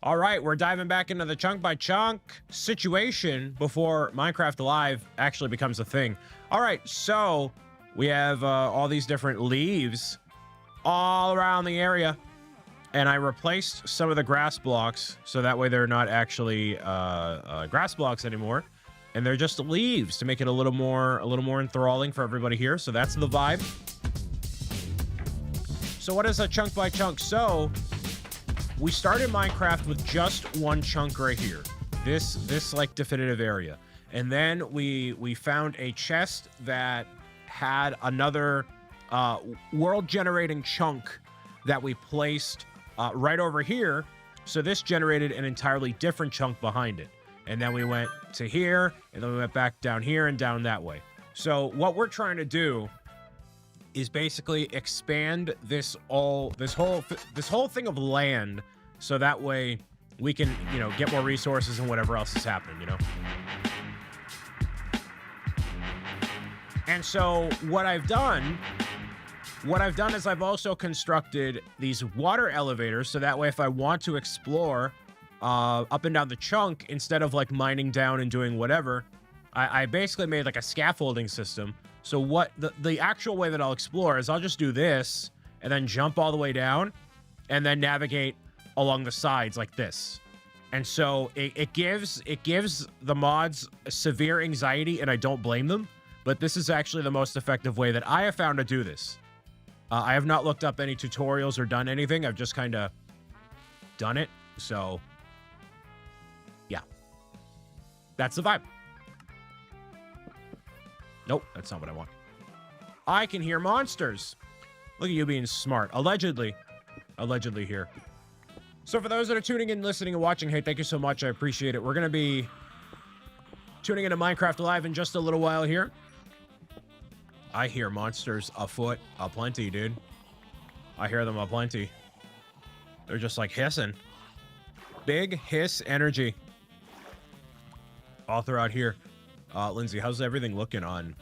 All right, we're diving back into the chunk by chunk situation before Minecraft Alive actually becomes a thing. All right, so we have all these different leaves all around the area, and I replaced some of the grass blocks so that way they're not actually grass blocks anymore, and they're just leaves to make it a little more enthralling for everybody here. So that's the vibe. So what is a chunk by chunk? So we started Minecraft with just one chunk right here, this like definitive area, and then we found a chest that had another world generating chunk that we placed right over here. So this generated an entirely different chunk behind it, and then we went to here, and then we went back down here and down that way. So what we're trying to do is basically expand this whole thing of land, so that way we can, you know, get more resources and whatever else is happening, you know. And so what I've done is I've also constructed these water elevators, so that way if I want to explore up and down the chunk, instead of like mining down and doing whatever, I basically made like a scaffolding system. So what the actual way that I'll explore is I'll just do this and then jump all the way down and then navigate along the sides like this. And so it gives the mods severe anxiety, and I don't blame them, but this is actually the most effective way that I have found to do this. I have not looked up any tutorials or done anything. I've just kind of done it. So yeah, that's the vibe. Nope, that's not what I want. I can hear monsters. Look at you being smart. Allegedly here. So for those that are tuning in, listening, and watching, hey, thank you so much. I appreciate it. We're going to be tuning into Minecraft Live in just a little while here. I hear monsters afoot aplenty, dude. I hear them aplenty. They're just like hissing. Big hiss energy all throughout here. Lindsay, how's everything looking on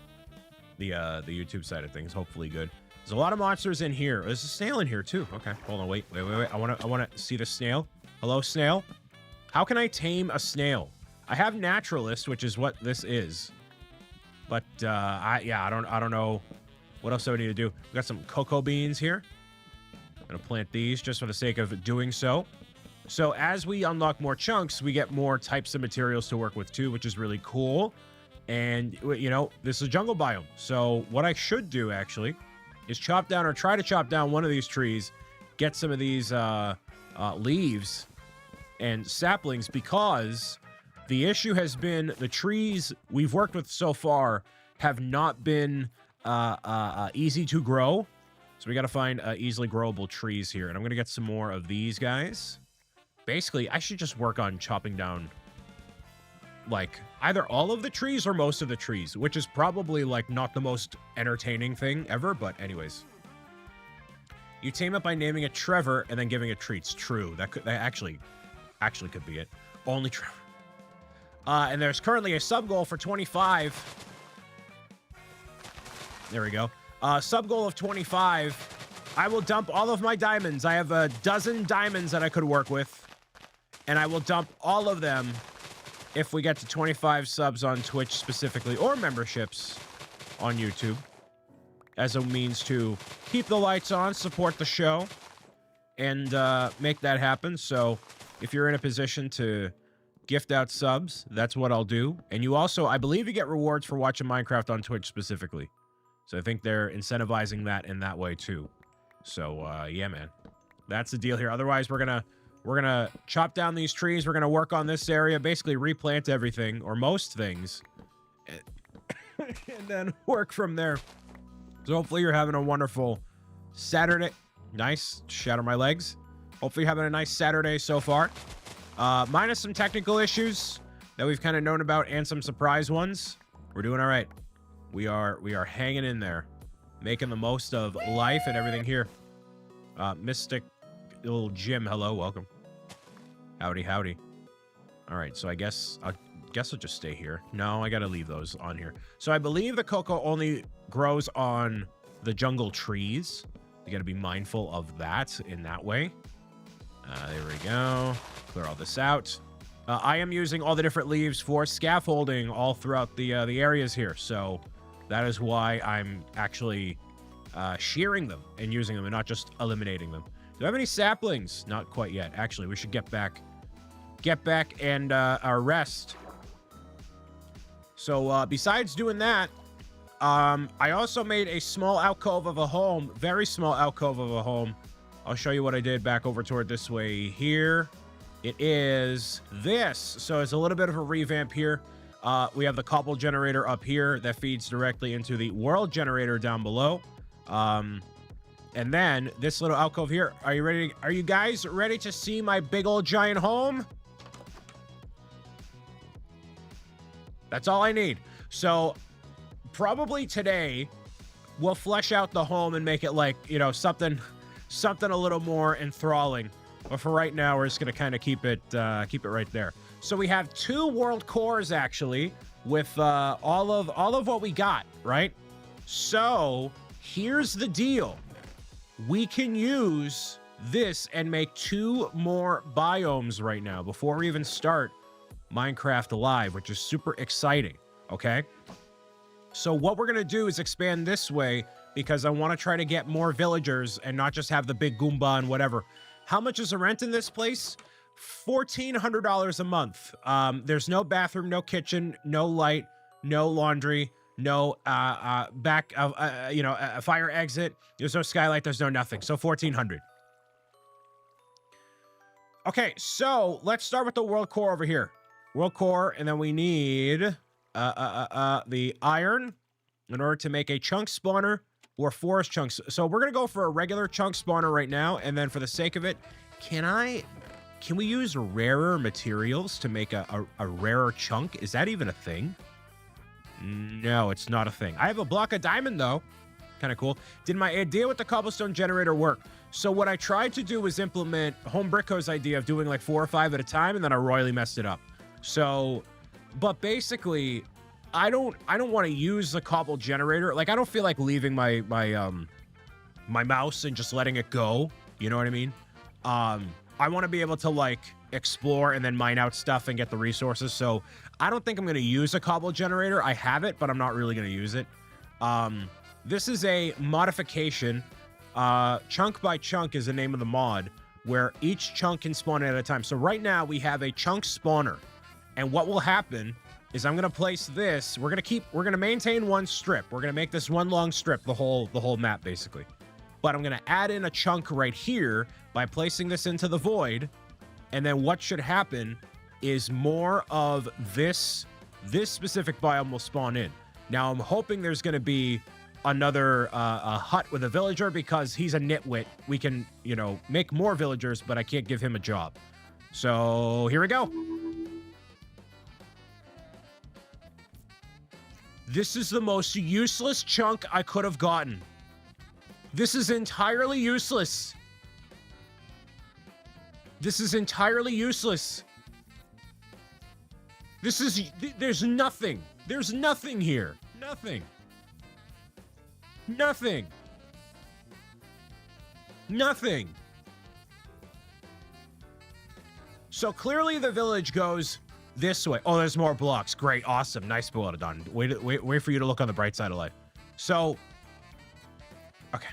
the YouTube side of things? Hopefully good. There's a lot of monsters in here. There's a snail in here too. Okay, hold on, wait. I wanna see the snail. Hello, snail. How can I tame a snail? I have naturalist, which is what this is. But I don't know what else I would need to do. We got some cocoa beans here. I'm gonna plant these just for the sake of doing so. So as we unlock more chunks, we get more types of materials to work with too, which is really cool. And, you know, this is a jungle biome. So what I should do, actually, is chop down or try to chop down one of these trees, get some of these leaves and saplings, because the issue has been the trees we've worked with so far have not been easy to grow. So we got to find easily growable trees here. And I'm going to get some more of these guys. Basically, I should just work on chopping down like either all of the trees or most of the trees, which is probably like not the most entertaining thing ever, but anyways. You tame it by naming it Trevor and then giving it treats. True. That actually could be it. Only Trevor. And there's currently a sub goal for 25. There we go. Sub goal of 25. I will dump all of my diamonds. I have a dozen diamonds that I could work with, and I will dump all of them if we get to 25 subs on Twitch specifically, or memberships on YouTube, as a means to keep the lights on, support the show, and make that happen. So if you're in a position to gift out subs, that's what I'll do. And you also, I believe you get rewards for watching Minecraft on Twitch specifically. So I think they're incentivizing that in that way too. So yeah, man, that's the deal here. Otherwise, we're gonna chop down these trees. We're gonna work on this area, basically replant everything or most things, and then work from there. So hopefully you're having a wonderful Saturday. Nice, shatter my legs. Hopefully you're having a nice Saturday so far. Minus some technical issues that we've kind of known about and some surprise ones. We're doing all right. We are hanging in there, making the most of life and everything here. Mystic little Jim, hello, welcome. Howdy, howdy. All right, so I guess I'll just stay here. No, I gotta leave those on here. So I believe the cocoa only grows on the jungle trees. You gotta be mindful of that in that way. There we go. Clear all this out. I am using all the different leaves for scaffolding all throughout the areas here. So that is why I'm actually shearing them and using them and not just eliminating them. Do I have any saplings? Not quite yet. Actually, we should get back and rest. So besides doing that, I also made a small alcove of a home, very small alcove of a home. I'll show you what I did back over toward this way here. It is this. So it's a little bit of a revamp here. We have the cobble generator up here that feeds directly into the world generator down below. And then this little alcove here. Are you ready? Are you guys ready to see my big old giant home? That's all I need. So probably today we'll flesh out the home and make it like, you know, something a little more enthralling. But for right now, we're just gonna kind of keep it right there. So we have 2 world cores actually with all of what we got, right? So here's the deal. We can use this and make 2 more biomes right now before we even start Minecraft Live, which is super exciting, okay? So what we're going to do is expand this way because I want to try to get more villagers and not just have the big Goomba and whatever. How much is the rent in this place? $1,400 a month. There's no bathroom, no kitchen, no light, no laundry, no a fire exit. There's no skylight. There's no nothing. So $1,400. Okay, so let's start with the world core over here. World core, and then we need the iron in order to make a chunk spawner or forest chunks. So we're gonna go for a regular chunk spawner right now, and then for the sake of it, can we use rarer materials to make a rarer chunk? Is that even a thing? No, it's not a thing. I have a block of diamond though. Kind of cool. Did my idea with the cobblestone generator work? So what I tried to do was implement Home Bricko's idea of doing like 4 or 5 at a time, and then I royally messed it up. So, but basically, I don't want to use the cobble generator. Like, I don't feel like leaving my mouse and just letting it go. You know what I mean? I want to be able to like explore and then mine out stuff and get the resources. So I don't think I'm going to use a cobble generator. I have it, but I'm not really going to use it. This is a modification. Chunk by Chunk is the name of the mod, where each chunk can spawn at a time. So right now we have a chunk spawner. And what will happen is I'm going to place this. We're going to maintain one strip. We're going to make this one long strip, the whole map basically. But I'm going to add in a chunk right here by placing this into the void. And then what should happen is more of this specific biome will spawn in. Now I'm hoping there's going to be another a hut with a villager, because he's a nitwit. We can, you know, make more villagers, but I can't give him a job. So here we go. This is the most useless chunk I could have gotten. This is entirely useless. This is entirely useless. There's nothing. There's nothing here. Nothing. Nothing. Nothing. So clearly the village goes this way. Oh, there's more blocks. Great. Awesome. Nice. Well done. Wait for you to look on the bright side of life. So, okay.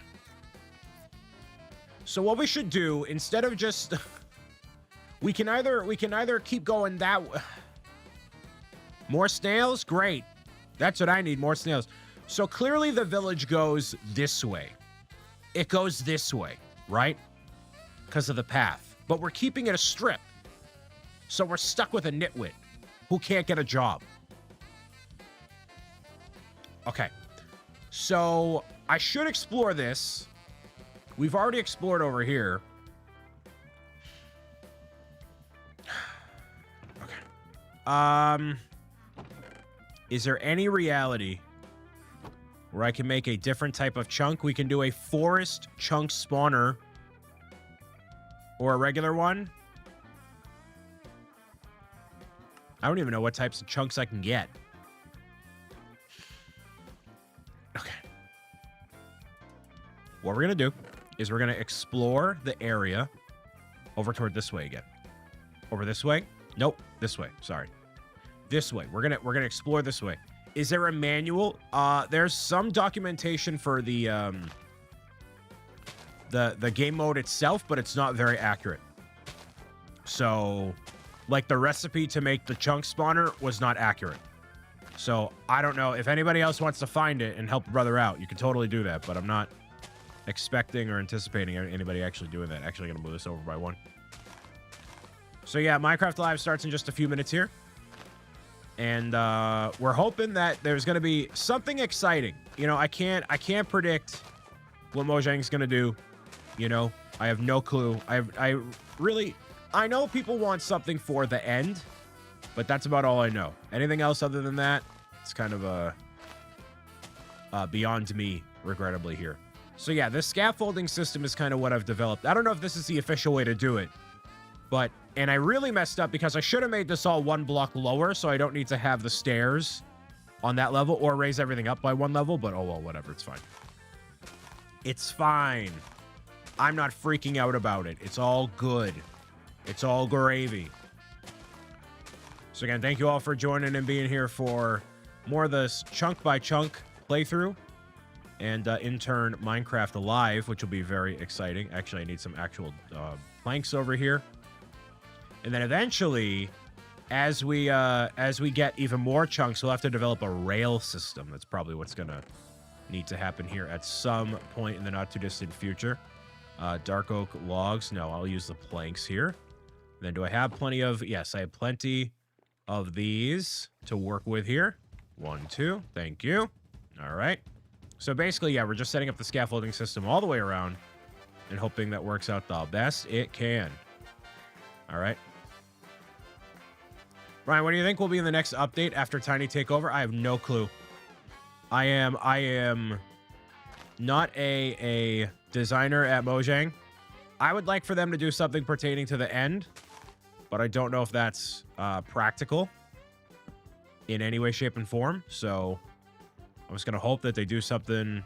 So what we should do, instead of just, we can either keep going that way. More snails? Great. That's what I need. More snails. So clearly the village goes this way. It goes this way, right? Because of the path. But we're keeping it a strip. So we're stuck with a nitwit who can't get a job. Okay. So I should explore this. We've already explored over here. Okay. Is there any reality where I can make a different type of chunk? We can do a forest chunk spawner or a regular one. I don't even know what types of chunks I can get. Okay. What we're going to do is we're going to explore the area. Over toward this way again. Over this way? Nope. This way. Sorry. This way. We're gonna explore this way. Is there a manual? There's some documentation for the game mode itself, but it's not very accurate. So, like, the recipe to make the chunk spawner was not accurate. So, I don't know. If anybody else wants to find it and help a brother out, you can totally do that, but I'm not expecting or anticipating anybody actually doing that. Actually, gonna move this over by one. So yeah, Minecraft Live starts in just a few minutes here. And we're hoping that there's gonna be something exciting. You know, I can't predict what Mojang's gonna do. You know, I have no clue. I know people want something for the end, but that's about all I know. Anything else other than that, it's kind of beyond me, regrettably here. So yeah, this scaffolding system is kind of what I've developed. I don't know if this is the official way to do it, but, and I really messed up because I should have made this all one block lower so I don't need to have the stairs on that level or raise everything up by one level, but oh well, whatever, it's fine. It's fine. I'm not freaking out about it. It's all good. It's all gravy. So again, thank you all for joining and being here for more of this chunk by chunk playthrough. And in turn, Minecraft Live, which will be very exciting. Actually, I need some actual planks over here. And then eventually, as we get even more chunks, we'll have to develop a rail system. That's probably what's gonna need to happen here at some point in the not too distant future. Dark oak logs. No, I'll use the planks here. Then do I have plenty of? Yes, I have plenty of these to work with here. 1, 2. Thank you. All right. So basically, yeah, we're just setting up the scaffolding system all the way around and hoping that works out the best it can. All right. Ryan, what do you think will be in the next update after Tiny Takeover? I have no clue. I am not a designer at Mojang. I would like for them to do something pertaining to the end, but I don't know if that's practical in any way, shape, and form. So I was going to hope that they do something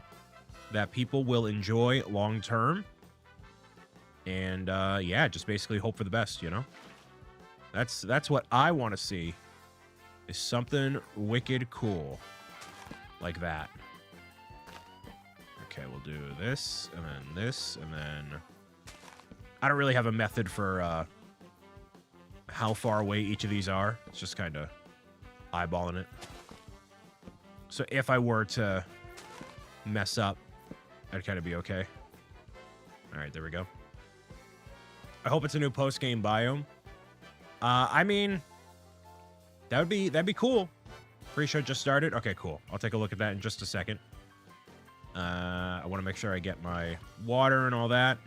that people will enjoy long term. And yeah, just basically hope for the best, you know? That's what I want to see, is something wicked cool like that. Okay, we'll do this, and then this, and then I don't really have a method for how far away each of these are. It's just kind of eyeballing it. So if I were to mess up, I'd kind of be okay. All right, there we go. I hope it's a new post-game biome. I mean, that'd be cool. Pre-show just started. Okay, cool. I'll take a look at that in just a second. I want to make sure I get my water and all that.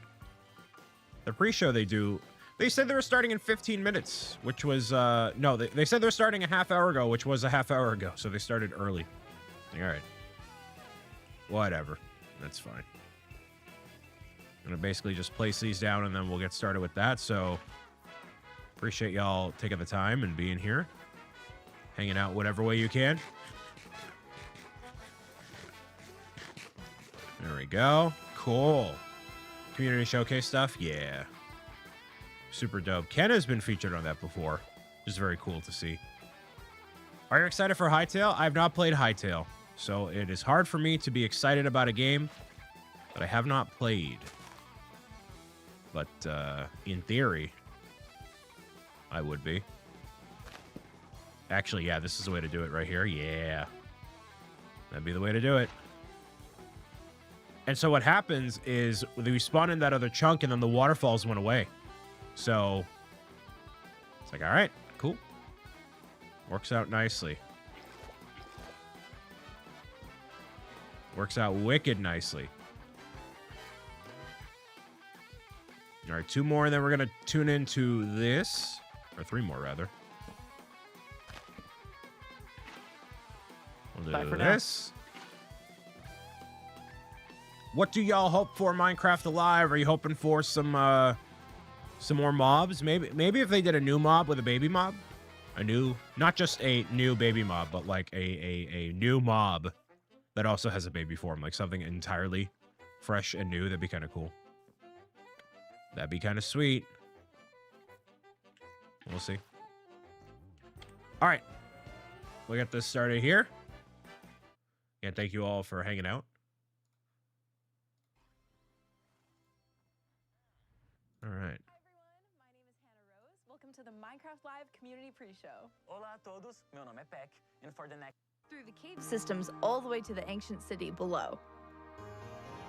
The pre-show they said they were starting in 15 minutes, which was, no, they said they're starting a half hour ago, which was a half hour ago. So they started early. All right. Whatever. That's fine. I'm going to basically just place these down and then we'll get started with that. So appreciate y'all taking the time and being here. Hanging out whatever way you can. There we go. Cool. Community showcase stuff. Yeah. Super dope. Ken has been featured on that before. Which is very cool to see. Are you excited for Hytale? I have not played Hytale. So it is hard for me to be excited about a game that I have not played. But in theory, I would be. Actually, yeah, this is the way to do it right here. Yeah. That'd be the way to do it. And so what happens is we spawn in that other chunk and then the waterfalls went away. So it's like, all right, cool. Works out nicely. Works out wicked nicely. All right, 2 more, and then we're going to tune into this. Or 3 more, rather. We'll do this. What do y'all hope for Minecraft Alive? Are you hoping for some more mobs? Maybe if they did a new mob with a baby mob. Not just a new baby mob, but like a new mob that also has a baby form. Like something entirely fresh and new. That'd be kind of cool. That'd be kind of sweet. We'll see. All right. We'll get this started here. Yeah, thank you all for hanging out. All right. Hi everyone, my name is Hannah Rose. Welcome to the Minecraft Live Community Pre-Show. Olá a todos, meu nome é Peck, and for the next... Through the cave systems all the way to the ancient city below.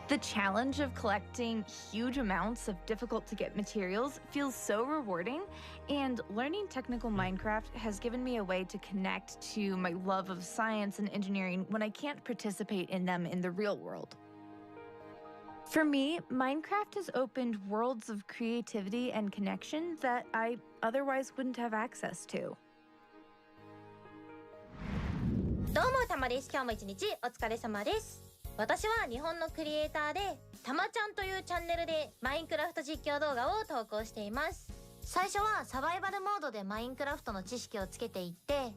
The challenge of collecting huge amounts of difficult-to-get materials feels so rewarding, and learning technical Minecraft has given me a way to connect to my love of science and engineering when I can't participate in them in the real world. For me, Minecraft has opened worlds of creativity and connection that I otherwise wouldn't have access to. どうもたまです。今日も一日お疲れ様です。私は日本のクリエイターでたまちゃんというチャンネルでマインクラフト実況動画を投稿しています。最初はサバイバルモードでマインクラフトの知識をつけていって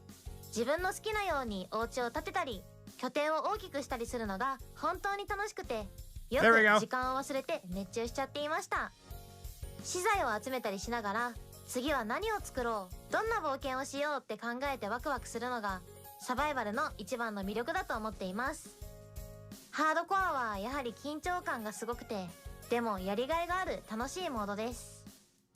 自分の好きなようにお家を建てたり拠点を大きくしたりするのが本当に楽しくてよく時間を忘れて熱中しちゃっていました。資材を集めたりしながら次は何を作ろうどんな冒険をしようって考えてワクワクするのがサバイバルの一番の魅力だと思っています。ハードコアはやはり緊張感がすごくてでもやりがいがある楽しいモードです。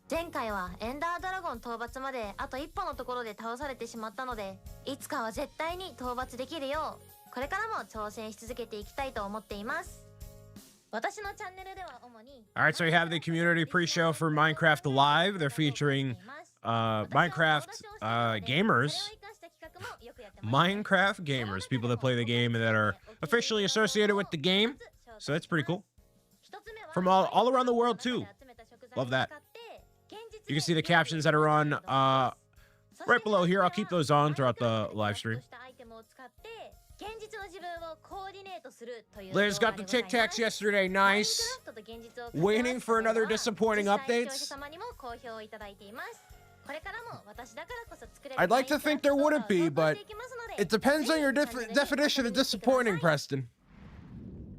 前回はエンダードラゴン討伐まであと一歩のところで倒されてしまったのでいつかは絶対に討伐できるようこれからも挑戦し続けていきたいと思っています。All right, so we have the community pre-show for Minecraft Live. They're featuring Minecraft gamers, people that play the game and that are officially associated with the game. So that's pretty cool. From all around the world too. Love that. You can see the captions that are on right below here. I'll keep those on throughout the live stream. Liz got the Tic Tacs yesterday. Nice. Waiting for another disappointing updates. I'd like to think there wouldn't be, but it depends on your definition of disappointing, Preston.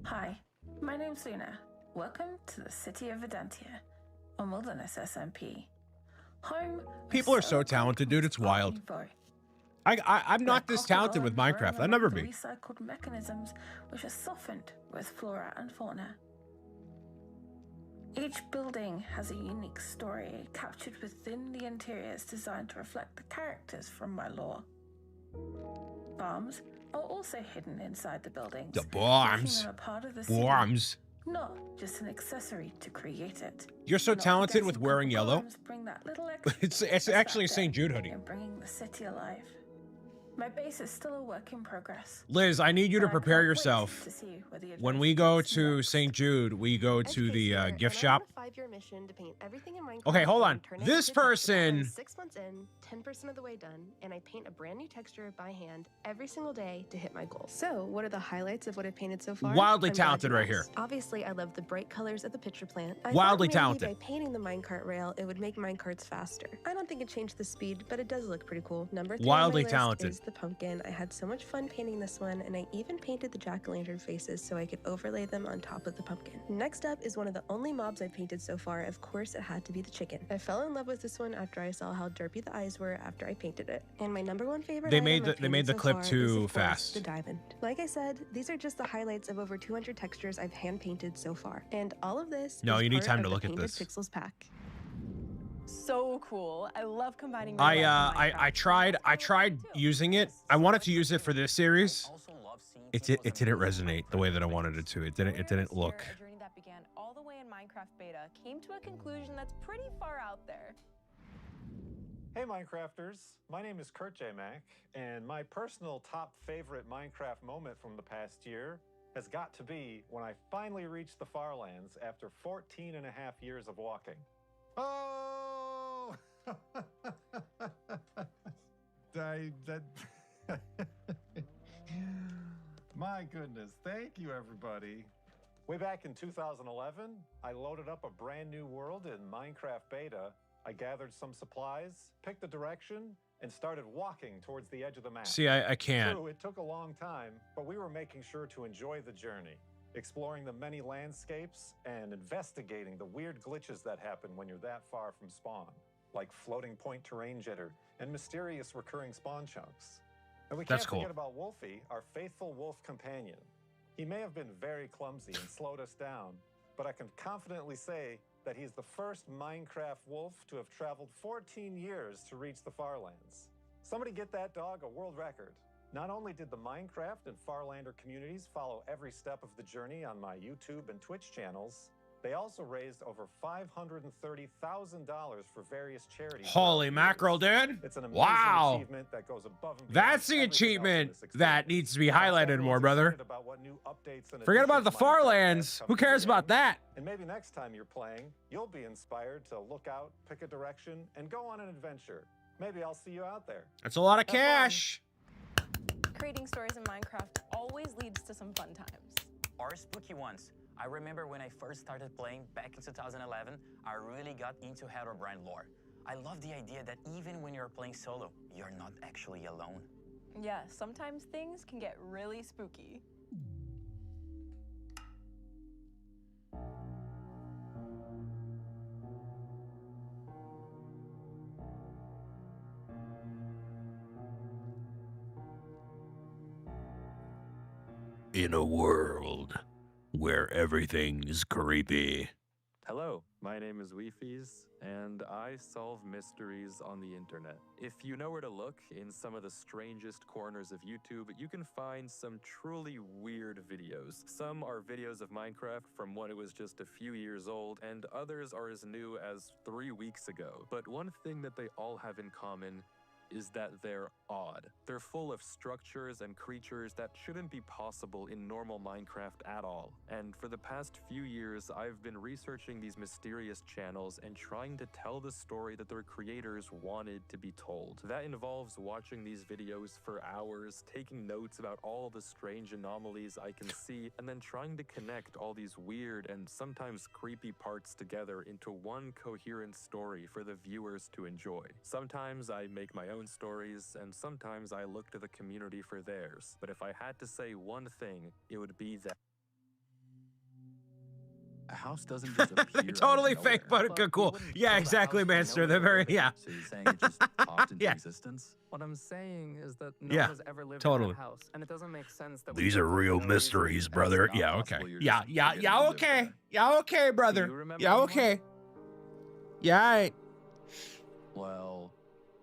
Hi, my name's Luna. Welcome to the city of Vedantia, a wilderness SMP. Home. People are so talented, dude. It's wild. I'm not this talented with Minecraft. I'll never be. Recycled mechanisms which are softened with flora and fauna. Each building has a unique story captured within the interiors designed to reflect the characters from my lore. Farms are also hidden inside the buildings. The bombs. Bombs. Not just an accessory to create it. You're so talented with wearing yellow. It's actually a St. Jude hoodie. And bringing the city alive. My base is still a work in progress. Liz, I need you to prepare yourself. When we go to St. Jude, we go to the gift shop. Okay, hold on. This person... 6 months in, 10% of the way done, and I paint a brand new texture by hand every single day to hit my goal. So, what are the highlights of what I've painted so far? Wildly talented right here. Obviously, I love the bright colors of the picture plant. Wildly talented. By painting the minecart rail, it would make minecarts faster. I don't think it changed the speed, but it does look pretty cool. Number 3 Wildly on my list talented. Is the pumpkin. I had so much fun painting this one, and I even painted the jack-o'-lantern faces so I could overlay them on top of the pumpkin. Next up is one of the only mobs I've painted so far. Of course, it had to be the chicken. I fell in love with this one after I saw how derpy the eyes were after I painted it. And my number one favorite they made the clip too fast. The diamond. Like I said, these are just the highlights of over 200 textures I've hand painted so far. And all of this No, is you need part time of to the look at Painted this. Pixels pack. So cool. I love combining I tried using it. I wanted to use it for this series. It didn't resonate the way that I wanted it to. It didn't look. A journey that began all the way in Minecraft beta came to a conclusion that's pretty far out there. Hey Minecrafters, my name is Kurt J. Mack, and my personal top favorite Minecraft moment from the past year has got to be when I finally reached the Farlands after 14 and a half years of walking. Oh! My goodness, thank you everybody. Way back in 2011, I loaded up a brand new world in Minecraft beta. I gathered some supplies, picked a direction, and started walking towards the edge of the map. See, I can't. True, it took a long time, but we were making sure to enjoy the journey, exploring the many landscapes and investigating the weird glitches that happen when you're that far from spawn. like floating point terrain jitter and mysterious recurring spawn chunks. And we That's can't cool. forget about Wolfie, our faithful wolf companion. He may have been very clumsy and slowed us down, but I can confidently say that he's the first Minecraft wolf to have traveled 14 years to reach the Farlands. Somebody get that dog a world record. Not only did the Minecraft and Farlander communities follow every step of the journey on my YouTube and Twitch channels, they also raised over $530,000 for various charities. Holy mackerel, dude. It's an amazing wow. achievement that goes above and beyond That's the everything achievement else in this that experience. needs to be I hope highlighted everyone's more, brother. excited about what new updates and Forget about additions the Minecraft has Farlands. come Who to the cares about game. that? And maybe next time you're playing, you'll be inspired to look out, pick a direction, and go on an adventure. Maybe I'll see you out there. That's a lot of Have fun. cash. Creating stories in Minecraft always leads to some fun times. Or spooky ones. I remember when I first started playing back in 2011, I really got into Herobrine lore. I love the idea that even when you're playing solo, you're not actually alone. Yeah, sometimes things can get really spooky. In a world where everything is creepy. Hello, my name is Weefies, and I solve mysteries on the internet. If you know where to look in some of the strangest corners of YouTube, you can find some truly weird videos. Some are videos of Minecraft from when it was just a few years old, and others are as new as 3 weeks ago. But one thing that they all have in common is that they're odd. They're full of structures and creatures that shouldn't be possible in normal Minecraft at all. And for the past few years, I've been researching these mysterious channels and trying to tell the story that their creators wanted to be told. That involves watching these videos for hours, taking notes about all the strange anomalies I can see, and then trying to connect all these weird and sometimes creepy parts together into one coherent story for the viewers to enjoy. Sometimes I make my own stories, and sometimes I look to the community for theirs. But if I had to say one thing, it would be that a house doesn't just appear They're totally out of nowhere. fake, but cool. Yeah, exactly, Manster. They're very, yeah. So you're saying it just popped into Yeah. existence? What I'm saying is that no Yeah, one has ever lived totally. in that house, and it doesn't make sense that These we are live real for no reason. mysteries, That's brother. not Yeah, possible. okay. You're Yeah, just yeah, forgetting yeah, to live okay. there. Yeah, okay, brother. Do you remember Yeah, anyone? okay. Yeah, all right. Well,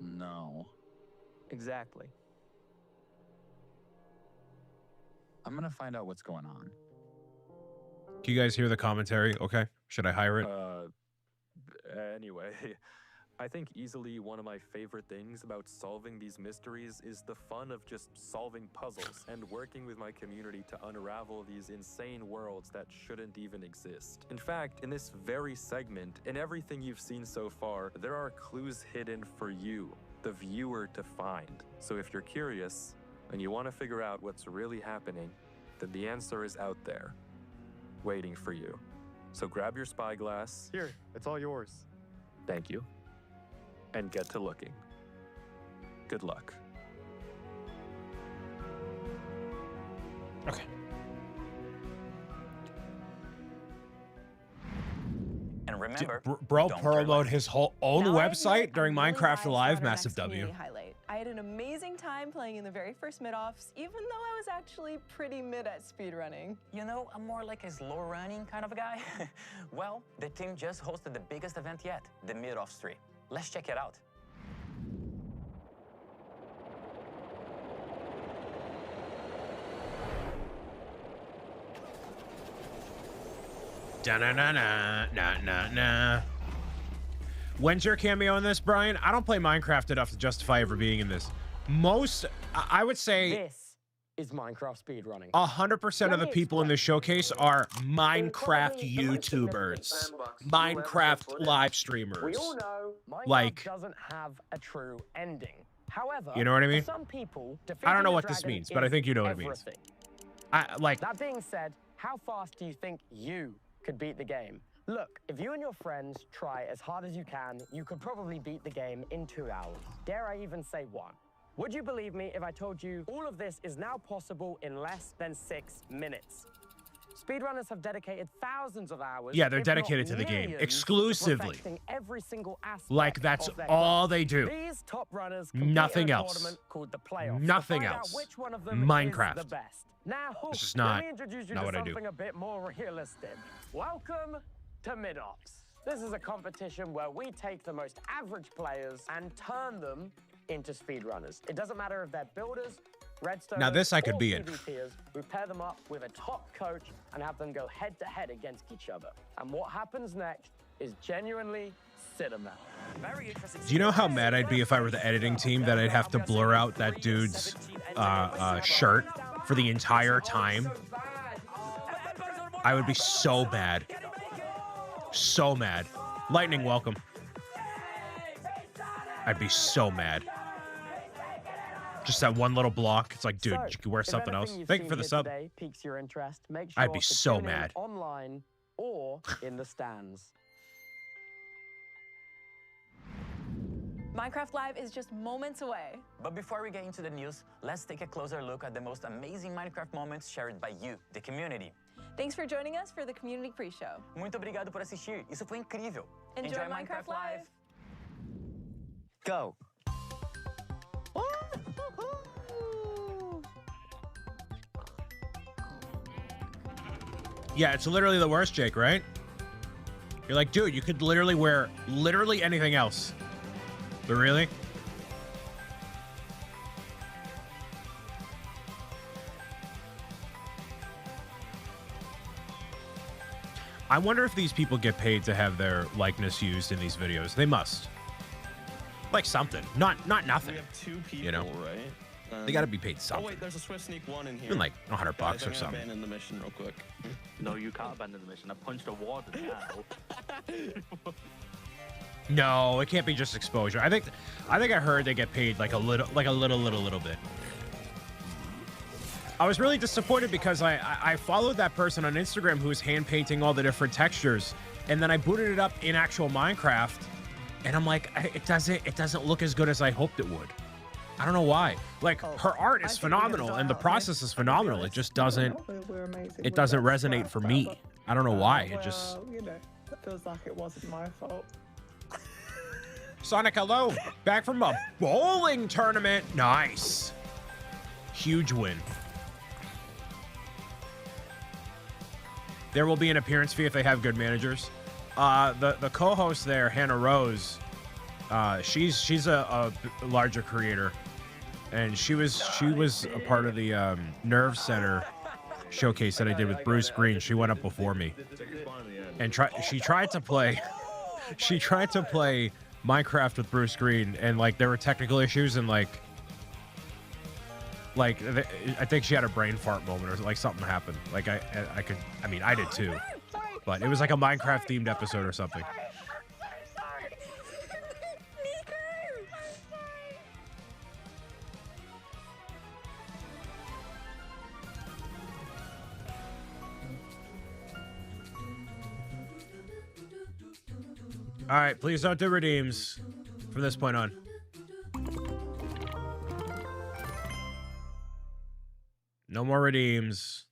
no. Exactly. I'm gonna find out what's going on. Can you guys hear the commentary? Okay. Should I hire it? Anyway, I think easily one of my favorite things about solving these mysteries is the fun of just solving puzzles and working with my community to unravel these insane worlds that shouldn't even exist. In fact, in this very segment, in everything you've seen so far, there are clues hidden for you, the viewer, to find. So if you're curious and you want to figure out what's really happening, then the answer is out there, waiting for you. So grab your spyglass. Here, it's all yours. Thank you. And get to looking. Good luck. Okay. And remember, Bro don't promoted his whole own Now I admit, website during I'm really Minecraft biased Live. about our Massive next W. community highlight. I had an amazing time playing in the very first mid-offs, even though I was actually pretty mid at speedrunning. You know, I'm more like a slow running kind of a guy. Well, the team just hosted the biggest event yet, the Mid-Off 3. Let's check it out. Da-na-na-na-na-na-na. When's your cameo in this, Brian? I don't play Minecraft enough to justify ever being in this. I would say This is Minecraft speedrunning. 100% of the people in this showcase are Minecraft YouTubers, Minecraft live We streamers. all know Minecraft Like- doesn't have a true ending. However, You know what I mean? for some people, I don't know defeating what the this dragon means, but I is think you know what it means. everything. Like, That being said, how fast do you think you could beat the game? Look, if you and your friends try as hard as you can, you could probably beat the game in 2 hours. Dare I even say 1? Would you believe me if I told you all of this is now possible in less than 6 minutes? Speedrunners have dedicated thousands of hours. Yeah, they're if not dedicated to the game millions, exclusively. to perfecting every single aspect Like that's of their all craft. they do. These top runners compete Nothing in a else. tournament called the playoffs. Nothing to find else. Out which one of them Minecraft. Is the best. Now, This is let not- me introduce you not to what I do. something a bit more realistic. Welcome to Mid-Ops. This is a competition where we take the most average players and turn them into speedrunners. It doesn't matter if they're builders, redstone. Now this I could be in. We pair them up with a top coach and have them go head to head against each other. And what happens next is genuinely cinema. Do you know how mad I'd be if I were the editing team that I'd have to blur out that dude's shirt for the entire time? I would be so mad. So mad. Lightning, welcome. I'd be so mad. Just that one little block. It's like, dude, you could wear something else. Thank you for the sub. Piques your interest, make I'd sure be to so tune in mad. Online or in the stands. Minecraft Live is just moments away. But before we get into the news, let's take a closer look at the most amazing Minecraft moments shared by you, the community. Thanks for joining us for the Community Pre-Show. Muito obrigado por assistir. Isso foi incrível. Enjoy Minecraft Live. Go. Yeah, it's literally the worst, Jake, right? You're like, dude, you could literally wear literally anything else. But really? I wonder if these people get paid to have their likeness used in these videos. They must. Like something. Not nothing. We have two people, you know? right? They gotta be paid something. Oh wait, there's a Swift Sneak 1 in here. Even like $100 Guys, or I'm gonna something. abandon the mission real quick. No, you can't abandon the mission. I punched a warden now. No, it can't be just exposure. I think I heard they get paid like a little bit. I was really disappointed because I followed that person on Instagram who was hand painting all the different textures, and then I booted it up in actual Minecraft, and I'm like, it doesn't look as good as I hoped it would. I don't know why. Like, her art is phenomenal and the process is phenomenal. It just doesn't resonate for me. I don't know why. It just, you know, it feels like it wasn't my fault. Sonic, hello. Back from a bowling tournament. Nice. Huge win. There will be an appearance fee if they have good managers. The co-host there, Hannah Rose, she's a larger creator, and she was a part of the Nerve Center showcase that I did with Bruce Green. She went up before me, and she tried to play Minecraft with Bruce Green, and like there were technical issues, and like I think she had a brain fart moment, or like something happened. Like I mean I did too, but it was like a Minecraft themed episode or something. All right, please don't do redeems from this point on. No more redeems.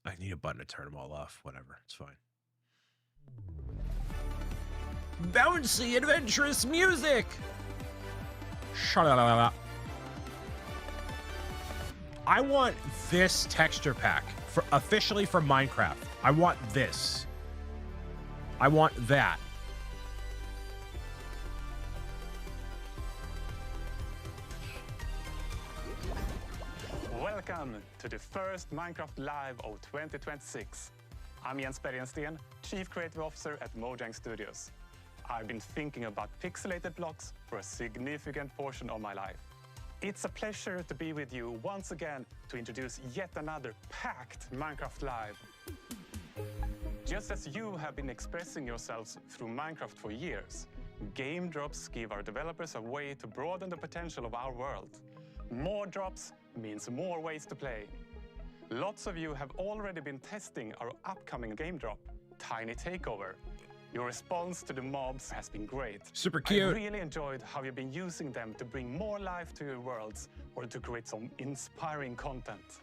I need a button to turn them all off. Whatever, it's fine. Bouncy, adventurous music. Sha-la-la-la-la. I want this texture pack officially for Minecraft. I want this. I want that. Welcome to the first Minecraft Live of 2026. I'm Jens Bergensten, Chief Creative Officer at Mojang Studios. I've been thinking about pixelated blocks for a significant portion of my life. It's a pleasure to be with you once again to introduce yet another packed Minecraft Live. Just as you have been expressing yourselves through Minecraft for years, game drops give our developers a way to broaden the potential of our world. More drops means more ways to play. Lots of you have already been testing our upcoming game drop, Tiny Takeover. Your response to the mobs has been great. Super cute. I really enjoyed how you've been using them to bring more life to your worlds or to create some inspiring content.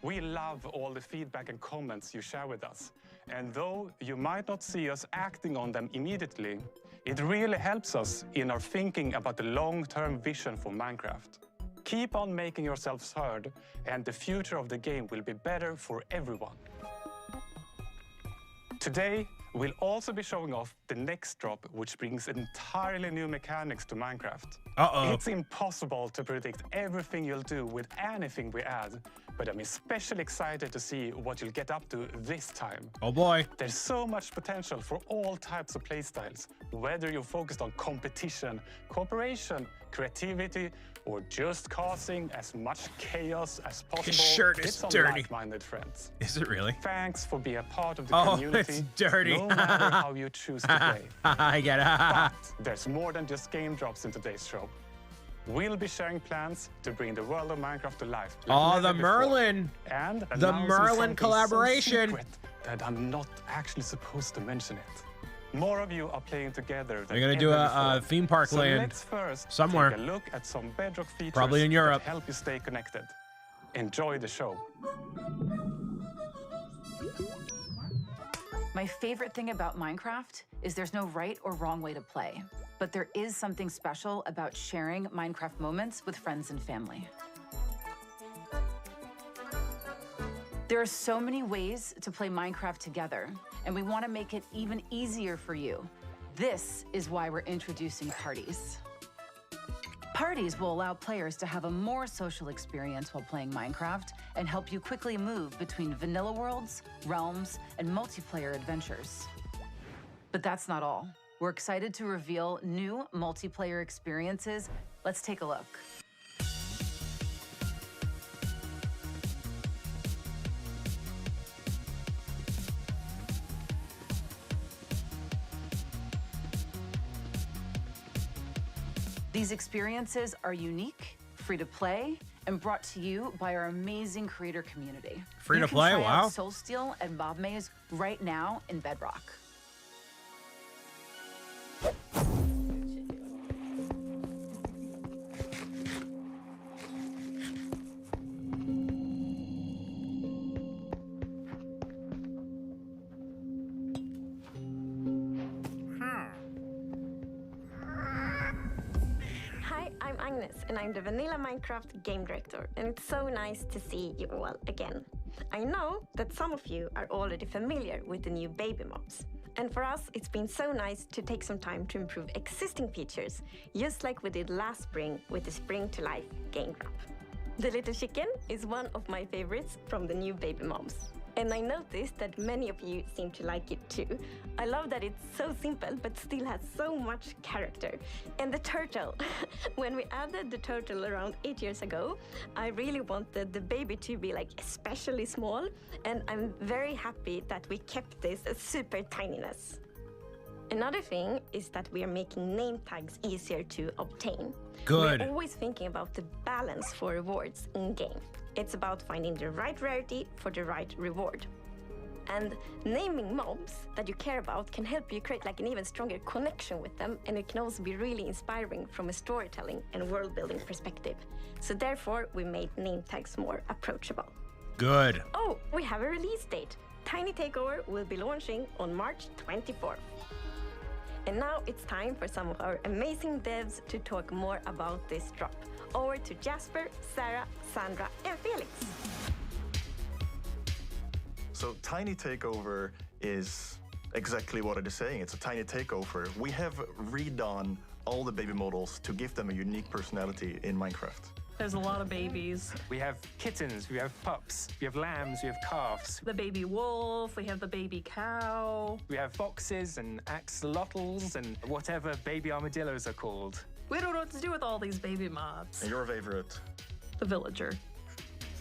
We love all the feedback and comments you share with us. And though you might not see us acting on them immediately, it really helps us in our thinking about the long-term vision for Minecraft. Keep on making yourselves heard, and the future of the game will be better for everyone. Today, we'll also be showing off the next drop, which brings entirely new mechanics to Minecraft. Uh-oh. It's impossible to predict everything you'll do with anything we add, but I'm especially excited to see what you'll get up to this time. Oh boy. There's so much potential for all types of playstyles, whether you're focused on competition, cooperation, creativity, or just causing as much chaos as possible. His shirt is it's on dirty. like-minded friends. Is it really? Thanks for being a part of the Oh, community. it's dirty. No matter how you choose to play. I get it. But there's more than just game drops in today's show. We'll be sharing plans to bring the world of Minecraft to life. Oh, never the before. Merlin. And The announcing Merlin something collaboration. So secret that I'm not actually supposed to mention it. More of you are playing together. They're gonna do a theme park so land let's first somewhere. take a look at some bedrock features Probably in Europe. that help you stay connected. Enjoy the show. My favorite thing about Minecraft is there's no right or wrong way to play, but there is something special about sharing Minecraft moments with friends and family. There are so many ways to play Minecraft together, and we want to make it even easier for you. This is why we're introducing parties. Parties will allow players to have a more social experience while playing Minecraft and help you quickly move between vanilla worlds, realms, and multiplayer adventures. But that's not all. We're excited to reveal new multiplayer experiences. Let's take a look. These experiences are unique, free to play, and brought to you by our amazing creator community. Free to play? You can try Wow. out Soul Steel and Mob Maze right now in Bedrock. Hi, I'm Agnes, and I'm the Vanilla Minecraft game director, and it's so nice to see you all again. I know that some of you are already familiar with the new baby mobs, and for us, it's been so nice to take some time to improve existing features, just like we did last spring with the Spring to Life game drop. The little chicken is one of my favorites from the new baby mobs. And I noticed that many of you seem to like it too. I love that it's so simple but still has so much character. And the turtle. When we added the turtle around 8 years ago, I really wanted the baby to be like especially small, and I'm very happy that we kept this super tininess. Another thing is that we are making name tags easier to obtain. Good. We're always thinking about the balance for rewards in-game. It's about finding the right rarity for the right reward. And naming mobs that you care about can help you create like an even stronger connection with them, and it can also be really inspiring from a storytelling and world-building perspective. So therefore, we made name tags more approachable. Good. Oh, we have a release date. Tiny Takeover will be launching on March 24th. And now it's time for some of our amazing devs to talk more about this drop. Over to Jasper, Sarah, Sandra, and Felix. So Tiny Takeover is exactly what it is saying. It's a tiny takeover. We have redone all the baby models to give them a unique personality in Minecraft. There's a lot of babies. We have kittens, we have pups, we have lambs, we have calves. The baby wolf, we have the baby cow. We have foxes and axolotls and whatever baby armadillos are called. We don't know what to do with all these baby mobs. And your favorite? The villager.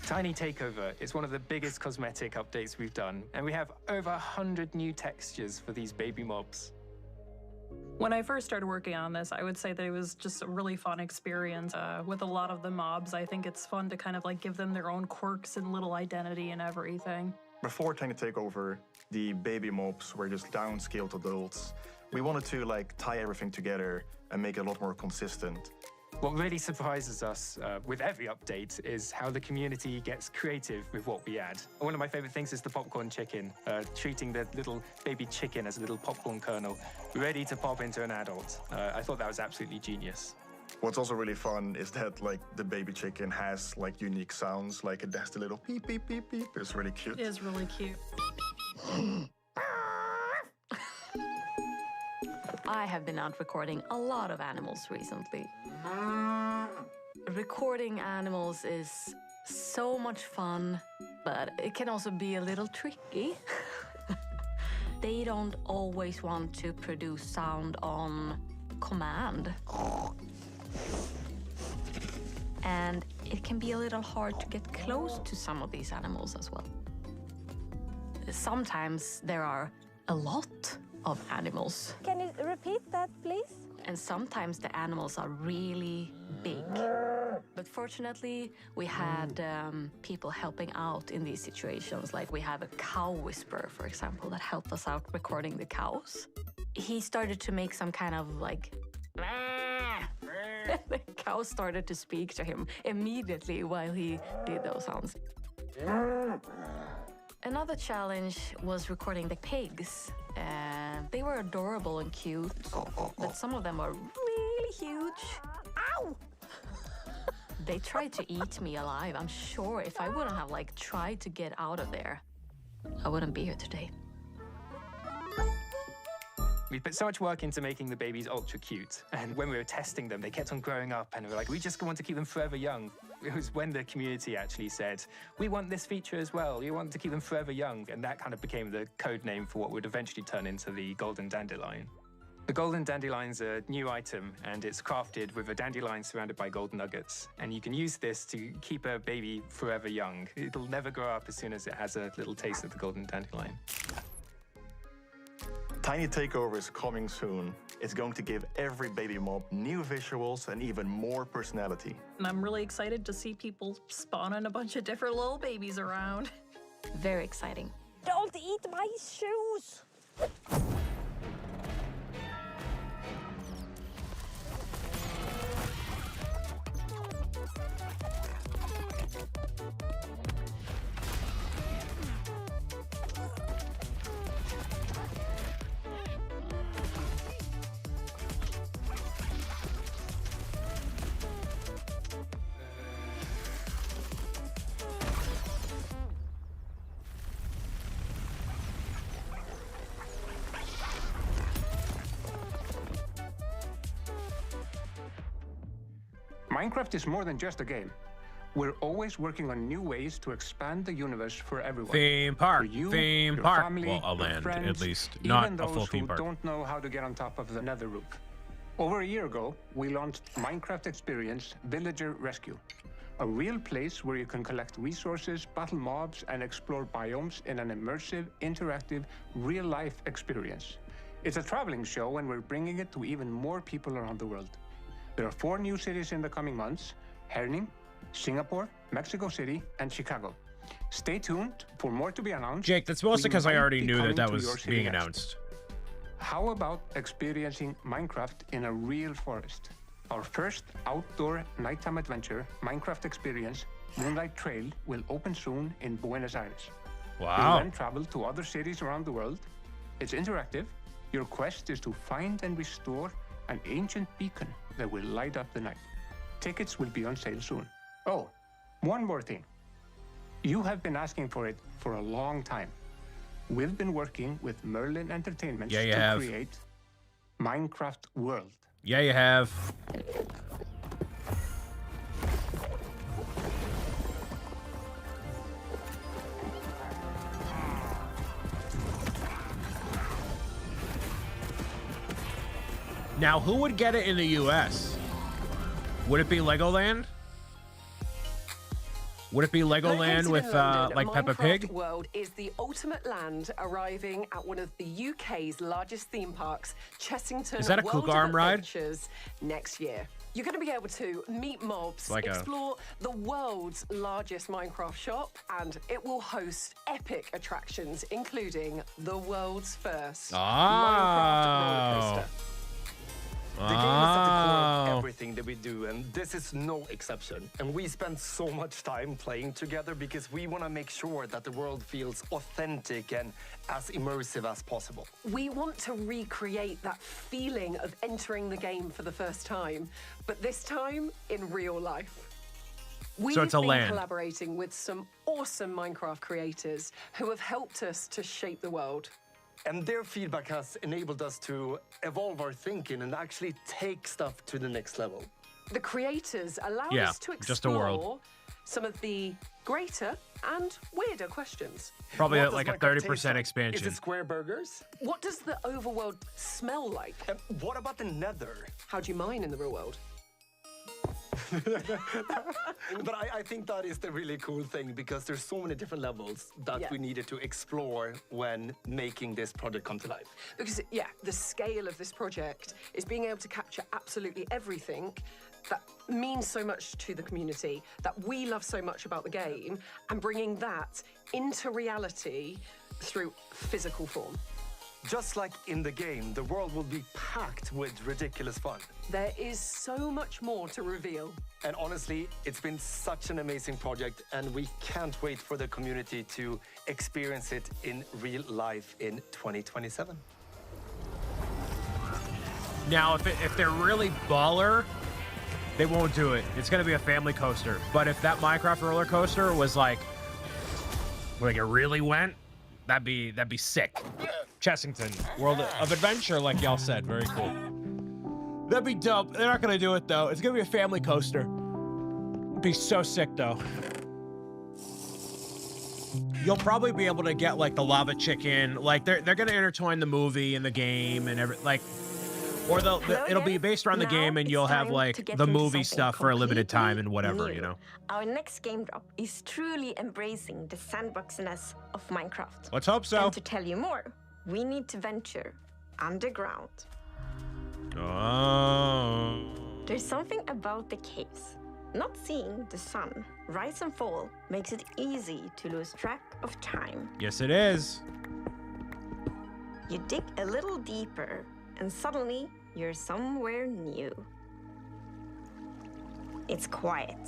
Tiny Takeover is one of the biggest cosmetic updates we've done, and we have over 100 new textures for these baby mobs. When I first started working on this, I would say that it was just a really fun experience. With a lot of the mobs, I think it's fun to kind of like give them their own quirks and little identity and everything. Before Tiny Takeover, the baby mobs were just downscaled adults. We wanted to like tie everything together and make it a lot more consistent. What really surprises us with every update is how the community gets creative with what we add. One of my favorite things is the popcorn chicken, treating the little baby chicken as a little popcorn kernel, ready to pop into an adult. I thought that was absolutely genius. What's also really fun is that like the baby chicken has like unique sounds, like it has the little beep beep beep beep. It's really cute. It is really cute. I have been out recording a lot of animals recently. Recording animals is so much fun, but it can also be a little tricky. They don't always want to produce sound on command. And it can be a little hard to get close to some of these animals as well. Sometimes there are a lot of animals. Can you repeat that, please? And sometimes the animals are really big. But fortunately, we had people helping out in these situations. Like we have a cow whisperer, for example, that helped us out recording the cows. He started to make some kind of like... The cow started to speak to him immediately while he did those sounds. Another challenge was recording the pigs. They were adorable and cute, but some of them were really huge. Ow! They tried to eat me alive. I'm sure if I wouldn't have like tried to get out of there, I wouldn't be here today. We put so much work into making the babies ultra cute. And when we were testing them, they kept on growing up and we were like, we just want to keep them forever young. It was when the community actually said, we want this feature as well. We want to keep them forever young. And that kind of became the code name for what would eventually turn into the golden dandelion. The golden dandelion's a new item and it's crafted with a dandelion surrounded by gold nuggets. And you can use this to keep a baby forever young. It'll never grow up as soon as it has a little taste of the golden dandelion. Tiny Takeover is coming soon. It's going to give every baby mob new visuals and even more personality. And I'm really excited to see people spawning a bunch of different little babies around. Very exciting. Don't eat my shoes! Minecraft is more than just a game. We're always working on new ways to expand the universe for everyone. Theme park, for you, theme your park. Family, Well, a your land, friends, at least. even Not a those full theme who park. don't know how to get on top of the nether roof. Over a year ago, we launched Minecraft Experience Villager Rescue, a real place where you can collect resources, battle mobs, and explore biomes in an immersive, interactive, real-life experience. It's a traveling show, and we're bringing it to even more people around the world. There are 4 new cities in the coming months: Herning, Singapore, Mexico City, and Chicago. Stay tuned for more to be announced. Jake, that's mostly because I already knew that that was being next. announced. How about experiencing Minecraft in a real forest? Our first outdoor nighttime adventure, Minecraft Experience, Moonlight Trail, will open soon in Buenos Aires. Wow. You'll then travel to other cities around the world. It's interactive. Your quest is to find and restore an ancient beacon that will light up the night. Tickets will be on sale soon. Oh, one more thing. You have been asking for it for a long time. We've been working with Merlin Entertainment to create Minecraft World. Yeah, you have. Now, who would get it in the US? Would it be Legoland? Would it be Legoland with like Peppa Pig? Minecraft World is the ultimate land, arriving at one of the UK's largest theme parks, Chessington Is that a World Cougar of ride? Adventures, next year. You're going to be able to meet mobs, Like explore the world's largest Minecraft shop, and it will host epic attractions, including the world's first Minecraft roller coaster. The game is at the core of everything that we do, and this is no exception. And we spend so much time playing together because we want to make sure that the world feels authentic and as immersive as possible. We want to recreate that feeling of entering the game for the first time, but this time in real life. We've So it's a been land. collaborating with some awesome Minecraft creators who have helped us to shape the world. And their feedback has enabled us to evolve our thinking and actually take stuff to the next level. The creators allow Yeah, us to just a world. explore some of the greater and weirder questions. Probably What like a does Minecraft 30% taste like? expansion. Is it square burgers? What does the overworld smell like? What about the nether? How do you mine in the real world? But I think that is the really cool thing because there's so many different levels that Yeah. we needed to explore when making this project come to life. Because, yeah, the scale of this project is being able to capture absolutely everything that means so much to the community, that we love so much about the game, and bringing that into reality through physical form. Just like in the game, the world will be packed with ridiculous fun. There is so much more to reveal. And honestly, it's been such an amazing project, and we can't wait for the community to experience it in real life in 2027. Now, if they're really baller, they won't do it. It's gonna be a family coaster. But if that Minecraft roller coaster was like it really went, that'd be sick. Chessington, World of Adventure, like y'all said, very cool. That'd be dope. They're not gonna do it though. It's gonna be a family coaster. It'd be so sick though. You'll probably be able to get like the lava chicken. Like they're gonna intertwine the movie and the game and or it'll be based around the Now game, and it's you'll have time like to get the into movie something stuff for a limited time and whatever, new. you know. Our next game drop is truly embracing the sandboxiness of Minecraft. Let's hope so. And to tell you more, we need to venture underground. Oh. There's something about the caves. Not seeing the sun rise and fall makes it easy to lose track of time. Yes, it is. You dig a little deeper, and suddenly you're somewhere new. It's quiet,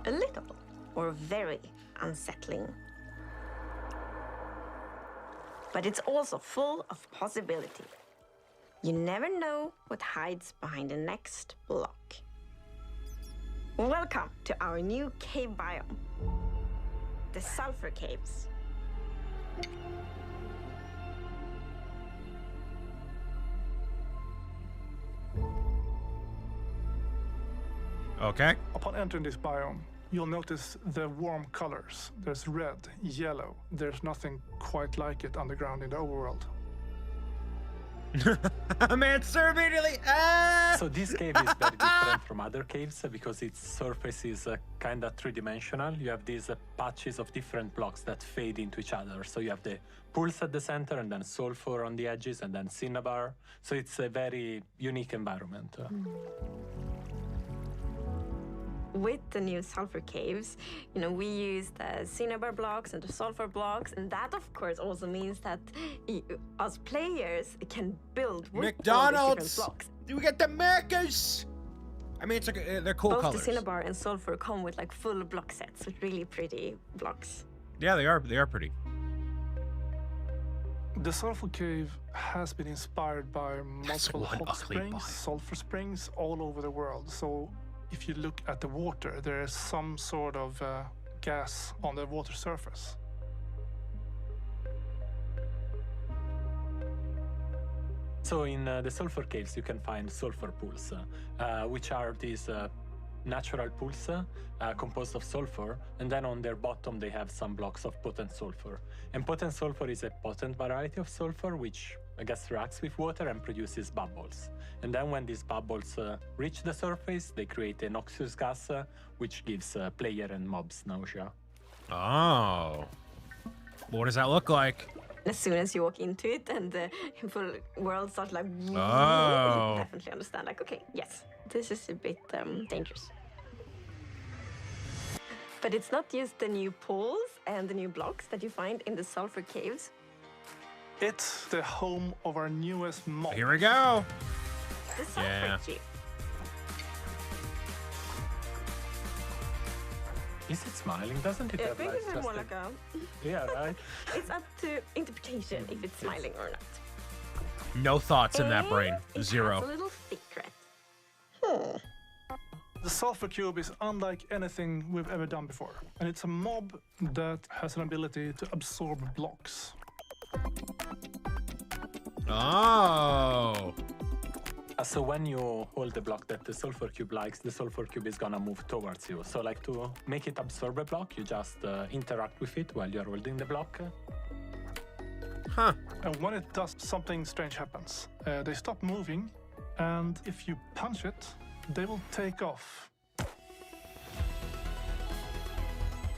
a little, or very unsettling. But it's also full of possibility. You never know what hides behind the next block. Welcome to our new cave biome, the Sulfur Caves. Okay. Upon entering this biome, you'll notice the warm colors. There's red, yellow. There's nothing quite like it underground in the overworld. Man, sir, immediately. So this cave is very different from other caves because its surface is kind of three-dimensional. You have these patches of different blocks that fade into each other. So you have the pools at the center, and then sulfur on the edges, and then cinnabar. So it's a very unique environment. With the new sulfur caves, we use the cinnabar blocks and the sulfur blocks, and that of course also means that us players can build with all these McDonald's. different blocks. Do we get the Americas? I mean, they're cool Both colors. the cinnabar and sulfur come with like full block sets with really pretty blocks. Yeah, they are. They are pretty. The sulfur cave has been inspired by multiple one hot ugly springs, boy. sulfur springs all over the world. So if you look at the water, there is some sort of gas on the water surface. So in the sulfur caves, you can find sulfur pools, which are these natural pools composed of sulfur, and then on their bottom they have some blocks of potent sulfur. And potent sulfur is a potent variety of sulfur which I guess reacts with water and produces bubbles. And then when these bubbles reach the surface, they create a noxious gas which gives player and mobs nausea. Oh. What does that look like? As soon as you walk into it and the full world starts like, Oh. you definitely understand, like, okay, yes, this is a bit dangerous. But it's not just the new pools and the new blocks that you find in the sulfur caves. It's the home of our newest mob. Here we go. The sulfur Yeah. cave. Is it smiling? Doesn't it I have think like it's just more a- like a... Yeah, right? It's up to interpretation if it's smiling or not. No thoughts in that brain. And it Zero. has a little secret. The sulfur cube is unlike anything we've ever done before, and it's a mob that has an ability to absorb blocks. Oh. So when you hold the block that the sulfur cube likes, the sulfur cube is gonna move towards you. So like to make it absorb a block, you just interact with it while you're holding the block. Huh. And when it does, something strange happens. They stop moving, and if you punch it, they will take off.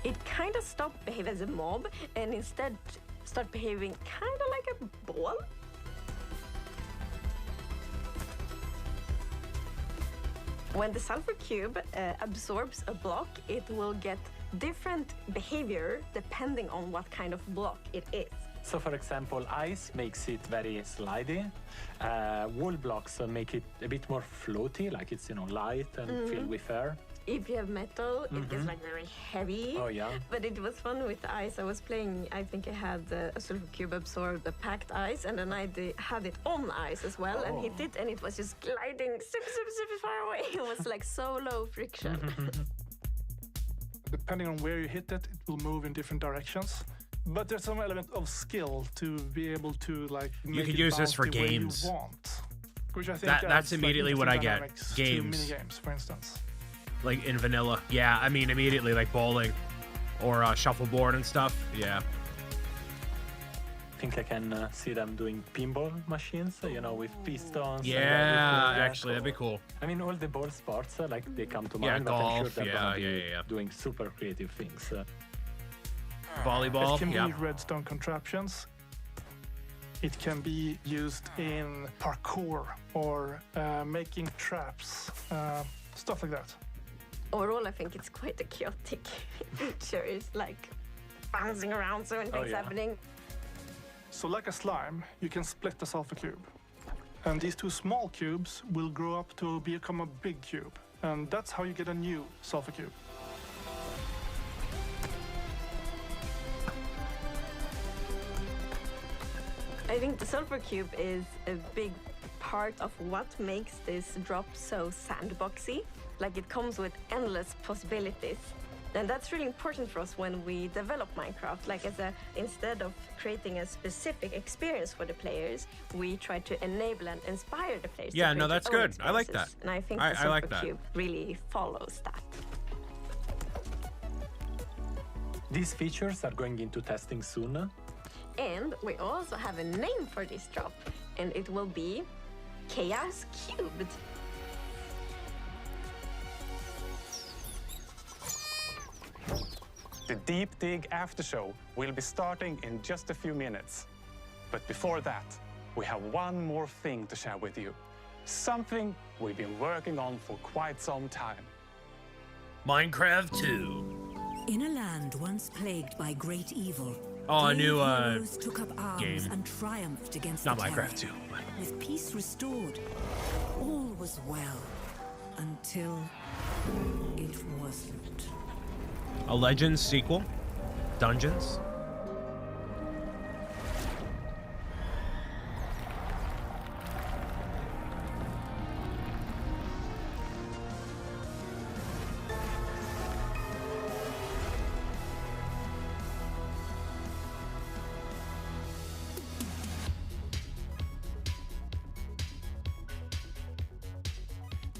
It kind of stopped behaving as a mob and instead start behaving kind of like a ball. When the sulfur cube absorbs a block, it will get different behavior depending on what kind of block it is. So for example, ice makes it very slidey. Wool blocks make it a bit more floaty, like it's, light and filled with air. If you have metal, it gets like very heavy. Oh, yeah. But it was fun with the ice. I was playing, I think I had a sulfur cube absorb the packed ice, and then I had it on ice as well and hit it, and it was just gliding super far away. It was like so low friction. Depending on where you hit it, it will move in different directions. But there's some element of skill to be able to You could use this for games. You want, which I think That's immediately what I get. Games. Games. Mini games, for instance. Like in vanilla. Yeah, I mean immediately like bowling or shuffleboard and stuff. Yeah. I think I can see them doing pinball machines, with pistons. Yeah, actually, that'd be cool. I mean, all the ball sports, they come to Yeah, mind, but I'm sure golf, they're gonna be yeah. doing super creative things. Volleyball, It can be redstone contraptions. It can be used in parkour or making traps, stuff like that. Overall, I think it's quite a chaotic feature. It's like bouncing around, so many things happening. So like a slime, you can split the sulfur cube. And these two small cubes will grow up to become a big cube. And that's how you get a new sulfur cube. I think the sulfur cube is a big part of what makes this drop so sandboxy. Like it comes with endless possibilities. And that's really important for us when we develop Minecraft. Like instead of creating a specific experience for the players, we try to enable and inspire the players. Yeah, to no, create that's their own good. I like that. experiences. And I think I the sulfur like that. cube really follows that. These features are going into testing soon. And we also have a name for this drop, and it will be Chaos Cubed. The Deep Dig After Show will be starting in just a few minutes. But before that, we have one more thing to share with you. Something we've been working on for quite some time. Minecraft 2. In a land once plagued by great evil, A new heroes took up arms game. and triumphed against Not the Minecraft terror. 2. With peace restored, all was well until it wasn't. A Legends sequel? Dungeons?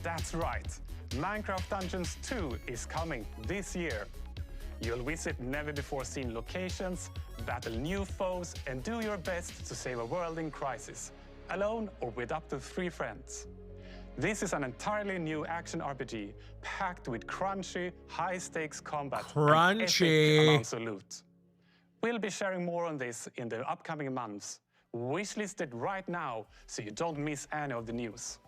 That's right. Minecraft Dungeons 2 is coming this year. You'll visit never-before-seen locations, battle new foes, and do your best to save a world in crisis, alone or with up to 3 friends. This is an entirely new action RPG, packed with crunchy, high-stakes combat and epic amounts of loot. We'll be sharing more on this in the upcoming months. Wishlist it right now so you don't miss any of the news.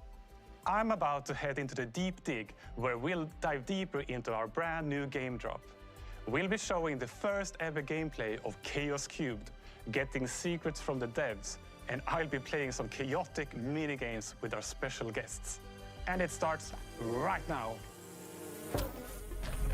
I'm about to head into the Deep Dig, where we'll dive deeper into our brand new game drop. We'll be showing the first ever gameplay of Chaos Cubed, getting secrets from the devs, and I'll be playing some chaotic minigames with our special guests. And it starts right now.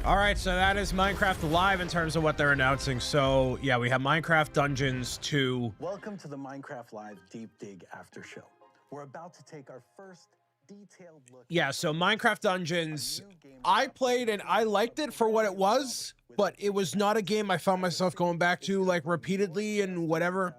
All right, so that is Minecraft Live in terms of what they're announcing. So, yeah, we have Minecraft Dungeons 2. Welcome to the Minecraft Live Deep Dig After Show. We're about to take our first detailed look. Yeah, so Minecraft Dungeons, I played and I liked it for what it was, but it was not a game I found myself going back to like repeatedly and whatever.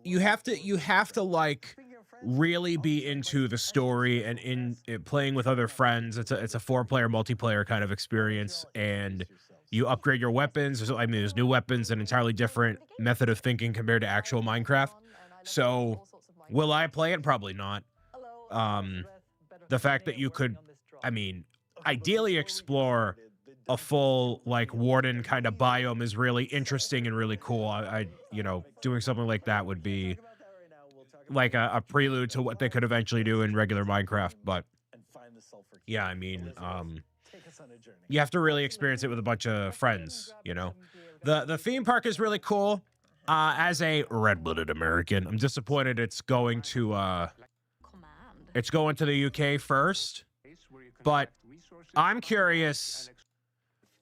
You have to like really be into the story and in playing with other friends. It's a 4-player multiplayer kind of experience, and you upgrade your weapons. There's new weapons, an entirely different method of thinking compared to actual Minecraft. So will I play it? Probably not. The fact that you could, ideally explore a full like warden kind of biome is really interesting and really cool. I doing something like that would be like a prelude to what they could eventually do in regular Minecraft. But yeah, you have to really experience it with a bunch of friends, The theme park is really cool. As a red-blooded American, I'm disappointed it's going to the UK first. But I'm curious.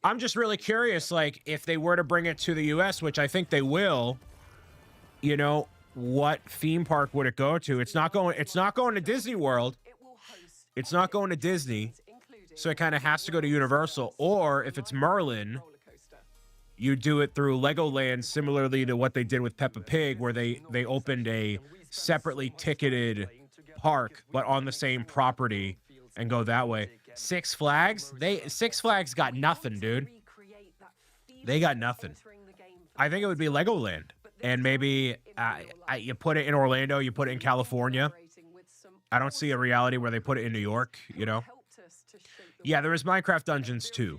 I'm just really curious, like, if they were to bring it to the US, which I think they will, what theme park would it go to? It's not going to Disney World. It's not going to Disney. So it kind of has to go to Universal. Or if it's Merlin, you do it through Legoland, similarly to what they did with Peppa Pig, where they opened a separately ticketed park, but on the same property, and go that way. Six Flags got nothing, dude. They got nothing. I think it would be Legoland. And maybe you put it in Orlando, you put it in California. I don't see a reality where they put it in New York, Yeah, there is Minecraft Dungeons 2,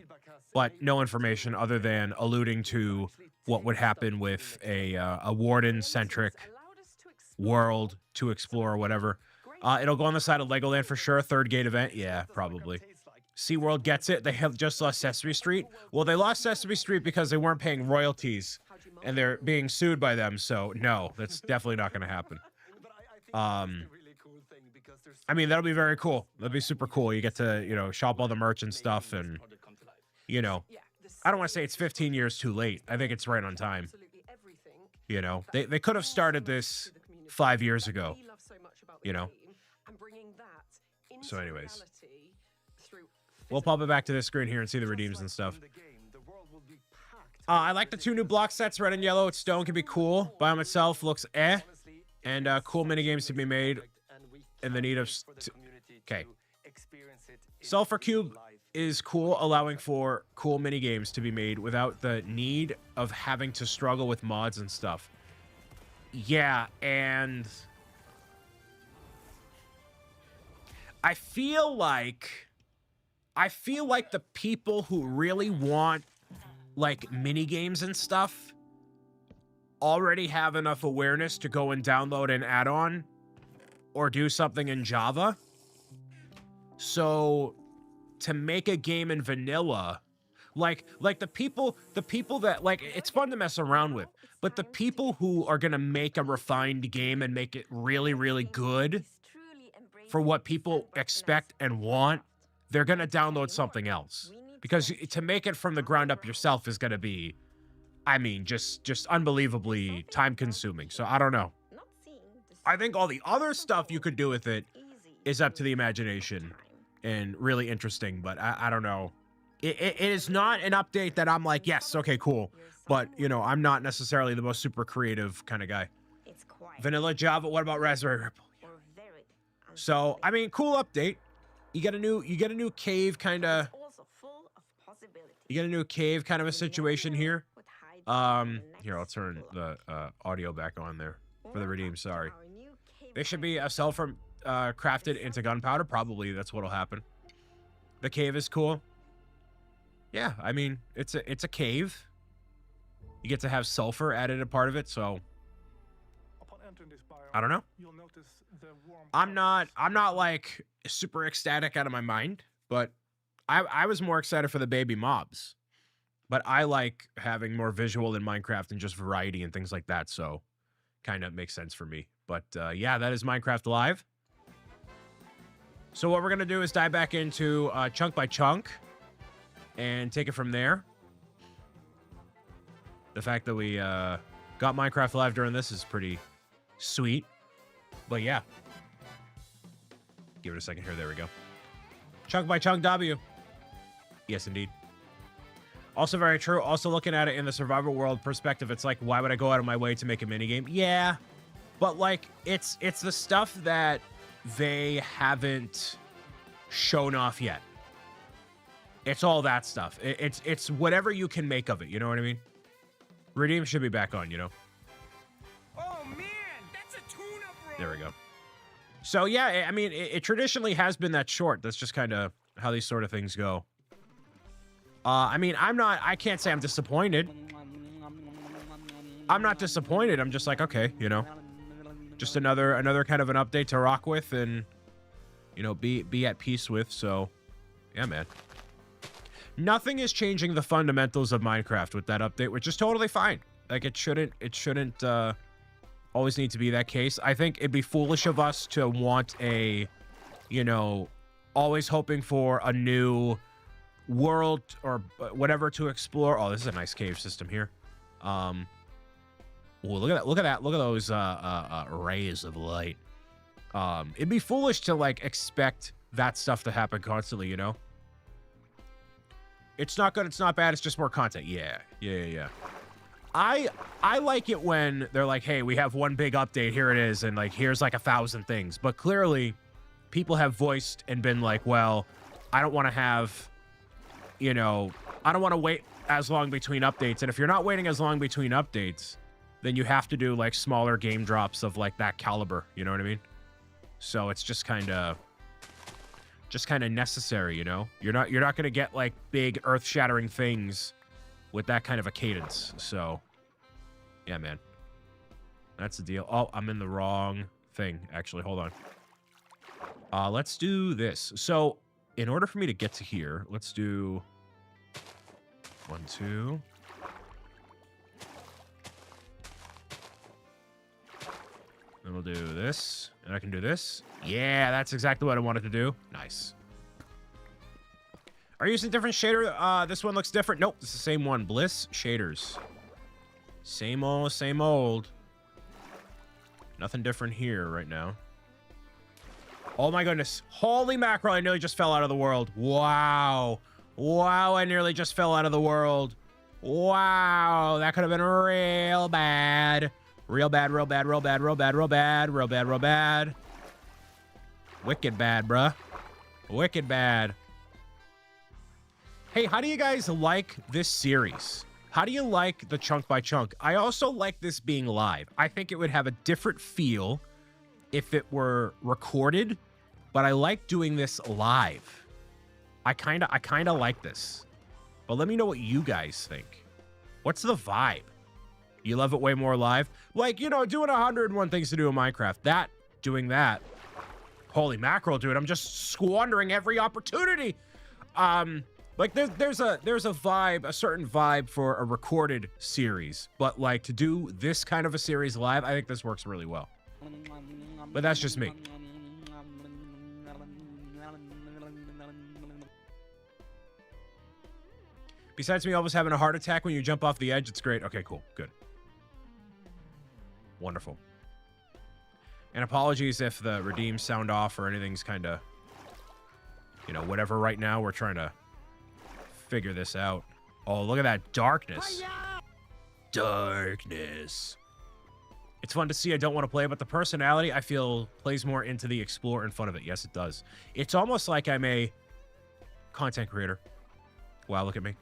but no information other than alluding to what would happen with a warden-centric world to explore or whatever. It'll go on the side of Legoland for sure. Third gate event. Yeah, probably. SeaWorld gets it. They have just lost Sesame Street. Well, they lost Sesame Street because they weren't paying royalties and they're being sued by them. So no, that's definitely not going to happen. That'll be very cool. That'll be super cool. You get to, shop all the merch and stuff. And, I don't want to say it's 15 years too late. I think it's right on time. They could have started this 5 years ago, So anyways, we'll pop it back to this screen here and see the redeems and stuff. I like the 2 new block sets, red and yellow. Stone can be cool. Biome itself looks and cool mini games to be made in the need of. Okay. Sulfur Cube is cool, allowing for cool mini games to be made without the need of having to struggle with mods and stuff. Yeah, and I feel like the people who really want like mini games and stuff already have enough awareness to go and download an add-on or do something in Java. So to make a game in vanilla, like the people that like, it's fun to mess around with, but the people who are going to make a refined game and make it really, really good for what people expect and want, they're going to download something else. Because to make it from the ground up yourself is going to be, just unbelievably time consuming. So I don't know. I think all the other stuff you could do with it is up to the imagination and really interesting, but I don't know. It is not an update that I'm like, yes, okay, cool. But, I'm not necessarily the most super creative kind of guy. Vanilla Java, what about Raspberry Ripple? So, cool update. You get a new cave kind of. You get a new cave kind of a situation here. Here, I'll turn the audio back on there for the redeem. Sorry. There should be a sulfur crafted into gunpowder. Probably that's what'll happen. The cave is cool. Yeah, it's a cave. You get to have sulfur added a part of it, so I don't know. I'm not like super ecstatic out of my mind, but I was more excited for the baby mobs. But I like having more visual in Minecraft and just variety and things like that, so kind of makes sense for me. But yeah, that is Minecraft Live. So what we're going to do is dive back into chunk by chunk. and take it from there. The fact that we got Minecraft Live during this is pretty sweet. But yeah. Give it a second here. There we go. Chunk by chunk W. Yes, indeed. Also very true. Also looking at it in the survival world perspective, it's like, why would I go out of my way to make a minigame? Yeah. But like, it's the stuff that they haven't shown off yet. It's all that stuff. It's whatever you can make of it. You know what I mean? Redeem should be back on, you know? Oh, man, that's a tune-up roll. There we go. So, yeah, I mean, it traditionally has been that short. That's just kind of how these sort of things go. I mean, I can't say I'm disappointed. I'm not disappointed. I'm just like, okay, you know, just another kind of an update to rock with and, you know, be at peace with. So, yeah, man. Nothing is changing the fundamentals of Minecraft with that update, which is totally fine. Like, it shouldn't always need to be that case. I think it'd be foolish of us to want a, you know, always hoping for a new world or whatever to explore. Oh, this is a nice cave system here. Well, look at that. Look at those rays of light. It'd be foolish to like expect that stuff to happen constantly, you know? It's not good, it's not bad, it's just more content. Yeah. I like it when they're like, hey, we have one big update, here it is, and like here's like 1,000 things. But clearly people have voiced and been like, well, I don't want to have, you know, I don't want to wait as long between updates. And if you're not waiting as long between updates, then you have to do like smaller game drops of like that caliber, you know what I mean? So it's just kind of necessary, you know? You're not going to get like big earth-shattering things with that kind of a cadence. So yeah, man. That's the deal. Oh, I'm in the wrong thing. Actually, hold on. Let's do this. So in order for me to get to here, let's do 1, 2. Then we'll do this, and I can do this. Yeah, that's exactly what I wanted to do. Nice. Are you using a different shader? This one looks different. Nope, it's the same one. Bliss shaders. Same old, same old. Nothing different here right now. Oh my goodness. Holy mackerel, I nearly just fell out of the world. Wow. Wow, I nearly just fell out of the world. Wow, that could have been real bad. Real bad, real bad, real bad, real bad, real bad, real bad, real bad. Wicked bad, bruh. Wicked bad. Hey, how do you guys like this series? How do you like the chunk by chunk? I also like this being live. I think it would have a different feel if it were recorded, but I like doing this live. I kind of like this. But let me know what you guys think. What's the vibe? You love it way more live? Like, you know, doing 101 things to do in Minecraft. Doing that. Holy mackerel, dude. I'm just squandering every opportunity. Like there's a vibe, a certain vibe for a recorded series. But like to do this kind of a series live, I think this works really well. But that's just me. Besides me almost having a heart attack when you jump off the edge, it's great. Okay, cool. Good. Wonderful. And apologies if the redeem sound off or anything's kind of, you know, whatever right now. We're trying to figure this out. Oh, look at that darkness. Darkness. It's fun to see. I don't want to play, but the personality, I feel, plays more into the explore and fun of it. Yes, it does. It's almost like I'm a content creator. Wow, look at me.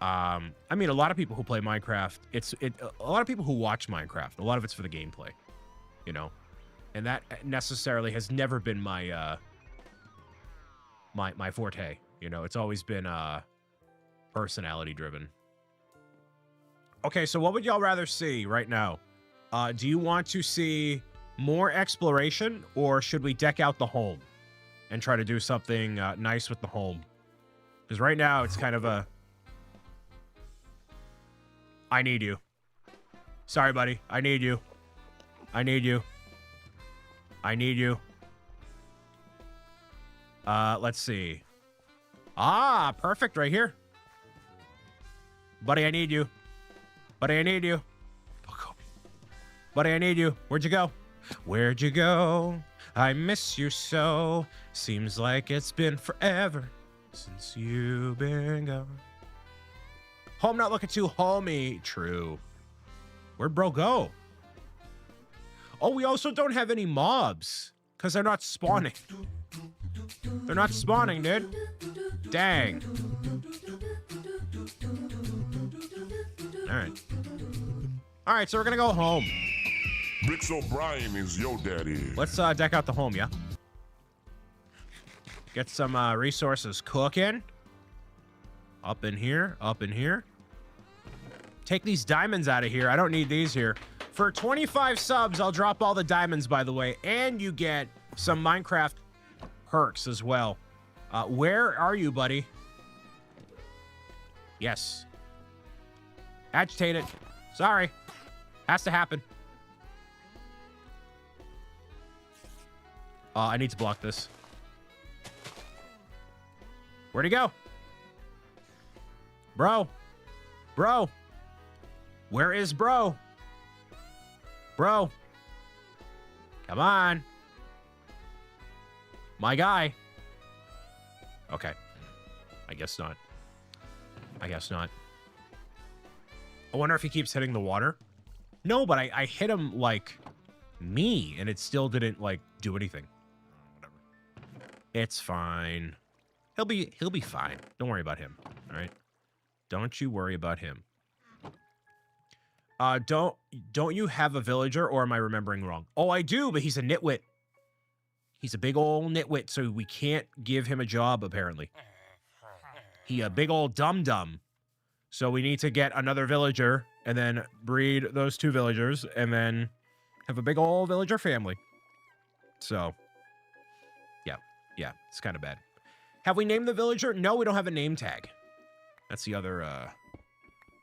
I mean, a lot of people who play Minecraft, a lot of people who watch Minecraft, a lot of it's for the gameplay, you know, and that necessarily has never been my, my forte, you know, it's always been, personality driven. Okay, so what would y'all rather see right now? Do you want to see more exploration, or should we deck out the home and try to do something nice with the home? Because right now it's kind of a, I need you. Sorry, buddy. I need you. I need you. I need you. Let's see. Ah, perfect right here. Buddy, I need you. Buddy, I need you. Buddy, I need you. Where'd you go? Where'd you go? I miss you so. Seems like it's been forever since you've been gone. Home not looking too homey. True. Where'd bro go? Oh, we also don't have any mobs because they're not spawning. They're not spawning, dude. Dang. All right. All right, so we're going to go home. Bricks O'Brien is your daddy. Let's deck out the home, yeah? Get some resources cooking. Up in here, up in here. Take these diamonds out of here. I don't need these here. For 25 subs, I'll drop all the diamonds, by the way. And you get some Minecraft perks as well. Where are you, buddy? Yes. Agitated. Sorry. Has to happen. I need to block this. Where'd he go? Bro. Bro. Where is bro? Bro. Come on. My guy. Okay. I guess not. I guess not. I wonder if he keeps hitting the water. No, but I hit him like me and it still didn't like do anything. Whatever. It's fine. He'll be fine. Don't worry about him. All right. Don't you worry about him. Don't you have a villager, or am I remembering wrong? Oh, I do, but he's a nitwit. He's a big old nitwit, so we can't give him a job, apparently. He a big old dum-dum. So we need to get another villager, and then breed those 2 villagers, and then have a big old villager family. So, yeah, it's kind of bad. Have we named the villager? No, we don't have a name tag. That's the other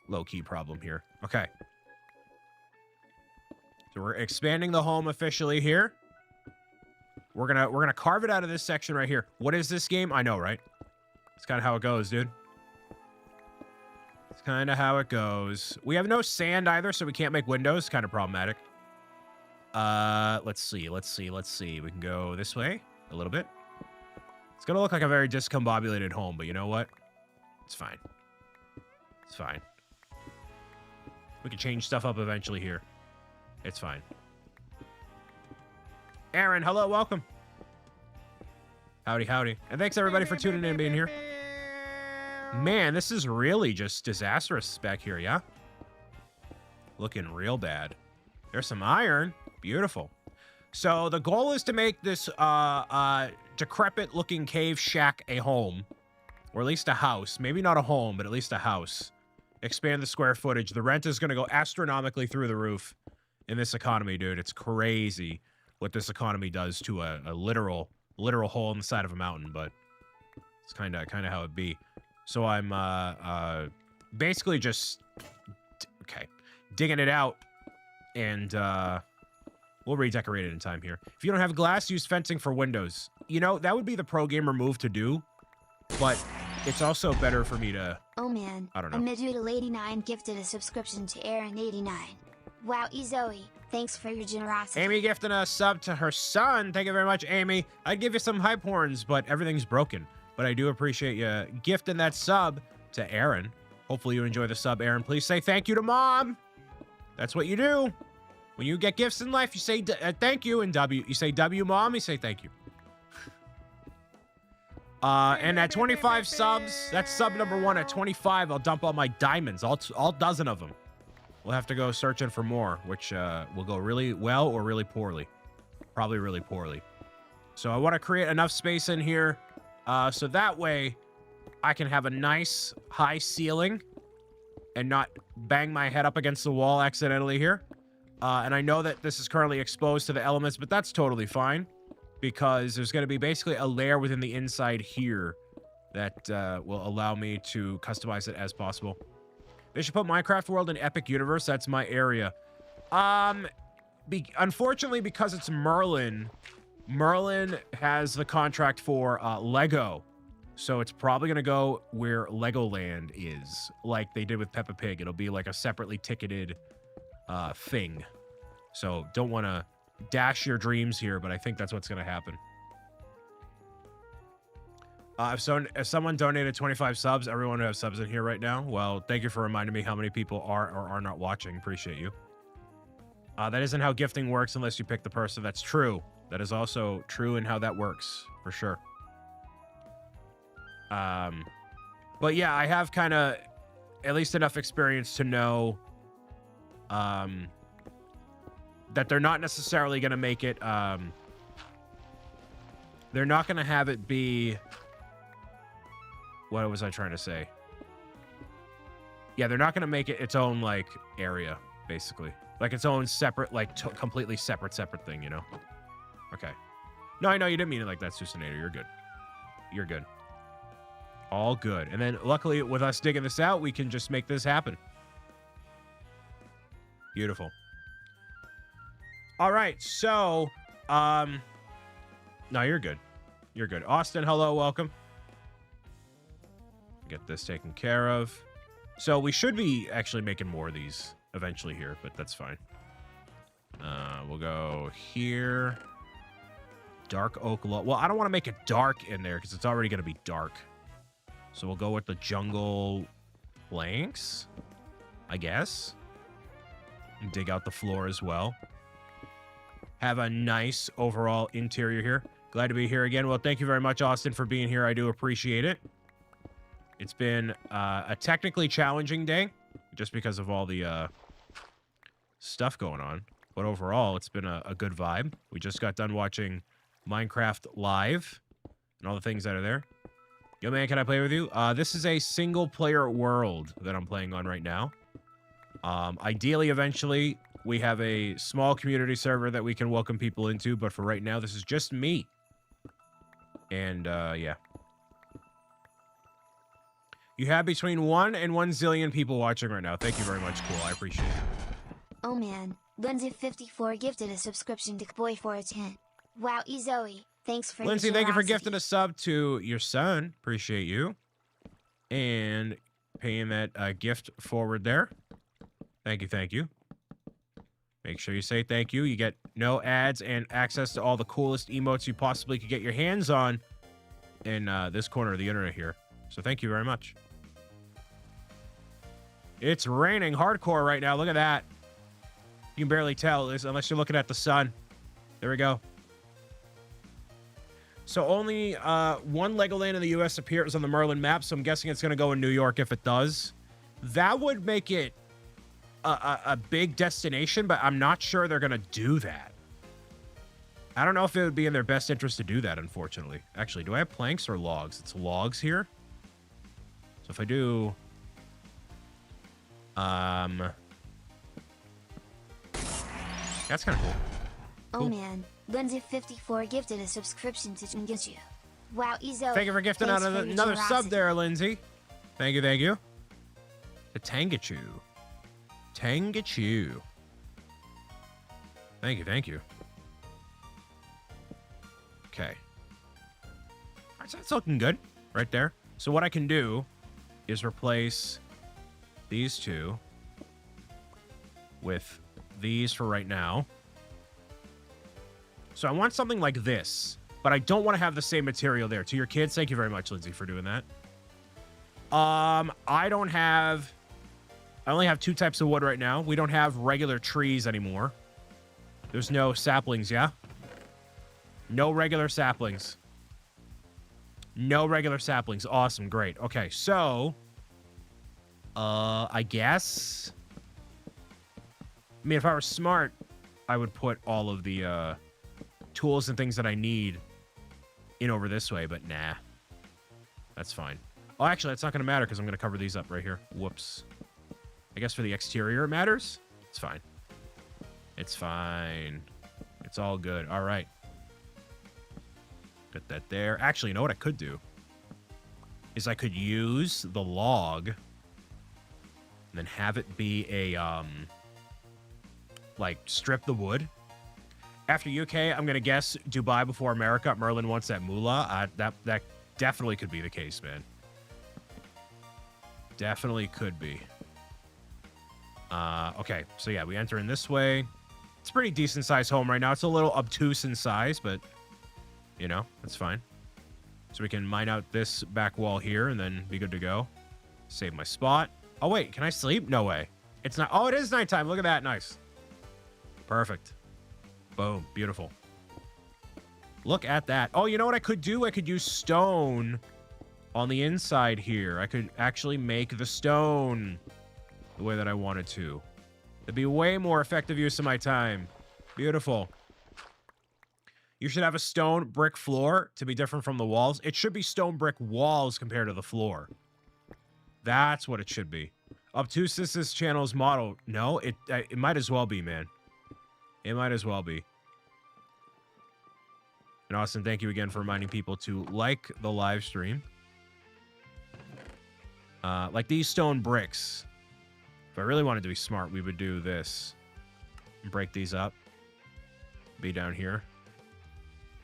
low-key problem here. Okay. So we're expanding the home officially here. We're gonna carve it out of this section right here. What is this game? I know, right? It's kind of how it goes, dude. It's kind of how it goes. We have no sand either, so we can't make windows. Kind of problematic. Let's see. We can go this way a little bit. It's gonna look like a very discombobulated home, but you know what? It's fine. It's fine. We can change stuff up eventually here. It's fine. Aaron, hello, welcome. Howdy, howdy. And thanks everybody for tuning in and being here. Man, this is really just disastrous back here, yeah? Looking real bad. There's some iron. Beautiful. So the goal is to make this decrepit looking cave shack a home. Or at least a house. Maybe not a home, but at least a house. Expand the square footage. The rent is going to go astronomically through the roof in this economy, dude. It's crazy what this economy does to a literal hole in the side of a mountain, but it's kind of how it be. So I'm basically just digging it out, and we'll redecorate it in time here. If you don't have glass, use fencing for windows. You know, that would be the pro gamer move to do, but it's also better for me to... Oh man, I don't know. Amidoodle89 gifted a subscription to Aaron89. Wow, Zoe, thanks for your generosity. Amy gifting a sub to her son. Thank you very much, Amy. I'd give you some hype horns, but everything's broken. But I do appreciate you gifting that sub to Aaron. Hopefully you enjoy the sub, Aaron. Please say thank you to Mom. That's what you do. When you get gifts in life, you say thank you, and W. You say W, Mom, you say thank you. And at 25 subs, that's sub number 1. At 25, I'll dump all my diamonds, all dozen of them. We'll have to go searching for more, which will go really well or really poorly. Probably really poorly. So I want to create enough space in here so that way I can have a nice high ceiling and not bang my head up against the wall accidentally here. And I know that this is currently exposed to the elements, but that's totally fine because there's going to be basically a layer within the inside here that will allow me to customize it as possible. They should put Minecraft World in Epic Universe. That's my area. Unfortunately, because it's Merlin has the contract for Lego. So it's probably going to go where Legoland is, like they did with Peppa Pig. It'll be like a separately ticketed thing. So don't want to dash your dreams here, but I think that's what's going to happen. If someone donated 25 subs, everyone who has subs in here right now, well, thank you for reminding me how many people are or are not watching. Appreciate you. That isn't how gifting works unless you pick the person. That's true. That is also true in how that works, for sure. But yeah, I have kind of at least enough experience to know that they're not necessarily going to make it, they're not going to have it be, what was I trying to say? Yeah, they're not going to make it its own, like, area, basically. Like, its own separate, like, completely separate thing, you know? Okay. No, I know you didn't mean it like that, Susanator. You're good. You're good. All good. And then, luckily, with us digging this out, we can just make this happen. Beautiful. All right, so, no, you're good. You're good. Austin, hello, welcome. Get this taken care of. So we should be actually making more of these eventually here, but that's fine. We'll go here. Dark oak log. Well, I don't want to make it dark in there because it's already going to be dark. So we'll go with the jungle planks, I guess. And dig out the floor as well. Have a nice overall interior here. Glad to be here again. Well, thank you very much, Austin, for being here. I do appreciate it. It's been a technically challenging day just because of all the stuff going on. But overall, it's been a good vibe. We just got done watching Minecraft Live and all the things that are there. Yo, man, can I play with you? This is a single-player world that I'm playing on right now. Ideally, eventually, we have a small community server that we can welcome people into. But for right now, this is just me. And, yeah. You have between 1 and 1 zillion people watching right now. Thank you very much, cool. I appreciate it. Oh man, Lindsay54 gifted a subscription to Boy for a 10. Wow, Zoe, thanks for Lindsay, the thank you for generosity. gifting a sub to your son. Appreciate you. And paying that gift forward there. Thank you, thank you. Make sure you say thank you. You get no ads and access to all the coolest emotes you possibly could get your hands on in this corner of the internet here. So thank you very much. It's raining hardcore right now. Look at that. You can barely tell unless you're looking at the sun. There we go. So only one Legoland in the U.S. appears on the Merlin map, so I'm guessing it's going to go in New York if it does. That would make it a big destination, but I'm not sure they're going to do that. I don't know if it would be in their best interest to do that, unfortunately. Actually, do I have planks or logs? It's logs here. So if I do... That's kind of cool. Oh man, Lindsay54 gifted a subscription to Tungichu. Wow, Zoe. Thank you for gifting out another sub there, Lindsay. Thank you, thank you. The Tangachu. Tangachu. Thank you, thank you. Okay. All right, so that's looking good right there. So what I can do is replace these two with these for right now. So I want something like this, but I don't want to have the same material there. To your kids, thank you very much, Lindsay, for doing that. I only have 2 types of wood right now. We don't have regular trees anymore. There's no saplings, yeah? No regular saplings. No regular saplings. Awesome, great. Okay, so... I guess... I mean, if I were smart, I would put all of the, tools and things that I need in over this way, but nah. That's fine. Oh, actually, that's not going to matter because I'm going to cover these up right here. Whoops. I guess for the exterior it matters. It's fine. It's fine. It's all good. All right. Put that there. Actually, you know what I could do? Is I could use the log and then have it be a, like, strip the wood. After UK, I'm going to guess Dubai before America. Merlin wants that moolah. That definitely could be the case, man. Definitely could be. Okay, so yeah, we enter in this way. It's a pretty decent sized home right now. It's a little obtuse in size, but you know, that's fine. So we can mine out this back wall here and then be good to go. Save my spot. Oh wait, can I sleep? No way. It's not. Oh, it is nighttime. Look at that. Nice. Perfect. Boom. Beautiful. Look at that. Oh, you know what I could do? I could use stone on the inside here. I could actually make the stone the way that I wanted to. It'd be way more effective use of my time. Beautiful. You should have a stone brick floor to be different from the walls. It should be stone brick walls compared to the floor. That's what it should be. Obtuseness channel's model. No, it might as well be, man. It might as well be. And Austin, thank you again for reminding people to like the live stream. Like these stone bricks. If I really wanted to be smart, we would do this. Break these up. Be down here.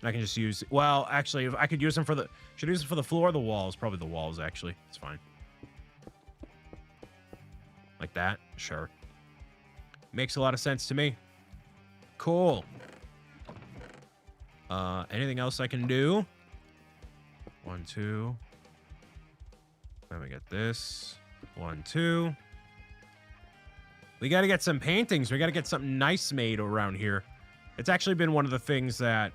I can just use... Well, actually, if I could use them for the... Should I use them for the floor or the walls? Probably the walls, actually. It's fine. Like that? Sure. Makes a lot of sense to me. Cool. Anything else I can do? 1, 2. Then we get this. 1, 2. We got to get some paintings. We got to get something nice made around here. It's actually been one of the things that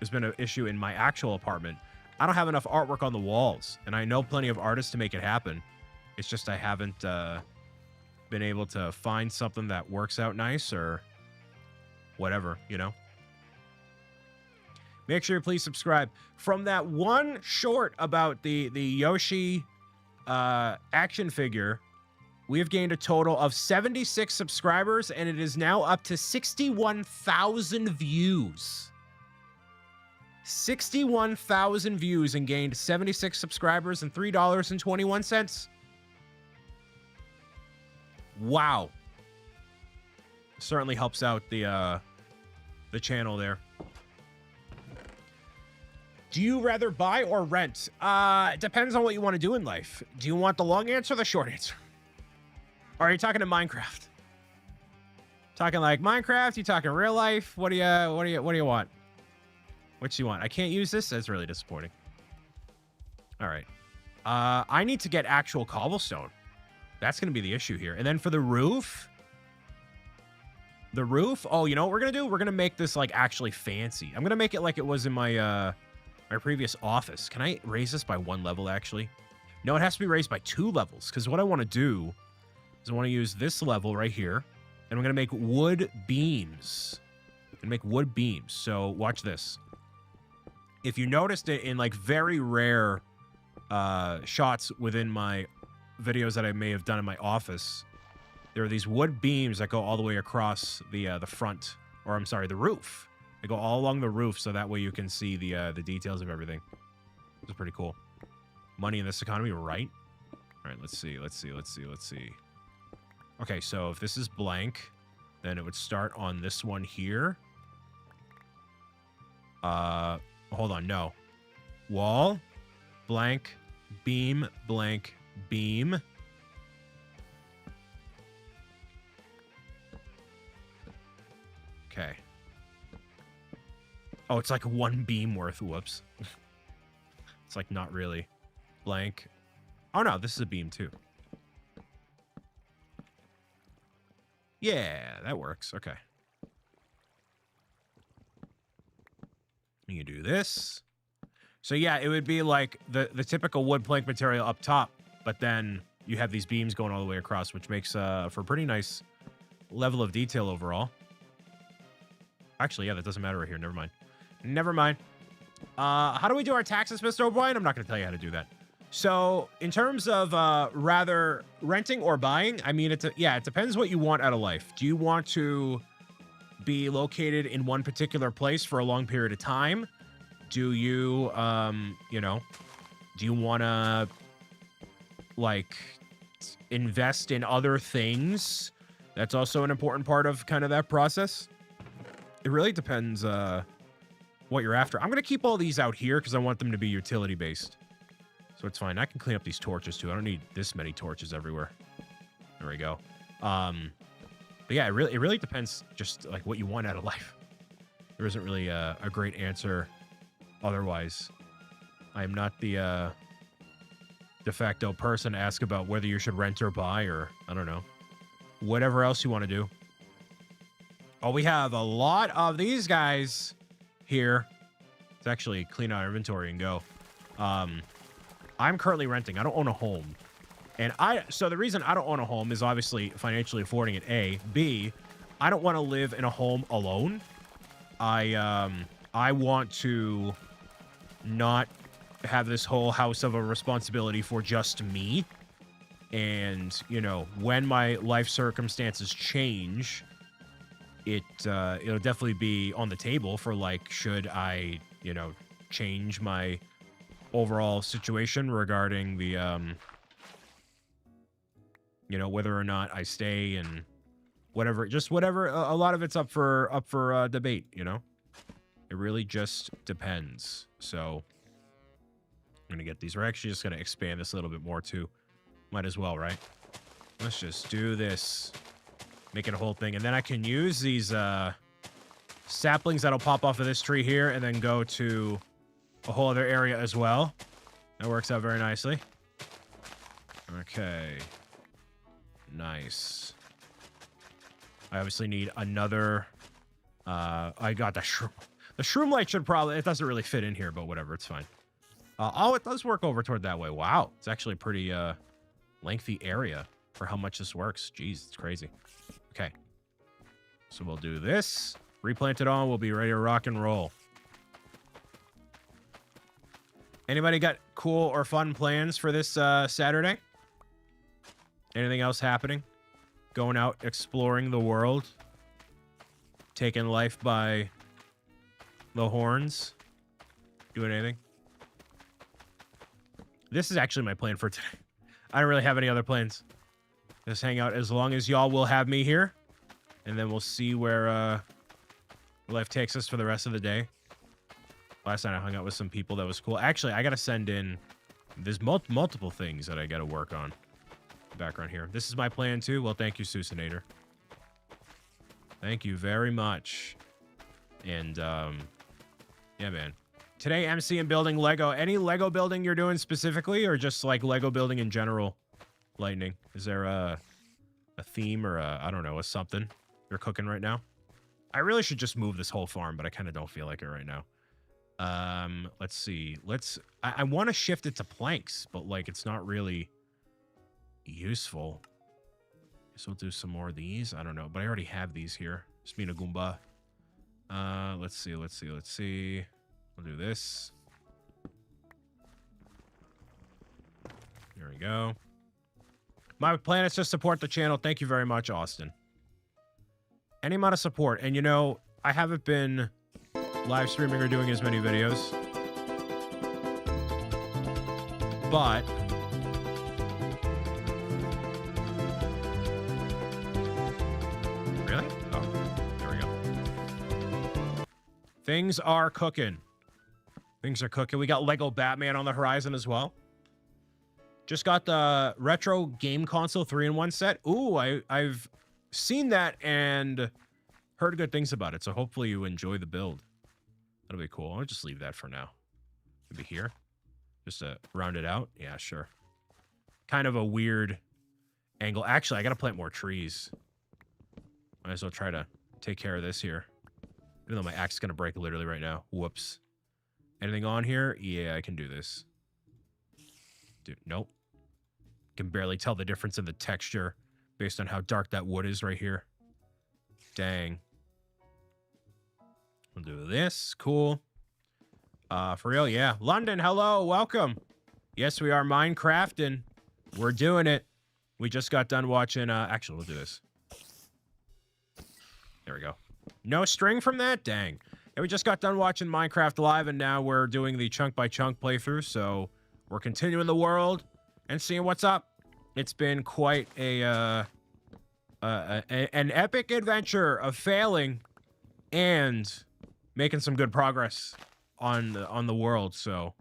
has been an issue in my actual apartment. I don't have enough artwork on the walls, and I know plenty of artists to make it happen. It's just I haven't been able to find something that works out nice or whatever, you know? Make sure you please subscribe. From that one short about the Yoshi action figure, we have gained a total of 76 subscribers, and it is now up to 61,000 views. 61,000 views and gained 76 subscribers and $3.21. Wow. Certainly helps out the channel there. Do you rather buy or rent? It depends on what you want to do in life. Do you want the long answer or the short answer? Or are you talking to Minecraft? Talking like Minecraft? You talking real life? What do you want? What do you want? I can't use this? That's really disappointing. All right. I need to get actual cobblestone. That's going to be the issue here. And then for the roof... The roof? Oh, you know what we're going to do? We're going to make this, like, actually fancy. I'm going to make it like it was in my, my previous office. Can I raise this by 1 level, actually? No, it has to be raised by 2 levels. Because what I want to do is I want to use this level right here. And I'm going to make wood beams. I'm going to make wood beams. So, watch this. If you noticed it in, like, very rare shots within my videos that I may have done in my office, there are these wood beams that go all the way across the front, or I'm sorry, the roof. They go all along the roof, so that way you can see the details of everything. It's pretty cool. Money in this economy, right? All right, let's see. Okay, so if this is blank, then it would start on this one here. Hold on, no. Wall, blank, beam, blank, beam. Okay. Oh, it's like 1 beam worth. Whoops. It's like not really. Blank. Oh, no, this is a beam too. Yeah, that works. Okay. You do this. So yeah, it would be like the typical wood plank material up top, but then you have these beams going all the way across, which makes for a pretty nice level of detail overall. Actually, yeah, that doesn't matter right here. Never mind. Never mind. How do we do our taxes, Mr. O'Brien? I'm not going to tell you how to do that. So, in terms of rather renting or buying, I mean, it depends what you want out of life. Do you want to be located in one particular place for a long period of time? Do you, you know, do you want to, like, invest in other things? That's also an important part of kind of that process. It really depends what you're after. I'm going to keep all these out here because I want them to be utility-based. So it's fine. I can clean up these torches too. I don't need this many torches everywhere. There we go. But yeah, it really depends just like what you want out of life. There isn't really a great answer otherwise. I am not the de facto person to ask about whether you should rent or buy, or I don't know, whatever else you want to do. Oh, we have a lot of these guys here. Let's actually clean out our inventory and go. I'm currently renting. I don't own a home. And so the reason I don't own a home is obviously financially affording it, A. B, I don't want to live in a home alone. I want to not have this whole house of a responsibility for just me. And, you know, when my life circumstances change, it'll definitely be on the table for, like, should I, you know, change my overall situation regarding the, you know, whether or not I stay and whatever, just whatever. A lot of it's up for debate, you know. It really just depends. So I'm gonna get these. We're actually just gonna expand this a little bit more too. Might as well, right? Let's just do this. Make it a whole thing, and then I can use these saplings that'll pop off of this tree here, and then go to a whole other area as well. That works out very nicely. Okay. Nice. I obviously need another. I got the shroom. The shroom light should probably. It doesn't really fit in here, but whatever. It's fine. Oh, it does work over toward that way. Wow. It's actually a pretty lengthy area for how much this works. Jeez, it's crazy. Okay. So we'll do this. Replant it on. We'll be ready to rock and roll. Anybody got cool or fun plans for this Saturday? Anything else happening? Going out exploring the world? Taking life by the horns? Doing anything? This is actually my plan for today. I don't really have any other plans. Just hang out as long as y'all will have me here. And then we'll see where life takes us for the rest of the day. Last night I hung out with some people. That was cool. Actually, I got to send in... There's multiple things that I got to work on. Background here. This is my plan too. Well, thank you, Susanator. Thank you very much. And, yeah, man. Today, MC and building Lego. Any Lego building you're doing specifically, or just like Lego building in general? Lightning. Is there a theme or I don't know, a something you're cooking right now? I really should just move this whole farm, but I kind of don't feel like it right now. Let's see. I want to shift it to planks, but like it's not really useful. Guess we'll do some more of these. I don't know, but I already have these here. Smina Goomba. Let's see. We'll do this. There we go. My plan is to support the channel. Thank you very much, Austin. Any amount of support. And you know, I haven't been live streaming or doing as many videos. But really? Oh, there we go. Things are cooking. Things are cooking. We got Lego Batman on the horizon as well. Just got the retro game console 3-in-1 set. Ooh, I've seen that and heard good things about it. So hopefully you enjoy the build. That'll be cool. I'll just leave that for now. Maybe here. Just to round it out. Yeah, sure. Kind of a weird angle. Actually, I got to plant more trees. Might as well try to take care of this here. Even though my axe is going to break literally right now. Whoops. Anything on here? Yeah, I can do this. Dude, nope. Can barely tell the difference in the texture based on how dark that wood is right here. Dang. We'll do this. Cool. For real, yeah. London, hello, welcome. Yes, we are Minecrafting. We're doing it. We just got done watching, actually, we'll do this. There we go. No string from that? Dang. And we just got done watching Minecraft Live, and now we're doing the chunk-by-chunk playthrough, so we're continuing the world and seeing what's up. It's been quite an epic adventure of failing and making some good progress on the world, so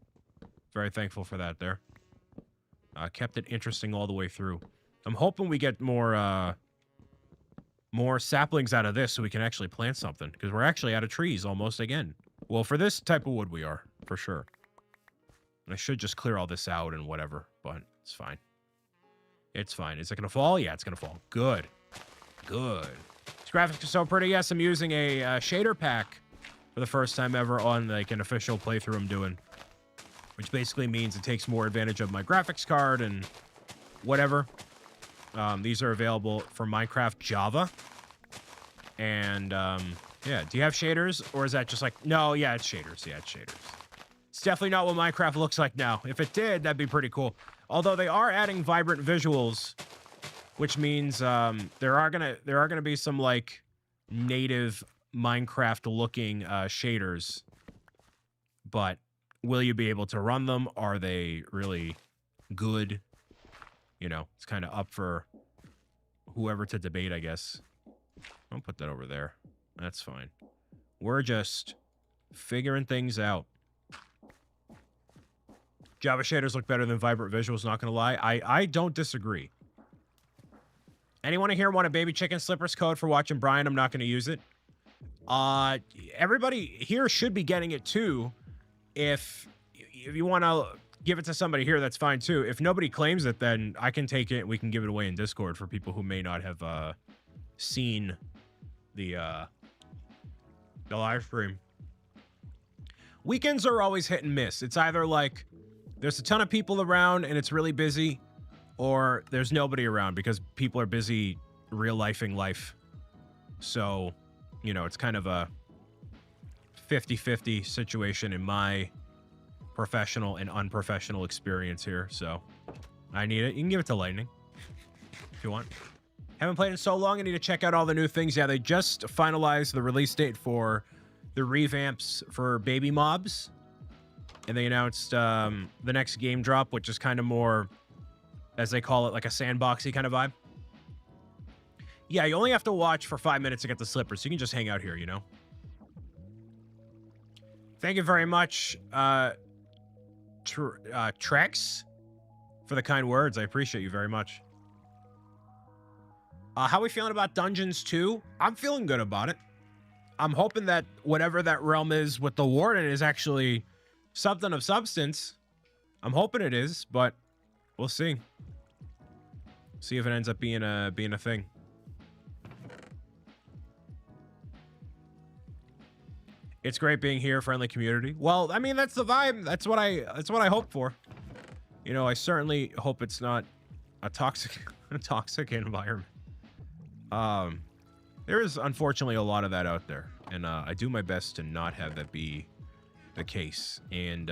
very thankful for that there. Kept it interesting all the way through. I'm hoping we get more saplings out of this so we can actually plant something, because we're actually out of trees almost again. Well, for this type of wood we are, for sure. I should just clear all this out and whatever, but it's fine. It's fine. Is it going to fall? Yeah, it's going to fall. Good. Good. These graphics are so pretty. Yes, I'm using a shader pack for the first time ever on like an official playthrough I'm doing, which basically means it takes more advantage of my graphics card and whatever. These are available for Minecraft Java. And, yeah. Do you have shaders? Or is that just like... No, yeah, it's shaders. Yeah, it's shaders. It's definitely not what Minecraft looks like now. If it did, that'd be pretty cool. Although they are adding vibrant visuals, which means there are gonna be some, like, native Minecraft-looking shaders. But will you be able to run them? Are they really good? You know, it's kind of up for whoever to debate, I guess. I'll put that over there. That's fine. We're just figuring things out. Java shaders look better than vibrant visuals, not gonna lie. I don't disagree. Anyone here want a baby chicken slippers code for watching Brian? I'm not gonna use it. Everybody here should be getting it too. If you want to give it to somebody here, that's fine too. If nobody claims it, then I can take it. We can give it away in Discord for people who may not have seen the live stream. Weekends are always hit and miss. It's either like there's a ton of people around and it's really busy, or there's nobody around because people are busy real-lifing life. So, you know, it's kind of a 50-50 situation in my professional and unprofessional experience here. So I need it. You can give it to Lightning if you want. Haven't played in so long. I need to check out all the new things. Yeah, they just finalized the release date for the revamps for baby mobs. And they announced the next game drop, which is kind of more, as they call it, like a sandboxy kind of vibe. Yeah, you only have to watch for 5 minutes to get the slippers. So you can just hang out here, you know? Thank you very much, Trex, for the kind words. I appreciate you very much. How are we feeling about Dungeons 2? I'm feeling good about it. I'm hoping that whatever that realm is with the Warden is actually something of substance. I'm hoping it is, but we'll see. See if it ends up being a thing. It's great being here, friendly community. Well, I mean, that's the vibe. That's what I hope for. You know, I certainly hope it's not a toxic environment. There is unfortunately a lot of that out there, and I do my best to not have that be the case. And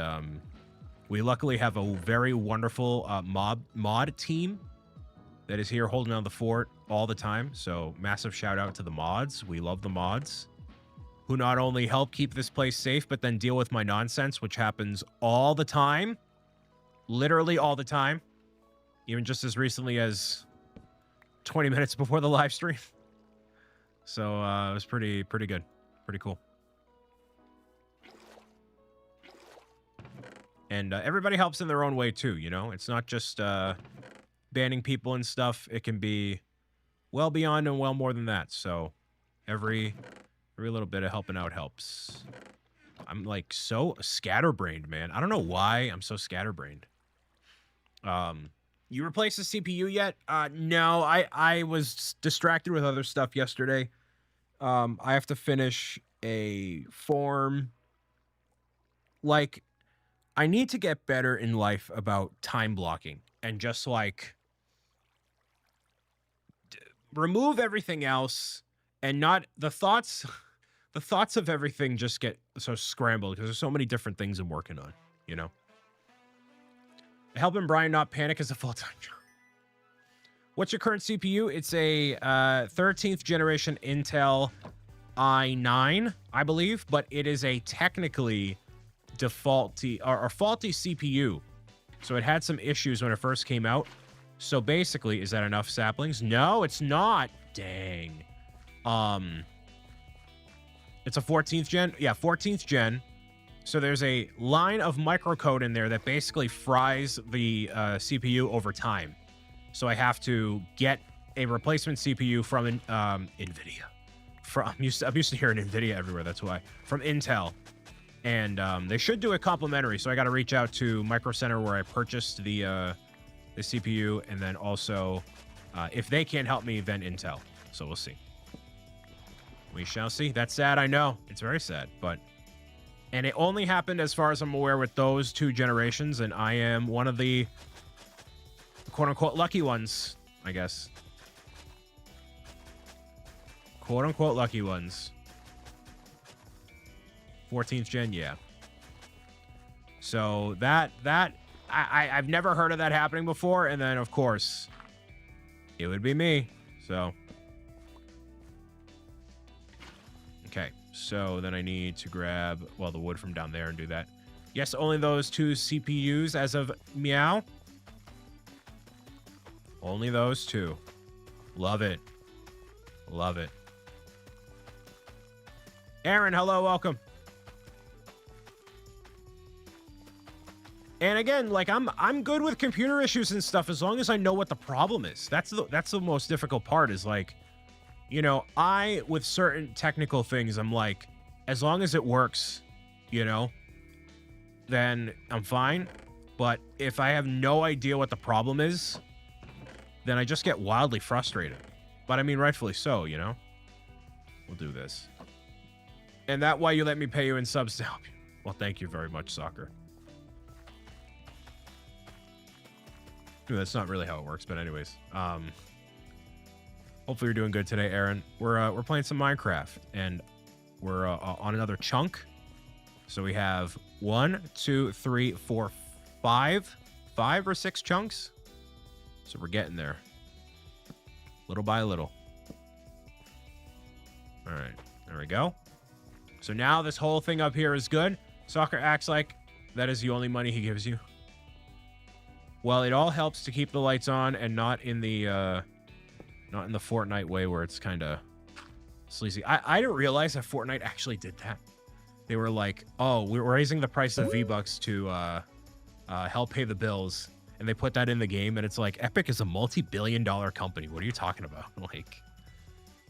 we luckily have a very wonderful mod team that is here holding down the fort all the time. So massive shout out to the mods. We love the mods, who not only help keep this place safe, but then deal with my nonsense, which happens all the time. Literally all the time. Even just as recently as 20 minutes before the live stream. So it was pretty good. Pretty cool. And everybody helps in their own way too, you know? It's not just banning people and stuff. It can be well beyond and well more than that. So every little bit of helping out helps. I'm like so scatterbrained, man. I don't know why I'm so scatterbrained. You replaced the CPU yet? No, I was distracted with other stuff yesterday. I have to finish a form. Like, I need to get better in life about time blocking and just like remove everything else and not the thoughts. The thoughts of everything just get so scrambled because there's so many different things I'm working on, you know? Helping Brian not panic is a full-time job. What's your current CPU? It's a 13th generation Intel i9, I believe, but it is a technically faulty CPU. So it had some issues when it first came out. So basically, is that enough saplings? No, it's not. Dang. It's a 14th gen. Yeah, 14th gen. So there's a line of microcode in there that basically fries the CPU over time. So I have to get a replacement CPU from NVIDIA. I'm used to hearing NVIDIA everywhere. That's why. From Intel. And they should do it complimentary. So I got to reach out to Micro Center where I purchased the CPU. And then also, if they can't help me, then Intel. So we'll see. We shall see. That's sad, I know. It's very sad, but... And it only happened, as far as I'm aware, with those 2 generations, and I am one of the quote-unquote lucky ones, I guess. Quote-unquote lucky ones. 14th gen, yeah. So I've never heard of that happening before, and then, of course, it would be me, so... Okay, so then I need to grab, well, the wood from down there and do that. Yes, only those 2 CPUs as of meow. Only those 2. Love it. Love it. Aaron, hello, welcome. And again, like I'm good with computer issues and stuff as long as I know what the problem is. That's the most difficult part is like, you know, with certain technical things, I'm like, as long as it works, you know, then I'm fine. But if I have no idea what the problem is, then I just get wildly frustrated. But I mean, rightfully so, you know? We'll do this. And that why you let me pay you in subs to help you. Well, thank you very much, Soccer. Ooh, that's not really how it works, but anyways. Hopefully you're doing good today, Aaron. We're playing some Minecraft, and we're on another chunk. So we have 1, 2, 3, 4, 5 or 6 chunks. So we're getting there, little by little. All right, there we go. So now this whole thing up here is good. Soccer acts like that is the only money he gives you. Well, it all helps to keep the lights on and not in the Fortnite way where it's kind of sleazy. I didn't realize that Fortnite actually did that. They were like, oh, we're raising the price of V-Bucks to help pay the bills. And they put that in the game, and it's like, Epic is a multi-billion-dollar company. What are you talking about? Like,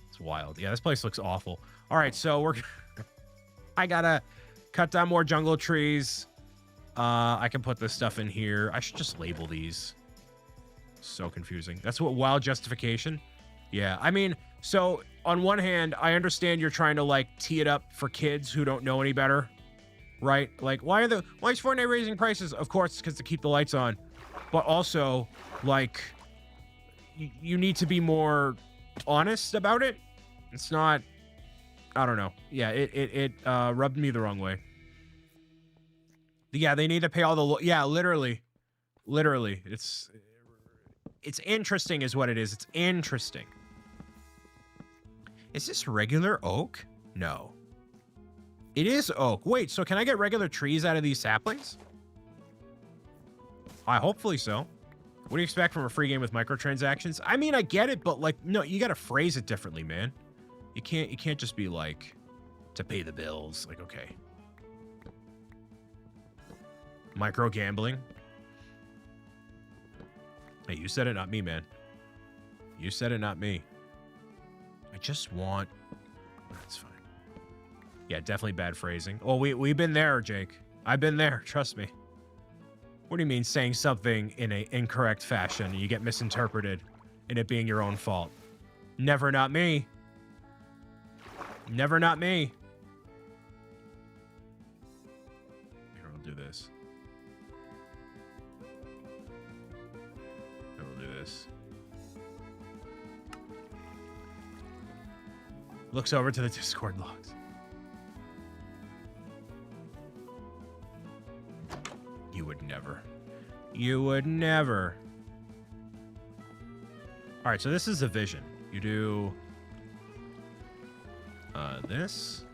it's wild. Yeah, this place looks awful. All right, so I gotta cut down more jungle trees. I can put this stuff in here. I should just label these. So confusing. That's what wild justification. Yeah, I mean, so on one hand, I understand you're trying to like tee it up for kids who don't know any better, right? Like, why is Fortnite raising prices? Of course, it's because to keep the lights on. But also, like, you need to be more honest about it. It's not, I don't know. Yeah, it rubbed me the wrong way. Yeah, they need to pay all the, yeah, literally. It's interesting is what it is. It's interesting. Is this regular oak? No. It is oak. Wait, so can I get regular trees out of these saplings? Hopefully so. What do you expect from a free game with microtransactions? I mean, I get it, but like, no, you gotta phrase it differently, man. You can't just be like, to pay the bills. Like, okay. Micro gambling. Hey, you said it, not me, man. You said it, not me. I just want... That's fine. Yeah, definitely bad phrasing. Oh, we've been there, Jake. I've been there, trust me. What do you mean saying something in an incorrect fashion and you get misinterpreted and it being your own fault? Never not me. Never not me. Here, I'll do this. I will do this. Looks over to the Discord logs. You would never. You would never. All right, so this is a vision. You do this.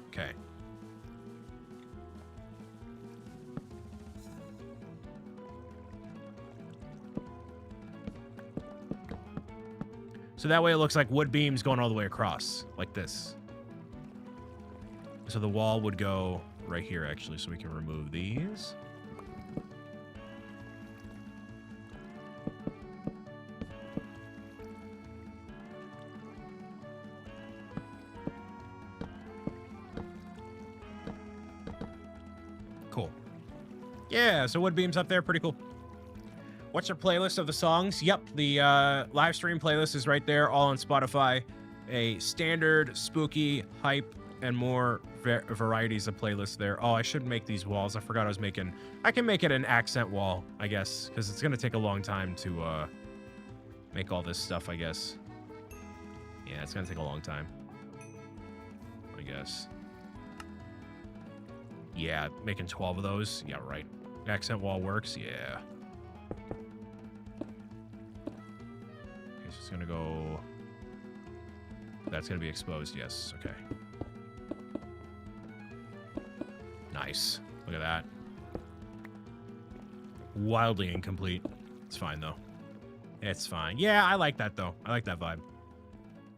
Okay. So that way it looks like wood beams going all the way across, like this. So the wall would go right here, actually, so we can remove these. Cool. Yeah, so wood beams up there, pretty cool. What's your playlist of the songs? Yep, the live stream playlist is right there, all on Spotify. A standard, spooky, hype, and more varieties of playlists there. Oh, I should make these walls. I forgot I was making... I can make it an accent wall, I guess, because it's going to take a long time to make all this stuff, I guess. Yeah, it's going to take a long time, I guess. Yeah, making 12 of those. Yeah, right. Accent wall works. Yeah. Okay, so it's going to go... That's going to be exposed. Yes. Okay. Nice. Look at that. Wildly incomplete. It's fine, though. It's fine. Yeah, I like that, though. I like that vibe.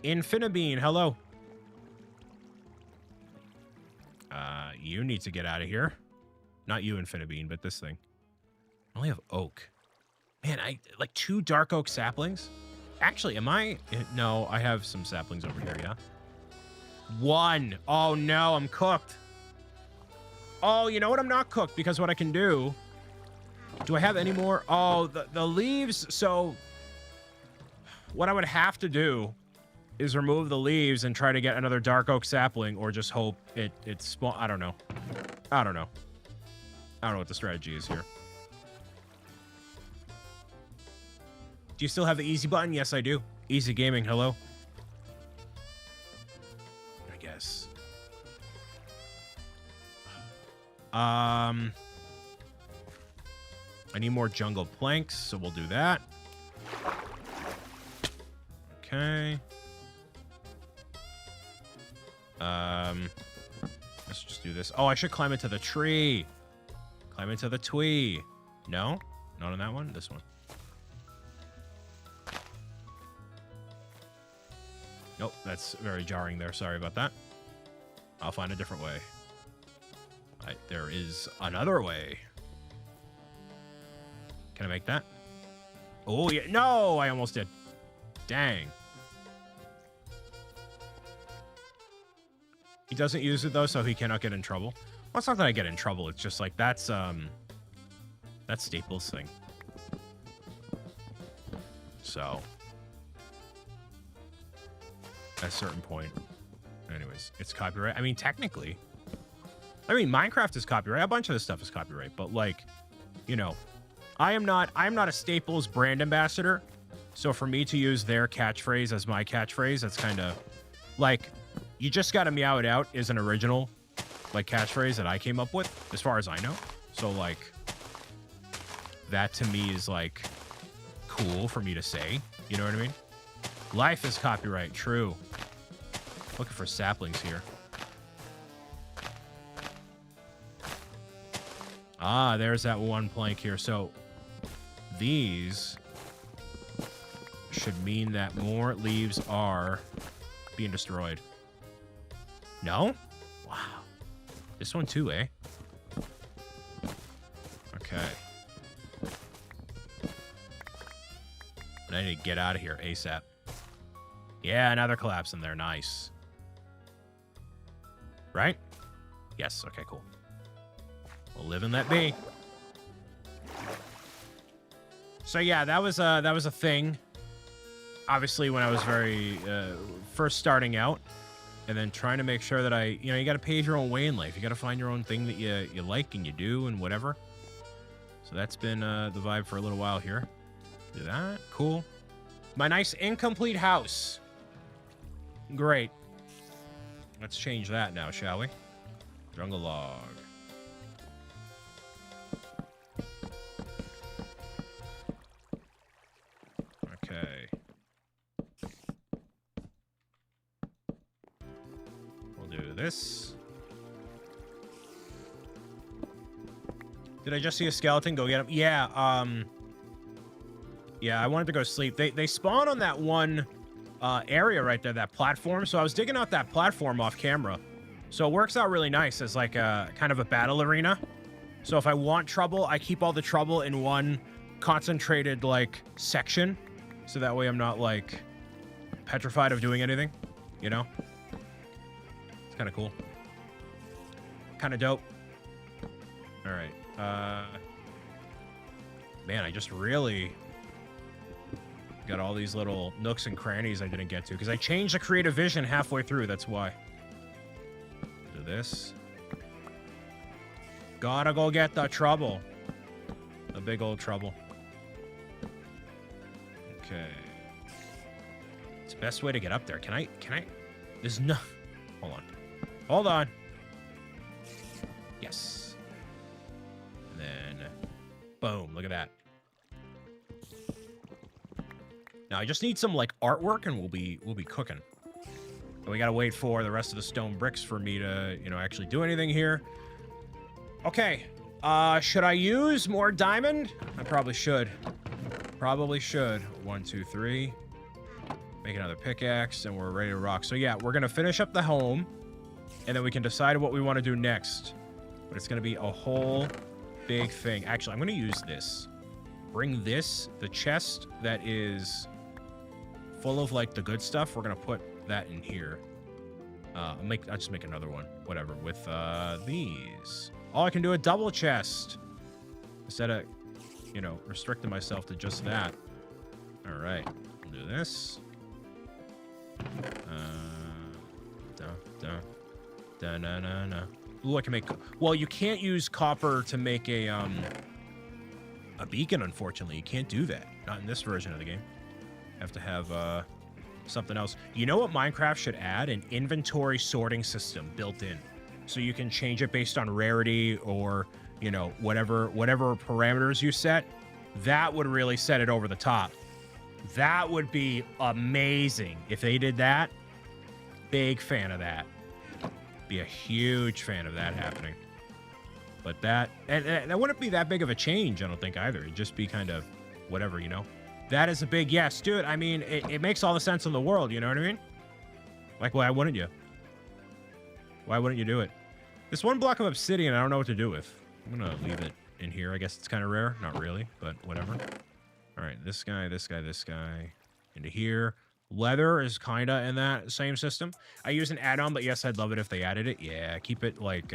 Infinibean, hello. You need to get out of here. Not you, Infinibean, but this thing. I only have oak. Man, I like 2 dark oak saplings. Actually, am I... No, I have some saplings over here, yeah? 1. Oh, no, I'm cooked. Oh, you know what? I'm not cooked because what I can do... Do I have any more? Oh, the leaves. So what I would have to do is remove the leaves and try to get another dark oak sapling or just hope it spawn. I don't know. I don't know. I don't know what the strategy is here. Do you still have the easy button? Yes, I do. Easy gaming. Hello. I guess. I need more jungle planks, so we'll do that. Okay. Let's just do this. Oh, I should climb into the tree. Climb into the twee. No? Not on that one? This one. Nope, that's very jarring there. Sorry about that. I'll find a different way. There is another way. Can I make that? Oh, yeah. No, I almost did. Dang. He doesn't use it, though, so he cannot get in trouble. Well, it's not that I get in trouble. It's just like, that's Staples' thing. So, at a certain point. Anyways, it's copyright. I mean, technically. I mean, Minecraft is copyright. A bunch of this stuff is copyright. But, like, you know, I'm not a Staples brand ambassador. So for me to use their catchphrase as my catchphrase, that's kind of like, you just gotta meow it out is an original, like, catchphrase that I came up with, as far as I know. So, like, that to me is, like, cool for me to say. You know what I mean? Life is copyright. True. Looking for saplings here. Ah, there's that one plank here. So these should mean that more leaves are being destroyed. No? Wow. This one too, eh? Okay. And I need to get out of here ASAP. Yeah, now they're collapsing there. Nice. Right? Yes. Okay, cool. We'll live and let be. So yeah, that was a thing. Obviously, when I was very first starting out, and then trying to make sure that you got to pave your own way in life. You got to find your own thing that you like and you do and whatever. So that's been the vibe for a little while here. Do that. Cool. My nice incomplete house. Great. Let's change that now, shall we? Jungle log. Okay. We'll do this. Did I just see a skeleton? Go get him. Yeah, yeah, I wanted to go sleep. They spawn on that one area right there, that platform. So I was digging out that platform off camera. So it works out really nice as like a kind of a battle arena. So if I want trouble, I keep all the trouble in one concentrated like section. So that way I'm not like petrified of doing anything, you know? It's kind of cool. Kind of dope. All right. Man, I just really got all these little nooks and crannies I didn't get to because I changed the creative vision halfway through. That's why. Do this. Gotta go get the trouble. The big old trouble. Okay. It's the best way to get up there. Can I? There's no... Hold on. Yes. And then, boom, look at that. Now I just need some like artwork and we'll be cooking. And we gotta wait for the rest of the stone bricks for me to, you know, actually do anything here. Okay. Should I use more diamond? I probably should. Probably should. 1, 2, 3. Make another pickaxe and we're ready to rock. So yeah, we're gonna finish up the home and then we can decide what we want to do next. But it's gonna be a whole big thing. Actually, I'm gonna use this. Bring this, the chest that is full of like the good stuff. We're gonna put that in here. I'll just make another one, whatever, with these. Oh, I can do a double chest instead of, you know, restricting myself to just that. All right, I'll do this. Ooh, I can make. Well, you can't use copper to make a beacon. Unfortunately, you can't do that. Not in this version of the game. You have to have something else. You know what Minecraft should add? An inventory sorting system built in, so you can change it based on rarity or, you know, whatever parameters you set. That would really set it over the top. That would be amazing if they did that. Big fan of that. Be a huge fan of that happening. But that, and that wouldn't be that big of a change, I don't think, either. It'd just be kind of whatever, you know? That is a big yes, dude. I mean, it makes all the sense in the world, you know what I mean? Like, why wouldn't you? Why wouldn't you do it? This one block of obsidian, I don't know what to do with. I'm gonna leave it in here. I guess it's kind of rare. Not really, but whatever. All right, this guy, this guy, this guy. Into here. Leather is kind of in that same system. I use an add-on, but yes, I'd love it if they added it. Yeah, keep it, like,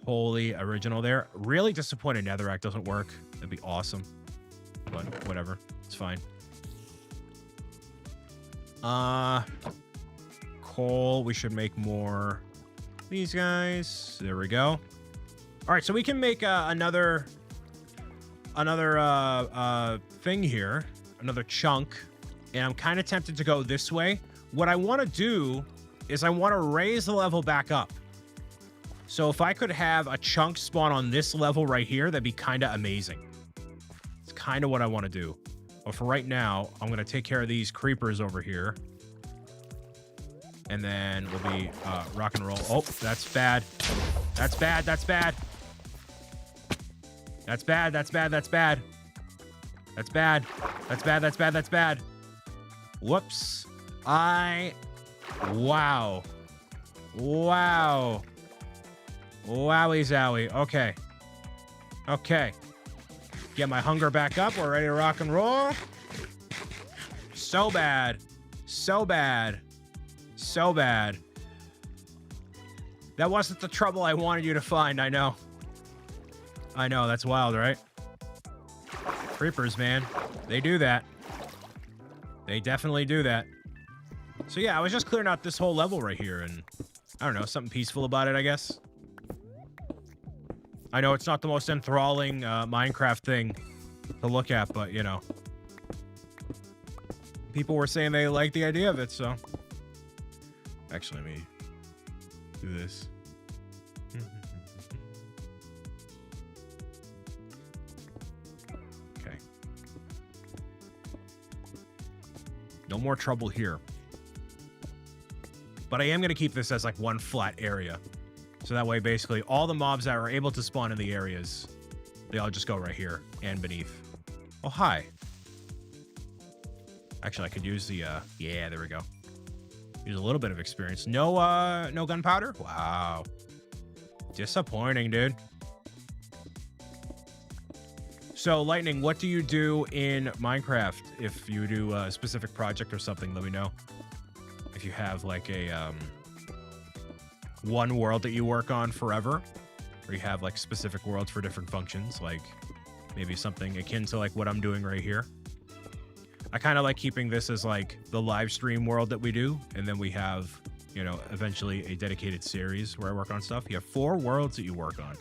wholly original there. Really disappointed Netherrack doesn't work. That'd be awesome. But whatever. It's fine. Coal. We should make more these guys. There we go. All right, so we can make another thing here. Another chunk. And I'm kind of tempted to go this way. What I want to do is I want to raise the level back up. So if I could have a chunk spawn on this level right here, that'd be kind of amazing. It's kind of what I want to do. But for right now, I'm going to take care of these creepers over here. And then we'll be rock and roll. Oh, that's bad. That's bad. That's bad. That's bad. That's bad. That's bad. That's bad. That's bad. That's bad. That's bad. Whoops. Wow. Wow. Wowie zowie. Okay. Okay. Get my hunger back up. We're ready to rock and roll. So bad. So bad. So bad. That wasn't the trouble I wanted you to find, I know. I know, that's wild, right? Creepers, man. They do that. They definitely do that. So yeah, I was just clearing out this whole level right here, and I don't know, something peaceful about it, I guess. I know it's not the most enthralling Minecraft thing to look at, but you know. People were saying they liked the idea of it, so. Actually, let me do this. Okay. No more trouble here. But I am going to keep this as like one flat area. So that way, basically, all the mobs that are able to spawn in the areas, they all just go right here and beneath. Oh, hi. Actually, I could use the, yeah, there we go. Use a little bit of experience. No, no gunpowder? Wow. Disappointing, dude. So, Lightning, what do you do in Minecraft? If you do a specific project or something, let me know. If you have like a one world that you work on forever, or you have like specific worlds for different functions, like maybe something akin to like what I'm doing right here. I kind of like keeping this as like the live stream world that we do, and then we have, you know, eventually a dedicated series where I work on stuff. You have 4 worlds that you work on.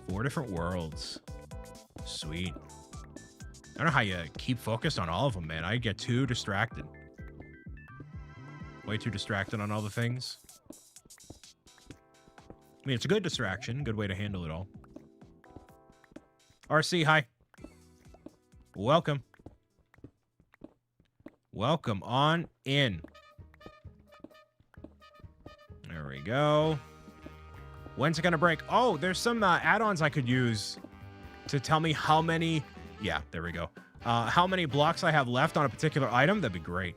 4 different worlds. Sweet. I don't know how you keep focused on all of them, man. I get too distracted. Way too distracted on all the things. I mean, it's a good distraction. Good way to handle it all. RC, hi. Welcome. Welcome on in. There we go. When's it gonna break? Oh, there's some add-ons I could use to tell me how many... Yeah, there we go. How many blocks I have left on a particular item. That'd be great.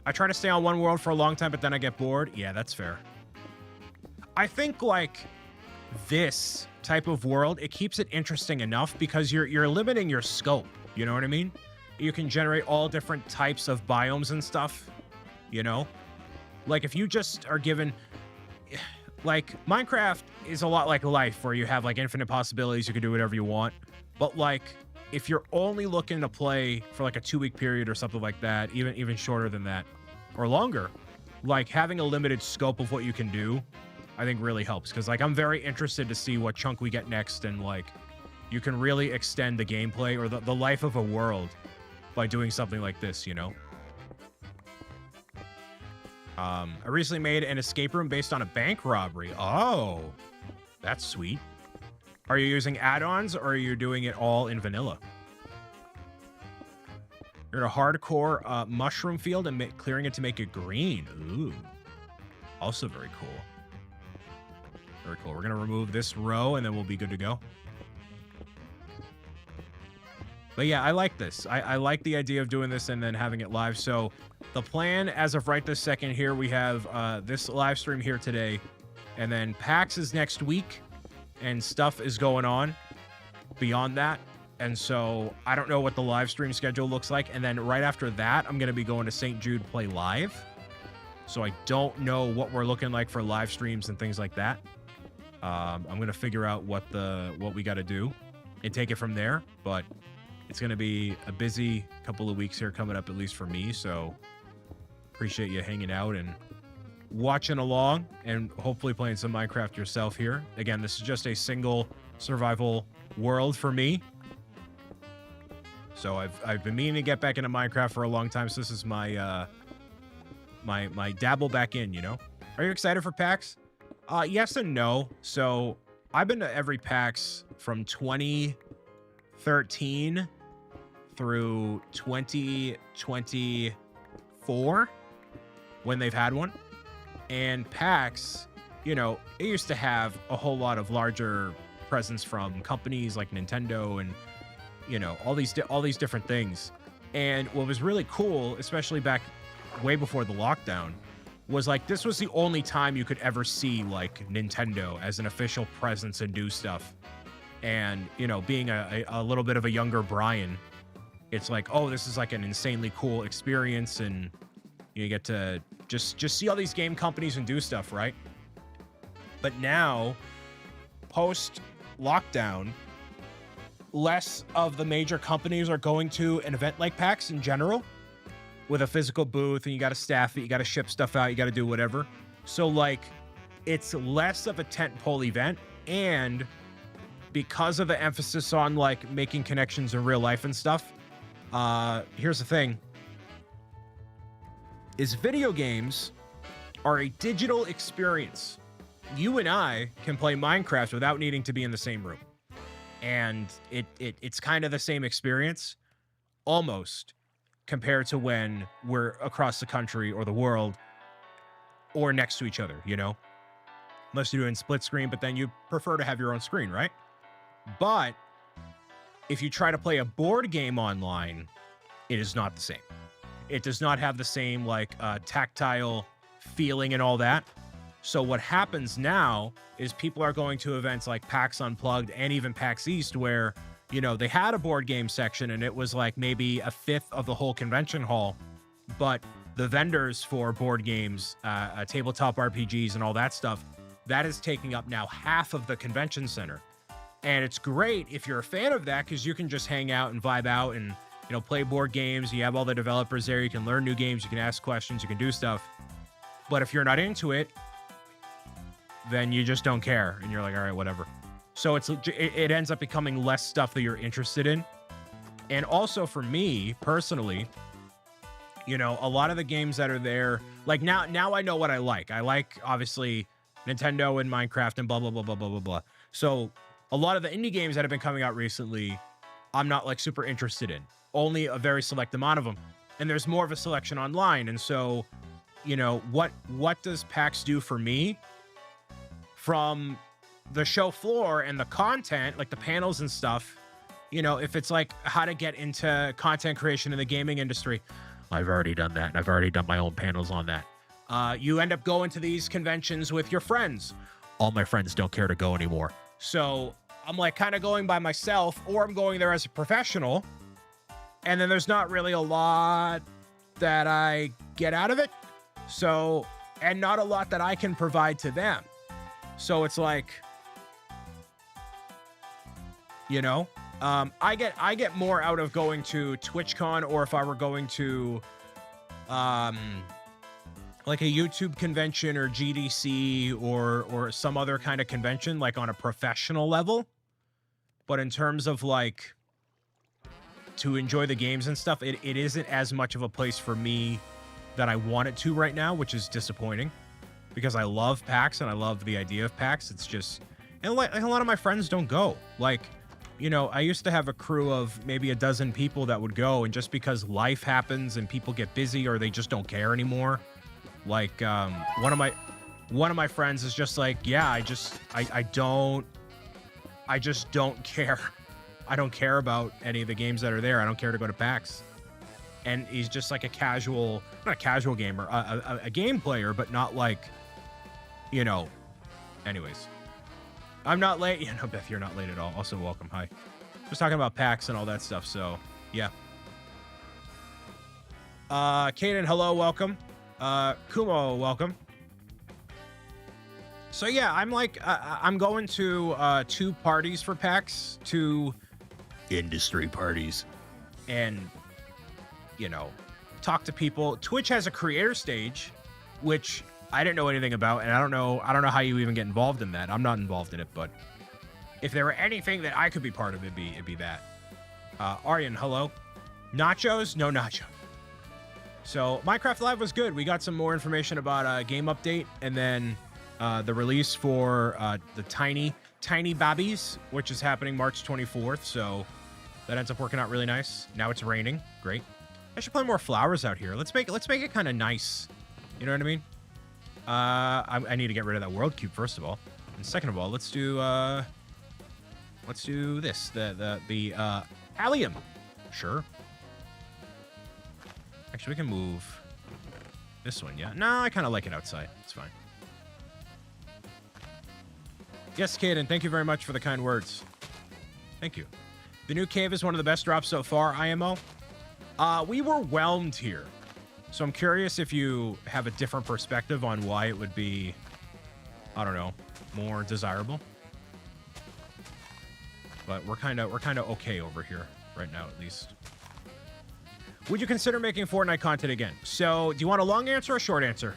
I try to stay on one world for a long time, but then I get bored. Yeah, that's fair. I think, like, this type of world, it keeps it interesting enough because you're limiting your scope. You know what I mean? You can generate all different types of biomes and stuff, you know? Like, if you just are given... Like, Minecraft is a lot like life, where you have, like, infinite possibilities. You can do whatever you want. But, like, if you're only looking to play for, like, a 2-week period or something like that, even shorter than that, or longer, like, having a limited scope of what you can do, I think really helps. Because, like, I'm very interested to see what chunk we get next, and, like, you can really extend the gameplay or the life of a world by doing something like this, you know? I recently made an escape room based on a bank robbery. Oh, that's sweet. Are you using add-ons, or are you doing it all in vanilla? You're in a hardcore mushroom field and clearing it to make it green. Ooh. Also very cool. Very cool. We're going to remove this row, and then we'll be good to go. But yeah, I like this. I like the idea of doing this and then having it live. So the plan as of right this second here, we have this live stream here today, and then PAX is next week, and stuff is going on beyond that. And so I don't know what the live stream schedule looks like. And then right after that, I'm going to be going to St. Jude Play Live. So I don't know what we're looking like for live streams and things like that. I'm going to figure out what we got to do and take it from there. But it's going to be a busy couple of weeks here coming up, at least for me. So appreciate you hanging out and watching along, and hopefully playing some Minecraft yourself here. Again, this is just a single survival world for me. So I've been meaning to get back into Minecraft for a long time. So this is my my dabble back in, you know? Are you excited for PAX? Yes and no. So I've been to every PAX from 2013 through 2024 when they've had one. And PAX, you know, it used to have a whole lot of larger presence from companies like Nintendo and, you know, all these different things. And what was really cool, especially back way before the lockdown, was like this was the only time you could ever see like Nintendo as an official presence and do stuff. And, you know, being a little bit of a younger Brian, it's like, oh, this is like an insanely cool experience, and you get to just see all these game companies and do stuff, right? But now, post lockdown, less of the major companies are going to an event like PAX in general with a physical booth, and you got to staff it, you got to ship stuff out, you got to do whatever. So like, it's less of a tentpole event, and because of the emphasis on like making connections in real life and stuff, here's the thing, is video games are a digital experience. You and I can play Minecraft without needing to be in the same room. And it's kind of the same experience, almost, compared to when we're across the country or the world or next to each other, you know? Unless you're doing split screen, but then you prefer to have your own screen, right? But if you try to play a board game online, it is not the same. It does not have the same like tactile feeling and all that. So what happens now is people are going to events like PAX Unplugged and even PAX East where, you know, they had a board game section and it was like maybe a fifth of the whole convention hall, but the vendors for board games, tabletop RPGs and all that stuff, that is taking up now half of the convention center. And it's great if you're a fan of that because you can just hang out and vibe out and, you know, play board games. You have all the developers there. You can learn new games. You can ask questions. You can do stuff. But if you're not into it, then you just don't care. And you're like, all right, whatever. So it ends up becoming less stuff that you're interested in. And also for me personally, you know, a lot of the games that are there, like now I know what I like. I like, obviously, Nintendo and Minecraft and blah, blah, blah, blah, blah, blah, blah. So a lot of the indie games that have been coming out recently, I'm not like super interested in. Only a very select amount of them. And there's more of a selection online. And so, you know, what does PAX do for me? From the show floor and the content, like the panels and stuff, you know, if it's like how to get into content creation in the gaming industry, I've already done that. And I've already done my own panels on that. You end up going to these conventions with your friends. All my friends don't care to go anymore. So I'm like kind of going by myself, or I'm going there as a professional. And then there's not really a lot that I get out of it. So, and not a lot that I can provide to them. So it's like, you know, I get more out of going to TwitchCon, or if I were going to like a YouTube convention or GDC or some other kind of convention, like on a professional level. But in terms of like to enjoy the games and stuff, it isn't as much of a place for me that I want it to right now, which is disappointing. Because I love PAX and I love the idea of PAX. It's just, and like a lot of my friends don't go. Like, you know, I used to have a crew of maybe a dozen people that would go, and just because life happens and people get busy or they just don't care anymore. Like, one of my friends is just like, yeah, I just don't care. I don't care about any of the games that are there. I don't care to go to PAX. And he's just like not a casual gamer, a game player, but not like, you know, anyways. I'm not late. Yeah, no, Beth, you're not late at all. Also, welcome. Hi. Just talking about PAX and all that stuff. So, yeah. Kaden, hello, welcome. Kumo, welcome. So, yeah, I'm like, I'm going to 2 parties for PAX, 2 industry parties. And, you know, talk to people. Twitch has a creator stage, which I didn't know anything about, and I don't know how you even get involved in that. I'm not involved in it, but if there were anything that I could be part of, it'd be that. Aryan, hello. Nachos? No nacho. So Minecraft Live was good. We got some more information about a game update, and then the release for the Tiny Babbies, which is happening March 24th. So that ends up working out really nice. Now it's raining. Great. I should plant more flowers out here. Let's make it kind of nice. You know what I mean? I need to get rid of that world cube first of all, and second of all, let's do this. The allium. Sure. Actually, we can move this one. Yeah. No, I kind of like it outside. It's fine. Yes, Kaden. Thank you very much for the kind words. Thank you. The new cave is one of the best drops so far. IMO. We were whelmed here. So I'm curious if you have a different perspective on why it would be, I don't know, more desirable. But we're kind of okay over here right now, at least. Would you consider making Fortnite content again? So, do you want a long answer or a short answer?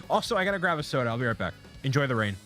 Also, I gotta grab a soda. I'll be right back. Enjoy the rain.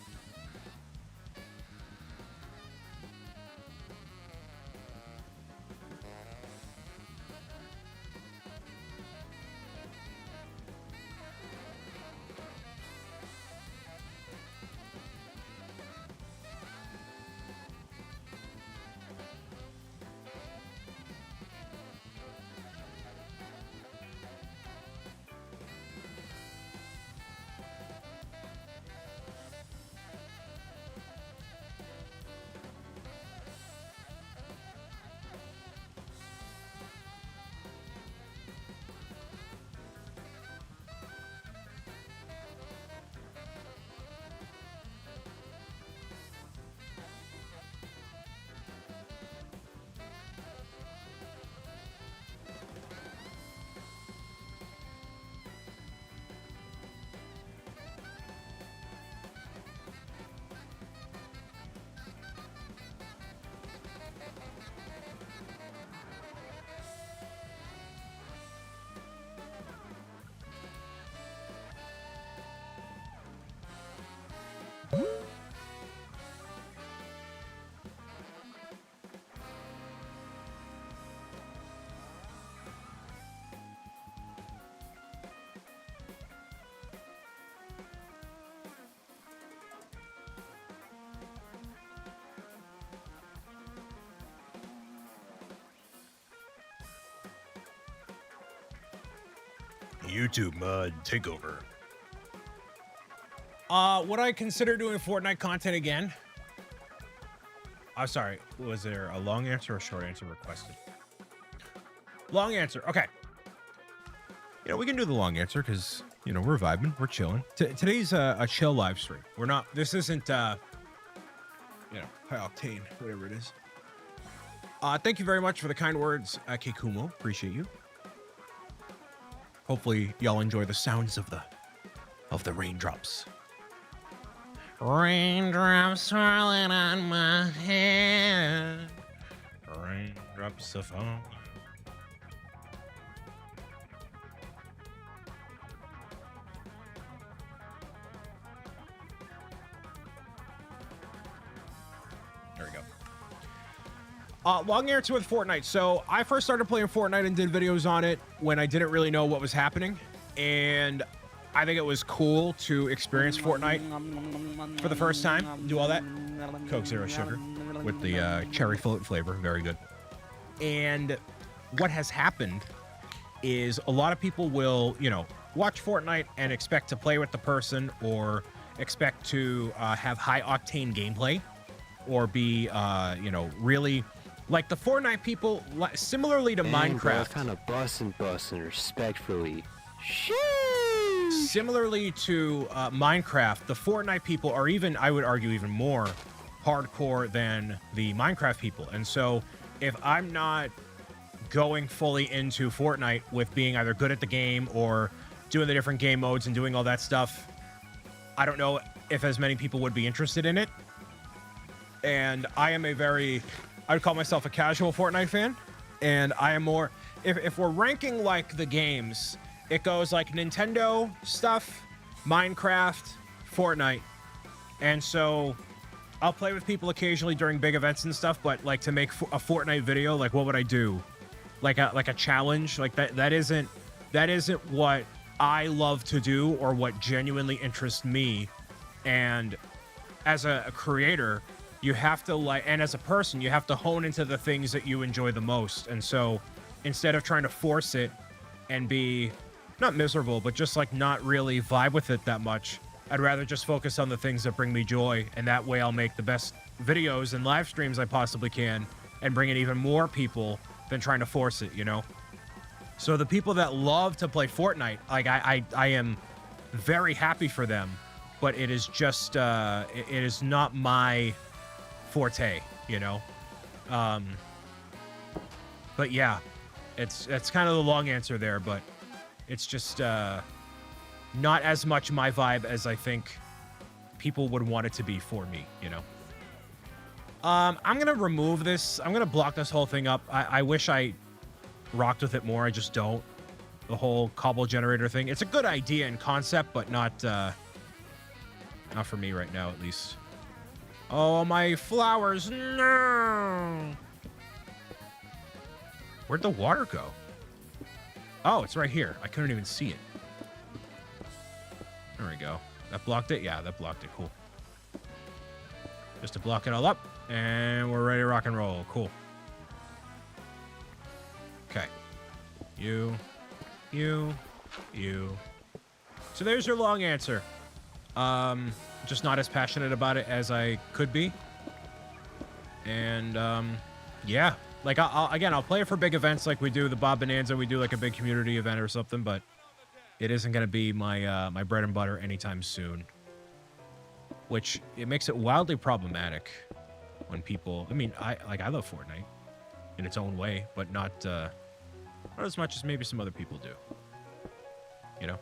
YouTube mod takeover. Would I consider doing Fortnite content again? I'm sorry. Was there a long answer or a short answer requested? Long answer. Okay. You know, we can do the long answer because, you know, we're vibing. We're chilling. Today's a chill live stream. We're not, this isn't, you know, high octane, whatever it is. Thank you very much for the kind words, Kikumo. Appreciate you. Hopefully y'all enjoy the sounds of the raindrops. Raindrops swirling on my head. Raindrops of falling. There we go. Long answer with Fortnite. So I first started playing Fortnite and did videos on it when I didn't really know what was happening. And I think it was cool to experience Fortnite for the first time. Do all that. Coke Zero Sugar with the cherry float flavor. Very good. And what has happened is a lot of people will, you know, watch Fortnite and expect to play with the person or expect to have high octane gameplay or be, you know, really like the Fortnite people, similarly to Minecraft. Kind of bussin' respectfully. Similarly to Minecraft, the Fortnite people are even, I would argue, even more hardcore than the Minecraft people. And so if I'm not going fully into Fortnite with being either good at the game or doing the different game modes and doing all that stuff, I don't know if as many people would be interested in it. And I am I would call myself a casual Fortnite fan. And I am more, if we're ranking like the games, it goes like Nintendo stuff, Minecraft, Fortnite. And so I'll play with people occasionally during big events and stuff, but like to make a Fortnite video, like what would I do? Like a challenge? Like that isn't what I love to do or what genuinely interests me. And as a creator, you have to and as a person, you have to hone into the things that you enjoy the most. And so instead of trying to force it and be not miserable, but just like not really vibe with it that much, I'd rather just focus on the things that bring me joy. And that way I'll make the best videos and live streams I possibly can and bring in even more people than trying to force it, you know? So the people that love to play Fortnite, like I am very happy for them, but it is just, it is not my forte, you know? But yeah, it's kind of the long answer there, but it's just not as much my vibe as I think people would want it to be for me, you know? I'm going to remove this. I'm going to block this whole thing up. I wish I rocked with it more. I just don't. The whole cobble generator thing. It's a good idea and concept, but not for me right now, at least. Oh, my flowers. No. Where'd the water go? Oh, it's right here. I couldn't even see it. There we go. That blocked it? Yeah, that blocked it. Cool. Just to block it all up. And we're ready to rock and roll. Cool. Okay. You. So there's your long answer. Just not as passionate about it as I could be. And, yeah. Like, I'll play it for big events like we do the Bob Bonanza. We do, like, a big community event or something, but it isn't going to be my, my bread and butter anytime soon. Which, it makes it wildly problematic when people... I mean, I love Fortnite in its own way, but not as much as maybe some other people do. You know?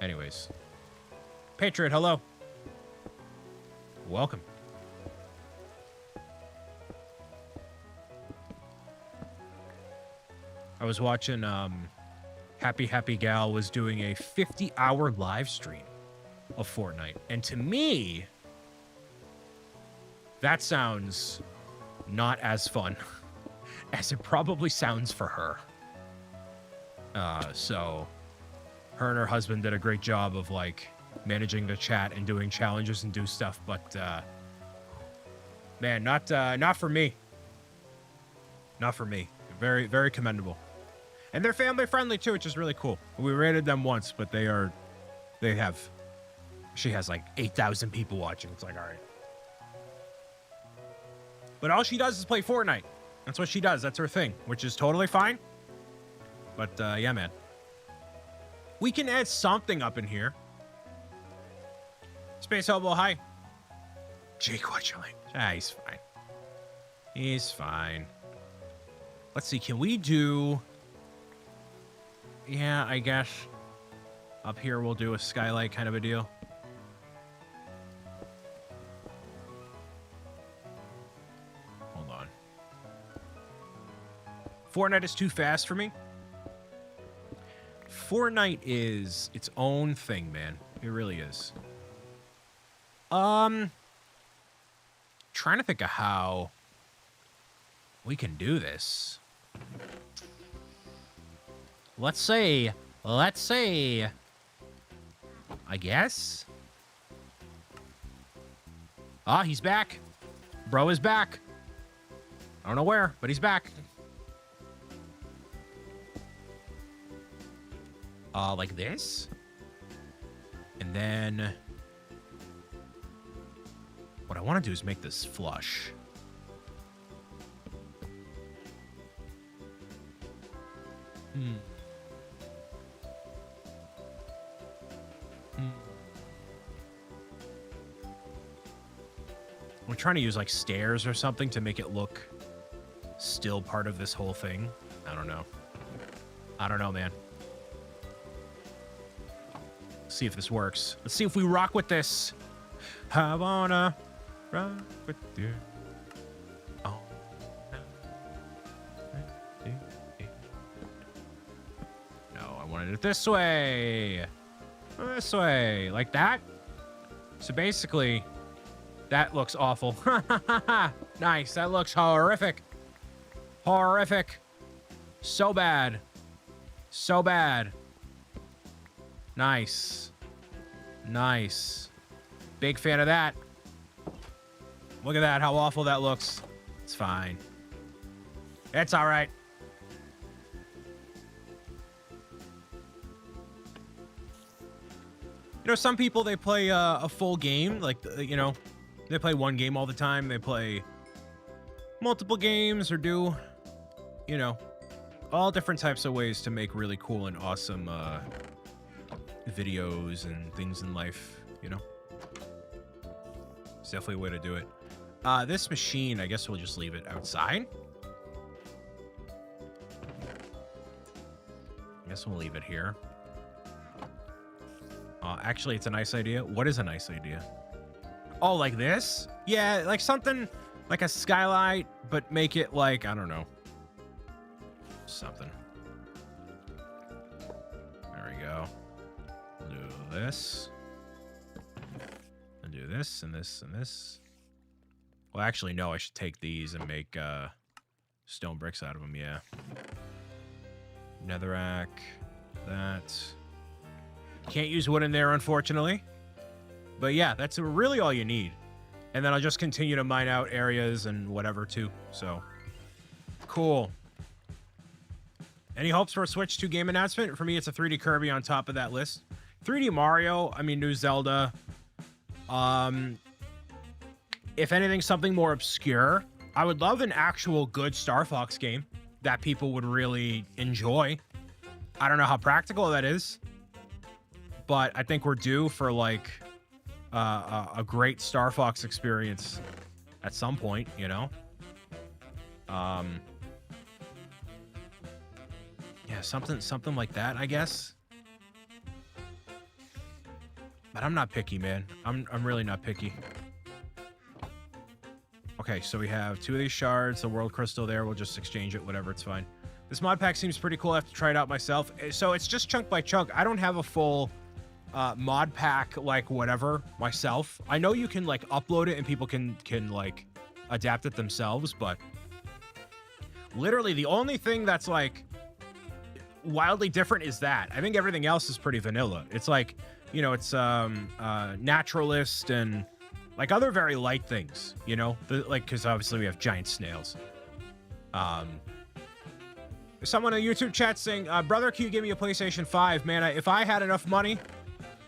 Anyways. Patriot, hello. Welcome. I was watching, Happy Gal was doing a 50-hour live stream. of Fortnite. And to me, that sounds not as fun as it probably sounds for her. So her and her husband did a great job of like managing the chat and doing challenges and do stuff, but man, not for me. Not for me. Very, very commendable. And they're family friendly too, which is really cool. We rated them once, but she has like 8,000 people watching. It's like, all right. But all she does is play Fortnite. That's what she does. That's her thing, which is totally fine. But yeah, man. We can add something up in here. Space Hobo, hi. Jake, what's your name? Ah, he's fine. He's fine. Let's see, can we do... Yeah, I guess up here we'll do a skylight kind of a deal. Hold on. Fortnite is too fast for me. Fortnite is its own thing, man. It really is. Trying to think of how we can do this. Let's say, I guess. Ah, he's back. Bro is back. I don't know where, but he's back. Like this. And then what I want to do is make this flush. We're trying to use like stairs or something to make it look still part of this whole thing. I don't know. I don't know, man. Let's see if this works. Let's see if we rock with this. I wanna rock with you. Oh. No, I wanted it this way. This way. Like that. So basically, that looks awful. Nice. That looks horrific. Horrific. So bad. So bad. Nice. Nice. Big fan of that. Look at that, how awful that looks. It's fine. It's all right. You know, some people, they play a full game. Like, you know, they play one game all the time. They play multiple games or do, you know, all different types of ways to make really cool and awesome videos and things in life, you know. It's definitely a way to do it. This machine, I guess we'll just leave it outside. I guess we'll leave it here. Actually, it's a nice idea. What is a nice idea? Oh, like this? Yeah, like something like a skylight, but make it like, I don't know. Something. There we go. We'll do this. And do this and this and this. Well, actually, no, I should take these and make stone bricks out of them, yeah. Netherrack. That. Can't use wood in there, unfortunately. But yeah, that's really all you need. And then I'll just continue to mine out areas and whatever, too. So, cool. Any hopes for a Switch 2 game announcement? For me, it's a 3D Kirby on top of that list. 3D Mario, I mean, new Zelda. If anything, something more obscure. I would love an actual good Star Fox game that people would really enjoy. I don't know how practical that is, but I think we're due for like a great Star Fox experience at some point, you know? Yeah, something like that, I guess. But I'm not picky, man. I'm really not picky. Okay, so we have 2 of these shards, the world crystal there. We'll just exchange it, whatever, it's fine. This mod pack seems pretty cool. I have to try it out myself. So it's just chunk by chunk. I don't have a full mod pack, like whatever myself. I know you can like upload it and people can like adapt it themselves, but literally the only thing that's like wildly different is that. I think everything else is pretty vanilla. It's like, you know, it's naturalist and like other very light things, you know, like, because obviously we have giant snails. Someone in the YouTube chat saying, brother, can you give me a PlayStation 5? Man, if I had enough money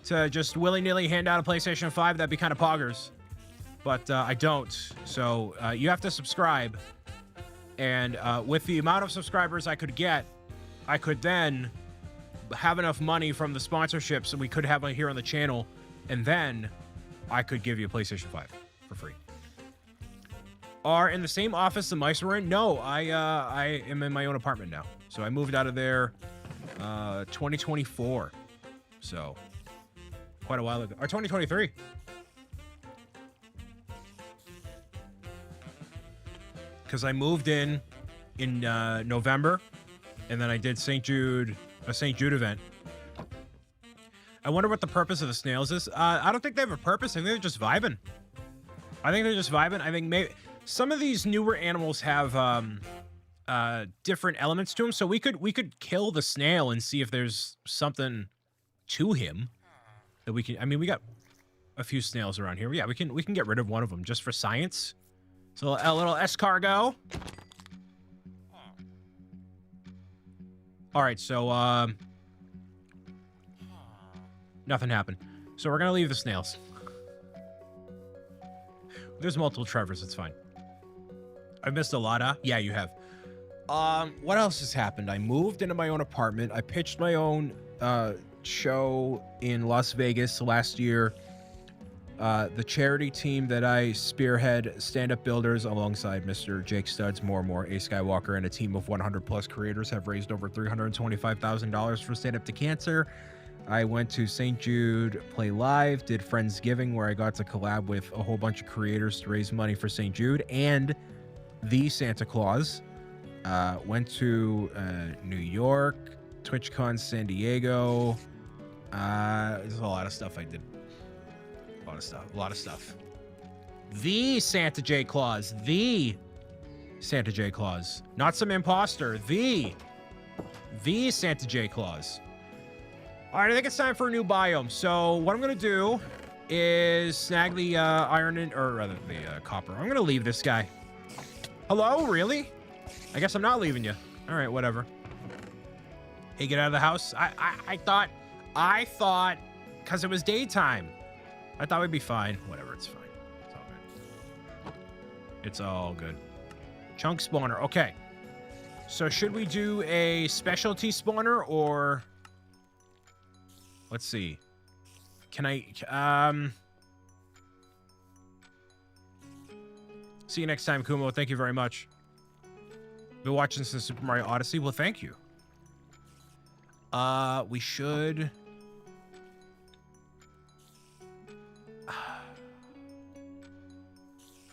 to just willy-nilly hand out a PlayStation 5, that'd be kind of poggers. But I don't. So you have to subscribe. And with the amount of subscribers I could get, I could then have enough money from the sponsorships that we could have here on the channel, and then I could give you a PlayStation 5 for free. Are in the same office the mice were in? No, I am in my own apartment now. So I moved out of there 2024. So quite a while ago. Or 2023. Because I moved in November, and then I did a St. Jude event. I wonder what the purpose of the snails is. I don't think they have a purpose. I think they're just vibing. I think maybe some of these newer animals have different elements to them. So we could kill the snail and see if there's something to him that we can. I mean, we got a few snails around here. Yeah, we can get rid of one of them just for science. So a little escargot. All right, so nothing happened. So we're gonna leave the snails. There's multiple Trevors, it's fine. I've missed a lot, huh? Yeah, you have. What else has happened? I moved into my own apartment. I pitched my own show in Las Vegas last year. The charity team that I spearhead, Stand Up Builders, alongside Mr. Jake Studs, more, A Skywalker, and a team of 100+ creators, have raised over $325,000 for Stand Up to Cancer. I went to St. Jude Play Live, did Friendsgiving, where I got to collab with a whole bunch of creators to raise money for St. Jude and the Santa Claus. Went to New York, TwitchCon San Diego. There's a lot of stuff I did. A lot of stuff. The Santa J. Claus. The Santa J. Claus. Not some imposter. The Santa J. Claus. All right, I think it's time for a new biome. So what I'm going to do is snag the iron, or rather the copper. I'm going to leave this guy. Hello? Really? I guess I'm not leaving you. All right, whatever. Hey, get out of the house. I thought, because it was daytime, I thought we'd be fine. Whatever, it's fine. It's all good. It's all good. Chunk spawner. Okay. So should we do a specialty spawner or... Let's see. Can I... See you next time, Kumo. Thank you very much. Been watching since Super Mario Odyssey. Well, thank you. We should...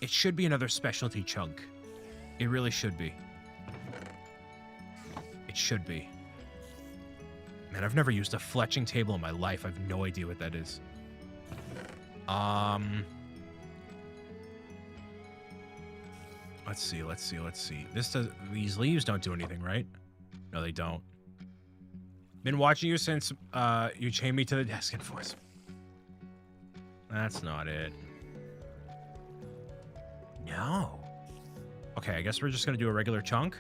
It should be another specialty chunk. It really should be. It should be. Man, I've never used a fletching table in my life. I have no idea what that is. Let's see. These leaves don't do anything, right? No, they don't. Been watching you since you chained me to the desk in Force. That's not it. No. Okay, I guess we're just gonna do a regular chunk.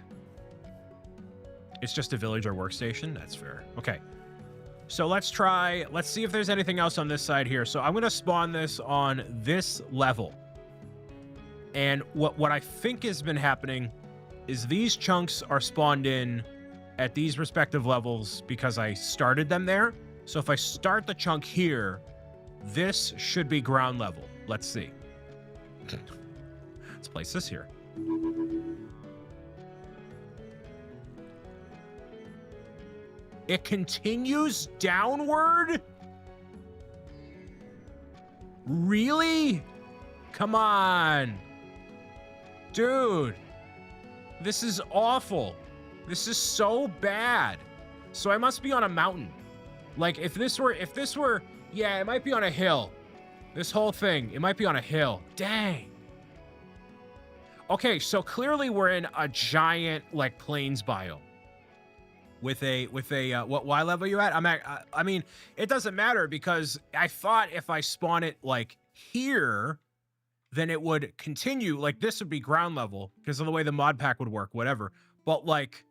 It's just a village or workstation. That's fair. Okay. So let's see if there's anything else on this side here. So I'm gonna spawn this on this level. And what I think has been happening is these chunks are spawned in at these respective levels because I started them there. So if I start the chunk here, this should be ground level. Let's see. Let's place this here. It continues downward? Really? Come on. Dude. This is awful. This is so bad. So I must be on a mountain. Like if this were Yeah, it might be on a hill. This whole thing, it might be on a hill. Dang. Okay, so clearly we're in a giant, like, plains biome. With a what Y level you at? I mean, it doesn't matter because I thought if I spawn it, like, here, then it would continue. Like, this would be ground level because of the way the mod pack would work, whatever. But, like,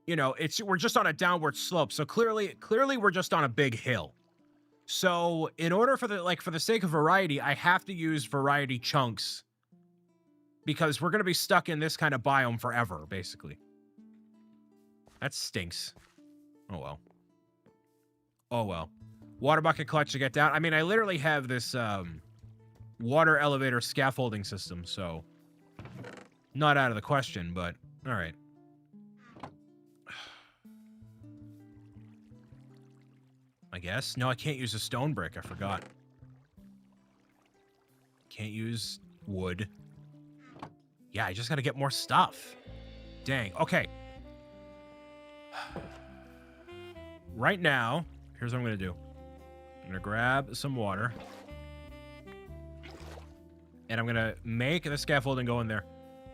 you know, we're just on a downward slope. So clearly we're just on a big hill. So in order for the sake of variety, I have to use variety chunks because we're going to be stuck in this kind of biome forever, basically. That stinks. Oh, well. Oh, well. Water bucket clutch to get down. I mean, I literally have this water elevator scaffolding system, so not out of the question, but all right. I guess. No, I can't use a stone brick. I forgot. Can't use wood. Yeah, I just got to get more stuff. Dang. Okay. Right now, here's what I'm going to do. I'm going to grab some water. And I'm going to make the scaffolding go in there.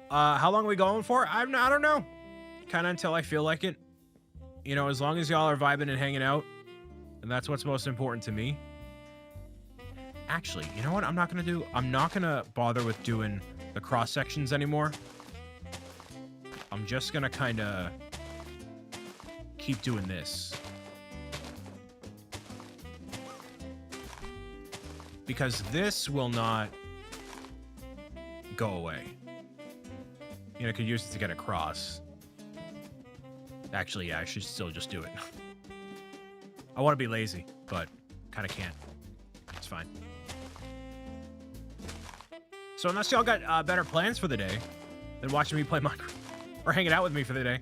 How long are we going for? I don't know. Kind of until I feel like it. You know, as long as y'all are vibing and hanging out. And that's what's most important to me. Actually, you know what I'm not going to do? I'm not going to bother with doing the cross sections anymore. I'm just going to kind of keep doing this. Because this will not go away. You know, I could use it to get across. Actually, yeah, I should still just do it. I want to be lazy, but kind of can't. It's fine. So unless y'all got better plans for the day than watching me play Minecraft or hanging out with me for the day,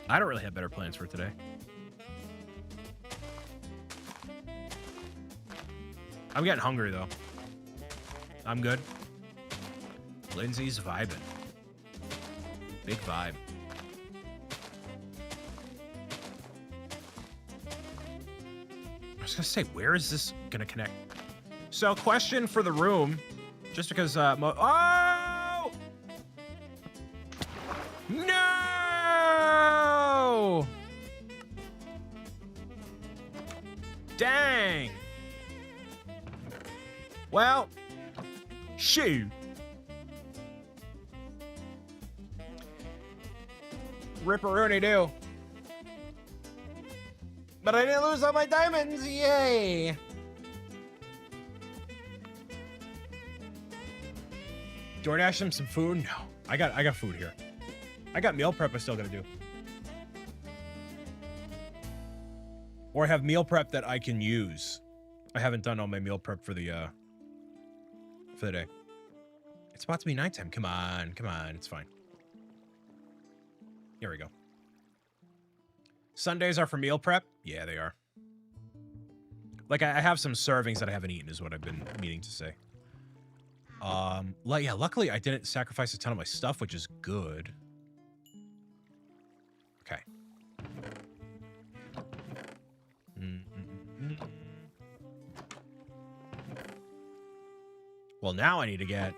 I don't really have better plans for today. I'm getting hungry, though. I'm good. Lindsay's vibing. Big vibe. I was gonna say, where is this gonna connect? So, question for the room, just because, oh! No! Dang! Well, shoot. Ripperoonie do. But I didn't lose all my diamonds, yay! DoorDash him some food? No, I got food here. I got meal prep I still gotta do. Or I have meal prep that I can use. I haven't done all my meal prep for the day. It's about to be nighttime. Come on, it's fine. Here we go. Sundays are for meal prep? Yeah, they are. Like, I have some servings that I haven't eaten is what I've been meaning to say. Yeah, luckily I didn't sacrifice a ton of my stuff, which is good. Okay. Well, now I need to get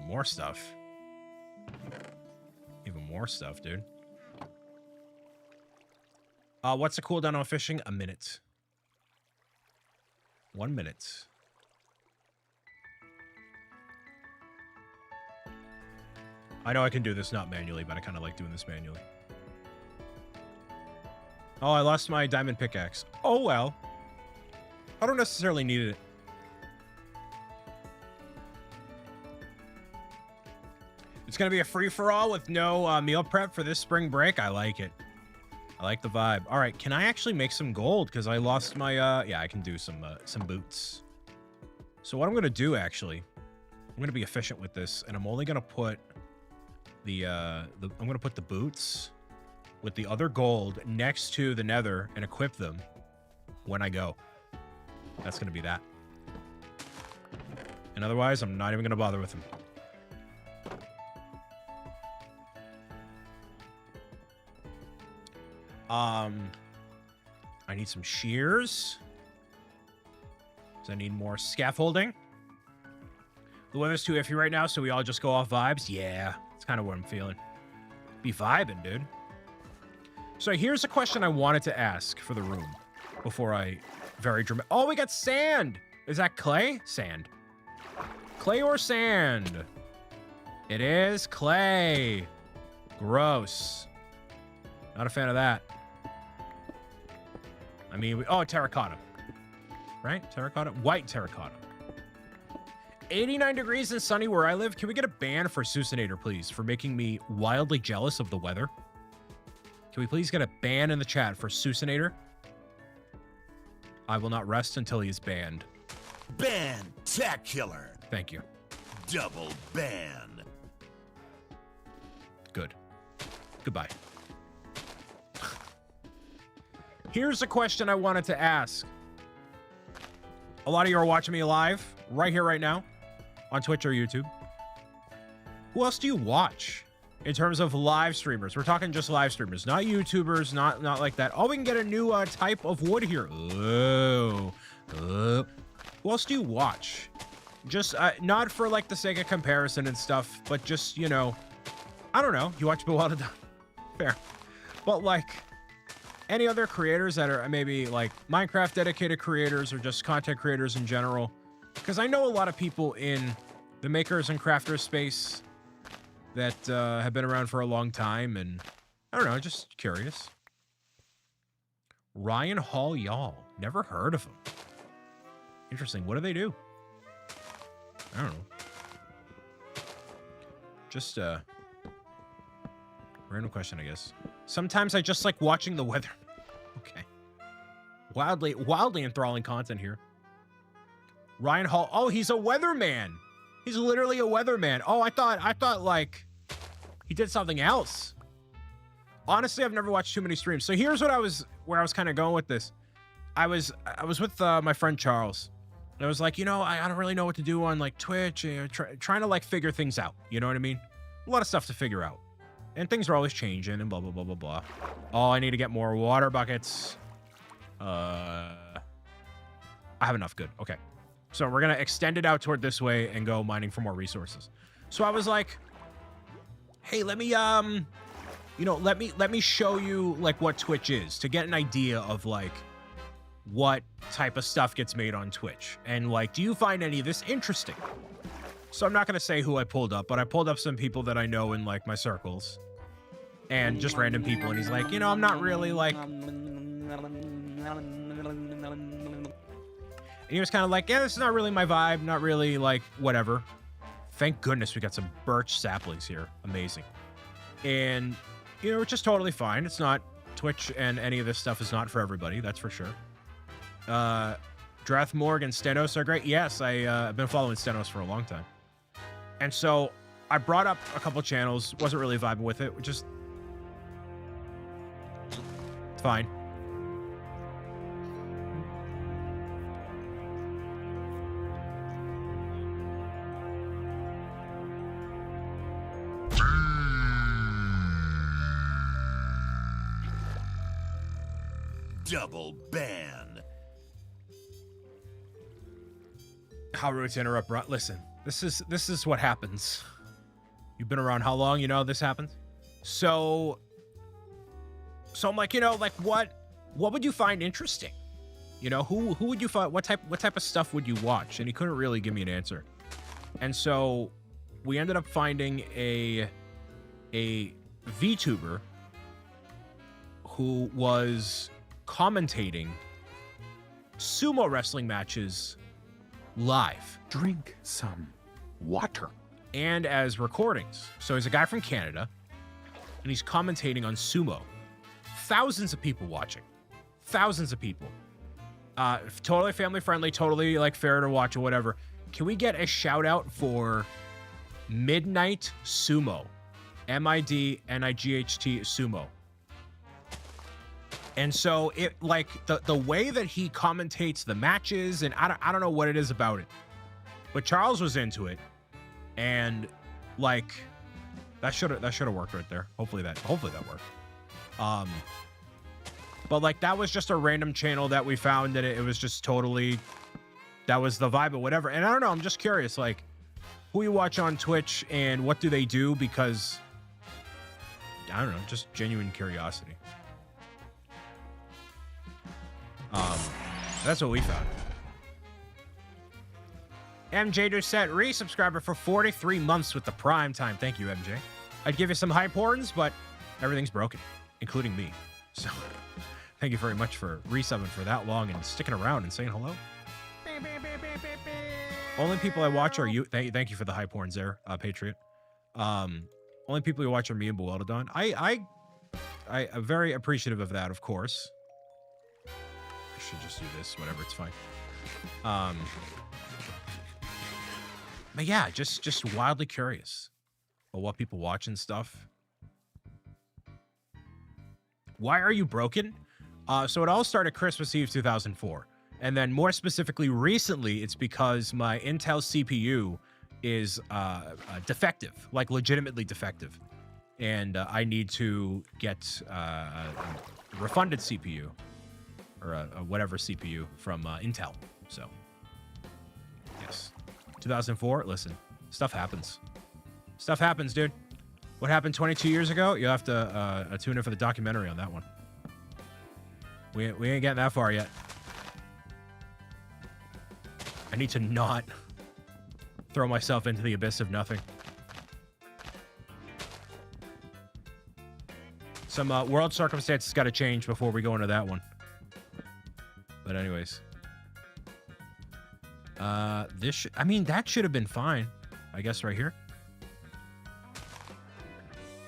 more stuff. Even more stuff, dude. What's the cooldown on fishing? A minute. 1 minute. I know I can do this not manually, but I kind of like doing this manually. Oh, I lost my diamond pickaxe. Oh, well. I don't necessarily need it. It's going to be a free-for-all with no meal prep for this spring break. I like it. I like the vibe. All right, can I actually make some gold? Because I lost my, yeah, I can do some boots. So what I'm going to do, actually, I'm going to be efficient with this, and I'm only going to put I'm going to put the boots with the other gold next to the nether and equip them when I go. That's going to be that. And otherwise, I'm not even going to bother with them. I need some shears. So I need more scaffolding. The weather's too iffy right now, so we all just go off vibes. Yeah, that's kind of what I'm feeling. Be vibing, dude. So here's a question I wanted to ask for the room before I very dramatic. Oh, we got sand. Is that clay? Sand. Clay or sand? It is clay. Gross. Not a fan of that. I mean, oh, terracotta. Right? Terracotta? White terracotta. 89 degrees and sunny where I live. Can we get a ban for Susanator, please, for making me wildly jealous of the weather? Can we please get a ban in the chat for Susanator? I will not rest until he is banned. Ban-tacular. Thank you. Double ban. Good. Goodbye. Here's a question I wanted to ask. A lot of you are watching me live right here, right now, on Twitch or YouTube. Who else do you watch in terms of live streamers? We're talking just live streamers, not YouTubers, not like that. Oh, we can get a new type of wood here. Oh. Who else do you watch? Just not for like the sake of comparison and stuff, but just, you know, I don't know. You watch Bewildered? Fair. But like any other creators that are maybe like Minecraft dedicated creators or just content creators in general. Because I know a lot of people in the makers and crafters space that have been around for a long time, and I don't know, just curious. Ryan Hall, y'all. Never heard of him. Interesting. What do they do? I don't know. Just random question, I guess. Sometimes I just like watching the weather. Okay. Wildly enthralling content here. Ryan Hall. Oh, he's a weatherman. He's literally a weatherman. Oh, I thought like he did something else. Honestly, I've never watched too many streams. So here's where I was kind of going with this. I was with my friend Charles. And I was like, you know, I don't really know what to do on like Twitch. You know, trying to like figure things out. You know what I mean? A lot of stuff to figure out. And things are always changing and blah, blah, blah, blah, blah. Oh, I need to get more water buckets. I have enough. Good. Okay. So we're going to extend it out toward this way and go mining for more resources. So I was like, hey, let me, you know, let me show you like what Twitch is to get an idea of like what type of stuff gets made on Twitch. And like, do you find any of this interesting? So I'm not going to say who I pulled up, but I pulled up some people that I know in like my circles and just random people. And he's like, you know, I'm not really like, and he was kind of like, yeah, this is not really my vibe. Not really like whatever. Thank goodness we got some birch saplings here. Amazing. And, you know, it's just totally fine. It's not Twitch and any of this stuff is not for everybody. That's for sure. Drathmorg and Stenos are great. Yes, I've been following Stenos for a long time. And so I brought up a couple channels. Wasn't really vibing with it. Just fine. Double ban. How rude to interrupt, bro. Listen, this is what happens. You've been around how long? You know this happens. So I'm like, you know, like what would you find interesting? You know, who would you find? What type of stuff would you watch? And he couldn't really give me an answer. And so we ended up finding a VTuber who was commentating sumo wrestling matches live. Drink some water. And as recordings. So he's a guy from Canada, and he's commentating on sumo. Thousands of people watching. Thousands of people. Totally family friendly, totally like fair to watch or whatever. Can we get a shout out for Midnight Sumo? MIDNIGHT Sumo. And so it like the way that he commentates the matches, and I don't know what it is about it, but Charles was into it, and like that should have worked right there. Hopefully that worked. But like that was just a random channel that we found that it was just totally, that was the vibe or whatever. And I don't know, I'm just curious, like who you watch on Twitch and what do they do? Because I don't know, just genuine curiosity. That's what we found. MJ Doucette, resubscriber for 43 months with the prime time. Thank you, MJ. I'd give you some hype horns, but everything's broken, including me. So thank you very much for resubbing for that long and sticking around and saying hello. Only people I watch are you. Thank you for the hype horns there, Patriot. Only people you watch are me and Bueldon. I am very appreciative of that, of course. I should just do this, whatever, it's fine. But yeah, just wildly curious about what people watch and stuff. Why are you broken? So it all started Christmas Eve 2004. And then more specifically, recently, it's because my Intel CPU is defective, like legitimately defective. And I need to get a refunded CPU or a whatever CPU from Intel. So, yes. 2004, listen, stuff happens. Stuff happens, dude. What happened 22 years ago? You'll have to tune in for the documentary on that one. We ain't getting that far yet. I need to not throw myself into the abyss of nothing. Some world circumstances got to change before we go into that one. But anyways. I mean, that should have been fine. I guess right here.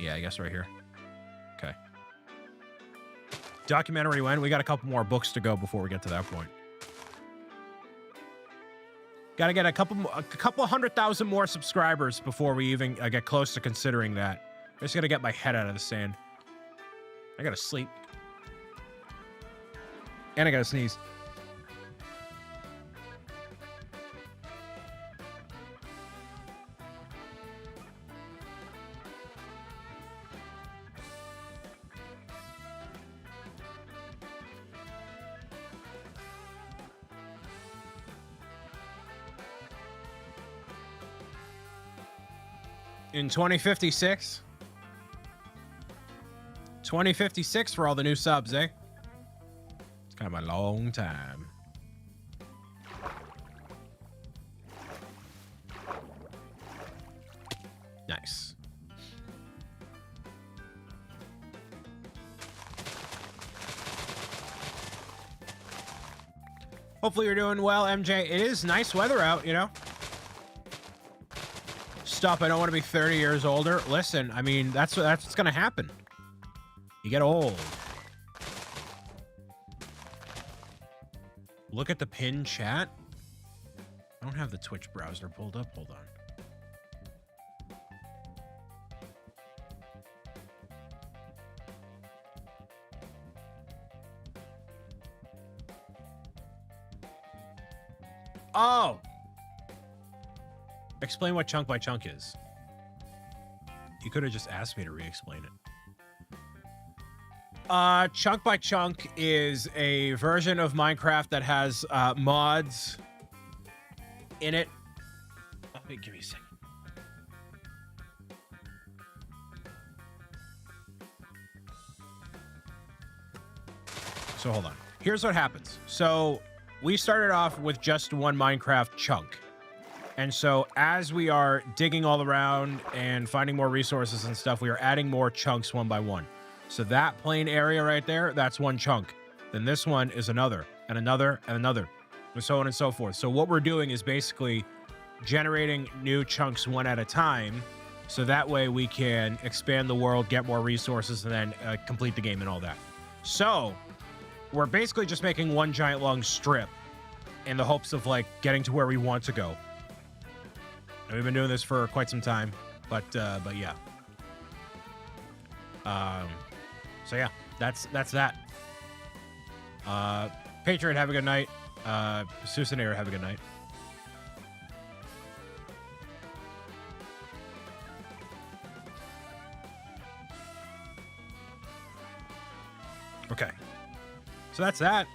Yeah, I guess right here. Okay. Documentary when? We got a couple more books to go before we get to that point. Got to get a couple 100,000 more subscribers before we even get close to considering that. I just got to get my head out of the sand. I got to sleep. And I got to sneeze. In 2056? 2056 for all the new subs, eh? It's kind of a long time. Nice. Hopefully you're doing well, MJ. It is nice weather out, you know? Stop, I don't want to be 30 years older. Listen, I mean, that's what's going to happen. You get old. Look at the pinned chat. I don't have the Twitch browser pulled up. Hold on. Oh! Explain what chunk by chunk is. You could have just asked me to re-explain it. Chunk by chunk is a version of Minecraft that has mods in it. Wait, give me a second. So hold on. Here's what happens. So we started off with just one Minecraft chunk. And so as we are digging all around and finding more resources and stuff, we are adding more chunks one by one. So that plain area right there, that's one chunk. Then this one is another, and another, and another, and so on and so forth. So what we're doing is basically generating new chunks one at a time. So that way we can expand the world, get more resources, and then complete the game and all that. So we're basically just making one giant long strip in the hopes of like getting to where we want to go. And we've been doing this for quite some time, but yeah. So yeah, that's that. Patriot, have a good night. Susanera, have a good night. Okay. So that's that.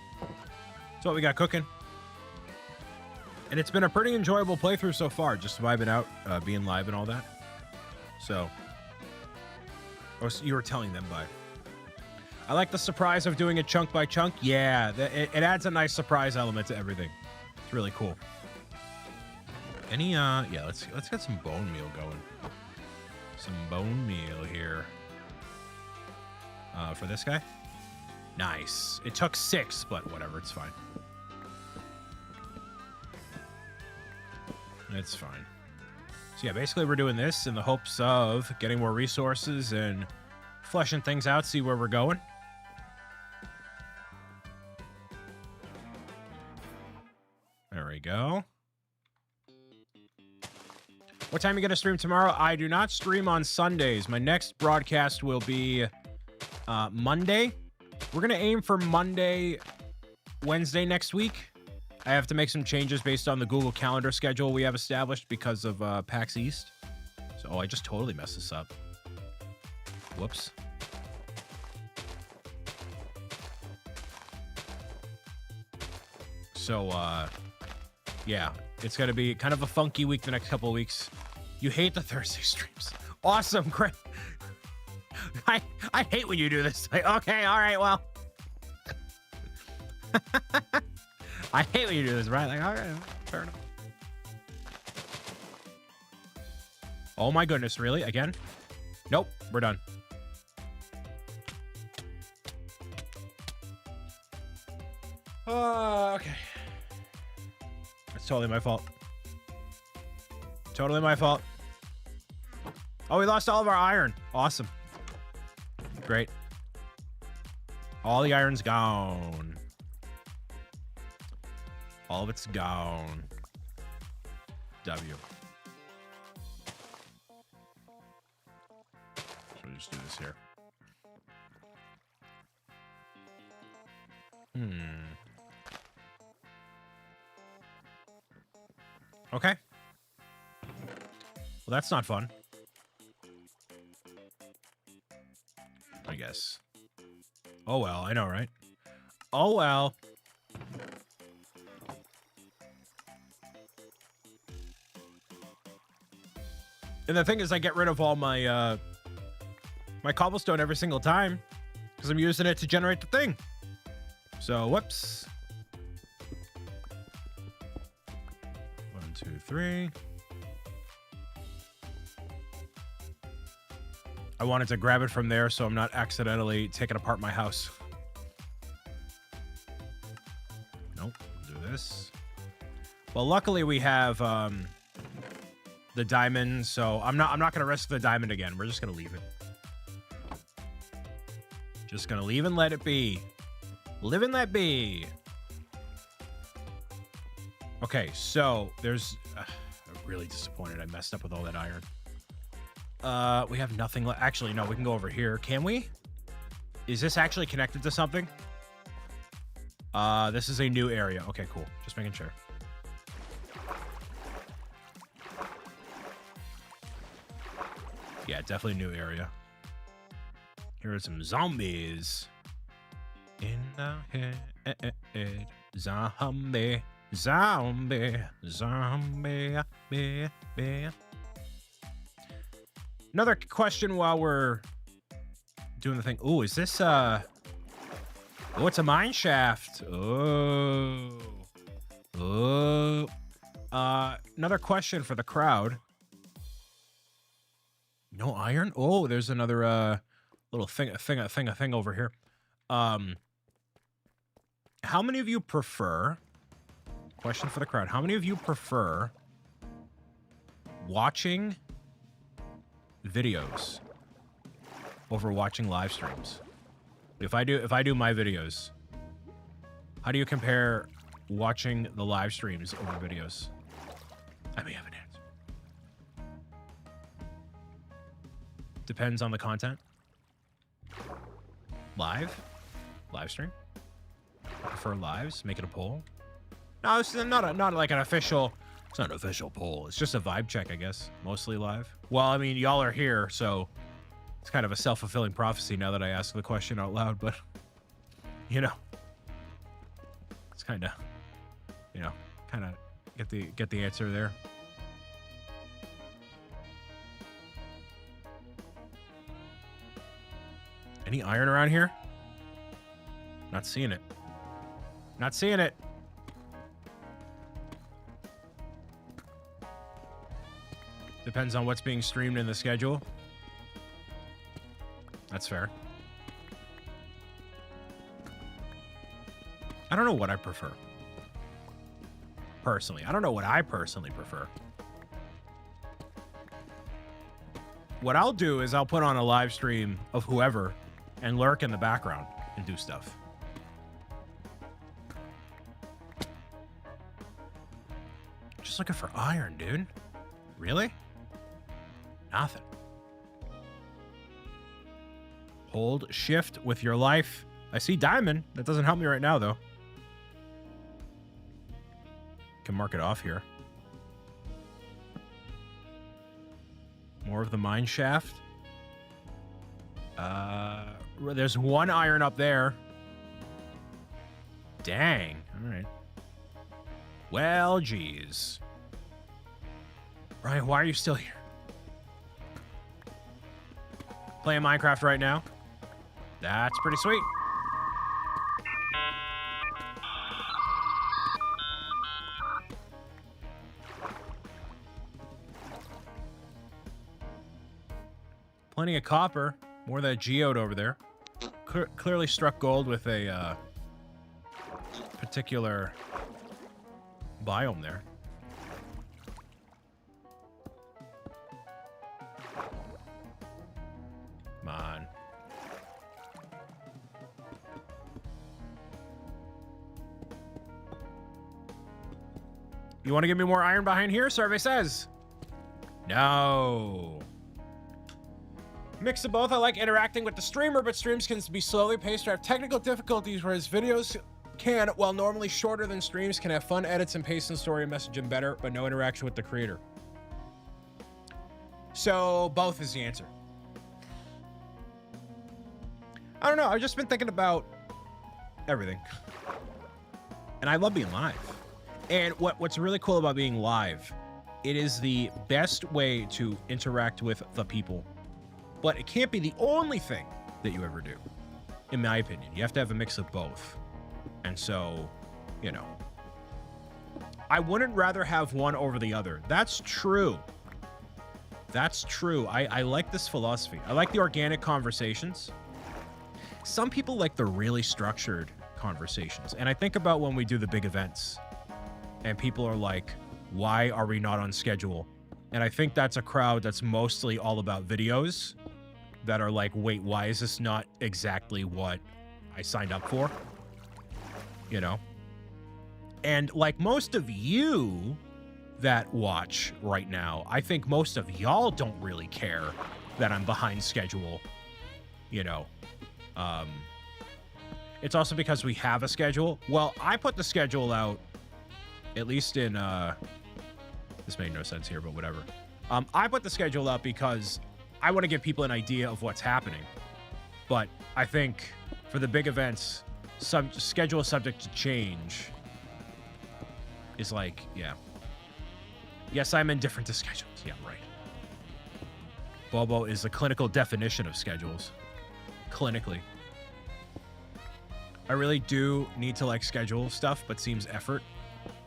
That's what we got cooking. And it's been a pretty enjoyable playthrough so far, just vibing out, being live and all that. So, you were telling them, bye. I like the surprise of doing it chunk by chunk. Yeah, it adds a nice surprise element to everything. It's really cool. Any, yeah, let's get some bone meal going. Some bone meal here. For this guy. Nice. It took 6, but whatever, it's fine. It's fine. So yeah, basically we're doing this in the hopes of getting more resources and fleshing things out, see where we're going. There we go. What time are you going to stream tomorrow? I do not stream on Sundays. My next broadcast will be Monday. We're going to aim for Monday, Wednesday next week. I have to make some changes based on the Google Calendar schedule we have established because of PAX East. So, I just totally messed this up. Whoops. So, yeah, it's going to be kind of a funky week the next couple of weeks. You hate the Thursday streams. Awesome, great. I hate when you do this. Like, okay, all right, well. I hate when you do this, right? Like, all right, fair enough. Oh my goodness, really? Again? Nope, we're done. Okay. It's totally my fault. Totally my fault. Oh, we lost all of our iron. Awesome. Great. All the iron's gone. All of it's gone. W. So we'll just do this here. Okay. Well, that's not fun. I guess. Oh well, I know, right? Oh well. And the thing is, I get rid of all my my cobblestone every single time because I'm using it to generate the thing. So, whoops. 1, 2, 3. I wanted to grab it from there so I'm not accidentally taking apart my house. Nope. Do this. Well, luckily we have the diamond, so I'm not going to risk the diamond again. We're just going to leave it. Just going to leave and let it be. Live and let be. Okay, so there's... I'm really disappointed I messed up with all that iron. We have nothing left. Actually, no, we can go over here. Can we? Is this actually connected to something? This is a new area. Okay, cool. Just making sure. Yeah, definitely new area. Here are some zombies. In the head. Zombie. Zombie. Zombie. Be. Another question while we're doing the thing. Ooh, is this oh, it's a mine shaft. Oh. Oh. Another question for the crowd. No iron? Oh, there's another little thing over here. How many of you prefer, question for the crowd, how many of you prefer watching videos over watching live streams? If I do my videos, how do you compare watching the live streams over videos? I may have an answer. Depends on the content. Live stream. I prefer lives. Make it a poll. No, it's not like an official. It's not an official poll. It's just a vibe check, I guess. Mostly live. Well, I mean, y'all are here, so it's kind of a self-fulfilling prophecy now that I ask the question out loud, but, you know. kind of, you know, kind of get the answer there. Any iron around here? Not seeing it. Not seeing it. Depends on what's being streamed in the schedule. That's fair. I don't know what I prefer. Personally. I don't know what I personally prefer. What I'll do is I'll put on a live stream of whoever and lurk in the background and do stuff. Just looking for iron, dude. Really? Nothing. Hold shift with your life. I see diamond. That doesn't help me right now, though. Can mark it off here. More of the mine shaft. There's one iron up there. Dang. All right. Well, geez. Ryan, why are you still here? Playing Minecraft right now? That's pretty sweet. Plenty of copper. More of that geode over there. Clearly struck gold with a particular biome there. Come on. You want to give me more iron behind here? Survey says. No. Mix of both. I like interacting with the streamer, but streams can be slowly paced or have technical difficulties, whereas videos can, while normally shorter than streams, can have fun edits and pace and story and messaging better, but no interaction with the creator. So both is the answer. I don't know. I've just been thinking about everything. And I love being live. And what's really cool about being live, it is the best way to interact with the people. But it can't be the only thing that you ever do, in my opinion. You have to have a mix of both. And so, you know, I wouldn't rather have one over the other. That's true. That's true. I like this philosophy. I like the organic conversations. Some people like the really structured conversations. And I think about when we do the big events and people are like, why are we not on schedule? And I think that's a crowd that's mostly all about videos that are like, wait, why is this not exactly what I signed up for? You know? And like most of you that watch right now, I think most of y'all don't really care that I'm behind schedule, you know? It's also because we have a schedule. Well, I put the schedule out, at least in, this made no sense here, but whatever. I put the schedule out because I want to give people an idea of what's happening. But I think for the big events, schedule subject to change is like, yeah. Yes, I'm indifferent to schedules. Yeah, right. Bobo is the clinical definition of schedules. Clinically. I really do need to like schedule stuff, but seems effort.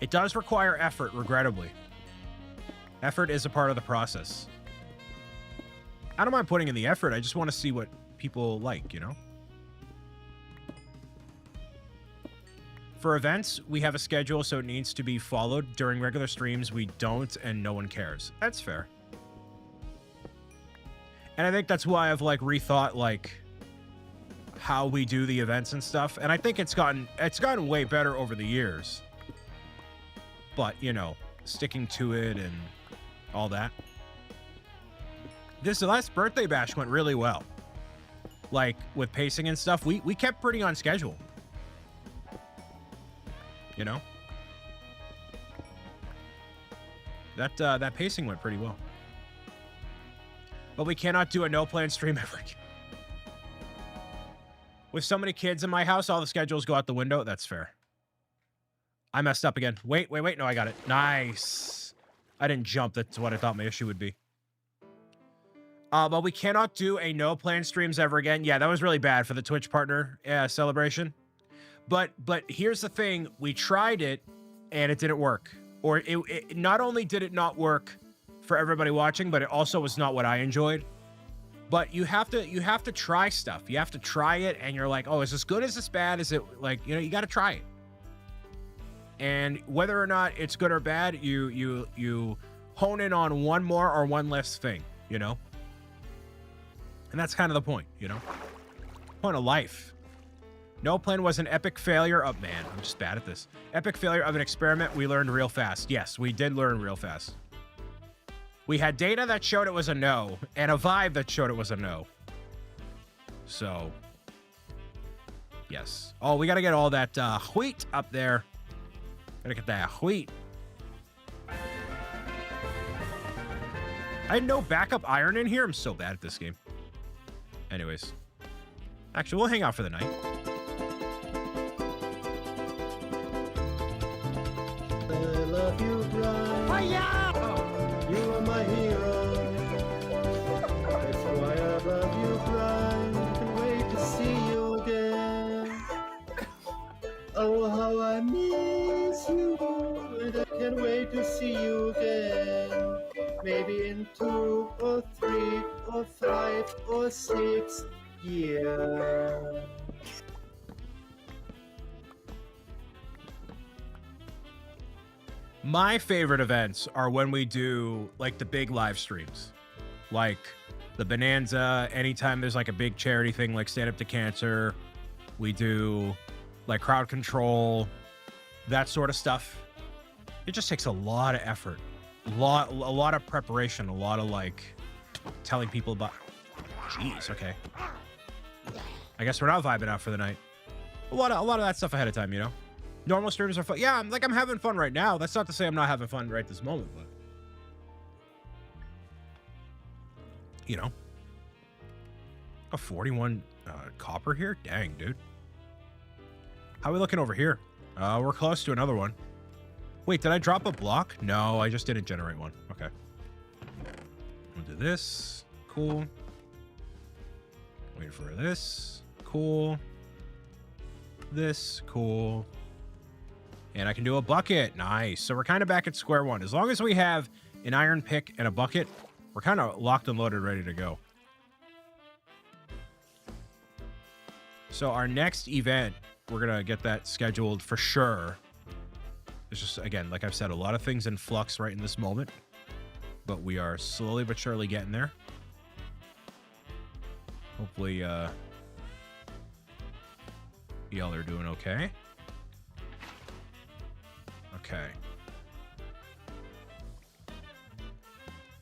It does require effort, regrettably. Effort is a part of the process. I don't mind putting in the effort. I just want to see what people like, you know? For events, we have a schedule, so it needs to be followed. During regular streams, we don't, and no one cares. That's fair. And I think that's why I've like rethought like how we do the events and stuff. And I think it's gotten way better over the years. But, you know, sticking to it and all that. The last birthday bash went really well. Like with pacing and stuff, we kept pretty on schedule. You know? That pacing went pretty well. But we cannot do a no-plan stream ever again. With so many kids in my house, all the schedules go out the window. That's fair. I messed up again. Wait. No, I got it. Nice. I didn't jump. That's what I thought my issue would be. But we cannot do a no plan streams ever again. Yeah, that was really bad for the Twitch partner celebration. But here's the thing. We tried it, and it didn't work. Or it not only did it not work for everybody watching, but it also was not what I enjoyed. But you have to try stuff. You have to try it, and you're like, oh, is this good? Is this bad? Is it like, you got to try it. And whether or not it's good or bad, you hone in on one more or one less thing, And that's kind of the point, Point of life. No plan was an epic failure. Oh, man, I'm just bad at this. Epic failure of an experiment we learned real fast. Yes, we did learn real fast. We had data that showed it was a no, and a vibe that showed it was a no. So, yes. Oh, we got to get all that wheat up there. Gotta get that wheat. I had no backup iron in here. I'm so bad at this game. Anyways. Actually, we'll hang out for the night. I love you, Brian. Fire! You are my hero. That's why I love you, Brian. Can't wait to see you again. Oh, how I miss you. And I can't wait to see you again. Maybe in 2 or 3 or 5 or 6 years. My favorite events are when we do like the big live streams, like the Bonanza. Anytime there's like a big charity thing like Stand Up to Cancer, we do like crowd control, that sort of stuff. It just takes a lot of effort, a lot of preparation, a lot of like telling people about. Jeez, okay. I guess we're not vibing out for the night. A lot of that stuff ahead of time, Normal streams are fun. Yeah, I'm having fun right now. That's not to say I'm not having fun right this moment, but a 41 copper here. Dang, dude. How are we looking over here? We're close to another one. Wait, did I drop a block? No, I just didn't generate one. Okay. We'll do this. Cool. Wait for this. Cool. This. Cool. And I can do a bucket. Nice. So we're kind of back at square one. As long as we have an iron pick and a bucket, we're kind of locked and loaded, ready to go. So our next event, we're going to get that scheduled for sure. It's just, again, like I've said, a lot of things in flux right in this moment. But we are slowly but surely getting there. Hopefully, y'all are doing okay. Okay.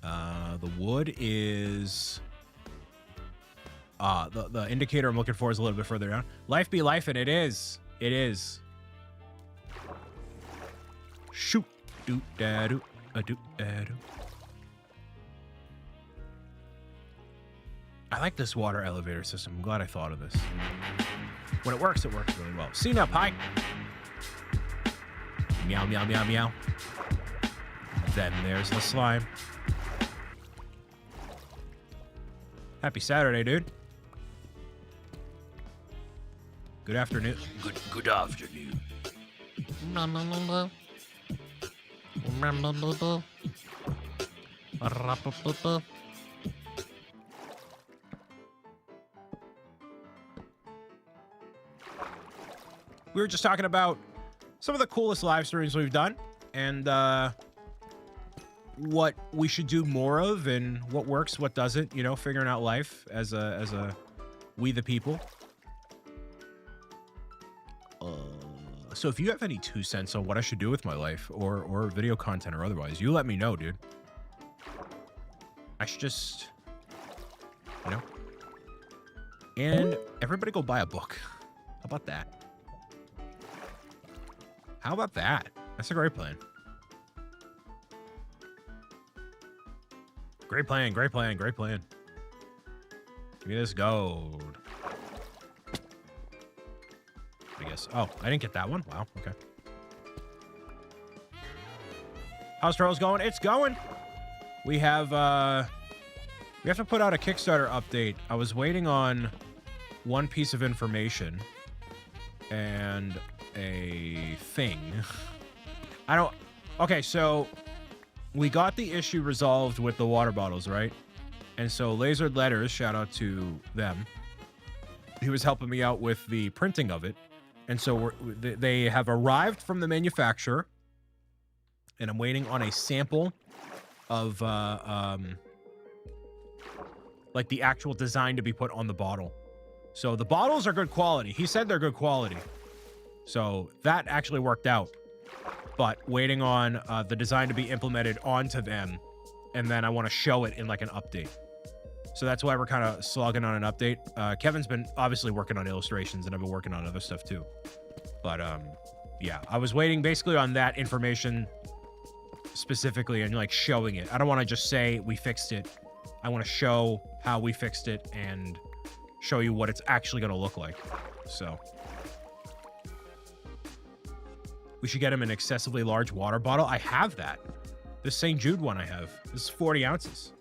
The wood is... the indicator I'm looking for is a little bit further down. Life be life, and it is. It is. Shoot. Doot-da-doot. A-doot-da-doot. I like this water elevator system. I'm glad I thought of this. When it works really well. See now, pie. Meow, meow, meow, meow. Then there's the slime. Happy Saturday, dude. Good afternoon. Good afternoon. We were just talking about some of the coolest live streams we've done and what we should do more of and what works, what doesn't, figuring out life as a we the people. So if you have any 2 cents on what I should do with my life or video content or otherwise, you let me know, dude. I should just, and everybody go buy a book. How about that? How about that? That's a great plan. Great plan, great plan, great plan. Give me this gold. I guess. Oh, I didn't get that one. Wow. Okay. How's Trails going? It's going. We have to put out a Kickstarter update. I was waiting on one piece of information and a thing. Okay, so we got the issue resolved with the water bottles, right? And so Lasered Letters, shout out to them. He was helping me out with the printing of it. And so they have arrived from the manufacturer. And I'm waiting on a sample of like the actual design to be put on the bottle. So the bottles are good quality. He said they're good quality. So that actually worked out. But waiting on the design to be implemented onto them. And then I want to show it in like an update. So that's why we're kind of slogging on an update. Kevin's been obviously working on illustrations, and I've been working on other stuff too. But yeah, I was waiting basically on that information specifically and like showing it. I don't want to just say we fixed it. I want to show how we fixed it and show you what it's actually going to look like. So we should get him an excessively large water bottle. I have that. This St. Jude one I have. This is 40 ounces.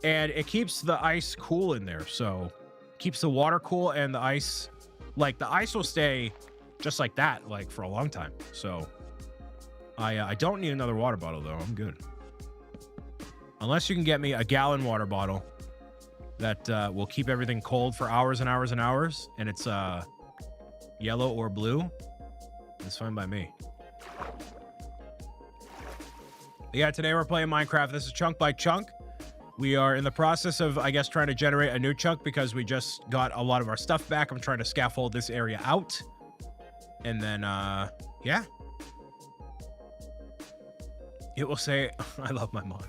And it keeps the ice cool in there. So keeps the water cool and the ice, like the ice will stay just like that, like for a long time. So I don't need another water bottle though. I'm good. Unless you can get me a gallon water bottle that will keep everything cold for hours and hours and hours. And it's yellow or blue. It's fine by me. Yeah, today we're playing Minecraft. This is Chunk by Chunk. We are in the process of, I guess, trying to generate a new chunk because we just got a lot of our stuff back. I'm trying to scaffold this area out. And then, yeah. It will say, I love my mods.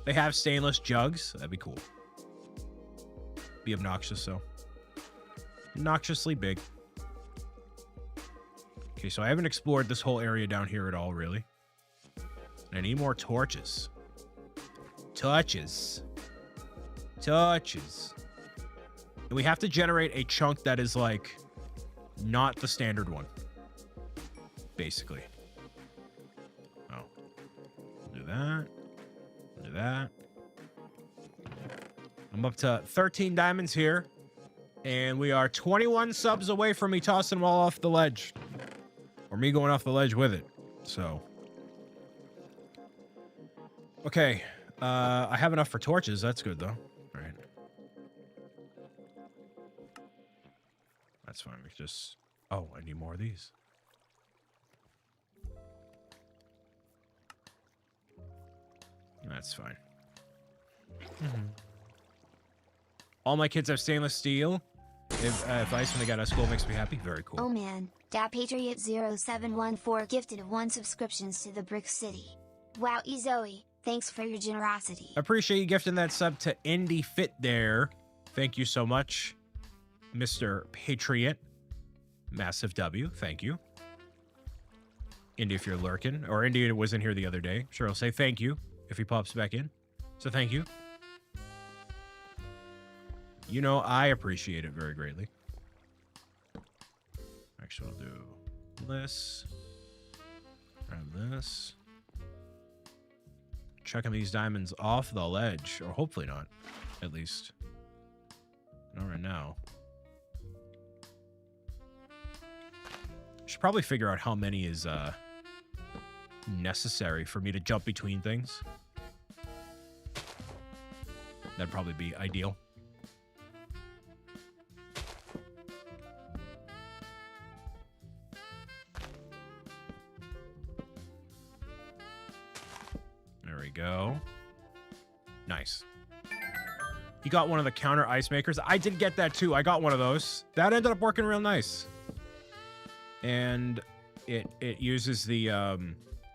They have stainless jugs. That'd be cool. Be obnoxious, though. Obnoxiously big. Okay, so I haven't explored this whole area down here at all, really. And I need more torches. Torches. And we have to generate a chunk that is, like, not the standard one. Basically. Oh. Do that. Do that. I'm up to 13 diamonds here. And we are 21 subs away from me tossing them all off the ledge. Or me going off the ledge with it. So. Okay. I have enough for torches. That's good, though. All right. That's fine. We just... Oh, I need more of these. That's fine. All my kids have stainless steel. If ice when they got out of school makes me happy. Very cool. Oh man, DaPatriot0714 gifted 1 subscriptions to the Brick City. Wow, Zoe, thanks for your generosity. Appreciate you gifting that sub to Indy Fit there. Thank you so much, Mr. Patriot. Massive W. Thank you. Indy, if you're lurking. Or Indy was in here the other day. Sure, I'll say thank you if he pops back in. So thank you. You know, I appreciate it very greatly. Actually, I'll do this. Grab this. Chucking these diamonds off the ledge. Or hopefully not. At least. Not right now. Should probably figure out how many is necessary for me to jump between things. That'd probably be ideal. There we go. Nice. You got one of the counter ice makers. I did get that too. I got one of those. That ended up working real nice. And it uses the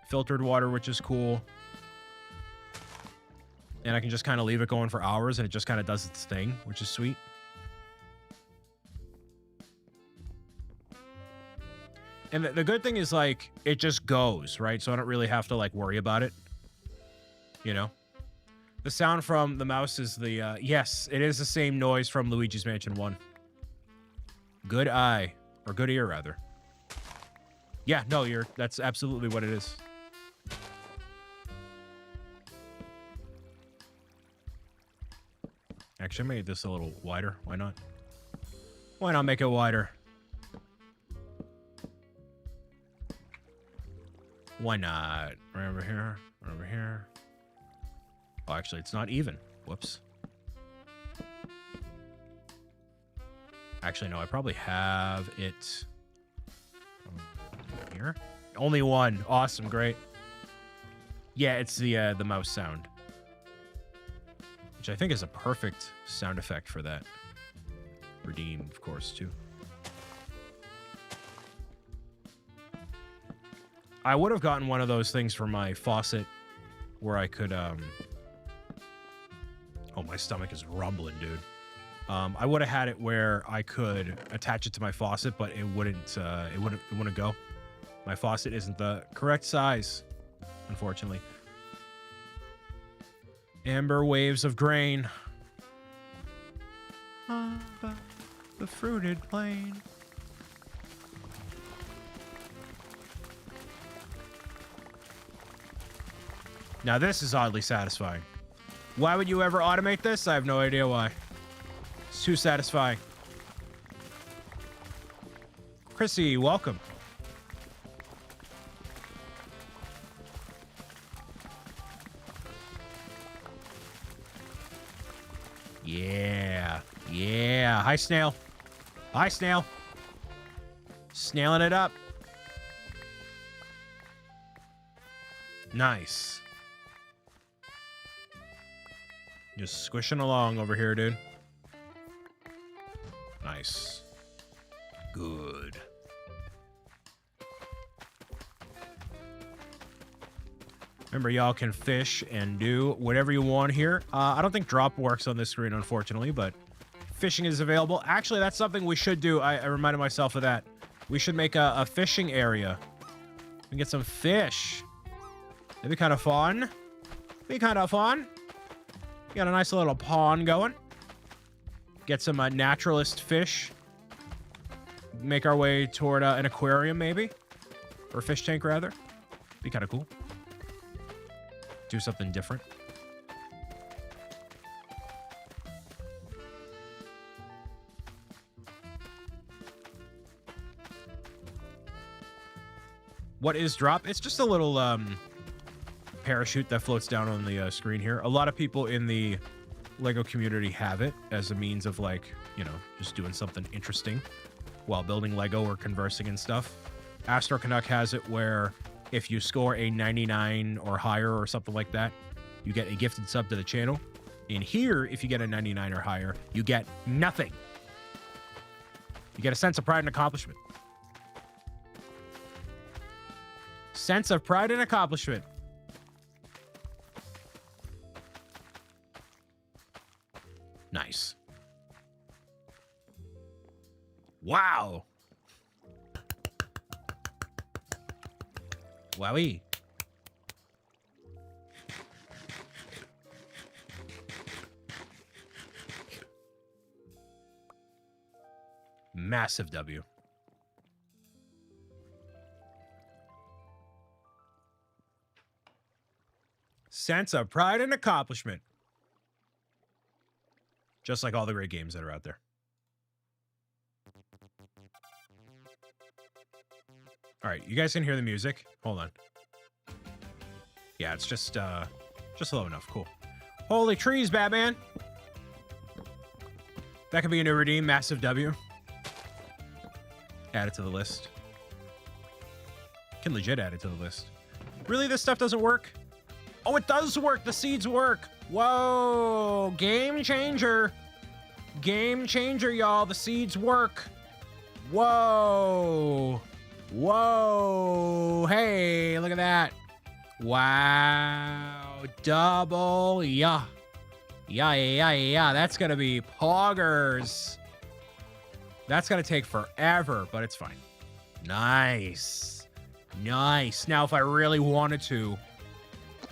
filtered water, which is cool. And I can just kind of leave it going for hours, and it just kind of does its thing, which is sweet. And the good thing is, like, it just goes, right? So I don't really have to, like, worry about it. You know? The sound from the mouse is the, yes, it is the same noise from Luigi's Mansion 1. Good eye. Or good ear, rather. Yeah, no, that's absolutely what it is. Actually, I made this a little wider. Why not? Why not make it wider? Why not? Right over here. Right over here. Oh, actually, it's not even. Whoops. Actually, no, I probably have it here. Only one. Awesome, great. Yeah, it's the mouse sound, which I think is a perfect sound effect for that. Redeem, of course, too. I would have gotten one of those things for my faucet where I could, oh, my stomach is rumbling, dude. I would have had it where I could attach it to my faucet, but it wouldn't go. My faucet isn't the correct size, unfortunately. Amber waves of grain. On the fruited plain. Now this is oddly satisfying. Why would you ever automate this? I have no idea why. It's too satisfying. Chrissy, welcome. Yeah. Yeah. Hi, Snail. Hi, Snail. Snailing it up. Nice. Just squishing along over here, dude. Nice. Good. Remember, y'all can fish and do whatever you want here. I don't think drop works on this screen, unfortunately, but fishing is available. Actually, that's something we should do. I reminded myself of that. We should make a fishing area and get some fish. That'd be kind of fun. Be kind of fun. Got a nice little pond going. Get some naturalist fish. Make our way toward an aquarium, maybe. Or a fish tank, rather. Be kind of cool. Do something different. What is drop? It's just a little parachute that floats down on the screen here. A lot of people in the Lego community have it as a means of, like, you know, just doing something interesting while building Lego or conversing and stuff. Astro Canuck has it where if you score a 99 or higher or something like that, you get a gifted sub to the channel. In here, if you get a 99 or higher, you get nothing. You get a sense of pride and accomplishment. Sense of pride and accomplishment. Nice. Wow. Wowie. Massive W. Sense of pride and accomplishment. Just like all the great games that are out there. All right, you guys can hear the music. Hold on. Yeah, it's just low enough. Cool. Holy trees, Batman. That could be a new redeem. Massive W. Add it to the list. Can legit add it to the list. Really, this stuff doesn't work? Oh, it does work. The seeds work. Whoa. Game changer. Game changer, y'all. The seeds work. Whoa. Whoa. Hey, look at that. Wow. Double. Yeah. Yeah. That's going to be poggers. That's going to take forever, but it's fine. Nice. Nice. Now, if I really wanted to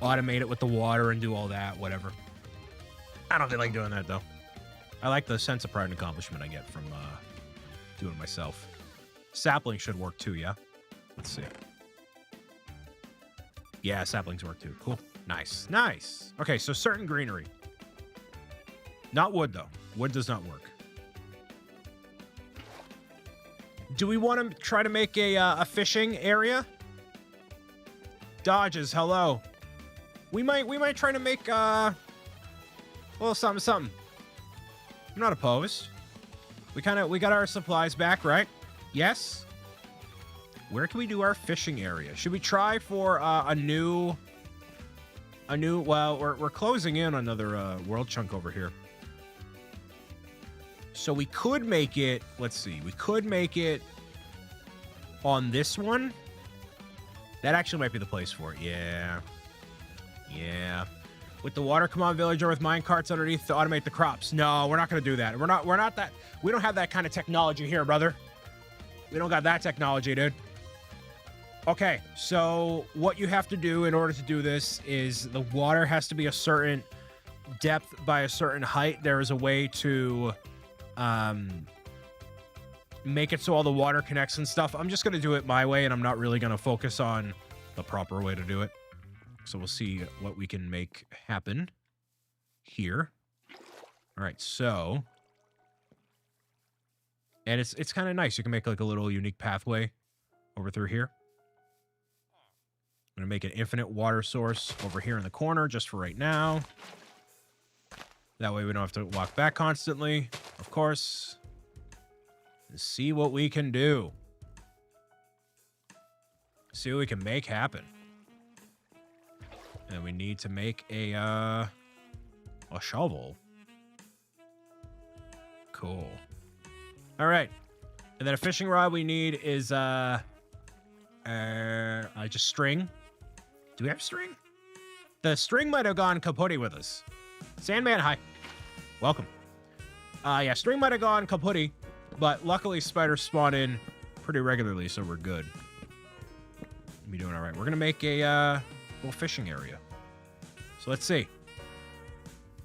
automate it with the water and do all that, whatever. I don't feel like doing that, though. I like the sense of pride and accomplishment I get from doing it myself. Sapling should work too, yeah? Let's see. Yeah, saplings work too. Cool. Nice. Nice. Okay, so certain greenery. Not wood, though. Wood does not work. Do we want to try to make a fishing area? Dodges, hello. We might try to make a little something. I'm not opposed. We got our supplies back, right? Yes. Where can we do our fishing area? Should we try for a new? Well, we're closing in on another world chunk over here. So we could make it, let's see, we could make it on this one. That actually might be the place for it. Yeah. Yeah. With the water command villager with mine carts underneath to automate the crops. No, we're not going to do that. We're not that, we don't have that kind of technology here, brother. We don't got that technology, dude. Okay, so what you have to do in order to do this is the water has to be a certain depth by a certain height. There is a way to make it so all the water connects and stuff. I'm just going to do it my way, and I'm not really going to focus on the proper way to do it. So we'll see what we can make happen here. All right, so... And it's kind of nice. You can make like a little unique pathway over through here. I'm going to make an infinite water source over here in the corner just for right now. That way we don't have to walk back constantly, of course. And see what we can do. See what we can make happen. And we need to make a shovel. Cool. All right. And then a fishing rod we need is just string. Do we have string? The string might have gone kaputty with us. Sandman, hi. Welcome. Yeah, string might have gone kaputty, but luckily spiders spawn in pretty regularly, so we're good. We'll be doing all right. We're going to make a little fishing area. So let's see.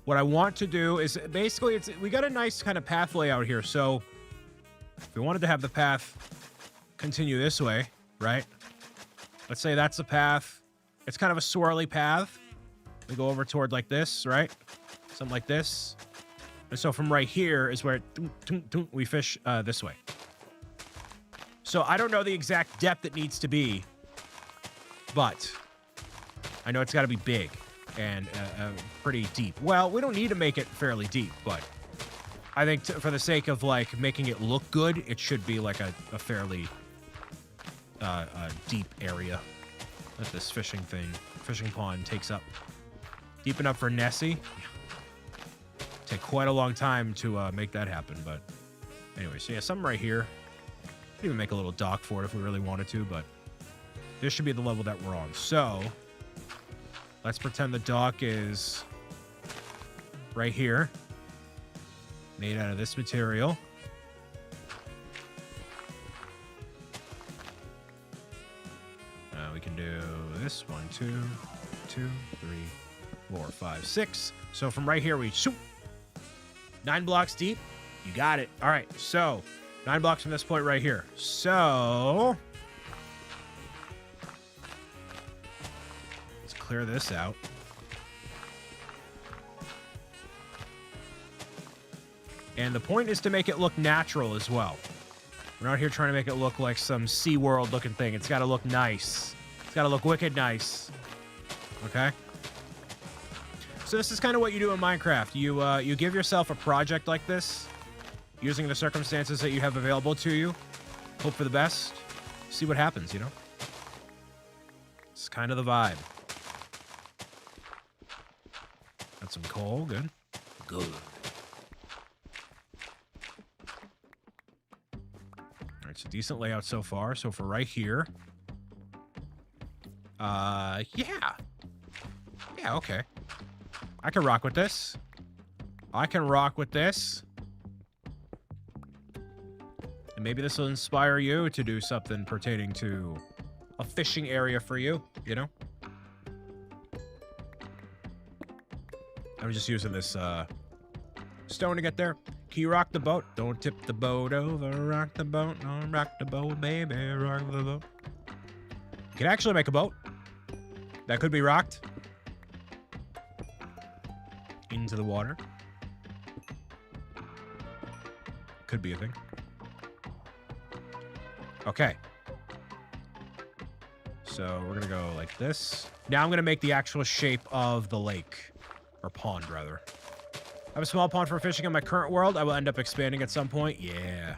What I want to do is basically, we got a nice kind of path layout here. So if we wanted to have the path continue this way, right? Let's say that's the path. It's kind of a swirly path. We go over toward like this, right? Something like this. And so from right here is where we fish this way. So I don't know the exact depth it needs to be, but I know it's got to be big and pretty deep. Well, we don't need to make it fairly deep, but I think for the sake of like making it look good, it should be like a fairly deep area that this fishing pond takes up. Deep enough for Nessie. Take quite a long time to make that happen, but anyway, so yeah, something right here. Could even make a little dock for it if we really wanted to, but this should be the level that we're on. So let's pretend the dock is right here, made out of this material. We can do this 1, 2, 3, 4, 5, 6. So from right here, we shoot 9 blocks deep. You got it. All right. So 9 blocks from this point right here. So let's clear this out. And the point is to make it look natural as well. We're not here trying to make it look like some SeaWorld looking thing. It's got to look nice. It's got to look wicked nice. Okay? So this is kind of what you do in Minecraft. You give yourself a project like this, using the circumstances that you have available to you. Hope for the best. See what happens, you know? It's kind of the vibe. Got some coal. Good. Good. All right, so decent layout so far. So for right here... yeah. Yeah, okay. I can rock with this. I can rock with this. And maybe this will inspire you to do something pertaining to a fishing area for you, you know? I'm just using this, stone to get there. Can you rock the boat? Don't tip the boat over. Rock the boat. Don't rock the boat, baby. Rock the boat. You can actually make a boat. That could be rocked into the water. could be a thing. Okay. So we're going to go like this. Now I'm going to make the actual shape of the lake. Or pond, rather. I have a small pond for fishing in my current world. I will end up expanding at some point. Yeah.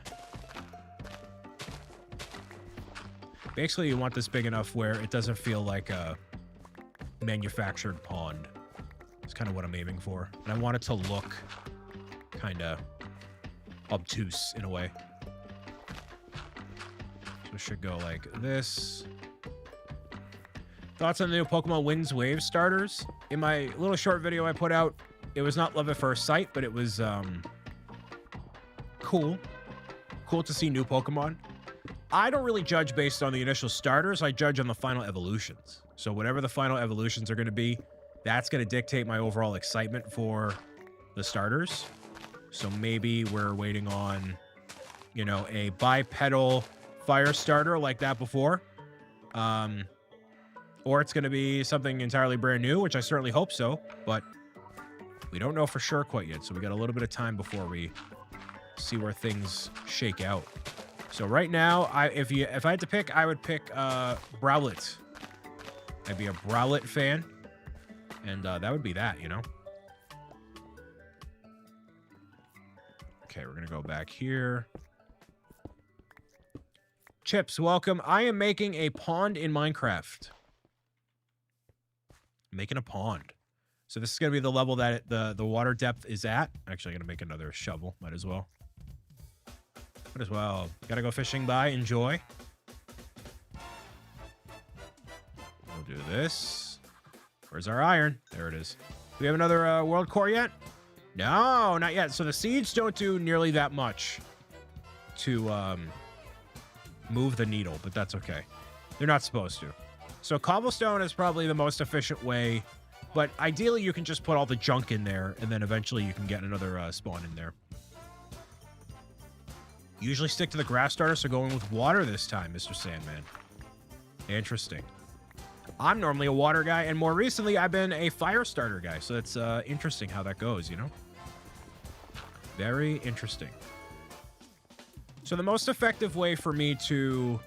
Basically, you want this big enough where it doesn't feel like a manufactured pond. It's kind of what I'm aiming for. And I want it to look kind of obtuse in a way. So it should go like this. Thoughts on the new Pokemon Winds Wave starters? In my little short video I put out, it was not love at first sight, but it was cool. Cool to see new Pokemon. I don't really judge based on the initial starters. I judge on the final evolutions. So whatever the final evolutions are going to be, that's going to dictate my overall excitement for the starters. So maybe we're waiting on, you know, a bipedal fire starter like that before. Or it's going to be something entirely brand new, which I certainly hope so. But we don't know for sure quite yet. So we got a little bit of time before we see where things shake out. So right now, if I had to pick, I would pick Browlet. I'd be a Browlet fan. And that would be that, you know? Okay, we're going to go back here. Chips, welcome. I am making a pond in Minecraft. Making a pond. So this is going to be the level that the water depth is at. Actually, I'm going to make another shovel. Might as well. Might as well. Gotta go fishing. Bye. Enjoy. We'll do this. Where's our iron? There it is. Do we have another world core yet? No, not yet. So the seeds don't do nearly that much to move the needle, but that's okay. They're not supposed to. So cobblestone is probably the most efficient way, but ideally you can just put all the junk in there, and then eventually you can get another spawn in there. Usually stick to the grass starter, so going with water this time, Mr. Sandman. Interesting. I'm normally a water guy, and more recently I've been a fire starter guy, so it's interesting how that goes, you know? Very interesting. So the most effective way for me to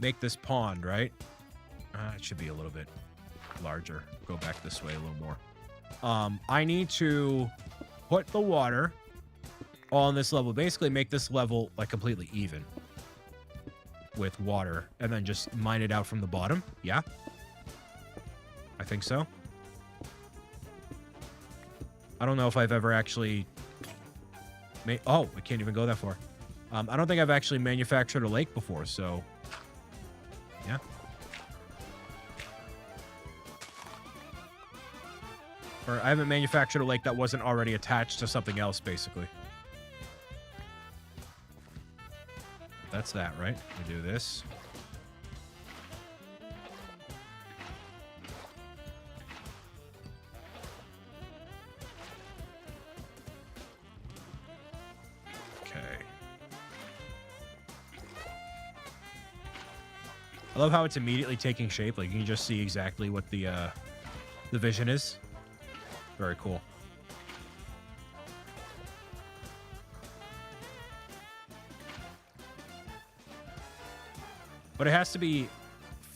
make this pond, right? It should be a little bit larger. Go back this way a little more. I need to put the water on this level. Basically make this level like completely even with water and then just mine it out from the bottom. Yeah. I think so. I don't know if I've ever actually made... Oh, I can't even go that far. I don't think I've actually manufactured a lake before, so... Yeah. Or I haven't manufactured a lake that wasn't already attached to something else, basically. That's that, right? We do this. Okay. I love how it's immediately taking shape. Like, you can just see exactly what the vision is. Very cool. But it has to be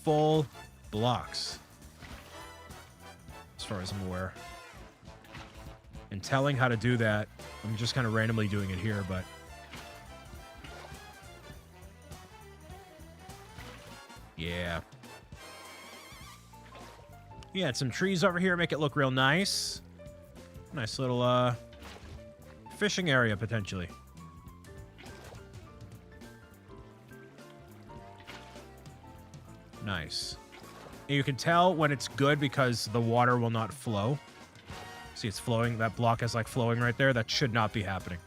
full blocks, as far as I'm aware. And telling how to do that, I'm just kind of randomly doing it here, but... Yeah. Yeah, some trees over here make it look real nice. Nice little, fishing area, potentially. Nice. And you can tell when it's good because the water will not flow. See, it's flowing. That block is, like, flowing right there. That should not be happening.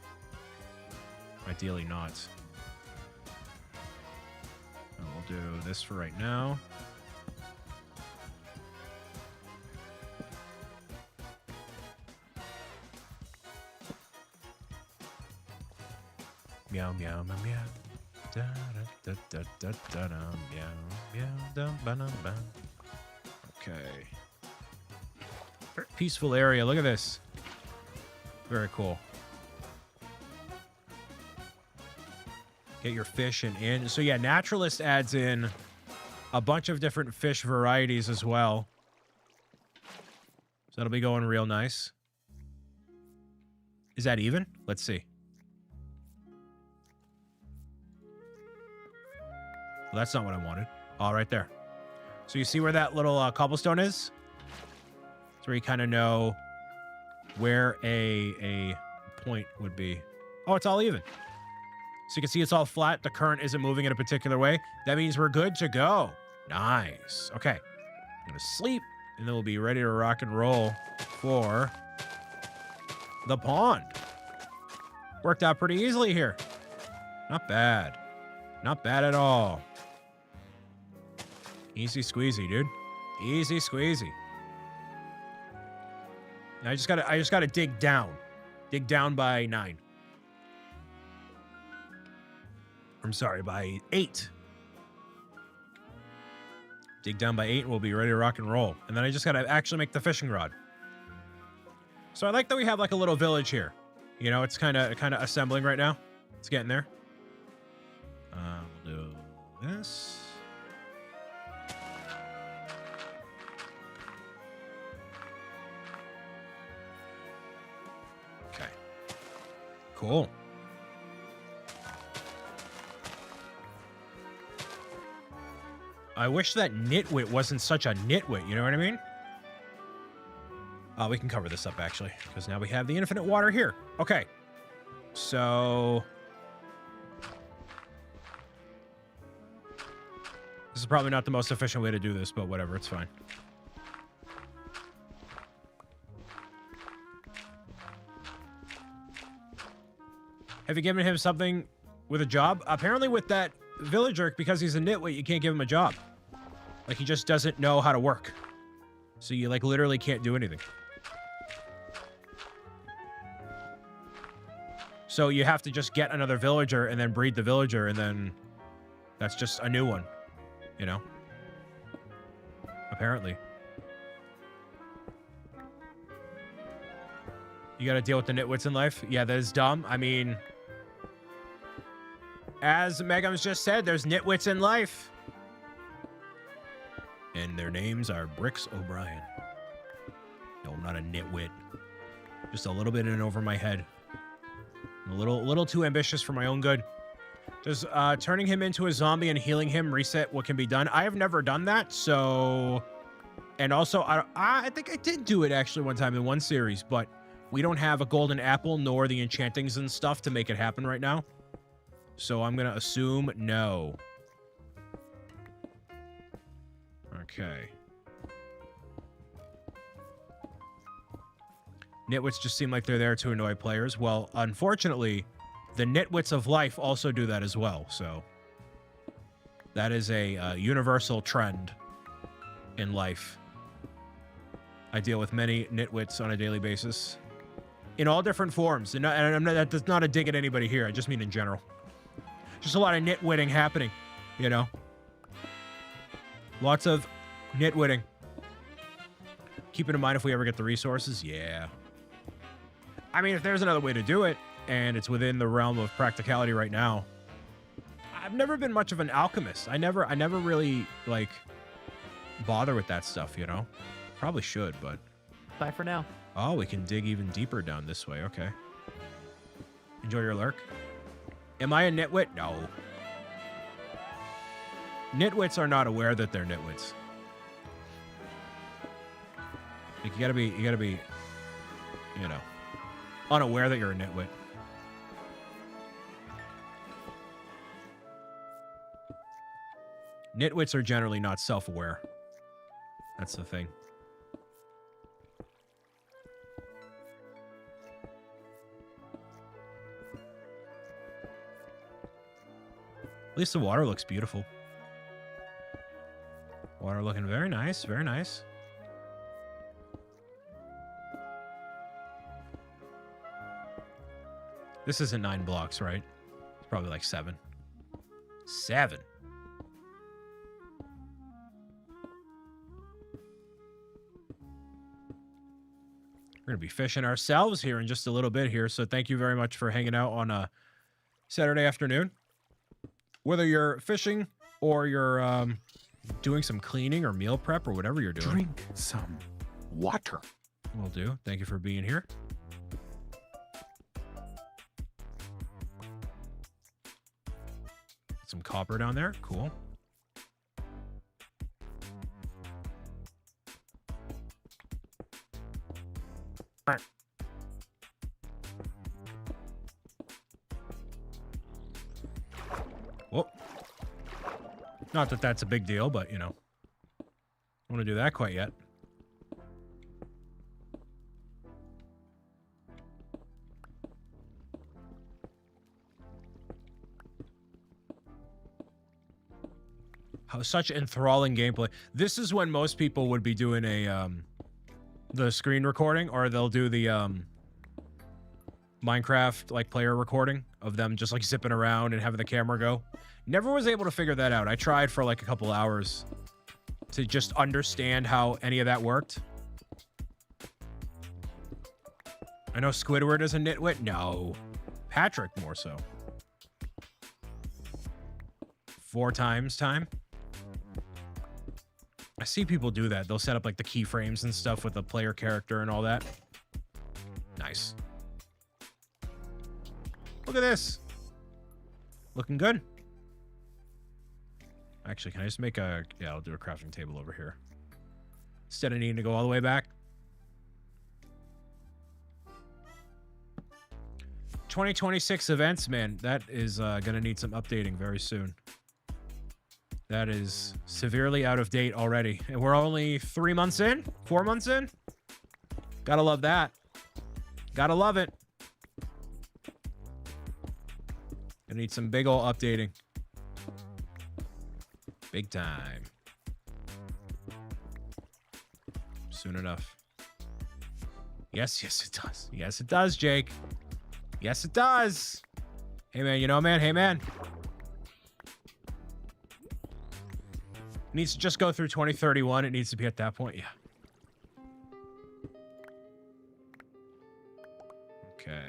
Ideally not. And we'll do this for right now. Meow, meow, meow, meow. Da, da, da, da, da, da, meow, meow, da, ba, da, ba. Okay. Very peaceful area. Look at this. Very cool. Get your fish in. So yeah, Naturalist adds in a bunch of different fish varieties as well. So that'll be going real nice. Is that even? Let's see. Well, that's not what I wanted. All right there. So you see where that little cobblestone is? That's where you kind of know where a point would be. Oh, it's all even. So you can see it's all flat. The current isn't moving in a particular way. That means we're good to go. Nice. Okay. I'm going to sleep, and then we'll be ready to rock and roll for the pond. Worked out pretty easily here. Not bad. Not bad at all. Easy squeezy, dude. Easy squeezy. I just gotta dig down. Dig down by 9. I'm sorry, by 8. Dig down by 8 and we'll be ready to rock and roll. And then I just gotta actually make the fishing rod. So I like that we have like a little village here. You know, it's kind of assembling right now. It's getting there. We'll do this. Okay. Cool. I wish that nitwit wasn't such a nitwit, you know what I mean? We can cover this up, actually, because now we have the infinite water here. Okay. So... this is probably not the most efficient way to do this, but whatever, it's fine. Have you given him something with a job? Apparently with that villager, because he's a nitwit, you can't give him a job. Like, he just doesn't know how to work. So you, like, literally can't do anything. So you have to just get another villager and then breed the villager, and then that's just a new one. You know? Apparently. You gotta deal with the nitwits in life? Yeah, that is dumb. I mean... as Megums just said, there's nitwits in life. And their names are Bricks O'Brien. No, I'm not a nitwit. Just a little bit in over my head. A little too ambitious for my own good. Does turning him into a zombie and healing him reset what can be done? I have never done that, so... and also, I think I did do it actually one time in one series, but we don't have a golden apple nor the enchantings and stuff to make it happen right now. So I'm going to assume no. Okay. Nitwits just seem like they're there to annoy players. Well, unfortunately, the nitwits of life also do that as well, so... that is a universal trend in life. I deal with many nitwits on a daily basis. In all different forms. And that's not a dig at anybody here, I just mean in general. Just a lot of nitwitting happening, you know? Lots of nitwitting. Keeping in mind if we ever get the resources, yeah. I mean, if there's another way to do it, and it's within the realm of practicality right now. I've never been much of an alchemist. I never really, like, bother with that stuff, you know? Probably should, but... bye for now. Oh, we can dig even deeper down this way, okay. Enjoy your lurk. Am I a nitwit? No. Nitwits are not aware that they're nitwits. Like, you gotta be, you know, unaware that you're a nitwit. Nitwits are generally not self-aware. That's the thing. At least the water looks beautiful. Water looking very nice, very nice. This isn't 9 blocks, right? It's probably like 7. 7. We're going to be fishing ourselves here in just a little bit here, so thank you very much for hanging out on a Saturday afternoon. Whether you're fishing or you're doing some cleaning or meal prep or whatever you're doing. Drink some water. Will do. Thank you for being here. Some copper down there. Cool. Whoa. Not that that's a big deal, but, you know. I don't want to do that quite yet. Such enthralling gameplay. This is when most people would be doing a the screen recording, or they'll do the Minecraft like player recording of them just like zipping around and having the camera go. Never was able to figure that out. I tried for like a couple hours to just understand how any of that worked. I know Squidward is a nitwit. No. Patrick more so. 4 times time. I see people do that. They'll set up like the keyframes and stuff with the player character and all that. Nice. Look at this. Looking good. Actually, can I just make a... Yeah, I'll do a crafting table over here. Instead of needing to go all the way back. 2026 events, man. That is going to need some updating very soon. That is severely out of date already. And we're only 3 months in? 4 months in? Gotta love that. Gotta love it. Gonna need some big ol' updating. Big time. Soon enough. Yes, yes it does. Yes it does, Jake. Yes it does. Hey man, you know man? Hey man. Needs to just go through 2031. It needs to be at that point. Yeah. Okay.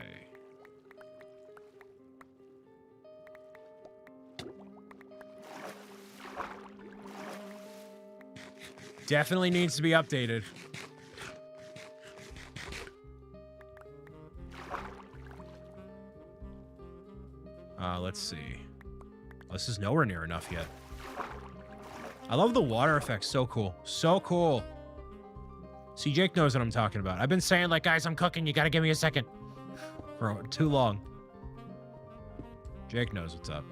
Definitely needs to be updated. Let's see. Oh, this is nowhere near enough yet. I love the water effects. So cool. So cool. See, Jake knows what I'm talking about. I've been saying, like, guys, I'm cooking. You gotta give me a second. For too long. Jake knows what's up.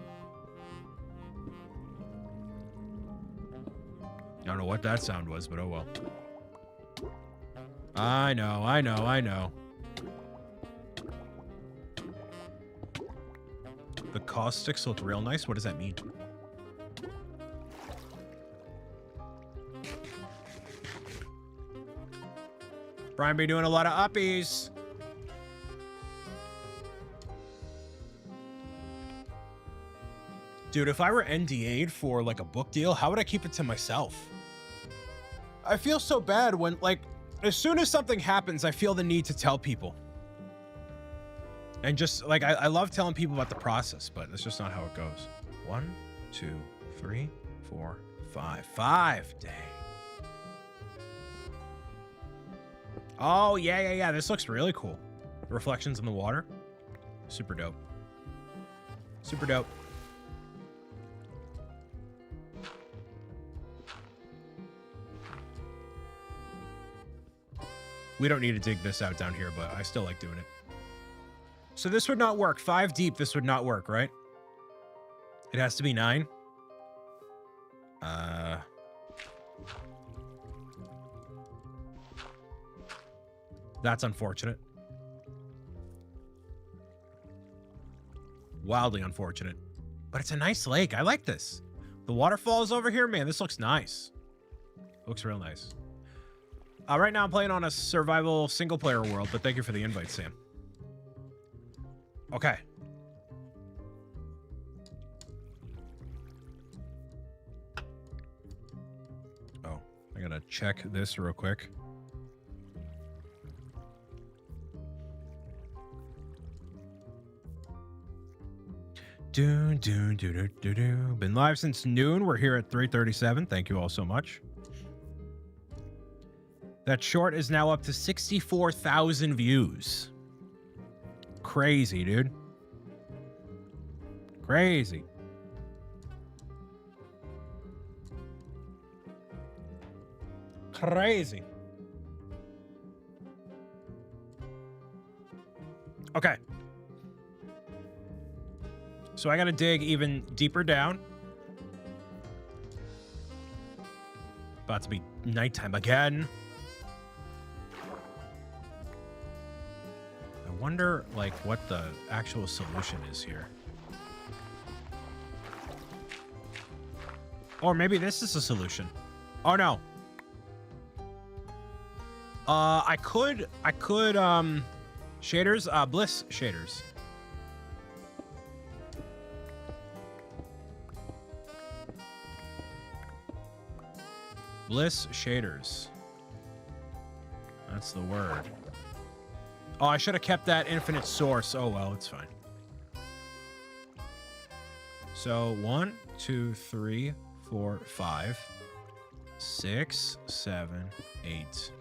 I don't know what that sound was, but oh well. I know, I know, I know. The caustics look real nice. What does that mean? Brian be doing a lot of uppies. Dude, if I were NDA'd for like a book deal, how would I keep it to myself? I feel so bad when, like, as soon as something happens, I feel the need to tell people. And just, like, I love telling people about the process, but that's just not how it goes. 1, 2, 3, 4, 5. 5! Dang. Oh, yeah. This looks really cool. The reflections in the water. Super dope. Super dope. We don't need to dig this out down here, but I still like doing it. So this would not work. 5 deep, this would not work, right? It has to be 9. That's unfortunate. Wildly unfortunate. But it's a nice lake. I like this. The waterfalls over here, man, this looks nice. Looks real nice. Right now I'm playing on a survival single-player world, but thank you for the invite, Sam. Okay. Oh, I gotta check this real quick. Been live since noon. We're here at 3:37. Thank you all so much. That short is now up to 64,000 views. Crazy, dude. Crazy. Crazy. Okay. So I gotta dig even deeper down. About to be nighttime again. I wonder, like, what the actual solution is here. Or maybe this is a solution. Oh, no. I could, shaders, Bliss shaders. Bliss shaders. That's the word. Oh, I should have kept that infinite source. Oh, well, it's fine. So 1, 2, 3, 4, 5, 6, 7, 8,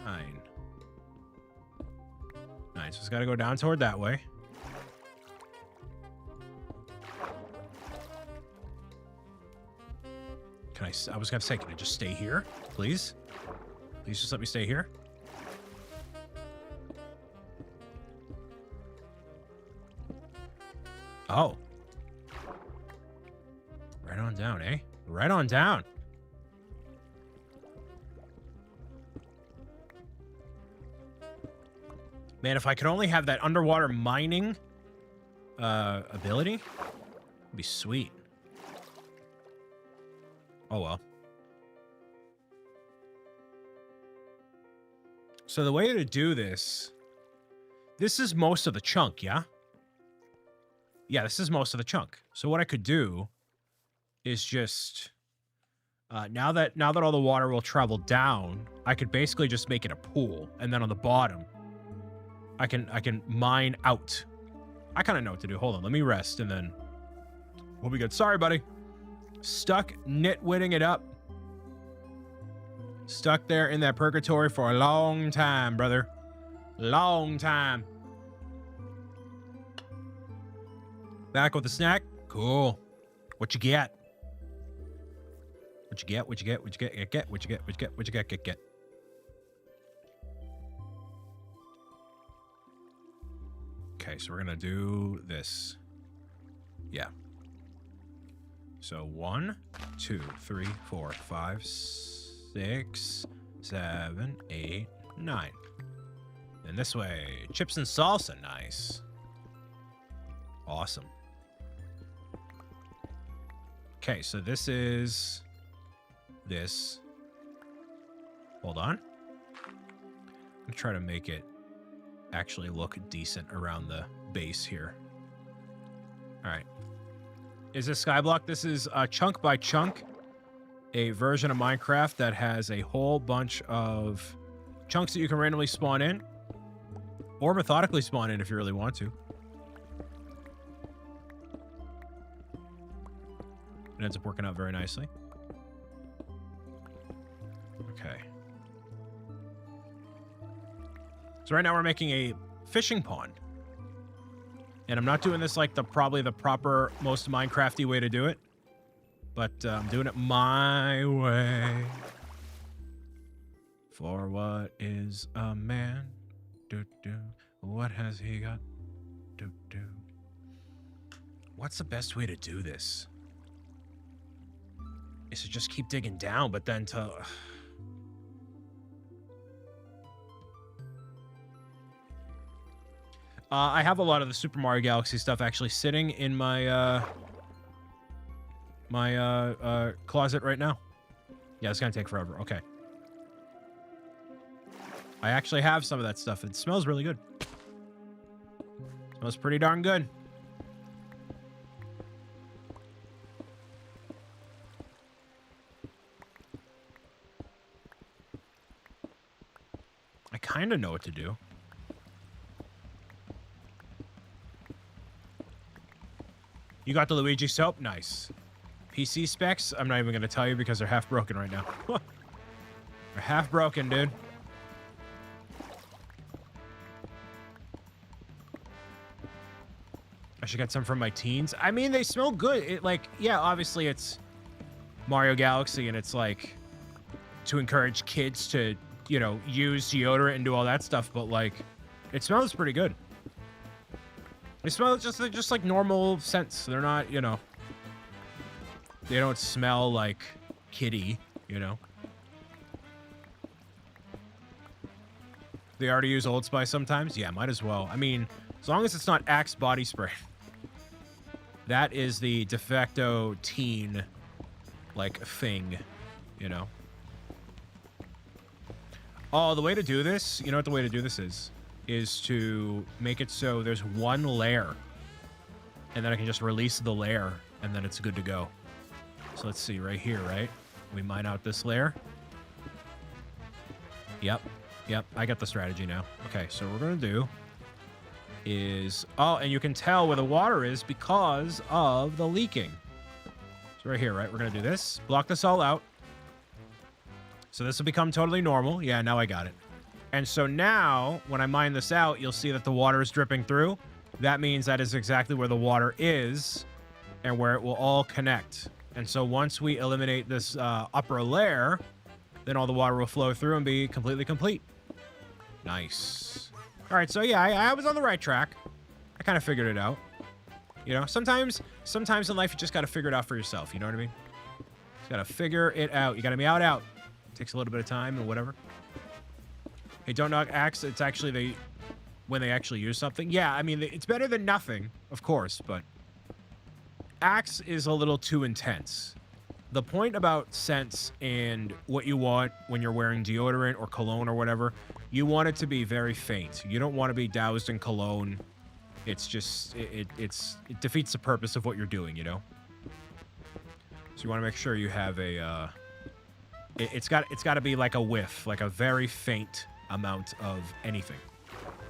9. 9. So it's got to go down toward that way. Can I was going to say, can I just stay here, please? Please just let me stay here. Oh. Right on down, eh? Right on down. Man, if I could only have that underwater mining ability, it'd be sweet. Oh, well. So the way to do this is most of the chunk, yeah? Yeah, this is most of the chunk. So what I could do is just, now that all the water will travel down, I could basically just make it a pool. And then on the bottom, I can mine out. I kind of know what to do. Hold on, let me rest and then we'll be good. Sorry, buddy. Stuck nitwitting it up. Stuck there in that purgatory for a long time, brother. Long time. Back with the snack. Cool. What you get? What you get? What you get? What you get? Get? What you get? What you get? What you get? Get? Okay, so we're gonna do this. Yeah. So 1, 2, 3, 4, 5, 6, 7, 8, 9. And this way, chips and salsa, nice. Awesome. Okay, so this is this. Hold on. I'm gonna try to make it actually look decent around the base here. All right. Is this Skyblock? This is chunk by chunk, a version of Minecraft that has a whole bunch of chunks that you can randomly spawn in or methodically spawn in if you really want to. It ends up working out very nicely. Okay. So right now we're making a fishing pond. And I'm not doing this like probably the proper, most Minecrafty way to do it. But I'm doing it my way. For what is a man? What has he got? What's the best way to do this? Is to just keep digging down, but then to... I have a lot of the Super Mario Galaxy stuff actually sitting in my closet right now. Yeah, it's gonna take forever. Okay. I actually have some of that stuff. It smells really good. Smells pretty darn good. I kind of know what to do. You got the Luigi soap? Nice. PC specs? I'm not even going to tell you because they're half broken right now. They're half broken, dude. I should get some from my teens. I mean, they smell good. It, like, yeah, obviously it's Mario Galaxy and it's like to encourage kids to, you know, use deodorant and do all that stuff, but like it smells pretty good. They smell just like normal scents. They're not, you know, they don't smell like kitty, you know. They already use Old Spice sometimes? Yeah, might as well. I mean, as long as it's not Axe body spray. That is the de facto teen, like, thing, you know. Oh, the way to do this, you know what the way to do this is to make it so there's one layer. And then I can just release the layer, and then it's good to go. So let's see, right here, right? We mine out this layer. Yep, I got the strategy now. Okay, so what we're gonna do is... Oh, and you can tell where the water is because of the leaking. So right here, right? We're gonna do this. Block this all out. So this will become totally normal. Yeah, now I got it. And so now, when I mine this out, you'll see that the water is dripping through. That means that is exactly where the water is and where it will all connect. And so once we eliminate this upper layer, then all the water will flow through and be completely complete. Nice. All right, so yeah, I was on the right track. I kind of figured it out. You know, sometimes in life you just got to figure it out for yourself. You know what I mean? You got to figure it out. You got to meow it out. It takes a little bit of time and whatever. Hey, don't knock Axe. It's actually when they actually use something. Yeah, I mean, it's better than nothing, of course, but Axe is a little too intense. The point about scents and what you want when you're wearing deodorant or cologne or whatever, you want it to be very faint. You don't want to be doused in cologne. It's just, it defeats the purpose of what you're doing, you know? So you want to make sure you have a, it's got to be like a whiff, like a very faint amount of anything.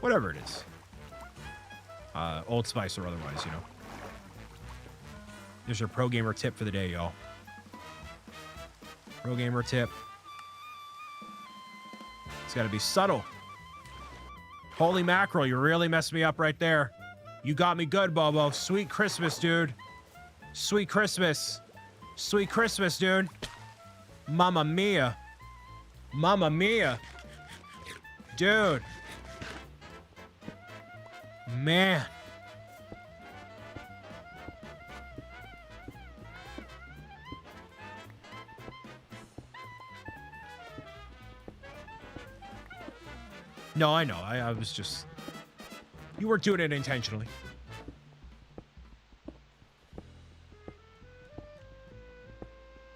Whatever it is. Old Spice or otherwise, you know? There's your pro gamer tip for the day, y'all. Pro gamer tip. It's got to be subtle. Holy mackerel, you really messed me up right there. You got me good, Bobo. Sweet Christmas, dude. Sweet Christmas. Sweet Christmas, dude. Mamma mia. Mamma mia. Dude. Man. No, I know. I was just... You weren't doing it intentionally.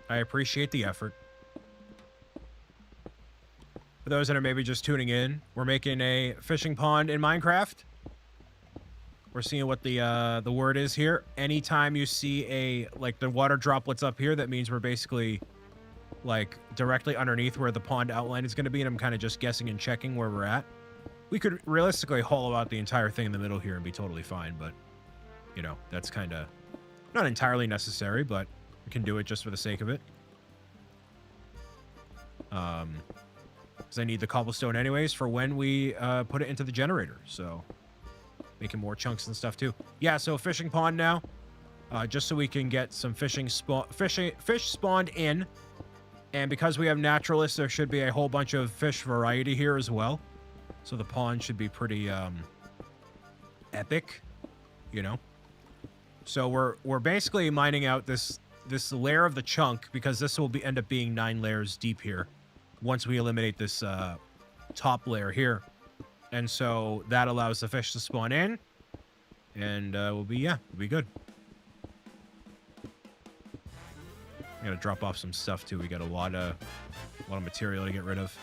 I appreciate the effort. For those that are maybe just tuning in, we're making a fishing pond in Minecraft. We're seeing what the word is here. Anytime you see like the water droplets up here, that means we're basically like directly underneath where the pond outline is going to be, and I'm kind of just guessing and checking where we're at. We could realistically hollow out the entire thing in the middle here and be totally fine, but you know, that's kind of not entirely necessary, but we can do it just for the sake of it. Because I need the cobblestone anyways for when we put it into the generator, so making more chunks and stuff too. Yeah, so fishing pond now, just so we can get some fish spawned in. And because we have naturalists, there should be a whole bunch of fish variety here as well. So the pond should be pretty epic, you know. So we're basically mining out this layer of the chunk, because this will end up being 9 layers deep here once we eliminate this top layer here. And so that allows the fish to spawn in, and we'll be good. I gotta drop off some stuff too. We got a lot of material to get rid of.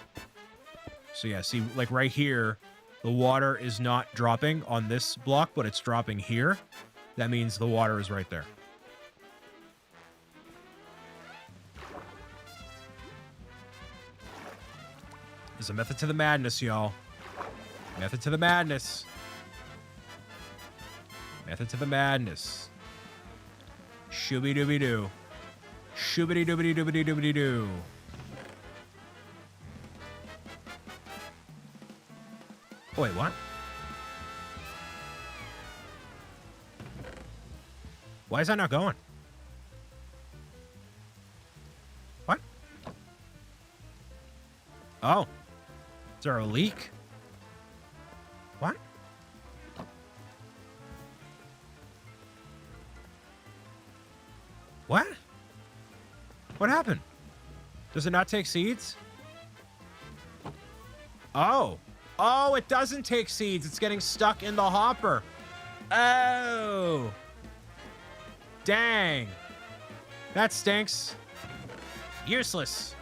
So yeah, see, like right here, the water is not dropping on this block, but it's dropping here. That means the water is right there. There's a method to the madness, y'all. Method to the madness. Method to the madness. Shooby dooby doo. Shoobity doobity doobity doobity doo. Oh, wait, what? Why is that not going? What? Oh. Is there a leak? What? What? What happened? Does it not take seeds? Oh. Oh, it doesn't take seeds. It's getting stuck in the hopper. Oh. Dang. That stinks. Useless.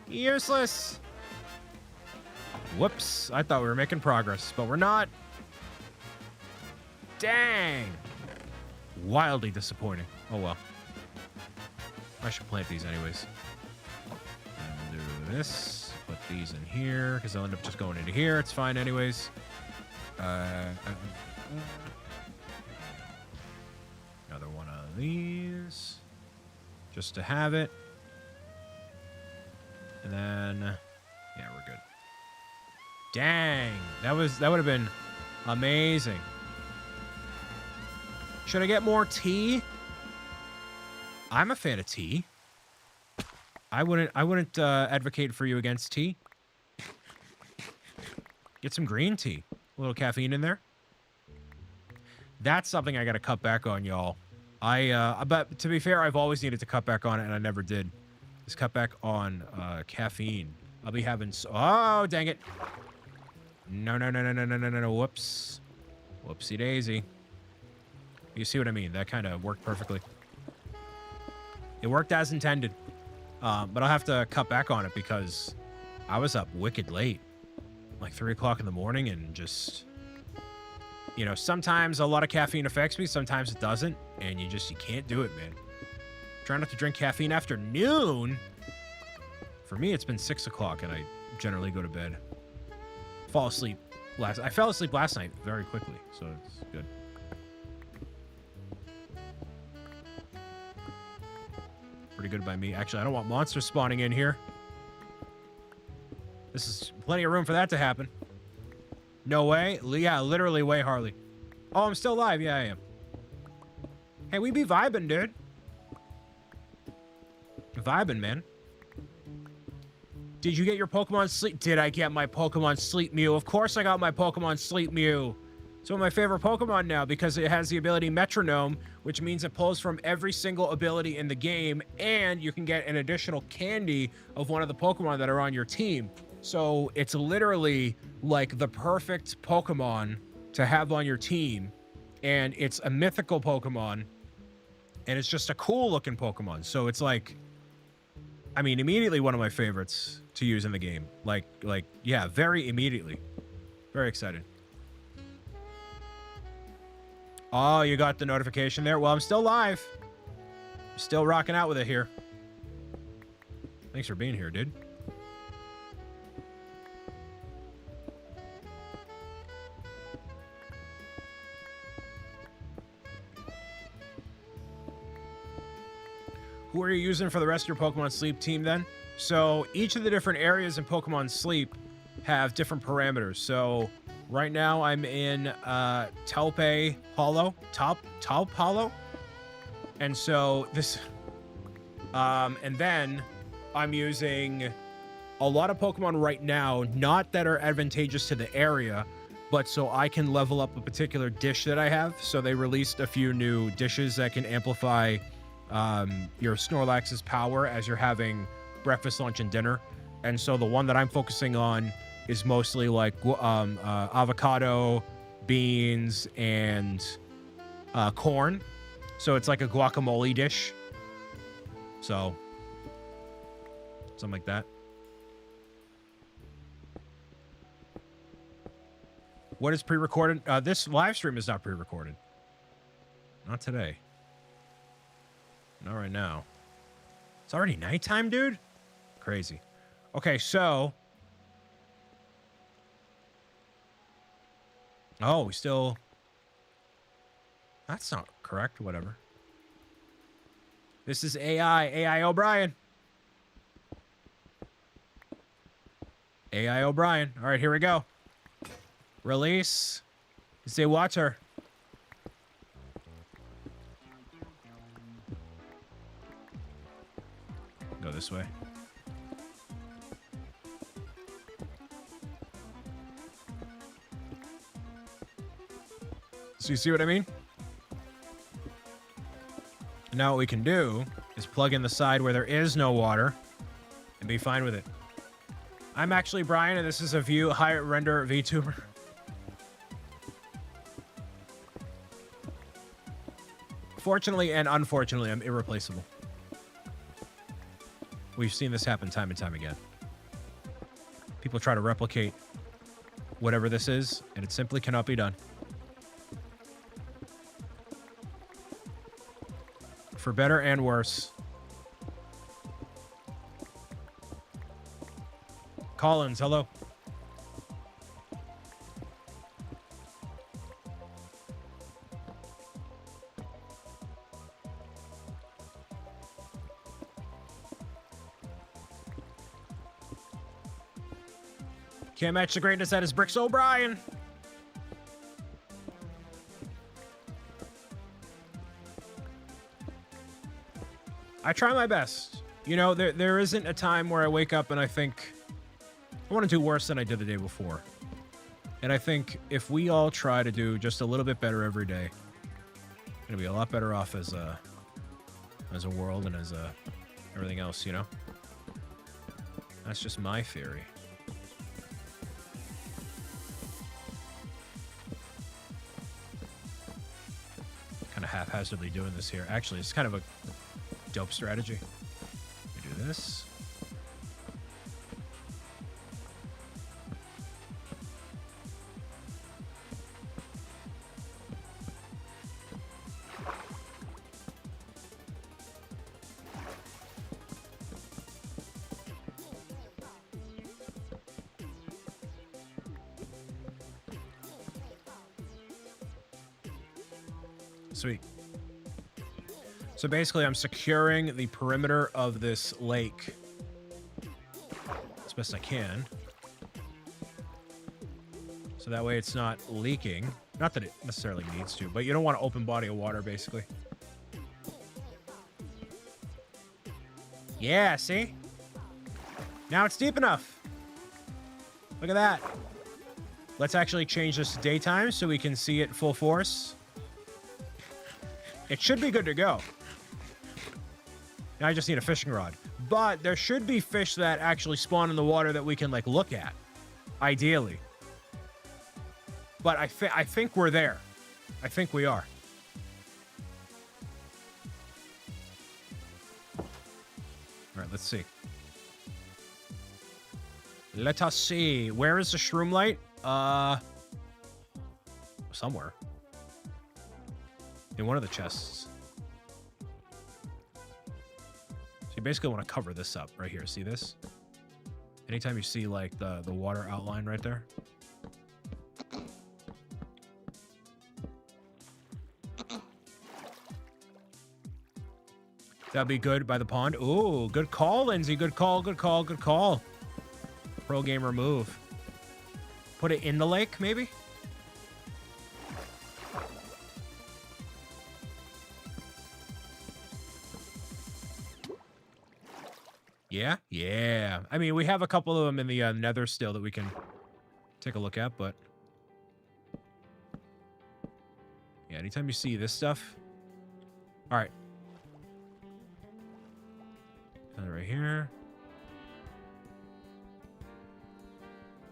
Useless. Whoops. I thought we were making progress, but we're not. Dang. Wildly disappointing. Oh, well. I should plant these anyways. And do this. Put these in here, because they'll end up just going into here. It's fine anyways. Another one of these. Just to have it. And then... yeah, we're good. Dang. That would have been amazing. Should I get more tea? I'm a fan of tea. I wouldn't advocate for you against tea. Get some green tea. A little caffeine in there. That's something I got to cut back on, y'all. But to be fair, I've always needed to cut back on it, and I never did. Just cut back on caffeine. I'll be having... oh, dang it. No. Whoops. Whoopsie daisy. You see what I mean? That kind of worked perfectly. It worked as intended. But I'll have to cut back on it because I was up wicked late. Like 3 o'clock in the morning and just... you know, sometimes a lot of caffeine affects me. Sometimes it doesn't. And you can't do it, man. Try not to drink caffeine after noon. For me, it's been 6 o'clock and I generally go to bed. Fall asleep. I fell asleep last night very quickly, so it's good. Pretty good by me. Actually, I don't want monsters spawning in here. This is plenty of room for that to happen. No way? Yeah, literally way, Harley. Oh, I'm still alive. Yeah, I am. Hey, we be vibing, dude. Vibing, man. Did you get your Pokemon Sleep? Did I get my Pokemon Sleep Mew? Of course I got my Pokemon Sleep Mew. It's one of my favorite Pokemon now because it has the ability Metronome, which means it pulls from every single ability in the game, and you can get an additional candy of one of the Pokemon that are on your team. So it's literally like the perfect Pokemon to have on your team, and it's a mythical Pokemon, and it's just a cool looking Pokemon. So it's like, I mean, immediately one of my favorites to use in the game. Like, yeah, very immediately. Very excited. Oh, you got the notification there? Well, I'm still live. Still rocking out with it here. Thanks for being here, dude. Who are you using for the rest of your Pokemon Sleep team then? So each of the different areas in Pokemon Sleep have different parameters. So right now I'm in Taupe Hollow. Taupe Hollow. And so this... and then I'm using a lot of Pokemon right now, not that are advantageous to the area, but so I can level up a particular dish that I have. So they released a few new dishes that can amplify your Snorlax's power as you're having breakfast, lunch, and dinner. And so the one that I'm focusing on is mostly like avocado, beans, and corn. So it's like a guacamole dish. So something like that. What is pre-recorded? This live stream is not pre-recorded. Not today. Not right now. It's already nighttime, dude? Crazy. Okay, so... oh, we still... that's not correct. Whatever. This is AI O'Brien. AI O'Brien. All right, here we go. Release. Say water. Go this way. So you see what I mean? Now what we can do is plug in the side where there is no water and be fine with it. I'm actually Brian, and this is a view high render VTuber. Fortunately and unfortunately, I'm irreplaceable. We've seen this happen time and time again. People try to replicate whatever this is, and it simply cannot be done. For better and worse. Collins, hello. Can't match the greatness that is Bricks O'Brien. I try my best. You know, there isn't a time where I wake up and I think, I want to do worse than I did the day before. And I think if we all try to do just a little bit better every day, we're going to be a lot better off as a world and as everything else, you know? That's just my theory. Kind of haphazardly doing this here. Actually, it's kind of a dope strategy. We do this. Sweet. So basically, I'm securing the perimeter of this lake as best I can. So that way it's not leaking. Not that it necessarily needs to, but you don't want an open body of water, basically. Yeah, see? Now it's deep enough. Look at that. Let's actually change this to daytime so we can see it full force. It should be good to go. Now I just need a fishing rod. But there should be fish that actually spawn in the water that we can, like, look at. Ideally. But I think we're there. I think we are. All right, let's see. Let us see. Where is the shroom light? Somewhere. In one of the chests. So you basically want to cover this up right here. See this? Anytime you see, like, the water outline right there. That'd be good by the pond. Ooh, good call, Lindsay. Good call, good call, good call. Pro gamer move. Put it in the lake, maybe? Yeah? Yeah. I mean, we have a couple of them in the nether still that we can take a look at, but... yeah, anytime you see this stuff... Alright. Right here.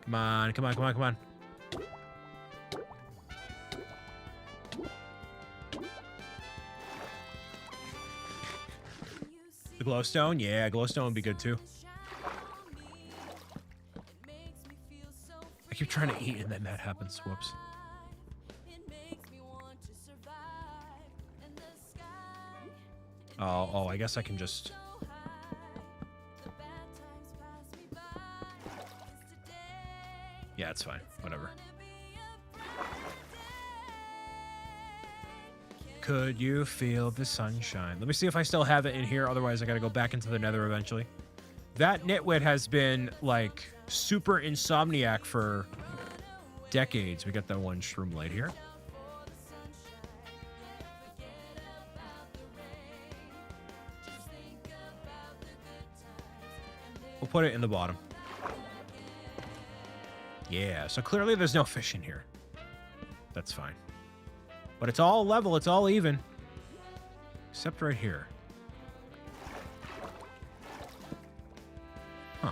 Come on, come on, come on, come on. The glowstone? Yeah, glowstone would be good too. I keep trying to eat and then that happens. Whoops. Oh, I guess I can just... yeah, it's fine. Whatever. Could you feel the sunshine? Let me see if I still have it in here. Otherwise, I got to go back into the nether eventually. That nitwit has been, like, super insomniac for decades. We got that one shroom light here. We'll put it in the bottom. Yeah, so clearly there's no fish in here. That's fine. But it's all level, it's all even. Except right here. Huh.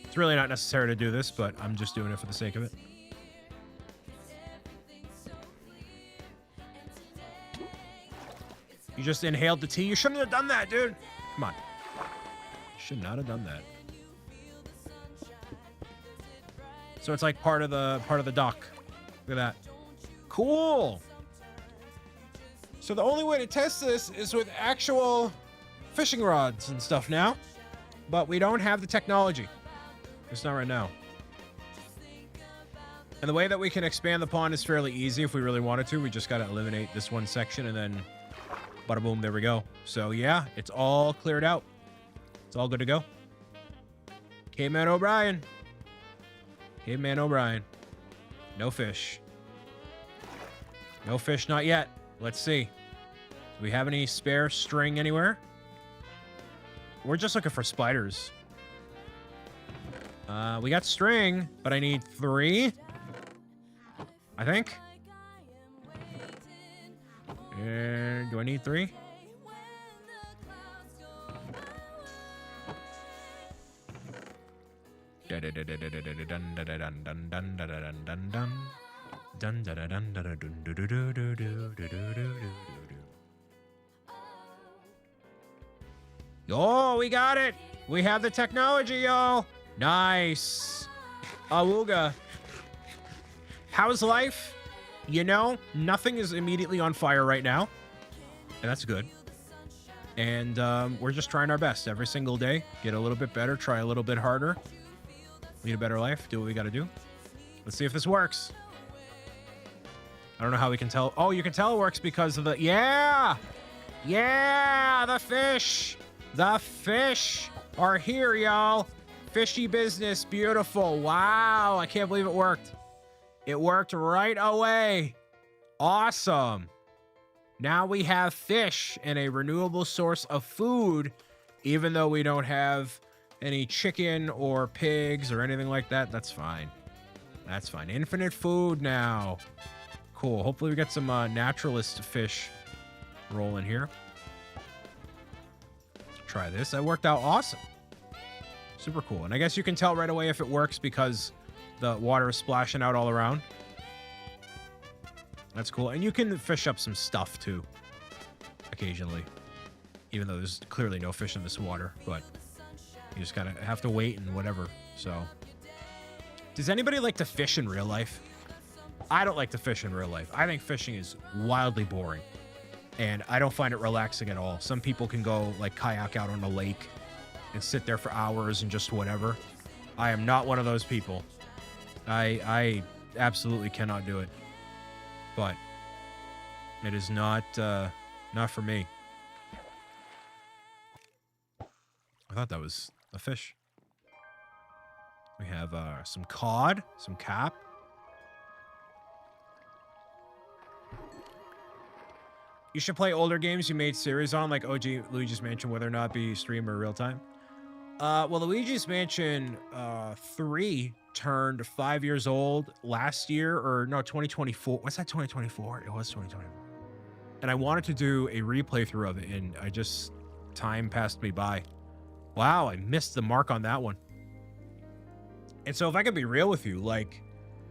It's really not necessary to do this, but I'm just doing it for the sake of it. You just inhaled the tea. You shouldn't have done that, dude. Come on. Should not have done that. So it's like part of the dock. Look at that. Cool. So the only way to test this is with actual fishing rods and stuff now. But we don't have the technology. It's not right now. And the way that we can expand the pond is fairly easy if we really wanted to. We just got to eliminate this one section and then bada boom, there we go. So yeah, it's all cleared out. It's all good to go. Caveman O'Brien. Caveman O'Brien. No fish. No fish, not yet. Let's see. Do we have any spare string anywhere? We're just looking for spiders. We got string, but I need 3. I think. And do I need 3? Oh, we got it. We have the technology, y'all. Nice. Awooga. How's life? You know, nothing is immediately on fire right now. And that's good. And we're just trying our best every single day. Get a little bit better. Try a little bit harder. Lead a better life. Do what we got to do. Let's see if this works. I don't know how we can tell. Oh, you can tell it works because of the... Yeah! Yeah! The fish! The fish are here, y'all. Fishy business. Beautiful. Wow. I can't believe it worked. It worked right away. Awesome. Now we have fish and a renewable source of food, even though we don't have any chicken or pigs or anything like that. That's fine. That's fine. Infinite food now. Cool. Hopefully we get some naturalist fish rolling here. Try this. That worked out awesome. Super cool. And I guess you can tell right away if it works because the water is splashing out all around. That's cool. And you can fish up some stuff too, occasionally. Even though there's clearly no fish in this water, but you just gotta have to wait and whatever. So, does anybody like to fish in real life? I don't like to fish in real life. I think fishing is wildly boring. And I don't find it relaxing at all. Some people can go like kayak out on a lake and sit there for hours and just whatever. I am not one of those people. I absolutely cannot do it. But it is not for me. I thought that was a fish. We have some cod, some cap. You should play older games you made series on, like OG Luigi's Mansion, whether or not be stream or real time. Well, Luigi's Mansion 3 turned 5 years old last year, or no, 2024. What's that, 2024? It was 2024. And I wanted to do a replay through of it, and time passed me by. Wow, I missed the mark on that one. And so if I could be real with you, like,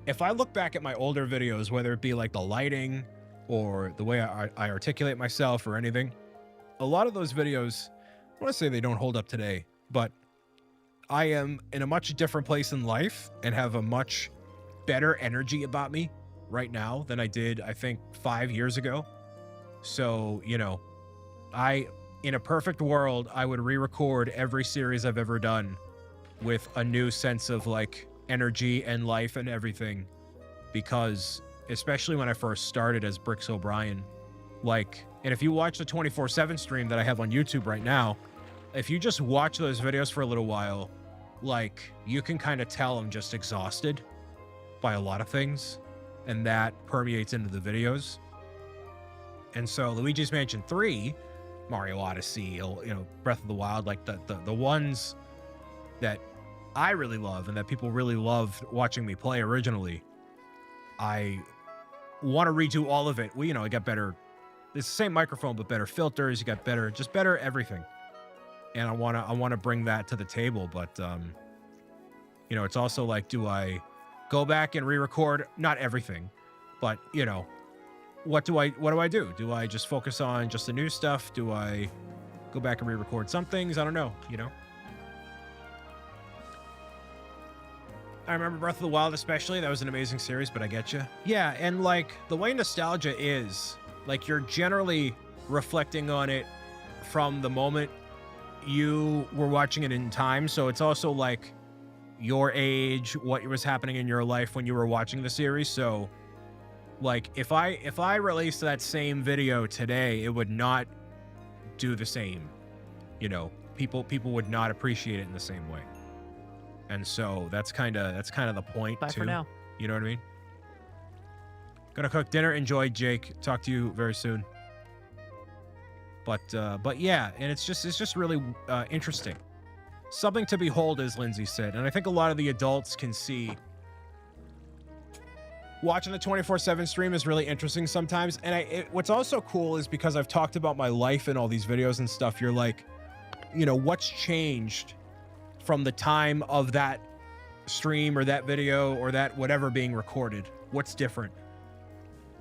if I look back at my older videos, whether it be like the lighting or the way I articulate myself or anything, a lot of those videos, I want to say they don't hold up today, but I am in a much different place in life and have a much better energy about me right now than I did, I think, 5 years ago. So, you know, I in a perfect world, I would re-record every series I've ever done with a new sense of like energy and life and everything, because especially when I first started as Bricks O'Brien, like, and if you watch the 24/7 stream that I have on YouTube right now, if you just watch those videos for a little while, like, you can kind of tell I'm just exhausted by a lot of things, and that permeates into the videos. And so Luigi's Mansion 3, Mario Odyssey, you know, Breath of the Wild, like the ones that I really love and that people really loved watching me play originally, I want to redo all of it. Well, you know, I got better, it's the same microphone, but better filters, you got better, just better everything. And I want to bring that to the table, but you know, it's also like, do I go back and re-record? Not everything, but you know, what do I do? Do I just focus on just the new stuff? Do I go back and re-record some things? I don't know, you know. I remember Breath of the Wild especially. That was an amazing series, but I get you. Yeah, and like the way nostalgia is, like, you're generally reflecting on it from the moment you were watching it in time. So it's also like your age, what was happening in your life when you were watching the series. So like if I released that same video today, it would not do the same. You know, people would not appreciate it in the same way. And so that's kind of the point. Bye too. for now. You know what I mean? Gonna cook dinner. Enjoy, Jake. Talk to you very soon. But yeah, and it's just really interesting. Something to behold, as Lindsay said. And I think a lot of the adults can see watching the 24/7 stream is really interesting sometimes. And what's also cool is because I've talked about my life in all these videos and stuff, you're like, you know, what's changed from the time of that stream or that video or that whatever being recorded? What's different?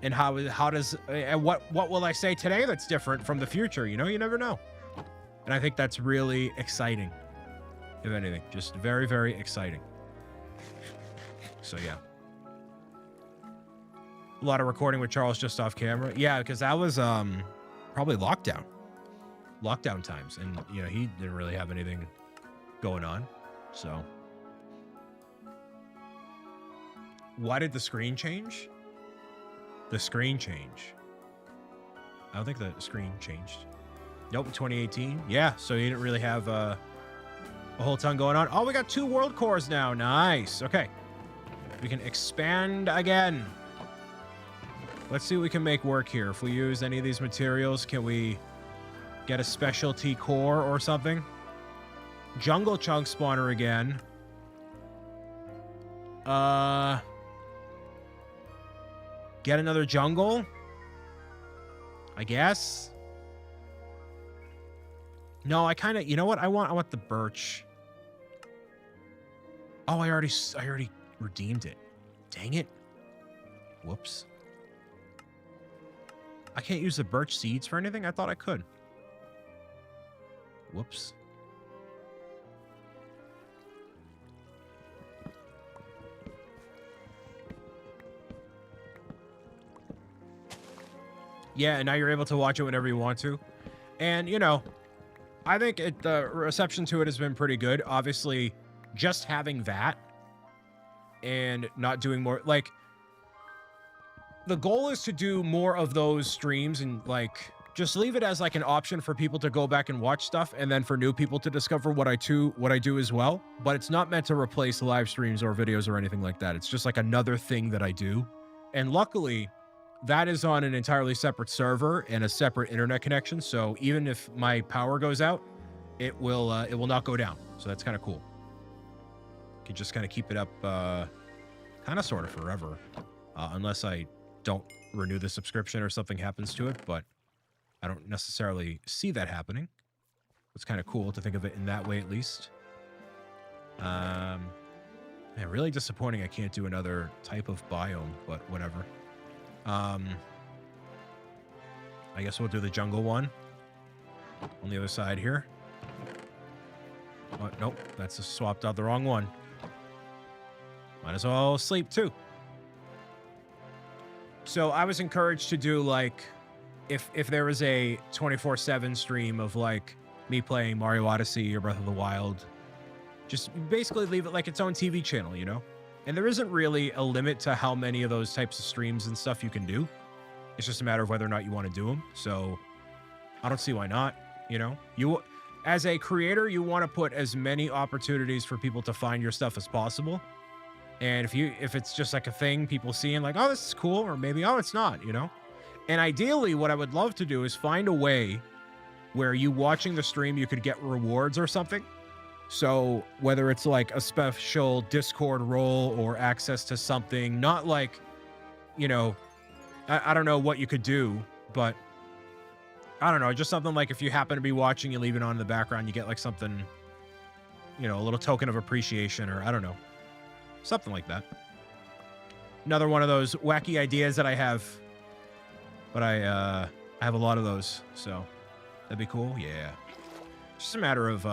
And how does, and what will I say today that's different from the future? You know, you never know. And I think that's really exciting, if anything. Just very, very exciting. So, yeah. A lot of recording with Charles just off camera. Yeah, because that was probably lockdown times. And, you know, he didn't really have anything going on. So. Why did the screen change? The screen change. I don't think the screen changed. Nope, 2018. Yeah, so you didn't really have a whole ton going on. Oh, we got 2 world cores now. Nice. Okay. We can expand again. Let's see what we can make work here. If we use any of these materials, can we get a specialty core or something? Jungle chunk spawner again. Get another jungle, I guess. No, I kind of, you know what? I want the birch. Oh, I already redeemed it. Dang it. Whoops. I can't use the birch seeds for anything? I thought I could. Whoops. Yeah, and now you're able to watch it whenever you want to. And, you know, I think the reception to it has been pretty good. Obviously, just having that and not doing more, like, the goal is to do more of those streams and, like, just leave it as, like, an option for people to go back and watch stuff, and then for new people to discover what I do as well. But it's not meant to replace live streams or videos or anything like that. It's just, like, another thing that I do. And luckily, that is on an entirely separate server and a separate internet connection. So even if my power goes out, it will not go down. So that's kind of cool. You can just kind of keep it up, kind of sort of forever, unless I don't renew the subscription or something happens to it. But I don't necessarily see that happening. It's kind of cool to think of it in that way, at least. Man, really disappointing I can't do another type of biome, but whatever. I guess we'll do the jungle one on the other side here. Oh, nope, that's just swapped out the wrong one. Might as well sleep too. So I was encouraged to do, like, if there was a 24/7 stream of like me playing Mario Odyssey or Breath of the Wild, just basically leave it like its own TV channel, you know? And there isn't really a limit to how many of those types of streams and stuff you can do. It's just a matter of whether or not you want to do them. So I don't see why not, you know? You, as a creator, you want to put as many opportunities for people to find your stuff as possible. And if it's just like a thing people seeing like, oh, this is cool, or maybe, oh, it's not, you know? And ideally, what I would love to do is find a way where you watching the stream, you could get rewards or something. So whether it's like a special Discord role or access to something, not like, you know, I don't know what you could do, but I don't know, just something like if you happen to be watching, you leave it on in the background, you get like something, you know, a little token of appreciation, or I don't know, something like that. Another one of those wacky ideas that I have, but I have a lot of those, so that'd be cool. Yeah. It's just a matter of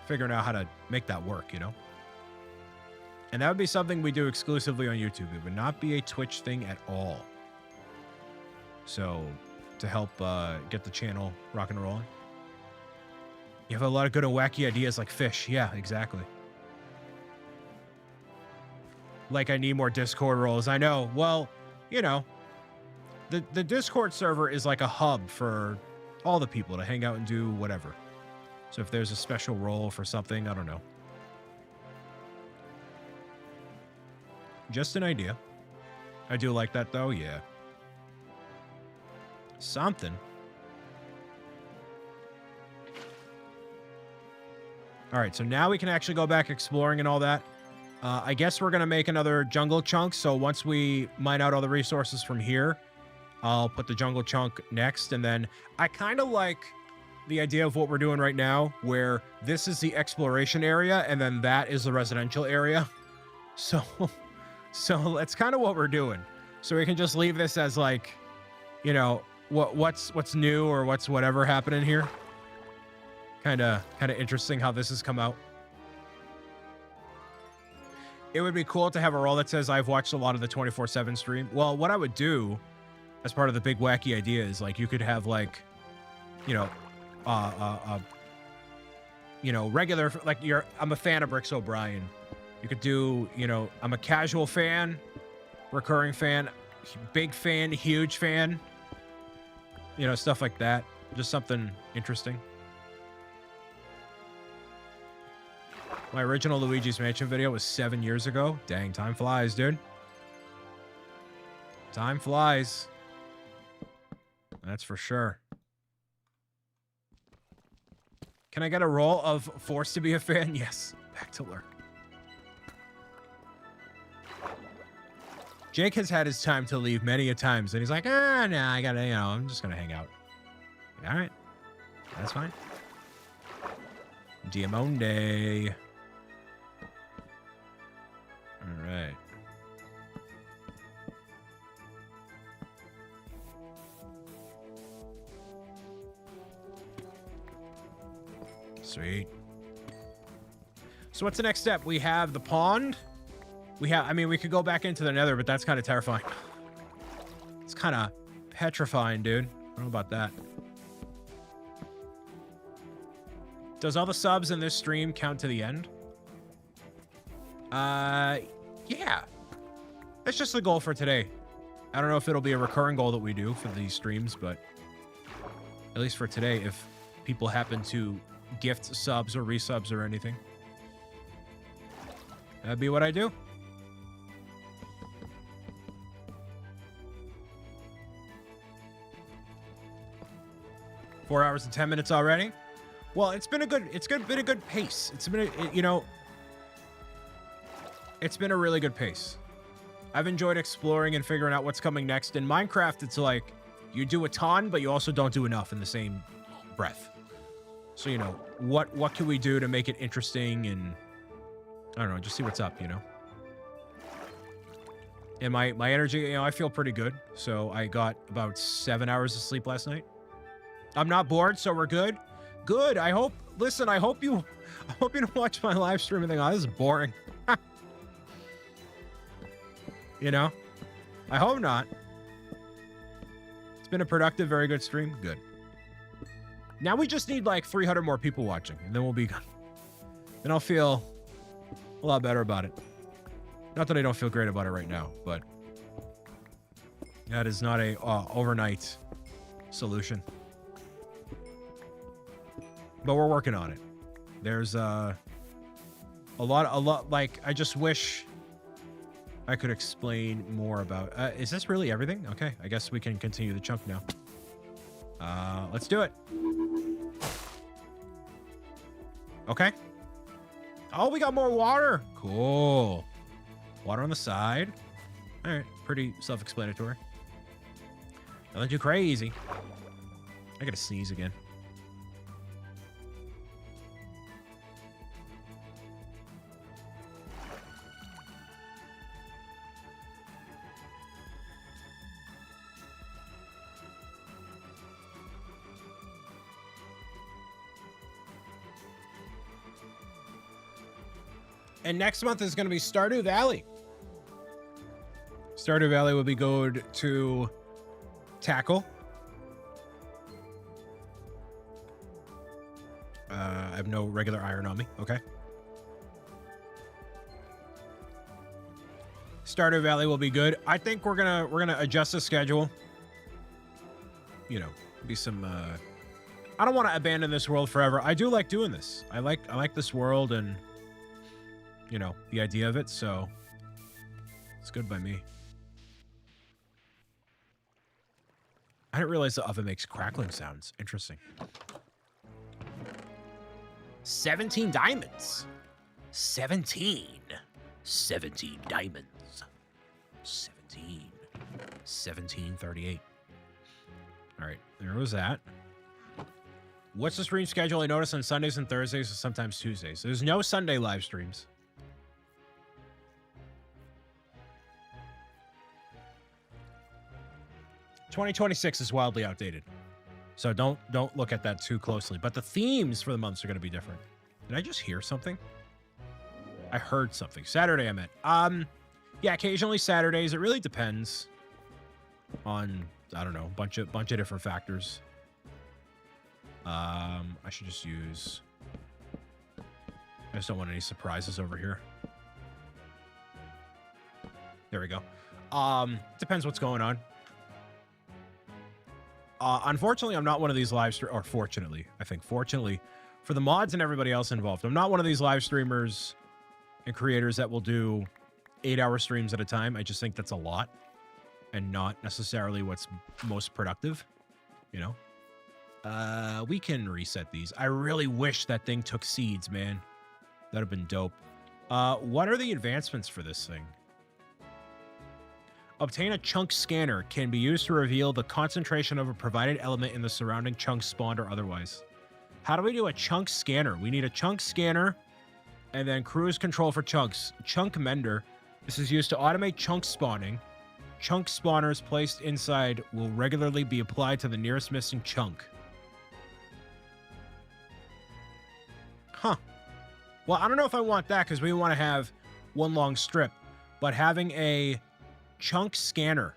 figuring out how to make that work, you know? And that would be something we do exclusively on YouTube. It would not be a Twitch thing at all. So, to help get the channel rock and rolling. You have a lot of good and wacky ideas like fish. Yeah, exactly. Like I need more Discord roles. I know. Well, you know, the Discord server is like a hub for all the people to hang out and do whatever. So if there's a special role for something, I don't know. Just an idea. I do like that though, yeah. Something. All right, so now we can actually go back exploring and all that. I guess we're going to make another jungle chunk. So once we mine out all the resources from here, I'll put the jungle chunk next. And then I kind of like the idea of what we're doing right now, where this is the exploration area and then that is the residential area. So that's kind of what we're doing. So we can just leave this as like, you know, what's new or what's whatever happening here. Kind of interesting how this has come out. It would be cool to have a role that says I've watched a lot of the 24/7 stream. Well, what I would do as part of the big wacky idea is like you could have like, you know, regular, like I'm a fan of Bricks O'Brien. You could do, you know, I'm a casual fan, recurring fan, big fan, huge fan, you know, stuff like that. Just something interesting. My original Luigi's Mansion video was 7 years ago. Dang, time flies, dude. Time flies. That's for sure. Can I get a roll of forced to be a fan? Yes. Back to lurk. Jake has had his time to leave many a times, and he's like, nah, I gotta, you know, I'm just gonna hang out. All right. That's fine. Diamonde. All right. Sweet. So what's the next step? We have the pond. I mean, we could go back into the nether, but that's kind of terrifying. It's kind of petrifying, dude. I don't know about that. Does all the subs in this stream count to the end? Yeah. That's just the goal for today. I don't know if it'll be a recurring goal that we do for these streams, but at least for today, if people happen to gift subs or resubs or anything, that'd be what I do. Four hours and 10 minutes already. Well, it's been a good pace. It's been it's been a really good pace. I've enjoyed exploring and figuring out what's coming next. In Minecraft, it's like you do a ton, but you also don't do enough in the same breath. So, you know, what can we do to make it interesting and I don't know, just see what's up, you know? And my energy, you know, I feel pretty good. So I got about 7 hours of sleep last night. I'm not bored, so we're good. Good. I hope you don't watch my live stream and think, oh, this is boring. You know? I hope not. been a productive, very good stream. Good. Now we just need like 300 more people watching, and then we'll be gone. Then I'll feel a lot better about it. Not that I don't feel great about it right now, but that is not a overnight solution. But we're working on it. There's a lot, like, I just wish I could explain more about, is this really everything? Okay, I guess we can continue the chunk now. Let's do it. Okay. Oh, we got more water. Cool. Water on the side. All right, pretty self-explanatory. Nothing too crazy. I gotta sneeze again. And next month is going to be Stardew Valley. Stardew Valley will be good to tackle. I have no regular iron on me. Okay. Stardew Valley will be good. I think we're gonna adjust the schedule. You know, be some. I don't want to abandon this world forever. I do like doing this. I like this world and, you know, the idea of it, so it's good by me. I didn't realize the oven makes crackling sounds. Interesting. 17 diamonds. 17 diamonds. 1738. All right, there was that. What's the stream schedule? I noticed on Sundays and Thursdays and sometimes Tuesdays. There's no Sunday live streams. '26 is wildly outdated, so don't look at that too closely. But the themes for the months are going to be different. Did I just hear something? I heard something. Saturday, I meant. Yeah, occasionally Saturdays. It really depends on, I don't know, bunch of different factors. I should just use. I just don't want any surprises over here. There we go. Depends what's going on. Unfortunately, I'm not one of these live streamers, or fortunately, I think fortunately, for the mods and everybody else involved, I'm not one of these live streamers and creators that will do 8-hour streams at a time. I just think that's a lot and not necessarily what's most productive, you know? We can reset these. I really wish that thing took seeds, man. That'd have been dope. What are the advancements for this thing? Obtain a chunk scanner. Can be used to reveal the concentration of a provided element in the surrounding chunk spawned or otherwise. How do we do a chunk scanner? We need a chunk scanner and then cruise control for chunks. Chunk mender. This is used to automate chunk spawning. Chunk spawners placed inside will regularly be applied to the nearest missing chunk. Huh. Well, I don't know if I want that because we want to have one long strip, but having a chunk scanner.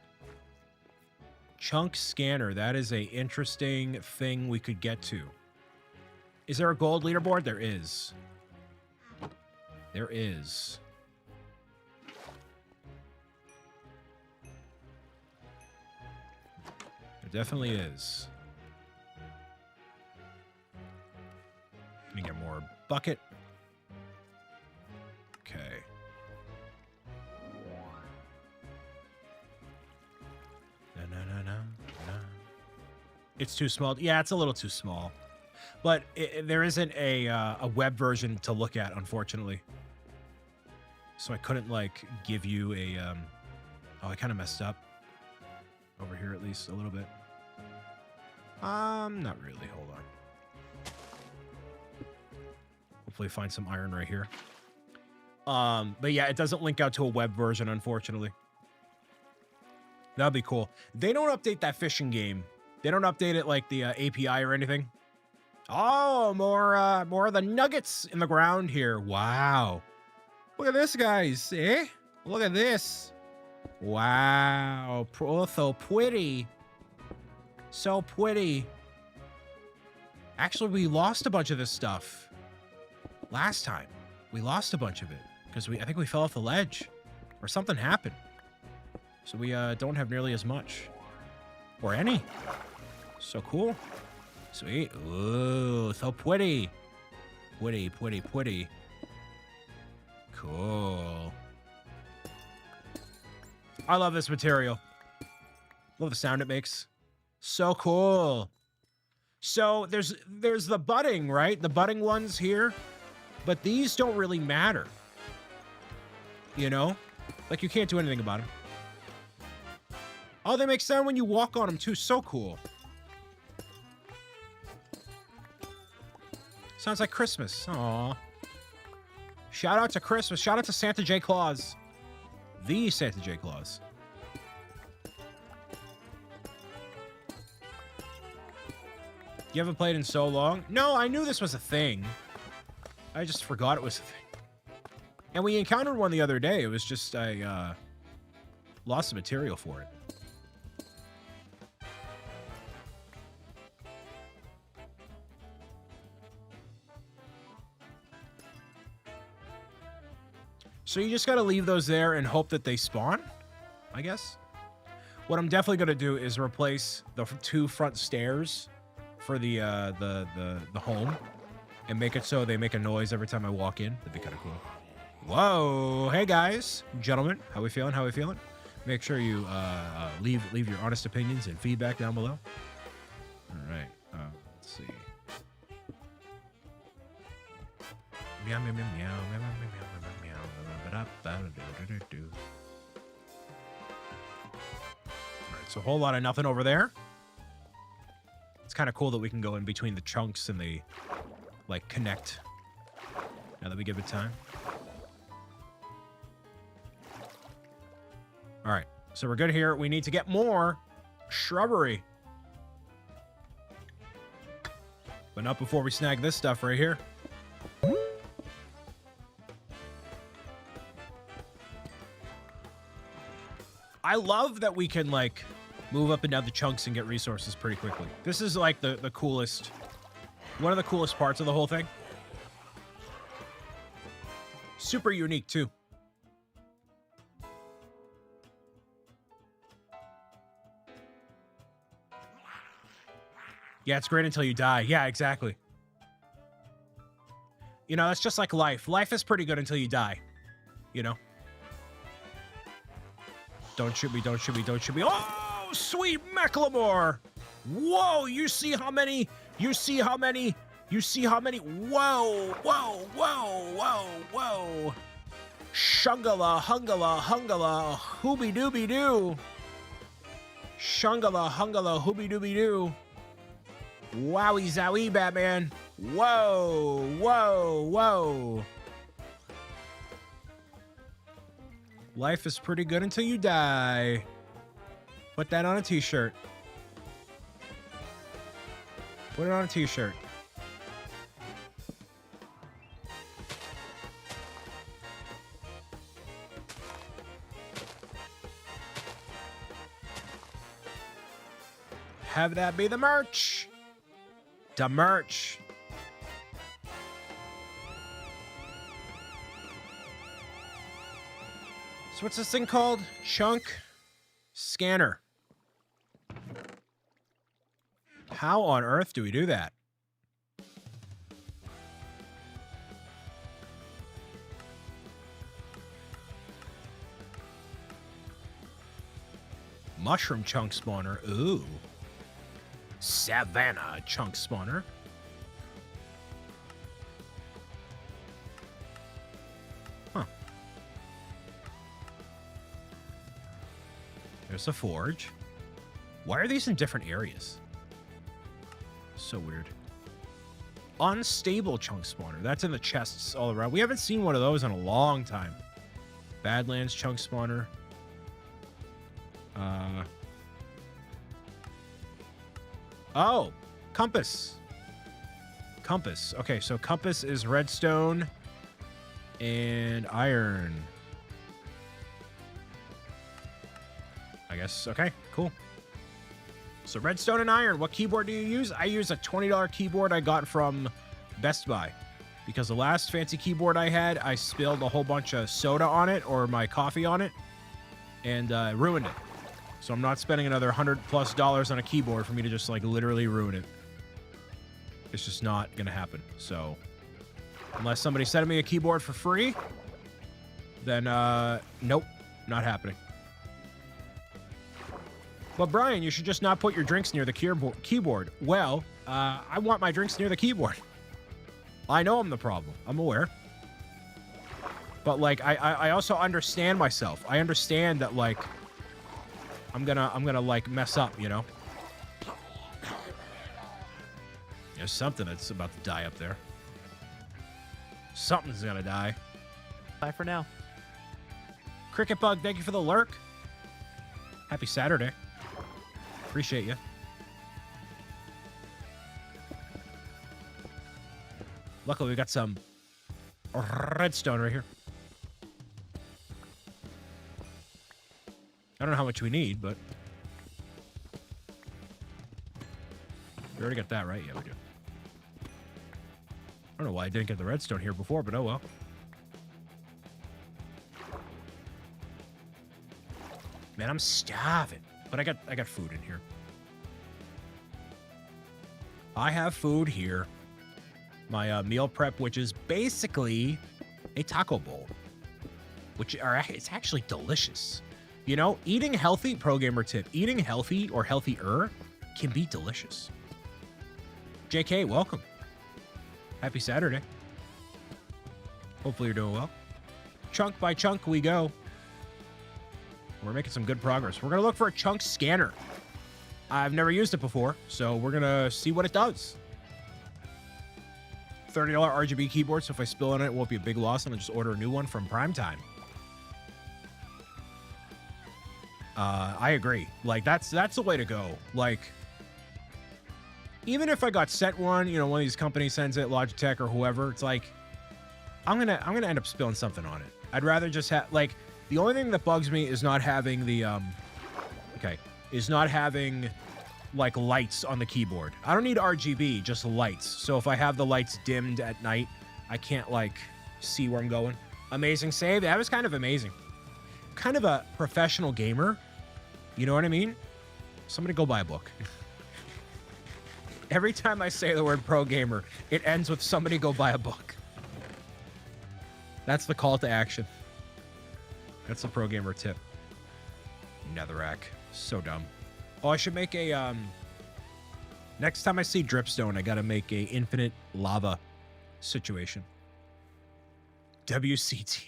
Chunk scanner. That is a interesting thing we could get to. Is there a gold leaderboard? There is. There is. There definitely is. Let me get more bucket. Okay. No. It's too small. Yeah, it's a little too small. But there isn't a web version to look at, unfortunately. So I couldn't, like, give you a... Oh, I kind of messed up. Over here, at least, a little bit. Not really. Hold on. Hopefully find some iron right here. But yeah, it doesn't link out to a web version, unfortunately. That'd be cool. They don't update that fishing game. They don't update it like the API or anything. Oh, more of the nuggets in the ground here. Wow. Look at this, guys. Eh? Look at this. Wow. So pretty. So pretty. Actually, we lost a bunch of this stuff last time. We lost a bunch of it because I think we fell off the ledge or something happened. So we don't have nearly as much or any. So cool. Sweet. Ooh, so pretty. Pretty, pretty, pretty. Cool. I love this material. Love the sound it makes. So cool. So there's the budding, right? The budding ones here. But these don't really matter. You know? Like, you can't do anything about them. Oh, they make sound when you walk on them, too. So cool. Sounds like Christmas. Aww. Shout out to Christmas. Shout out to Santa J. Claus. The Santa J. Claus. You haven't played in so long? No, I knew this was a thing. I just forgot it was a thing. And we encountered one the other day. It was just I lost the material for it. So you just got to leave those there and hope that they spawn, I guess. What I'm definitely going to do is replace the 2 front stairs for the home and make it so they make a noise every time I walk in. That'd be kind of cool. Whoa. Hey, guys, gentlemen. How we feeling? How we feeling? Make sure you leave your honest opinions and feedback down below. All right. Let's see. Meow, meow, meow, meow, meow, meow, meow, meow. Alright, so a whole lot of nothing over there. It's kind of cool that we can go in between the chunks and they, like, connect. Now that we give it time. Alright, so we're good here. We need to get more shrubbery. But not before we snag this stuff right here. I love that we can, like, move up and down the chunks and get resources pretty quickly. This is, like, the coolest... One of the coolest parts of the whole thing. Super unique, too. Yeah, it's great until you die. Yeah, exactly. You know, it's just like life. Life is pretty good until you die. You know? Don't shoot me, don't shoot me, don't shoot me. Oh, sweet Macklemore. Whoa, you see how many, whoa, whoa, whoa, whoa. Shungala, hungala, hungala, hooby dooby doo. Shungala, hungala, hooby dooby doo. Wowie zowie, Batman. Whoa, whoa, whoa. Life is pretty good until you die. Put that on a t-shirt. Put it on a t-shirt. Have that be the merch. The merch. So what's this thing called? Chunk scanner. How on earth do we do that? Mushroom chunk spawner. Ooh. Saviano chunk spawner. Huh. There's a forge. Why are these in different areas? So weird. Unstable chunk spawner. That's in the chests all around. We haven't seen one of those in a long time. Badlands chunk spawner. Oh, compass. Compass. Okay, so compass is redstone and iron. I guess. Okay, cool. So redstone and iron, what keyboard do you use? I use a $20 keyboard I got from Best Buy. Because the last fancy keyboard I had, I spilled a whole bunch of soda on it or my coffee on it and ruined it. So I'm not spending another $100+ on a keyboard for me to just like literally ruin it. It's just not gonna happen. So unless somebody sent me a keyboard for free, then nope, not happening. But Brian, you should just not put your drinks near the keyboard. Well, I want my drinks near the keyboard. I know I'm the problem. I'm aware. But like, I also understand myself. I understand that like, I'm gonna like mess up, you know? There's something that's about to die up there. Something's gonna die. Bye for now. Cricket Bug, thank you for the lurk. Happy Saturday. Appreciate you. Luckily, we got some redstone right here. I don't know how much we need, but we already got that, right? Yeah, we do. I don't know why I didn't get the redstone here before, but oh well. Man, I'm starving. But I got food in here. I have food here. My meal prep, which is basically a taco bowl, it's actually delicious. You know, eating healthy, pro gamer tip, eating healthy or healthier can be delicious. JK, welcome. Happy Saturday. Hopefully you're doing well. Chunk by chunk we go. We're making some good progress. We're going to look for a chunk scanner. I've never used it before, so we're going to see what it does. $30 RGB keyboard, so if I spill on it, it won't be a big loss, and I'll just order a new one from Primetime. I agree. Like, that's the way to go. Like, even if I got sent one, you know, one of these companies sends it, Logitech or whoever, it's like, I'm gonna end up spilling something on it. I'd rather just have, like, the only thing that bugs me is not having the, like, lights on the keyboard. I don't need RGB, just lights. So if I have the lights dimmed at night, I can't, like, see where I'm going. Amazing save. That was kind of amazing. Kind of a professional gamer. You know what I mean? Somebody go buy a book. Every time I say the word pro gamer, it ends with somebody go buy a book. That's the call to action. That's a pro gamer tip. Netherrack. So dumb. Oh, I should make a, next time I see dripstone, I gotta make a infinite lava situation. WCTA.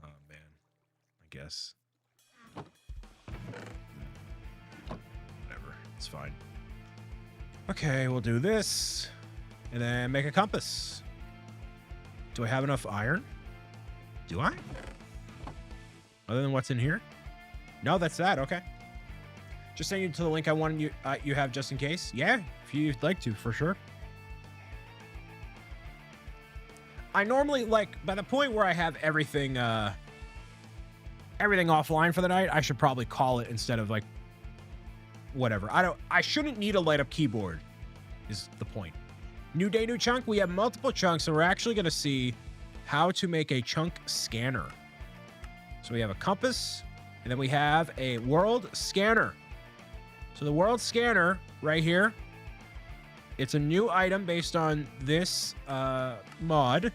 Oh, man. I guess. Whatever. It's fine. Okay, we'll do this. And then make a compass. Do I have enough iron? Do I? Other than what's in here? No, that's that. Okay. Just send you to the link I wanted you have just in case. Yeah, if you'd like to, for sure. I normally, like, by the point where I have everything offline for the night, I should probably call it instead of, like, whatever. I shouldn't need a light up keyboard is the point. New day, new chunk. We have multiple chunks, so we're actually going to see how to make a chunk scanner. So we have a compass, and then we have a world scanner. So the world scanner right here, it's a new item based on this mod.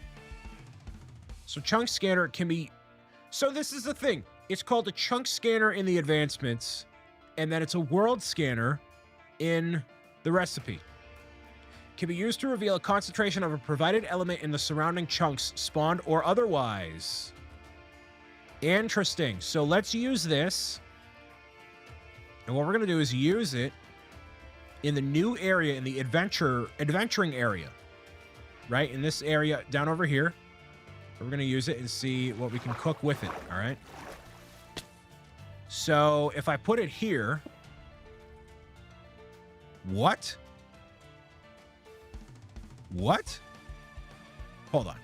So chunk scanner can be... So this is the thing. It's called a chunk scanner in the advancements, and then it's a world scanner in the recipe. Can be used to reveal a concentration of a provided element in the surrounding chunks, spawned or otherwise. Interesting. So let's use this. And what we're going to do is use it in the new area, in the adventuring area. Right? In this area down over here. We're going to use it and see what we can cook with it. All right? So if I put it here... What? What? Hold on.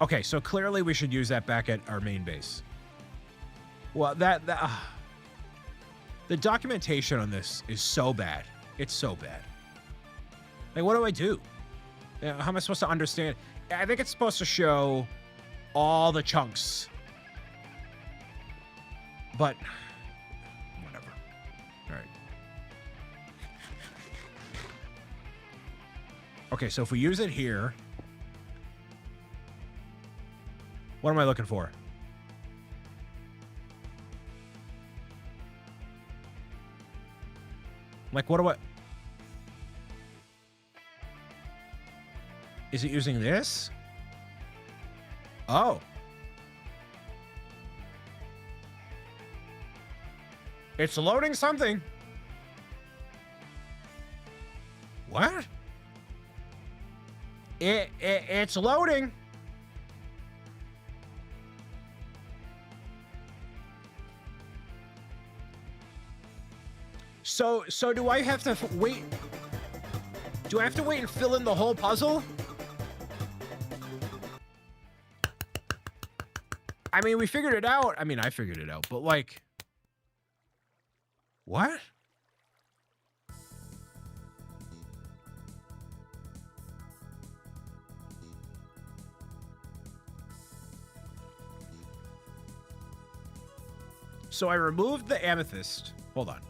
Okay, so clearly we should use that back at our main base. Well, The documentation on this is so bad. It's so bad. Like, what do I do? How am I supposed to understand? I think it's supposed to show all the chunks. But, whatever. All right. Okay, so if we use it here, what am I looking for? Like, what do I... Is it using this? Oh. It's loading something. What? It's loading. So do I have to wait? Do I have to wait and fill in the whole puzzle? I mean, we figured it out. I mean, I figured it out, but like, what? So I removed the amethyst. Hold on.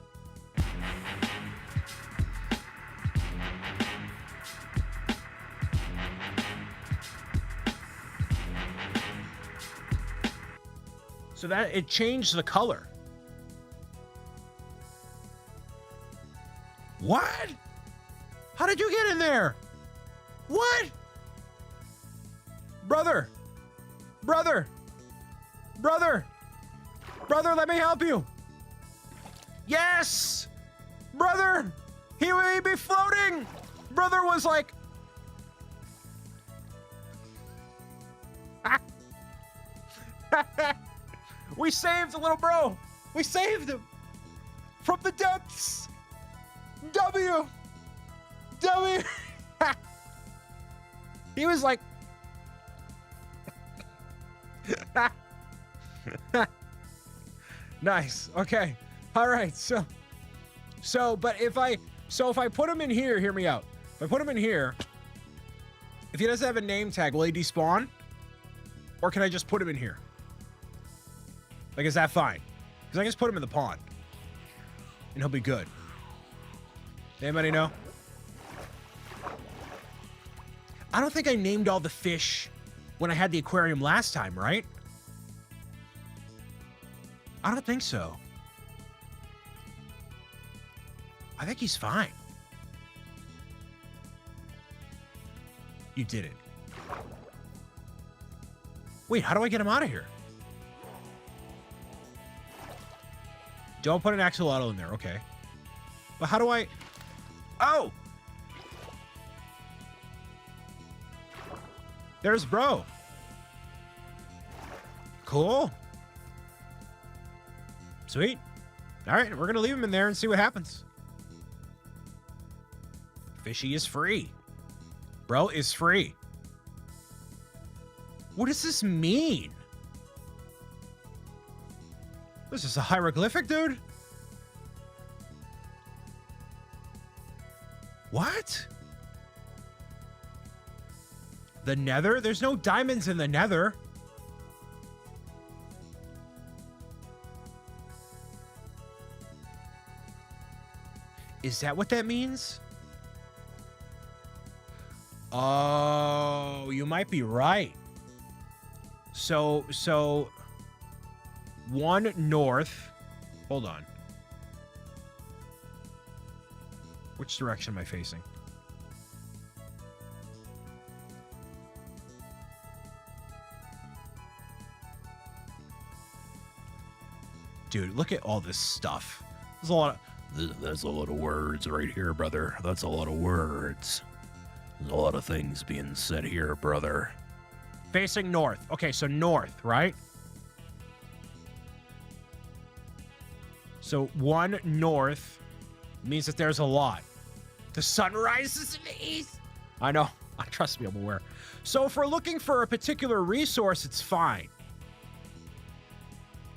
So that it changed the color. What? How did you get in there? What? Brother. Brother. Brother. Brother, let me help you. Yes. Brother. He may be floating. Brother was like... We saved the little bro. We saved him from the depths. W. He was like, nice. Okay. All right. But if I put him in here, hear me out. If I put him in here, if he doesn't have a name tag, will he despawn? Or can I just put him in here? Like, is that fine? Because I can just put him in the pond. And he'll be good. Anybody know? I don't think I named all the fish when I had the aquarium last time, right? I don't think so. I think he's fine. You did it. Wait, how do I get him out of here? Don't put an axolotl in there, okay. But how do I... Oh! There's bro. Cool. Sweet. All right, we're gonna leave him in there and see what happens. Fishy is free. Bro is free. What does this mean? This is a hieroglyphic, dude. What? The Nether? There's no diamonds in the Nether. Is that what that means? Oh, you might be right. So one north. Hold on. Which direction am I facing? Dude, look at all this stuff. There's a lot of... There's a lot of words right here, brother. That's a lot of words. There's a lot of things being said here, brother. Facing north. Okay, so north, right? So one north means that there's a lot. The sun rises in the east. I know. Trust me, I'm aware. So if we're looking for a particular resource, it's fine.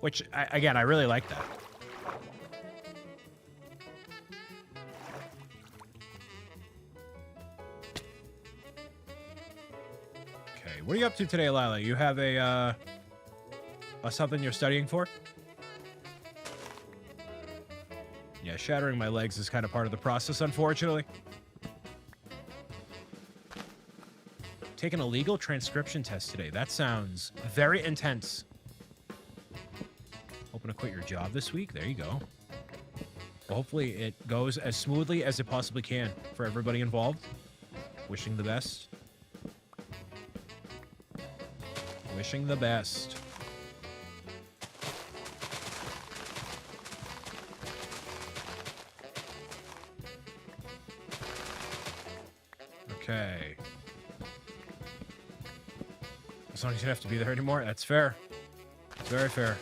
Which, again, I really like that. Okay, what are you up to today, Lila? You have a something you're studying for? Yeah, shattering my legs is kind of part of the process, unfortunately. Taking a legal transcription test today. That sounds very intense. Hoping to quit your job this week. There you go. Well, hopefully it goes as smoothly as it possibly can for everybody involved. Wishing the best. Wishing the best. Okay. As long as you don't have to be there anymore, that's fair. It's very fair.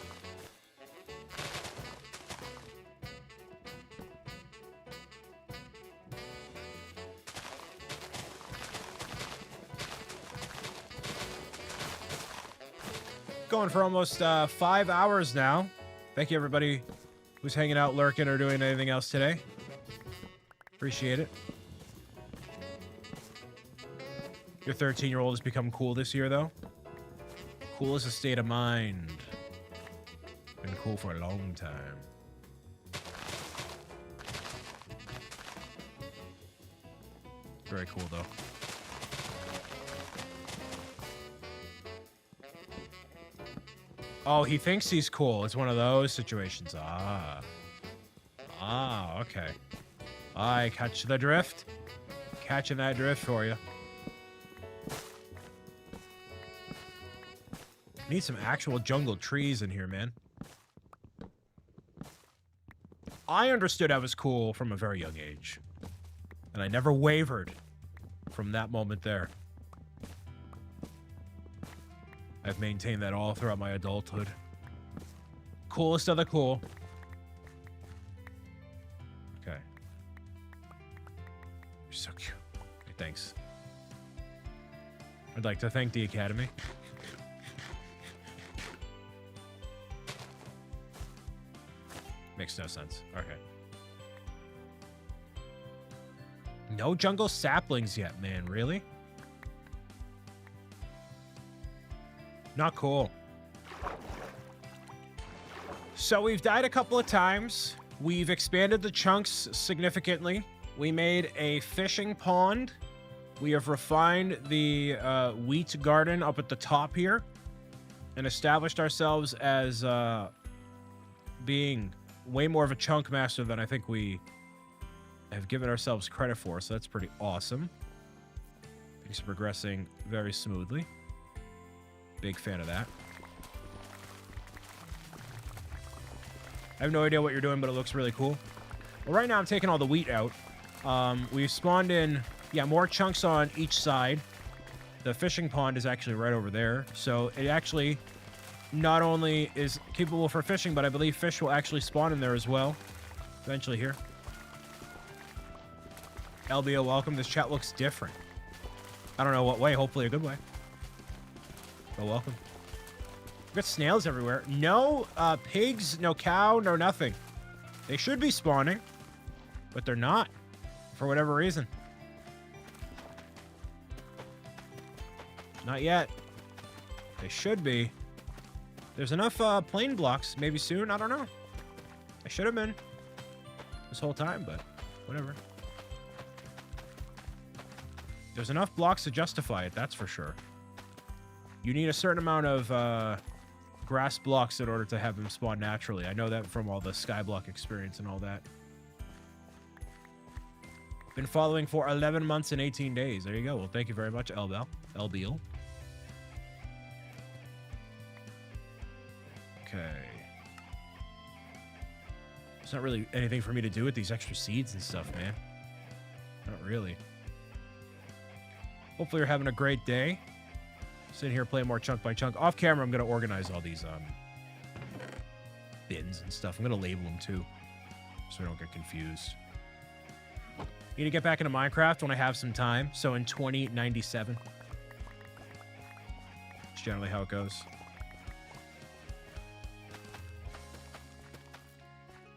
Going for almost 5 hours now. Thank you, everybody who's hanging out, lurking, or doing anything else today. Appreciate it. Your 13-year-old has become cool this year, though. Cool is a state of mind. Been cool for a long time. Very cool, though. Oh, he thinks he's cool. It's one of those situations. Okay. I catch the drift. Catching that drift for you. Need some actual jungle trees in here, man. I understood I was cool from a very young age. And I never wavered from that moment there. I've maintained that all throughout my adulthood. Coolest of the cool. Okay. You're so cute. Okay, thanks. I'd like to thank the Academy. Makes no sense. Okay. No jungle saplings yet, man. Really? Not cool. So we've died a couple of times. We've expanded the chunks significantly. We made a fishing pond. We have refined the wheat garden up at the top here and established ourselves as being way more of a chunk master than I think we have given ourselves credit for, so that's pretty awesome. Things are progressing very smoothly. Big fan of that. I have no idea what you're doing, but it looks really cool. Well, right now I'm taking all the wheat out. We've spawned in, yeah, more chunks on each side. The fishing pond is actually right over there, so it actually not only is capable for fishing, but I believe fish will actually spawn in there as well. Eventually here. LBO, welcome. This chat looks different. I don't know what way. Hopefully a good way. But welcome. We've got snails everywhere. No pigs, no cow, no nothing. They should be spawning, but they're not. For whatever reason. Not yet. They should be. There's enough plane blocks, maybe soon. I don't know. I should have been this whole time, but whatever. There's enough blocks to justify it, that's for sure. You need a certain amount of grass blocks in order to have them spawn naturally. I know that from all the skyblock experience and all that. Been following for 11 months and 18 days. There you go. Well, thank you very much, LBL. Okay. There's not really anything for me to do with these extra seeds and stuff, man. Not really. Hopefully you're having a great day. Sitting here playing more chunk by chunk. Off camera, I'm going to organize all these bins and stuff. I'm going to label them too, so I don't get confused. Need to get back into Minecraft when I have some time. So in 2097. That's generally how it goes.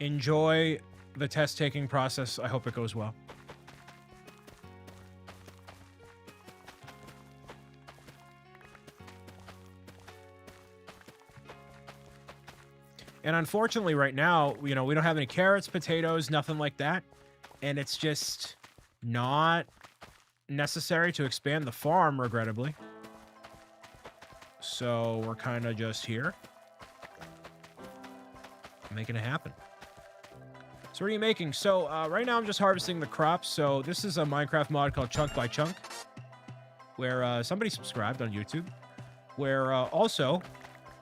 enjoy the test-taking process. I hope it goes well. And unfortunately, right now, we don't have any carrots, potatoes, nothing like that. And it's just not necessary to expand the farm, regrettably. So we're kind of just here, making it happen. So what are you making? So right now I'm just harvesting the crops. So this is a Minecraft mod called Chunk by Chunk, where somebody subscribed on YouTube, where also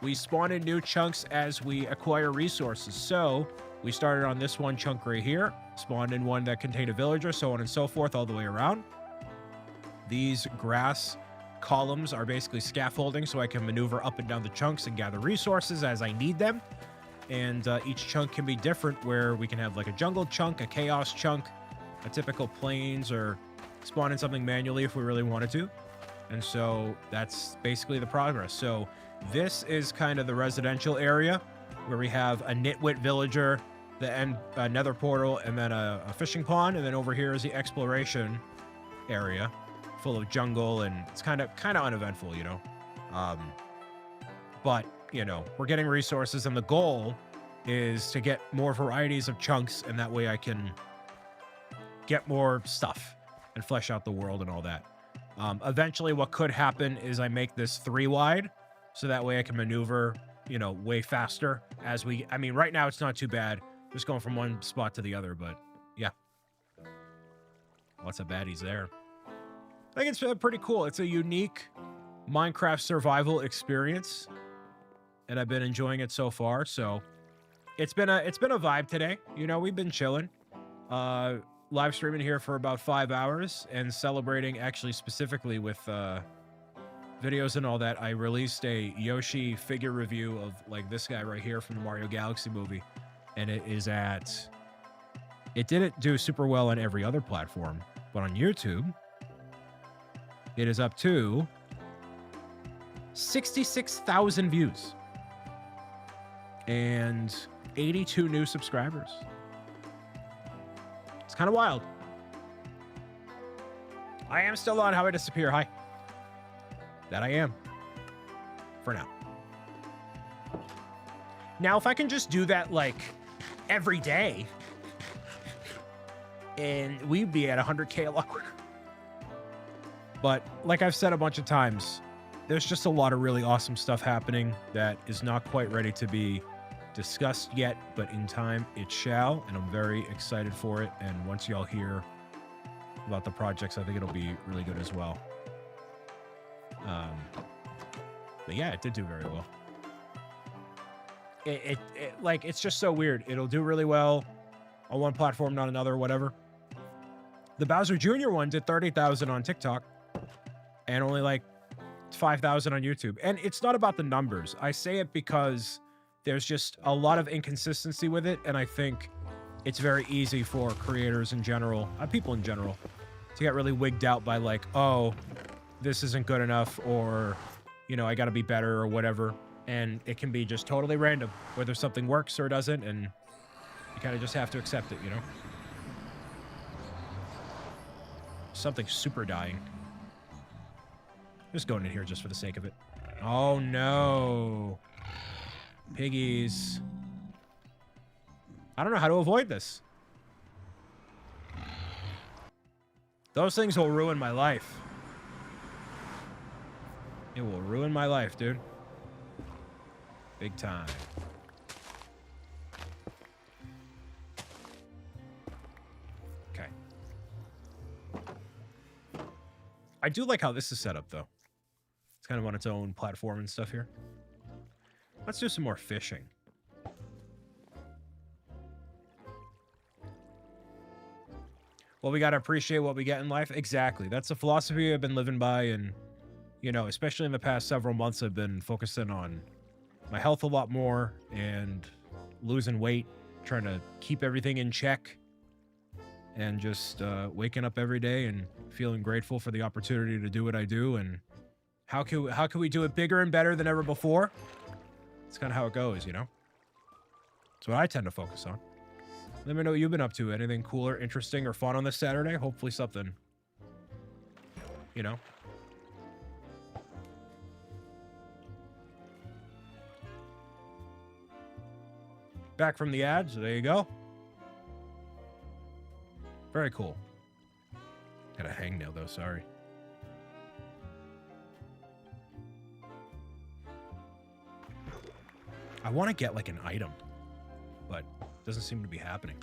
we spawn in new chunks as we acquire resources. So we started on this one chunk right here, spawned in one that contained a villager, so on and so forth, all the way around. These grass columns are basically scaffolding, so I can maneuver up and down the chunks and gather resources as I need them. And each chunk can be different, where we can have like a jungle chunk, a chaos chunk, a typical plains, or spawn in something manually if we really wanted to. And so that's basically the progress. So this is kind of the residential area where we have a nitwit villager, the nether portal, and then a fishing pond. And then over here is the exploration area full of jungle, and it's kind of uneventful, but we're getting resources, and the goal is to get more varieties of chunks, and that way I can get more stuff and flesh out the world and all that. Eventually what could happen is I make this 3 wide, so that way I can maneuver, way faster as right now it's not too bad, just going from one spot to the other, but yeah. Lots of baddies there. I think it's pretty cool. It's a unique Minecraft survival experience, and I've been enjoying it so far. So it's been a vibe today. We've been chilling, live streaming here for about 5 hours and celebrating, actually specifically with videos and all that. I released a Yoshi figure review of like this guy right here from the Mario Galaxy movie, and it didn't do super well on every other platform, but on YouTube it is up to 66,000 views and 82 new subscribers. It's kind of wild. I am still on How I Disappear. Hi. That I am. For now. Now, if I can just do that, like, every day, and we'd be at 100K a lot quicker. But, like I've said a bunch of times, there's just a lot of really awesome stuff happening that is not quite ready to be discussed yet, but in time it shall, and I'm very excited for it. And once y'all hear about the projects, I think it'll be really good as well. But yeah, it did do very well. It's just so weird. It'll do really well on one platform, not another, whatever. The Bowser Jr. one did 30,000 on TikTok and only like 5,000 on YouTube. And it's not about the numbers. I say it because there's just a lot of inconsistency with it, and I think it's very easy for creators in general, people in general, to get really wigged out by like, oh, this isn't good enough, or, I gotta be better, or whatever. And it can be just totally random, whether something works or doesn't, and you kind of just have to accept it, Something super dying. Just going in here just for the sake of it. Oh, no. Piggies. I don't know how to avoid this. Those things will ruin my life. It will ruin my life, dude. Big time. Okay. I do like how this is set up, though. It's kind of on its own platform and stuff here. Let's do some more fishing. Well, we got to appreciate what we get in life. Exactly. That's the philosophy I've been living by. And, especially in the past several months, I've been focusing on my health a lot more and losing weight, trying to keep everything in check, and just waking up every day and feeling grateful for the opportunity to do what I do. And how can we do it bigger and better than ever before? It's kind of how it goes, It's what I tend to focus on. Let me know what you've been up to. Anything cool or interesting or fun on this Saturday? Hopefully something, you know. Back from the ads. There you go. Very cool. Got a hangnail though, sorry. I want to get like an item, but it doesn't seem to be happening.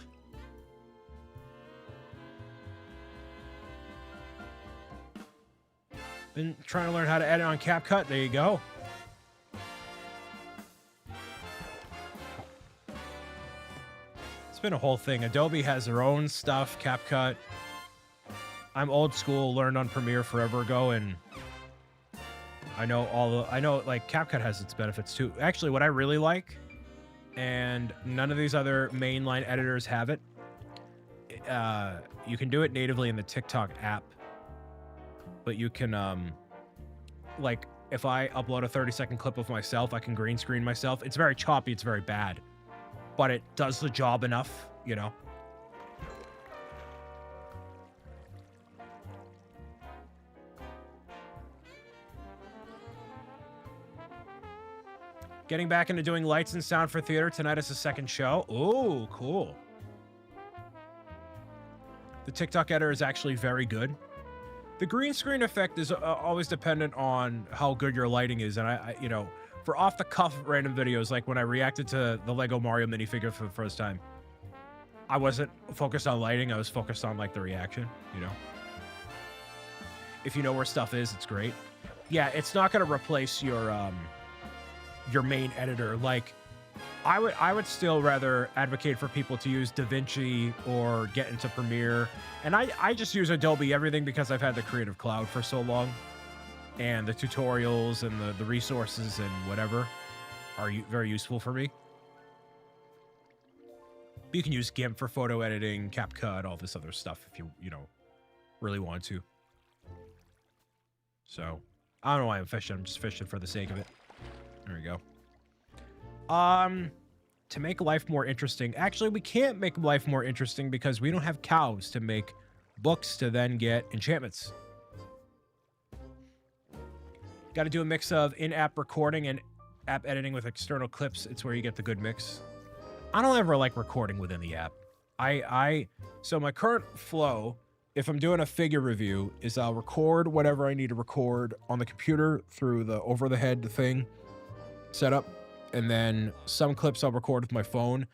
Been trying to learn how to edit on CapCut. There you go. It's been a whole thing. Adobe has their own stuff, CapCut. I'm old school, learned on Premiere forever ago, and I know like CapCut has its benefits too. Actually, what I really like, and none of these other mainline editors have it, you can do it natively in the TikTok app, but you can, like, if I upload a 30-second clip of myself, I can green screen myself. It's very choppy, it's very bad, but it does the job enough, you know? Getting back into doing lights and sound for theater. Tonight is the second show. Oh, cool. The TikTok editor is actually very good. The green screen effect is always dependent on how good your lighting is. And I you know, for off-the-cuff random videos, like when I reacted to the Lego Mario minifigure for the first time, I wasn't focused on lighting. I was focused on, like, the reaction, you know? If you know where stuff is, it's great. Yeah, it's not going to replace your main editor. Like, I would still rather advocate for people to use DaVinci or get into Premiere. And I just use Adobe everything because I've had the Creative Cloud for so long. And the tutorials and the resources and whatever are very useful for me. But you can use GIMP for photo editing, CapCut, all this other stuff if you know, really want to. So, I don't know why I'm fishing. I'm just fishing for the sake of it. There we go. To make life more interesting. Actually, we can't make life more interesting because we don't have cows to make books to then get enchantments. Got to do a mix of in-app recording and app editing with external clips. It's where you get the good mix. I don't ever like recording within the app. So my current flow, if I'm doing a figure review, is I'll record whatever I need to record on the computer through the over-the-head thing setup. And then some clips I'll record with my phone,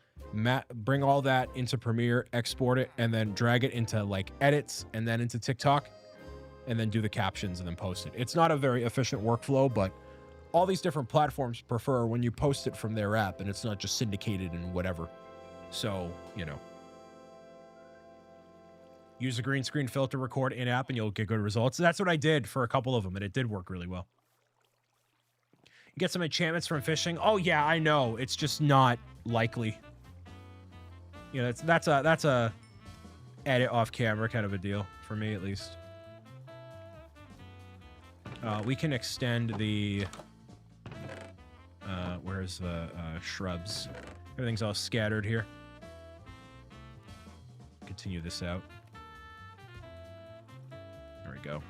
bring all that into Premiere, export it, and then drag it into, like, edits, and then into TikTok, and then do the captions and then post it. It's not a very efficient workflow, but all these different platforms prefer when you post it from their app and it's not just syndicated and whatever. So, you know. Use a green screen filter, record in-app, and you'll get good results. That's what I did for a couple of them, and it did work really well. You get some enchantments from fishing. Oh yeah, I know. It's just not likely. You know, that's a edit off camera kind of a deal for me, at least. We can extend the where's the shrubs? Everything's all scattered here. Continue this out. There we go.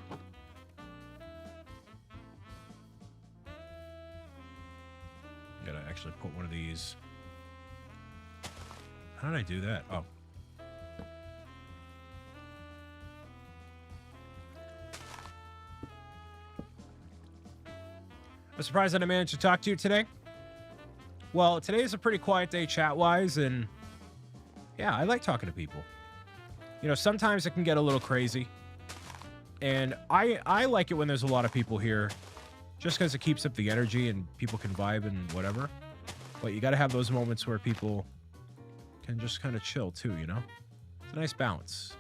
Gotta actually put one of these. How did I do that? Oh. I'm surprised that I managed to talk to you today. Well, today is a pretty quiet day chat-wise, and yeah, I like talking to people. You know, sometimes it can get a little crazy, and I like it when there's a lot of people here, just because it keeps up the energy and people can vibe and whatever. But you got to have those moments where people can just kind of chill too, you know? It's a nice balance.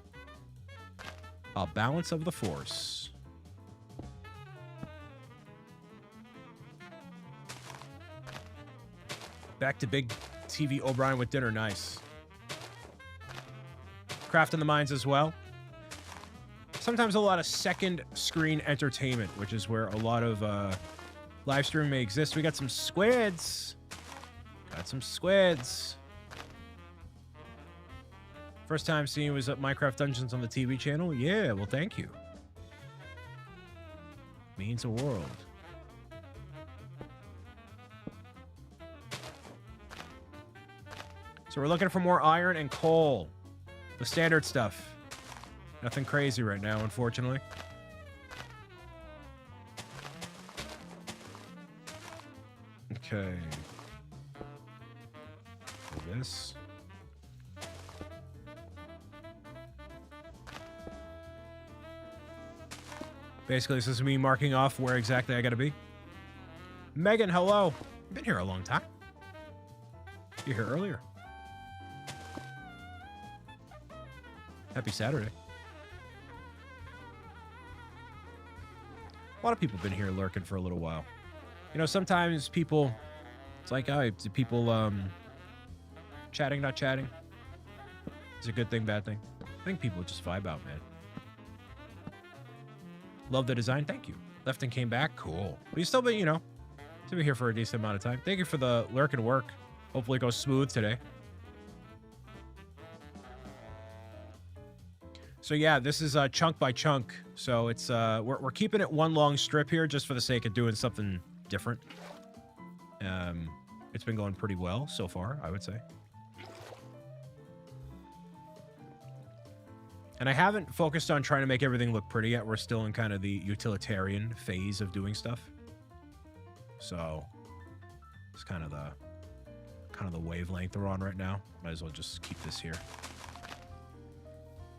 A balance of the force. Back to Big TV O'Brien with dinner. Nice. Crafting the Minds as well. Sometimes a lot of second screen entertainment, which is where a lot of live streaming may exist. We got some squids. Got some squids. First time seeing you was at Minecraft Dungeons on the TV channel. Yeah, well, thank you. Means a world. So we're looking for more iron and coal. The standard stuff. Nothing crazy right now, unfortunately. Okay. This. Basically, this is me marking off where exactly I gotta be. Megan, hello. You've been here a long time. You're here earlier. Happy Saturday. A lot of people have been here lurking for a little while. You know, sometimes people, it's like, oh, do people chatting, not chatting? Is it a good thing, bad thing? I think people just vibe out, man. Love the design, thank you. Left and came back, cool. But you still been, you know, still been here for a decent amount of time. Thank you for the lurk and work. Hopefully it goes smooth today. So yeah, this is chunk by chunk. So it's we're keeping it one long strip here just for the sake of doing something different. It's been going pretty well so far, I would say. And I haven't focused on trying to make everything look pretty yet. We're still in kind of the utilitarian phase of doing stuff. So it's kind of the wavelength we're on right now. Might as well just keep this here.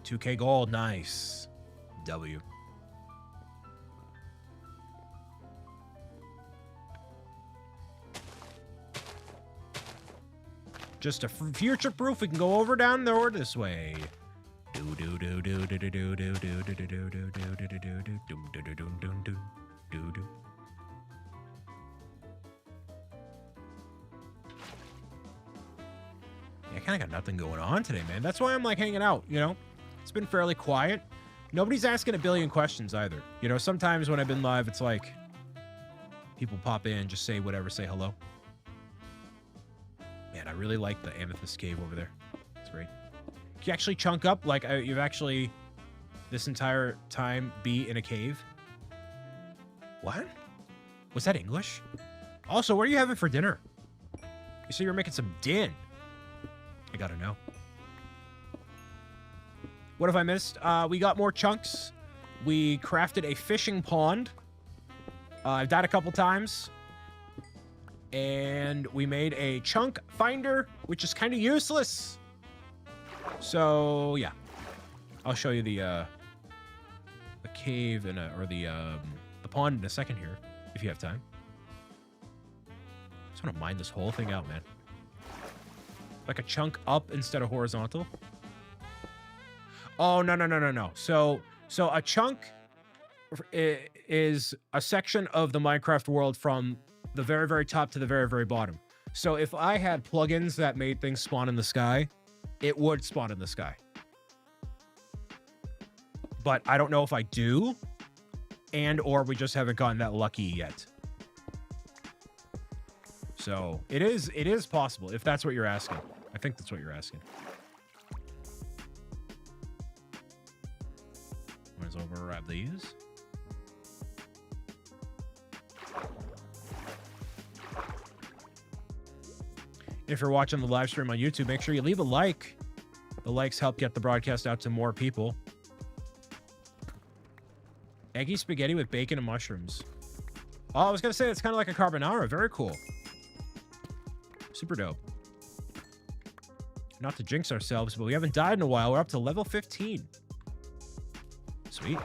2K gold, nice. W. Just a future proof, we can go over down there or this way. I kind of got nothing going on today, man. That's why I'm like hanging out, you know? It's been fairly quiet. Nobody's asking a billion questions either. You know, sometimes when I've been live, it's like people pop in, just say whatever, say hello. Man, I really like the amethyst cave over there. It's great. Can you actually chunk up? Like, you've actually, this entire time, be in a cave? What? Was that English? Also, what are you having for dinner? You said you were making some din. I gotta know. What have I missed? We got more chunks. We crafted a fishing pond. I've died a couple times. And we made a chunk finder, which is kind of useless. So, yeah. I'll show you the cave and or the pond in a second here, if you have time. I just want to mine this whole thing out, man. Like a chunk up instead of horizontal. Oh, no. So a chunk is a section of the Minecraft world from the very, very top to the very, very bottom. So if I had plugins that made things spawn in the sky, it would spawn in the sky. But I don't know if I do, and or we just haven't gotten that lucky yet. So it is possible, if that's what you're asking. I think that's what you're asking. Might as well grab these. If you're watching the live stream on YouTube, make sure you leave a like. The likes help get the broadcast out to more people. Eggy spaghetti with bacon and mushrooms. Oh, I was going to say it's kind of like a carbonara. Very cool. Super dope. Not to jinx ourselves, but we haven't died in a while. We're up to level 15. Sweet.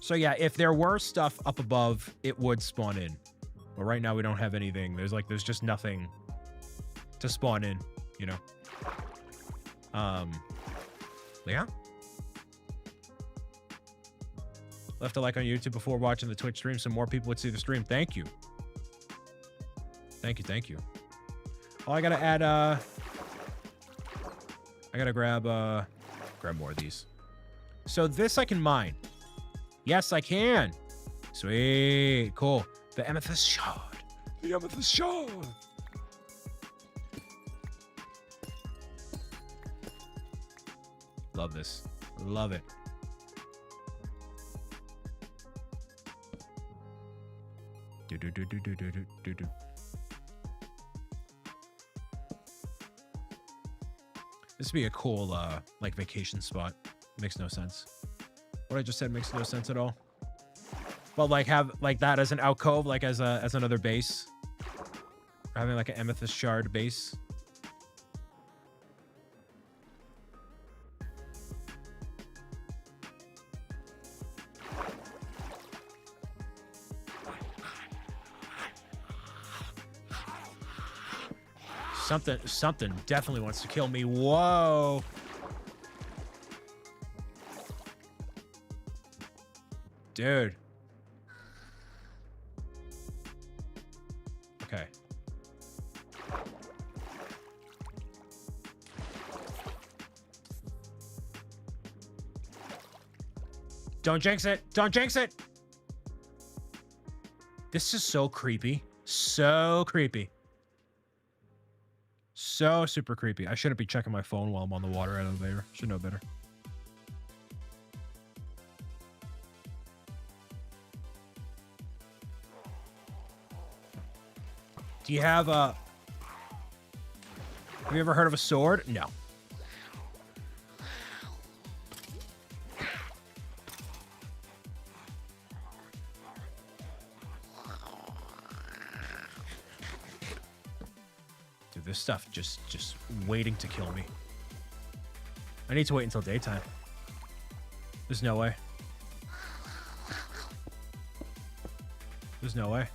So yeah, if there were stuff up above, it would spawn in. But right now we don't have anything. There's just nothing to spawn in, you know. Yeah. Left a like on YouTube before watching the Twitch stream so more people would see the stream. Thank you. Thank you. Oh, I gotta add I gotta grab more of these. So this I can mine. Yes, I can. Sweet. Cool. The amethyst shard. The amethyst shard. Love this. Love it. Do. This would be a cool, like, vacation spot. Makes no sense. What I just said makes no sense at all. But, like, have, like, that as an alcove, like, as another base. Or having, like, an amethyst shard base. Something definitely wants to kill me. Whoa. Dude. Okay. Don't jinx it. Don't jinx it. This is so creepy. So creepy. So super creepy. I shouldn't be checking my phone while I'm on the water elevator. Should know better. Do you have a... Have you ever heard of a sword? No. Dude, this stuff just waiting to kill me. I need to wait until daytime. There's no way. There's no way.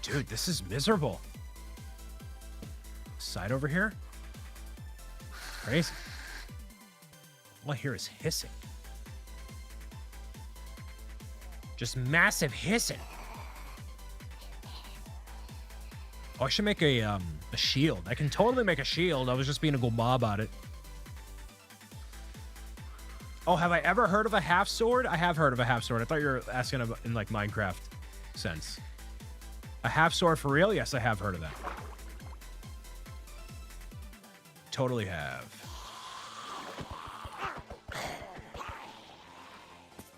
Dude, this is miserable. Side over here? Crazy. All I hear is hissing. Just massive hissing. Oh, I should make a shield. I can totally make a shield. I was just being a goomba about it. Oh, have I ever heard of a half sword? I have heard of a half sword. I thought you were asking about in like Minecraft sense. A half sword for real? Yes, I have heard of that. Totally have.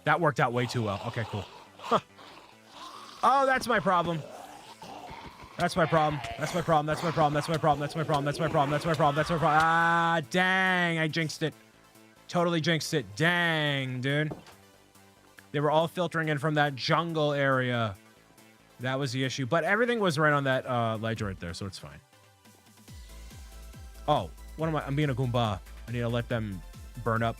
That worked out way too well. Okay, cool. Huh. Oh, that's my problem. That's my problem. That's my problem. That's my problem. That's my problem. That's my problem. That's my problem. That's my problem. That's my problem. Ah, dang. I jinxed it. Totally jinxed it. Dang, dude. They were all filtering in from that jungle area. That was the issue. But everything was right on that ledge right there, so it's fine. Oh, what am I? I'm being a goomba. I need to let them burn up.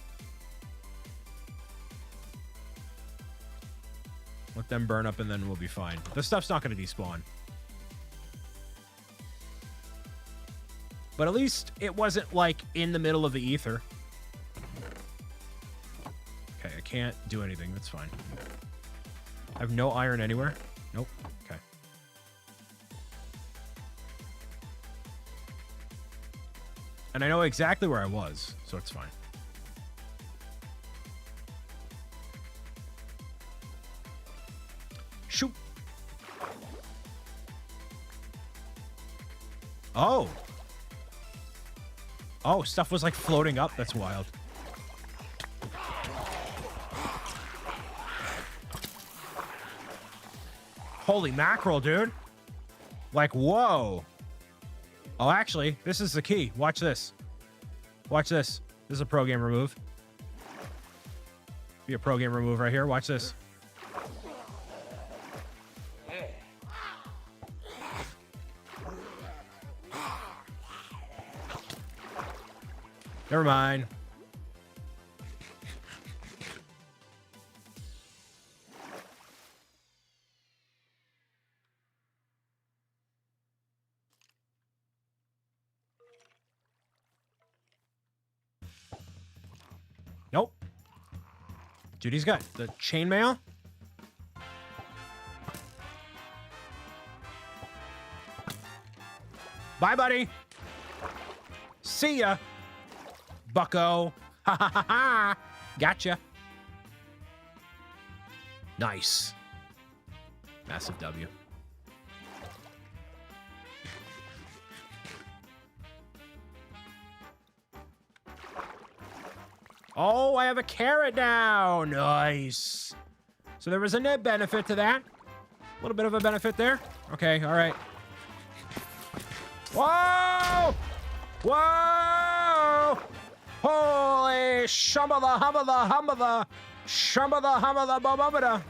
Let them burn up and then we'll be fine. This stuff's not going to despawn. But at least it wasn't like in the middle of the ether. Okay, I can't do anything. That's fine. I have no iron anywhere. Nope. Okay. And I know exactly where I was, so it's fine. Shoot. Oh. Oh, stuff was like floating up. That's wild. Holy mackerel, dude. Like, whoa. Oh, actually, this is the key. Watch this. Watch this. This is a pro gamer move. Be a pro gamer move right here. Watch this. Never mind. Nope. Judy's got the chainmail. Bye, buddy. See ya, bucko. Ha ha ha ha. Gotcha. Nice. Massive W. Oh, I have a carrot now. Nice. So there was a net benefit to that. A little bit of a benefit there. Okay, all right. Whoa! Whoa! Holy shumbala humbala humbala shumbala humbala bububada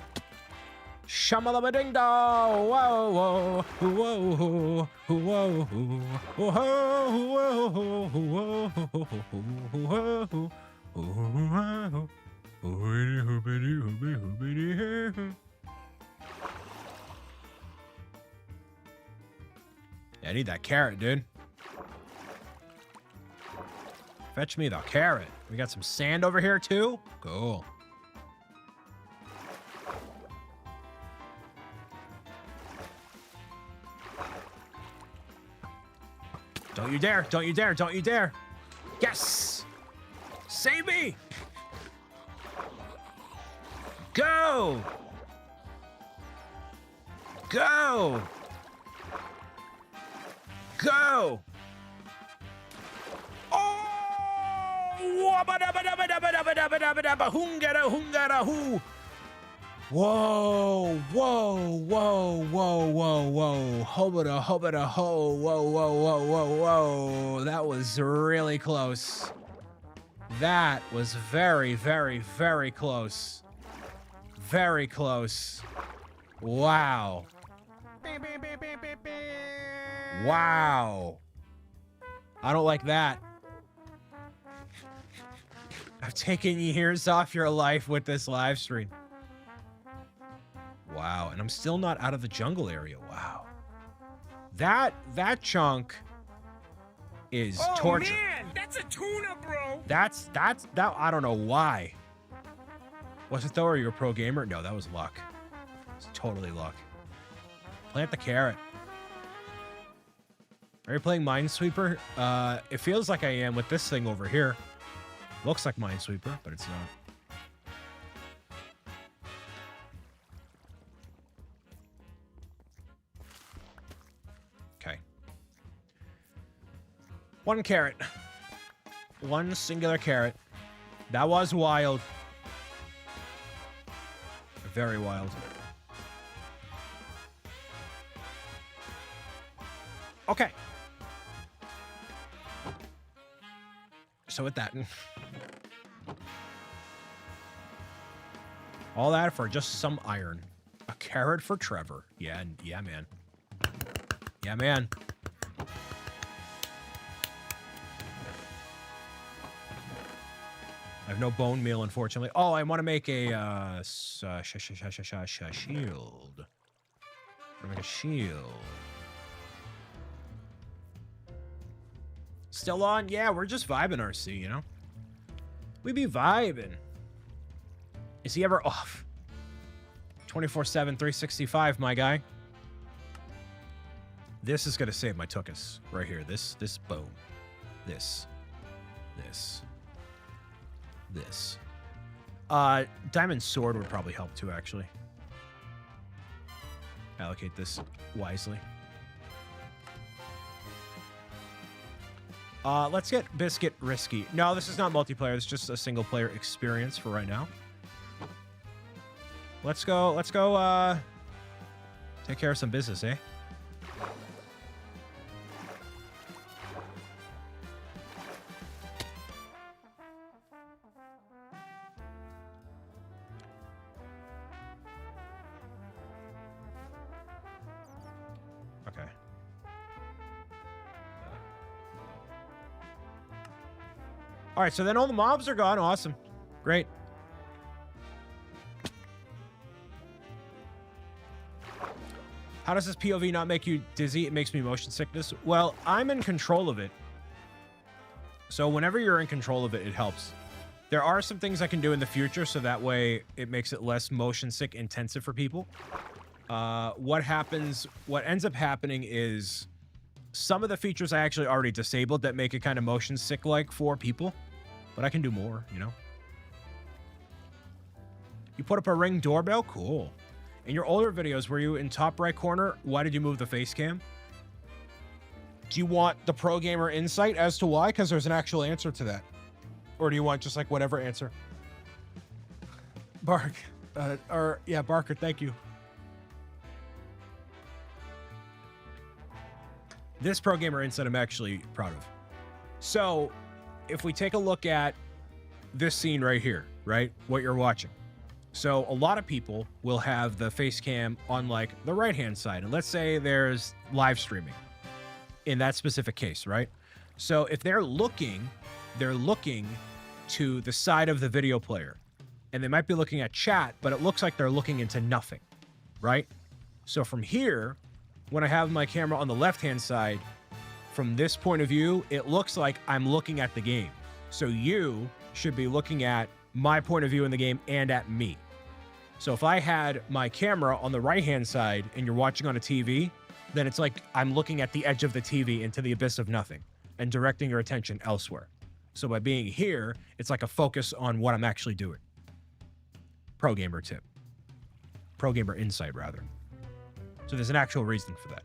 shumbala ding dong! Whoa whoa whoa whoa whoa I need that carrot, dude. Fetch me the carrot. We got some sand over here, too? Cool. Don't you dare. Don't you dare. Don't you dare. Yes. Save me. Go. Go. Go. Whoa, whoa, whoa, whoa, whoa, whoa. Hobada, hobada, ho. Whoa, whoa, whoa, whoa, whoa. That was really close. That was very, very, very close. Very close. Wow. Wow. I don't like that. I've taken years off your life with this live stream. Wow, and I'm still not out of the jungle area. Wow. That chunk is torture. Oh man, that's a tuna, bro. That's that I don't know why. Was it though, or you're a pro gamer? No, that was luck. It's totally luck. Plant the carrot. Are you playing Minesweeper? It feels like I am with this thing over here. Looks like Minesweeper, but it's not. Okay. One carrot. One singular carrot. That was wild. Very wild. Okay. So with that, all that for just some iron. A carrot for Trevor. Yeah, yeah, man. Yeah, man. I have no bone meal, unfortunately. Oh, I want to make a shield. I make a shield. Still on? Yeah, we're just vibing, RC, you know? We be vibing. Is he ever off? 24/7, 365, my guy. This is gonna save my tuchus right here. This boom. This. Diamond sword would probably help too, actually. Allocate this wisely. Let's get Biscuit Risky. No, this is not multiplayer. It's just a single player experience for right now. Let's go, take care of some business, eh? Okay. All right, so then all the mobs are gone. Awesome. Great. How does this POV not make you dizzy? It makes me motion sickness. Well, I'm in control of it. So whenever you're in control of it, it helps. There are some things I can do in the future, so that way it makes it less motion sick intensive for people. What ends up happening is some of the features I actually already disabled that make it kind of motion sick like for people, but I can do more, you know? You put up a Ring doorbell? Cool. In your older videos, were you in top right corner? Why did you move the face cam? Do you want the pro gamer insight as to why? Because there's an actual answer to that. Or do you want just like whatever answer? Bark. Yeah, Barker, thank you. This Pro Gamer Insight I'm actually proud of. So, if we take a look at this scene right here, right? What you're watching. So, a lot of people will have the face cam on like the right-hand side. And let's say there's live streaming in that specific case, right? So, if they're looking to the side of the video player. And they might be looking at chat, but it looks like they're looking into nothing, right? So from here, when I have my camera on the left-hand side, from this point of view, it looks like I'm looking at the game. So you should be looking at my point of view in the game and at me. So if I had my camera on the right-hand side and you're watching on a TV, then it's like I'm looking at the edge of the TV into the abyss of nothing and directing your attention elsewhere. So by being here, it's like a focus on what I'm actually doing. Pro Gamer tip. Pro Gamer Insight, rather. So there's an actual reason for that.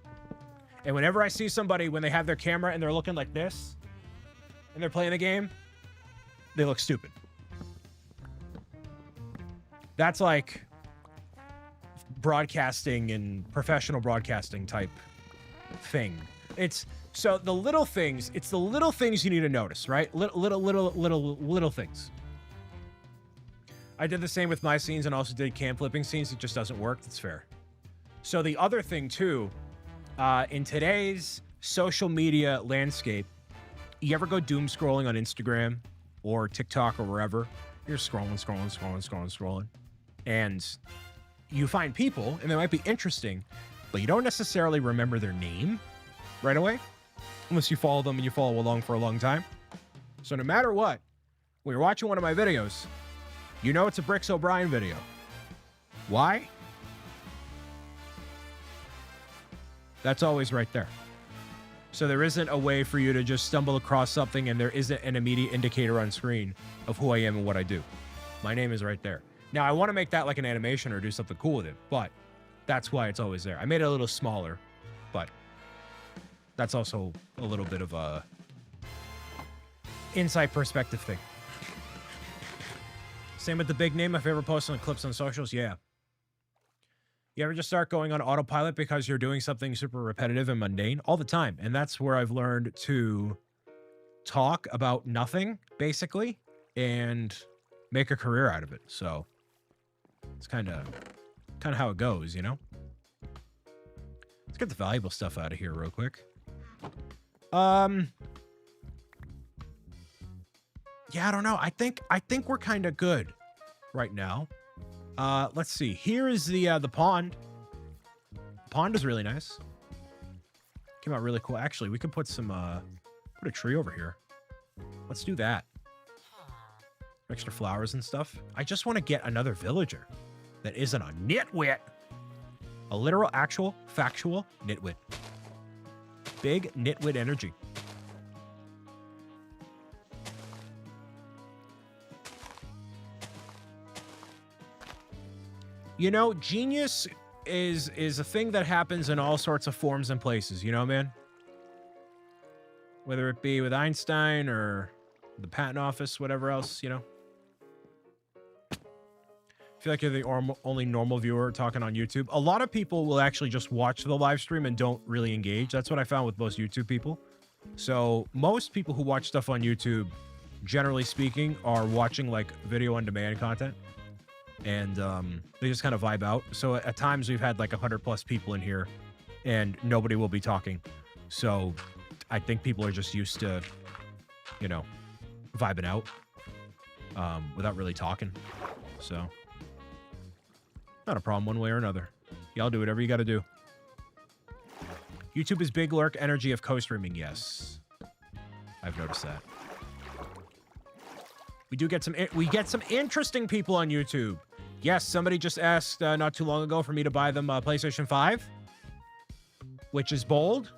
And whenever I see somebody, when they have their camera and they're looking like this, and they're playing the game, they look stupid. That's like broadcasting and professional broadcasting type thing. It's so the little things, it's the little things you need to notice, right? Little things. I did the same with my scenes and also did cam flipping scenes. It just doesn't work. That's fair. So the other thing too, in today's social media landscape, you ever go doom scrolling on Instagram or TikTok or wherever? You're scrolling. And you find people and they might be interesting, but you don't necessarily remember their name right away, unless you follow them and you follow along for a long time. So no matter what, when you're watching one of my videos, you know it's a Bricks O'Brien video. Why? That's always right there. So there isn't a way for you to just stumble across something and there isn't an immediate indicator on screen of who I am and what I do. My name is right there. Now, I want to make that like an animation or do something cool with it, but that's why it's always there. I made it a little smaller, but that's also a little bit of a inside perspective thing. Same with the big name. My favorite post on clips on socials. Yeah. You ever just start going on autopilot because you're doing something super repetitive and mundane? All the time. And that's where I've learned to talk about nothing, basically, and make a career out of it. So it's kind of how it goes, you know? Let's get the valuable stuff out of here real quick. Yeah, I don't know. I think we're kind of good right now. Let's see. Here is the pond. Pond is really nice. Came out really cool. Actually, we could put some put a tree over here. Let's do that. Extra flowers and stuff. I just want to get another villager that isn't a nitwit. A literal, actual, factual nitwit. Big nitwit energy. You know, genius is a thing that happens in all sorts of forms and places, you know, man? Whether it be with Einstein or the patent office, whatever else, you know? I feel like you're the only normal viewer talking on YouTube. A lot of people will actually just watch the live stream and don't really engage. That's what I found with most YouTube people. So most people who watch stuff on YouTube, generally speaking, are watching like video on demand content. And they just kind of vibe out. So at times we've had like 100+ people in here and nobody will be talking. So I think people are just used to, you know, vibing out without really talking. So not a problem one way or another. Y'all do whatever you got to do. YouTube is big lurk energy of co-streaming. Yes, I've noticed that. We get some interesting people on YouTube. Yes, somebody just asked not too long ago for me to buy them a PlayStation 5, which is bold.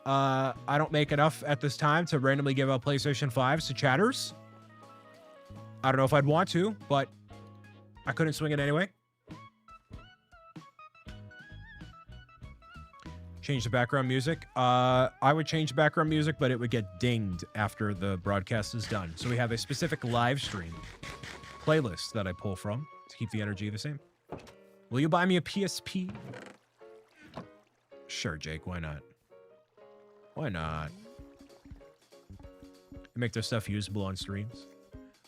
I don't make enough at this time to randomly give out PlayStation 5s to chatters. I don't know if I'd want to, but I couldn't swing it anyway. Change the background music. I would change the background music, but it would get dinged after the broadcast is done. So we have a specific live stream playlist that I pull from to keep the energy the same. Will you buy me a PSP? Sure, Jake. Why not? Why not? Make their stuff usable on streams.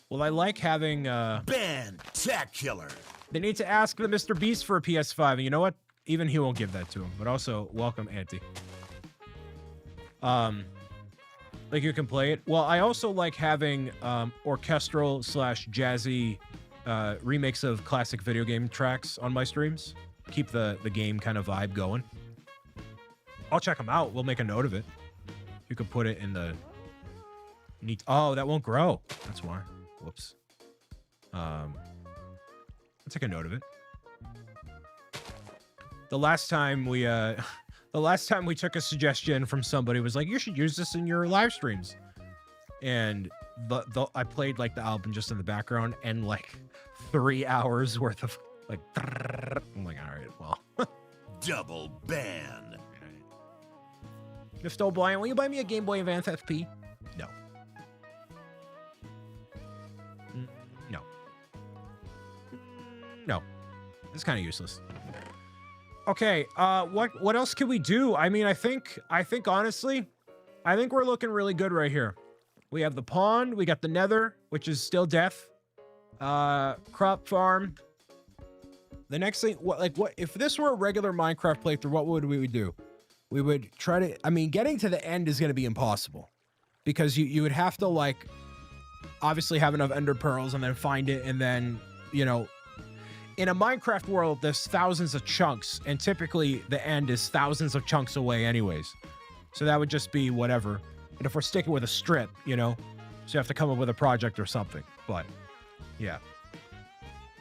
Well, I like having Fantacular. They need to ask the Mr. Beast for a PS5, and you know what? Even he won't give that to him. But also, welcome, Auntie. Like you can play it. Well, I also like having orchestral / jazzy remakes of classic video game tracks on my streams. Keep the game kind of vibe going. I'll check them out. We'll make a note of it. You can put it in the neat. Oh, that won't grow. That's why. Whoops. I'll take a note of it. The last time we took a suggestion from somebody was like, you should use this in your live streams. And I played like the album just in the background and like 3 hours worth of like, I'm like, all right, well. Double ban. Mr. O'Brien, will you buy me a Game Boy Advance SP? No. No. No. It's kind of useless. Okay, what else can we do? I mean, I think honestly, I think we're looking really good right here. We have the pond, we got the nether, which is still death. Crop farm. The next thing, what if this were a regular Minecraft playthrough, what would we do? We would try to, I mean, getting to the end is going to be impossible because you would have to like obviously have enough ender pearls and then find it. And then, you know, in a Minecraft world, there's thousands of chunks and typically the end is thousands of chunks away anyways. So that would just be whatever. And if we're sticking with a strip, you know, so you have to come up with a project or something. But yeah,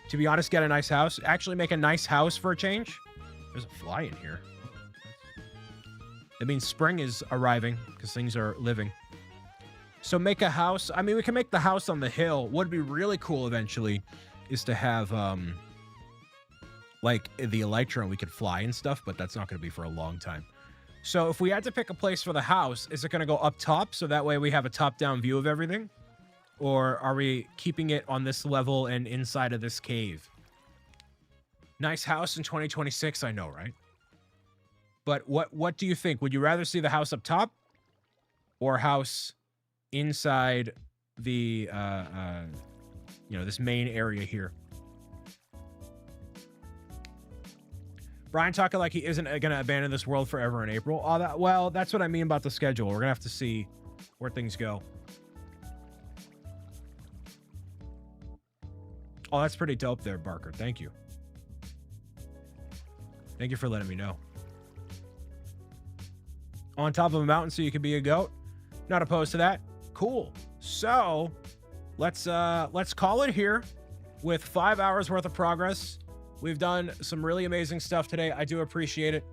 to be honest, get a nice house, actually make a nice house for a change. There's a fly in here. It means spring is arriving because things are living. So make a house. I mean, we can make the house on the hill. What would be really cool eventually is to have like the Elytra, we could fly and stuff, but that's not going to be for a long time. So if we had to pick a place for the house, is it going to go up top so that way we have a top-down view of everything? Or are we keeping it on this level and inside of this cave? Nice house in 2026, I know, right? But what do you think? Would you rather see the house up top or house inside the, you know, this main area here? Brian talking like he isn't going to abandon this world forever in April. Oh, well, that's what I mean about the schedule. We're going to have to see where things go. Oh, that's pretty dope there, Barker. Thank you. Thank you for letting me know. On top of a mountain so you can be a goat. Not opposed to that. Cool. So let's call it here with 5 hours worth of progress. We've done some really amazing stuff today. I do appreciate it.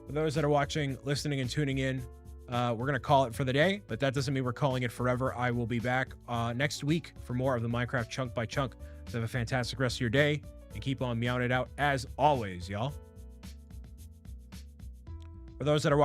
For those that are watching, listening, and tuning in, we're going to call it for the day, but that doesn't mean we're calling it forever. I will be back next week for more of the Minecraft Chunk by Chunk. So have a fantastic rest of your day and keep on meowing it out as always, y'all. For those that are watching,